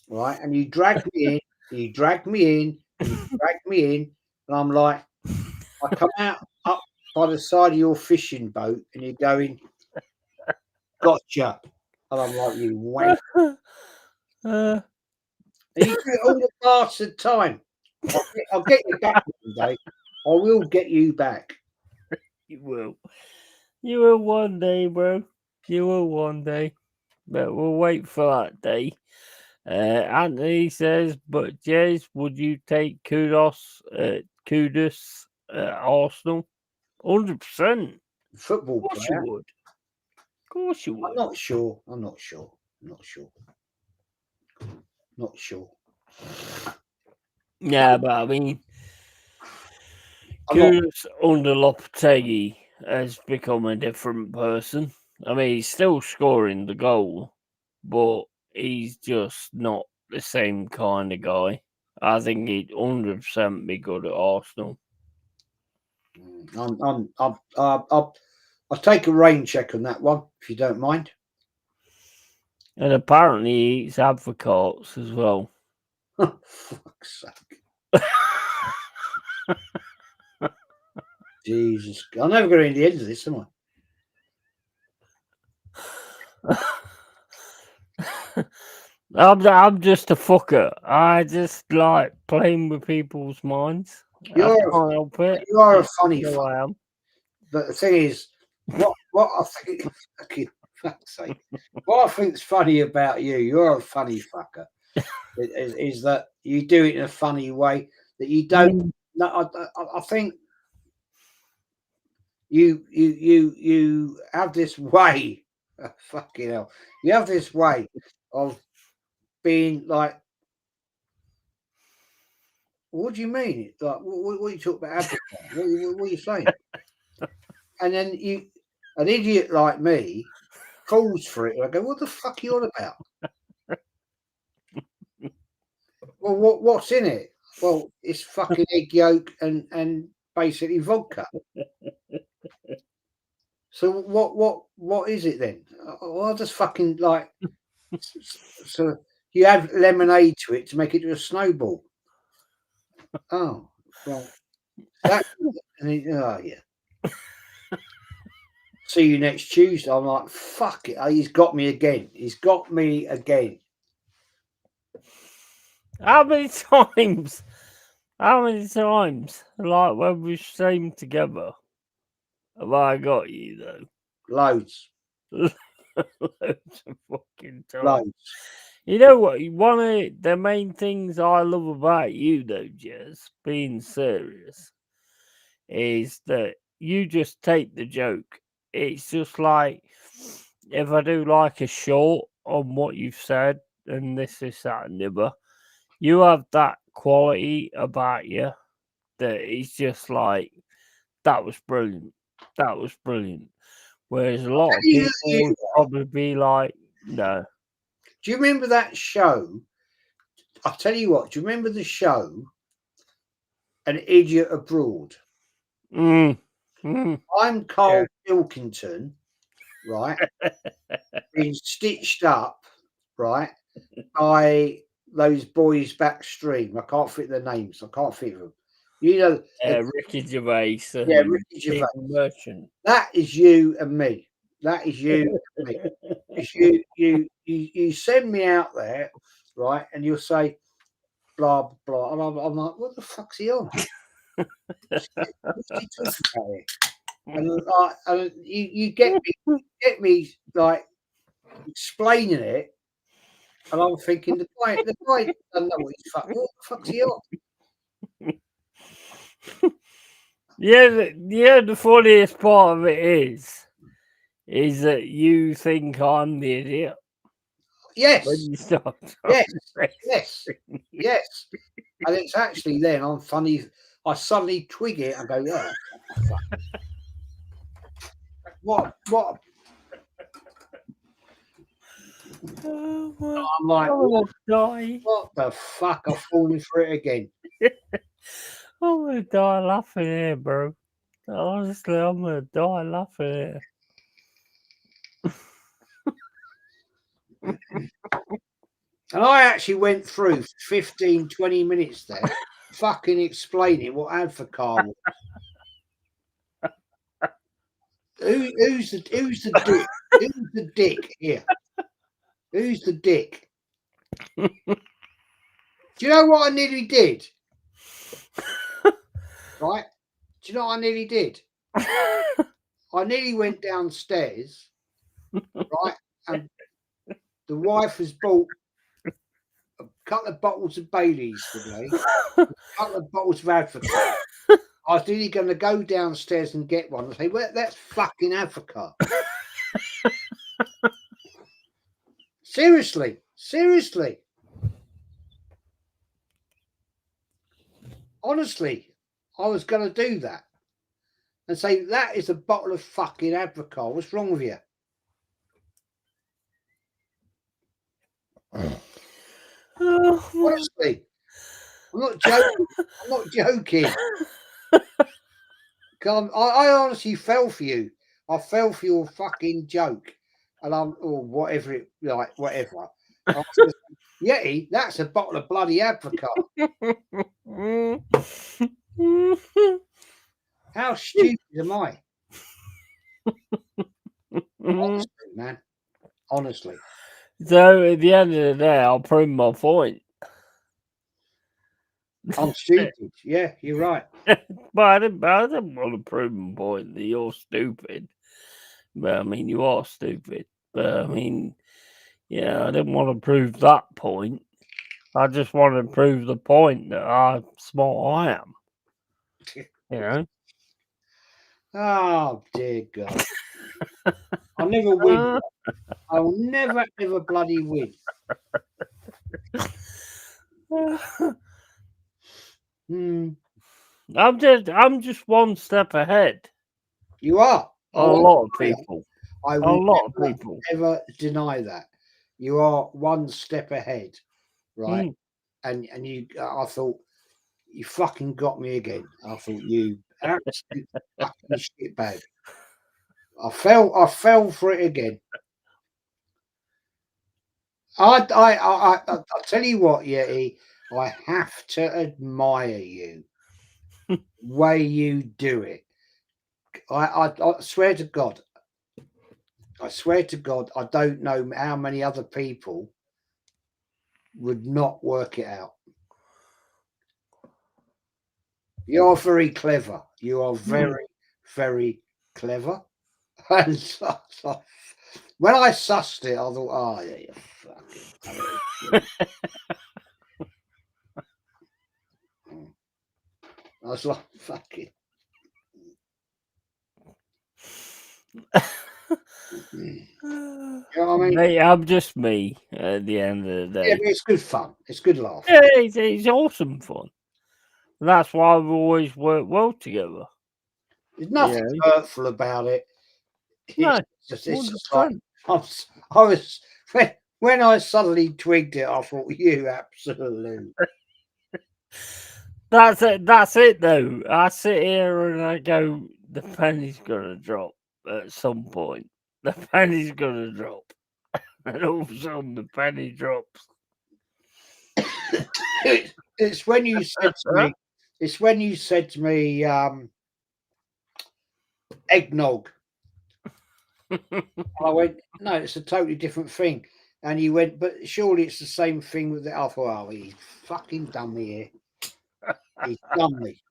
right? And you drag me in, you drag me in, you drag me in. And I'm like, I come out up by the side of your fishing boat and you're going, gotcha. And I'm like, you wank. And you do it all the bastard time. I'll get you back one day. I will get you back. You will. You will one day, bro. You will one day. But we'll wait for that day. Anthony says, but Jez, would you take kudos at Arsenal? 100%. Football Of course player. you would. Of course you would. I'm not sure. Not sure. Yeah, but I mean, Kudos under Lopetegui has become a different person. I mean, he's still scoring the goal, but he's just not the same kind of guy. I think he'd 100% be good at Arsenal. I'll take a rain check on that one, if you don't mind. And apparently he eats advocates as well. Fuck's sake. Jesus. I'm never going to the end of this, am I? I'm just a fucker. I just like playing with people's minds. You are a funny fucker. I am. But the thing is, what I think, fuck's sake, what I think's funny about you, you're a funny fucker, is that you do it in a funny way that you don't. No, I think you have this way. Fucking hell, you have this way of being like. What do you mean? Like, what are you talking about? What are you saying? And then an idiot like me, falls for it. And I go, what the fuck are you on about? Well, what's in it? Well, it's fucking egg yolk and basically vodka. So what is it then? Well, I just fucking like. So you add lemonade to it to make it a snowball. Oh, well, that, oh yeah. See you next Tuesday. I'm like, fuck it. He's got me again. He's got me again. How many times? Like when we streamed together, have I got you though? Loads. Loads of fucking times. Loads. You know what? One of the main things I love about you, though, Jez, being serious, is that you just take the joke. It's just like if I do like a short on what you've said, and this, that, and the other, you have that quality about you that is just like, that was brilliant. That was brilliant. Whereas a lot of people would probably be like, no. Do you remember that show? I'll tell you what, do you remember the show, An Idiot Abroad? I'm Carl Pilkington, right? Being stitched up, right, by those boys backstream. I can't fit their names. I can't fit them. You know, Ricky Gervais. Yeah, Ricky Gervais. Merchant. That is you and me. That is you and me. It's you send me out there, right, and you'll say blah blah, and I'm like, what the fuck's he on? What's he talking about here? And you get me like explaining it, and I'm thinking the guy doesn't know what what the fuck's he on? The funniest part of it is that you think I'm the idiot. Yes. When you start Yes. And it's actually then I'm funny. I suddenly twig it and go, oh, fuck. What? I'm like, what the fuck? I've fallen for it again. I'm gonna die laughing here, bro. Honestly, I'm gonna die laughing here. And I actually went through 15, 20 minutes there, fucking explaining what Advocar was. Who's the dick? Who's the dick here? Who's the dick? Do you know what I nearly did? Right? Do you know what I nearly did? I nearly went downstairs, right? And the wife has bought a couple of bottles of Baileys for me, a couple of bottles of Advocar. I was really going to go downstairs and get one and say, well, that's fucking Advocar. Seriously. Honestly, I was going to do that and say, that is a bottle of fucking Advocar. What's wrong with you? Honestly, I'm not joking. I honestly fell for you. I fell for your fucking joke. And whatever. Yeti, that's a bottle of bloody Advocar. How stupid am I? Honestly, man. Honestly. So at the end of the day, I'll prove my point. I'm stupid. Yeah, you're right. But I didn't want to prove my point that you're stupid. But I mean, you are stupid. But I mean, yeah, I didn't want to prove that point. I just wanted to prove the point that how smart I am. You know? Oh, dear God. I'll never win. I will never, ever bloody win. I'm just one step ahead. You are. A lot of people. I will never deny that. You are one step ahead, right? And you, I thought, you fucking got me again. I thought, you absolute fucking shitbag. I fell for it again. I'll tell you what, Yeti, I have to admire you. Way you do it. I swear to God, I don't know how many other people would not work it out. You're very clever. You are very, very clever. And so, when I sussed it, I thought, oh, yeah, you fucking. I was like, fucking. You know what I mean? Mate, I'm just me at the end of the Yeah, day. but it's good fun. It's good laugh. Yeah, it's awesome fun. And that's why we always work well together. There's nothing Yeah. hurtful about it. No, It's just like 100%. I was when I suddenly twigged it, I thought, you absolute. That's it. That's it, though. I sit here and I go, the penny's gonna drop at some point. The penny's gonna drop, and all of a sudden the penny drops. It's when you said to me. It's when you said to me, eggnog. I went, no, it's a totally different thing. And you went, but surely it's the same thing with the alpha. Oh, he's fucking done me here. He's done me.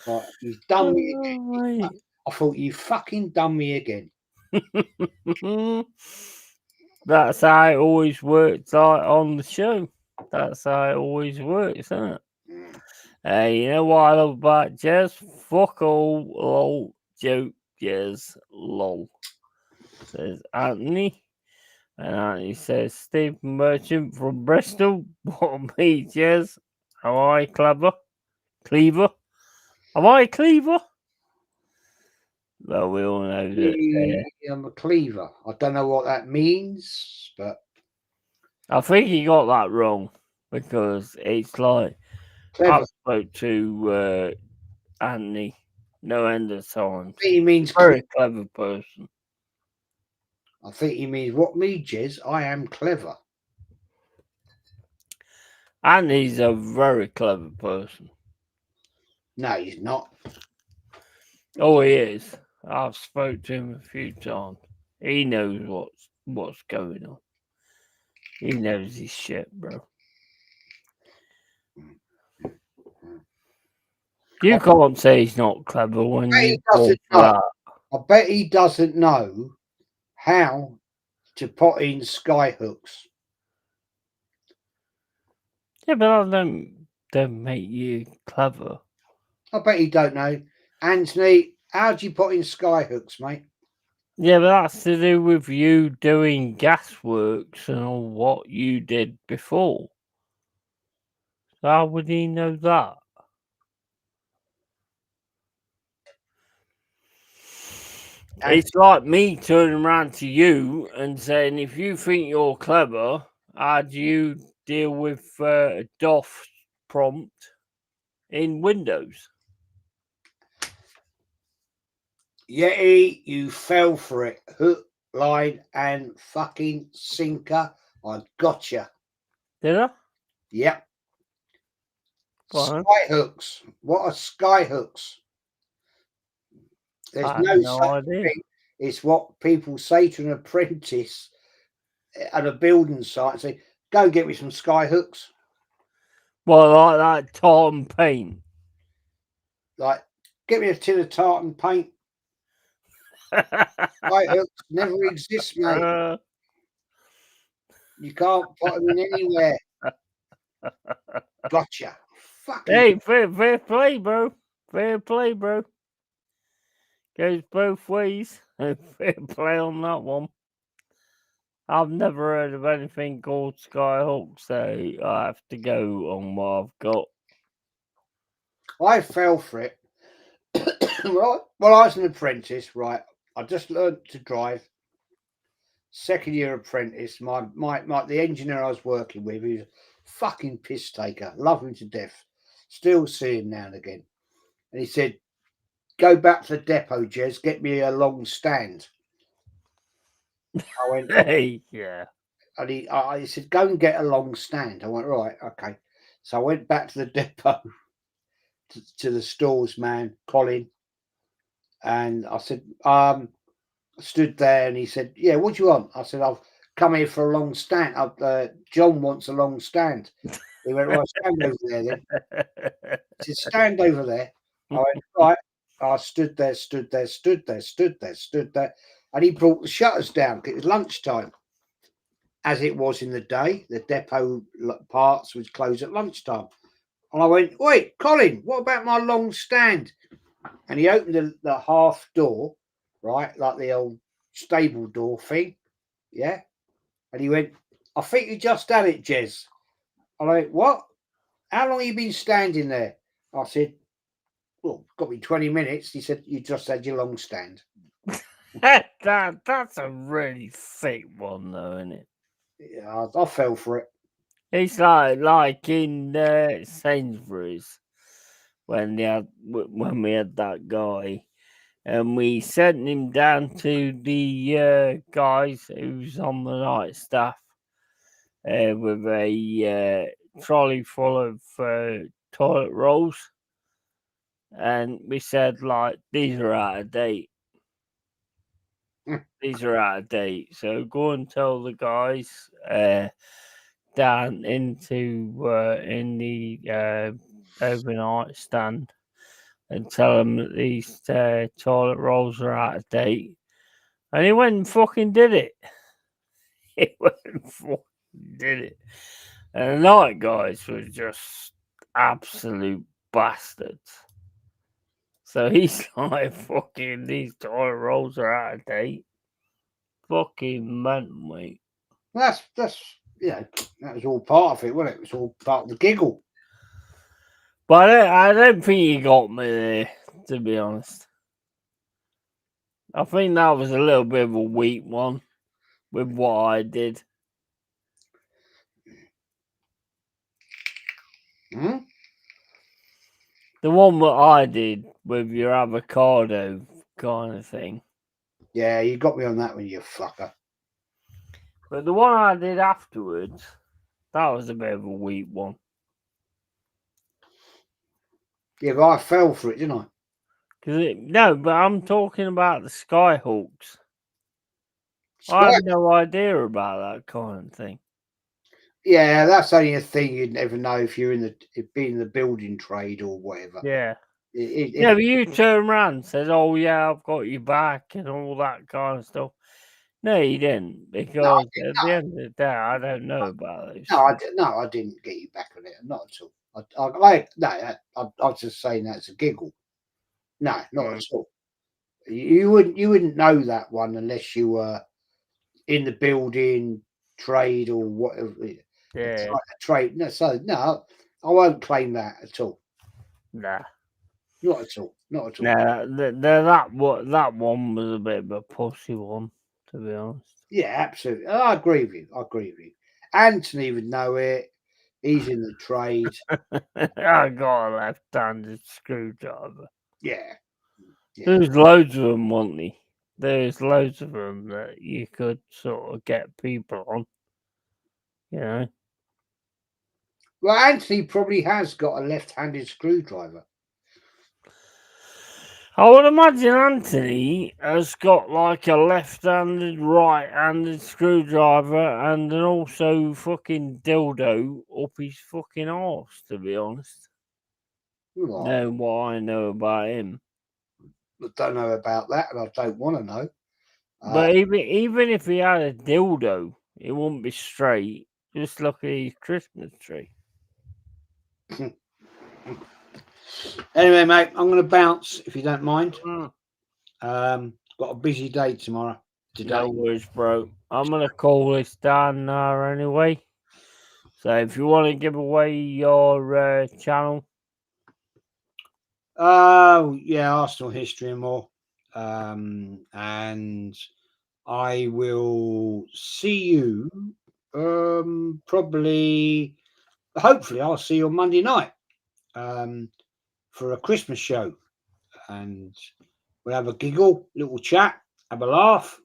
Right, he's done me again. I thought, you fucking done me again. That's how it always works on the show. That's how it always works, isn't it? Hey, you know what I love about Jez? Fuck all, lol, joke, Jez, lol. Says Anthony. And Anthony says, Steve Merchant from Bristol. What me, Jez? Am I clever? Cleaver? Am I a cleaver? Well, we all know that. I'm a cleaver. I don't know what that means, but I think he got that wrong because it's like clever. I spoke to Anthony no end of times. He means Very clever person. I think he means what me, Jez? I am clever. Anthony's a very clever person. No, he's not. Oh, he is. I've spoke to him a few times. He knows what's going on. He knows his shit, bro. You can't say he's not clever when you fall for that. I bet he doesn't know how to put in sky hooks. Yeah, but that don't make you clever. I bet he don't know. Anthony, how do you put in sky hooks, mate? Yeah, but that's to do with you doing gasworks and all what you did before. How would he know that? It's like me turning around to you and saying, if you think you're clever, how do you deal with a DOF prompt in Windows? Yeti, you fell for it. Hook, line, and fucking sinker. I gotcha. Did I? Yep. Fine. Sky hooks. What are sky hooks? There's no idea. Thing. It's what people say to an apprentice at a building site and say, go get me some sky hooks. Well, like that tartan paint. Like, get me a tin of tartan paint. Sky hooks never exist, mate. You can't put them in anywhere. Gotcha. Fucking hey, fair play, bro. Fair play, bro. Goes both ways. Fair play on that one. I've never heard of anything called Skyhawk, so I have to go on what I've got. I fell for it. Right. Well, I was an apprentice, right? I just learned to drive. Second year apprentice. The engineer I was working with, he was a fucking piss taker. Love him to death. Still see him now and again. And he said, go back to the depot, Jez, get me a long stand. I went, hey, yeah. And he said, go and get a long stand. I went, right, okay. So I went back to the depot, to the stores man, Colin. And I said, stood there and he said, yeah, what do you want? I said, I've come here for a long stand. John wants a long stand. He went, right, stand over there then. He said, stand over there. I went, right. I stood there. And he brought the shutters down. It was lunchtime. As it was in the day, the depot parts would close at lunchtime. And I went, wait, Colin, what about my long stand? and he opened the half door, right, like the old stable door thing, yeah. And he went, "I think you just had it, Jez." I went, "What? How long have you been standing there?" I said, "Well, got me 20 minutes." He said, "You just had your long stand." That's a really thick one, though, isn't it? Yeah, I fell for it. It's like in Sainsbury's when we had that guy, and we sent him down to the guys who's on the night staff with a trolley full of toilet rolls, and we said, like, these are out of date. These are out of date. So go and tell the guys down into in the overnight stand and tell them that these toilet rolls are out of date. And he went and fucking did it. He went and fucking did it. And the night guys were just absolute bastards. So he's like, fucking, these toilet rolls are out of date. Fucking mental, mate. That's that was all part of it, wasn't it? It was all part of the giggle. But I don't think he got me there, to be honest. I think that was a little bit of a weak one with what I did. Hmm? The one that I did with your avocado kind of thing. Yeah, you got me on that one, you fucker. But the one I did afterwards, that was a bit of a weak one. Yeah, but I fell for it, didn't I? No, but I'm talking about the Skyhawks. I have no idea about that kind of thing. Yeah, that's only a thing you'd never know if you're being in the building trade or whatever. Yeah. Yeah, but you turn around and said, "Oh yeah, I've got you back," and all that kind of stuff. No, you didn't, because at the end of the day, I don't know about those. I didn't get you back on it, not at all. I was just saying that's a giggle. No, not at all. You wouldn't know that one unless you were in the building trade or whatever. Yeah. Trade. No, I won't claim that at all. Nah. Not at all. Not at all. Nah, that one was a bit of a pussy one, to be honest. Yeah, absolutely. I agree with you. Anthony would know it. He's in the trade. I got a left-handed screwdriver. Yeah. There's loads of them, wasn't there? There's loads of them that you could sort of get people on. You know. Well, Anthony probably has got a left-handed screwdriver. I would imagine Anthony has got like a left-handed, right-handed screwdriver and an also fucking dildo up his fucking arse, to be honest. Right. Know what I know about him. I don't know about that, and I don't want to know. But even if he had a dildo, it wouldn't be straight. Just look at his Christmas tree. Anyway, mate, I'm going to bounce if you don't mind. Mm. Got a busy day today. No worries, bro. I'm going to call this down now anyway. So if you want to give away your channel. Yeah, Arsenal history and more. And I will see you probably, hopefully I'll see you on Monday night for a Christmas show, and we'll have a giggle, little chat, have a laugh,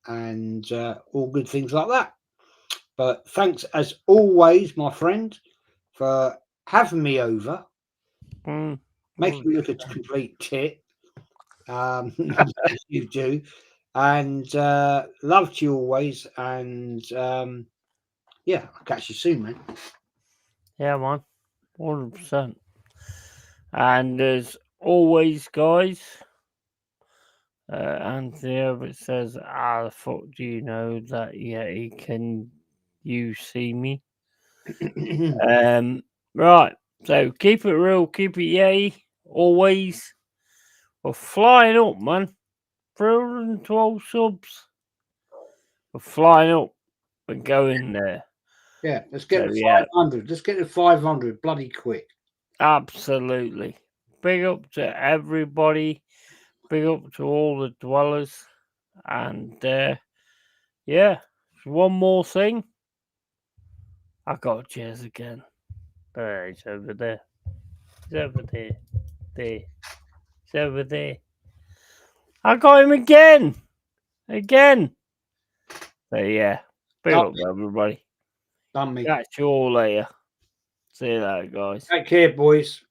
and all good things like that. But thanks as always, my friend, for having me over, making me look a complete tit. As you do, and love to you always, and yeah, I'll catch you soon, man. Yeah, man, 100%. And as always, guys, Anthony over says, "How the fuck do you know that Yeti can you see me?" Right, so keep it real, keep it Yeti, always. We're flying up, man. 312 subs. We're flying up. We're going there. Yeah, let's get So, to yeah. 500. Let's get to 500 bloody quick. Absolutely. Big up to everybody. Big up to all the dwellers. And yeah, one more thing. I got Jez again. There, he's over there. He's over there. There. He's over there. I got him again. Again. So yeah. Big up to everybody. Done me. Catch you all later. See you later, guys. Take care, boys.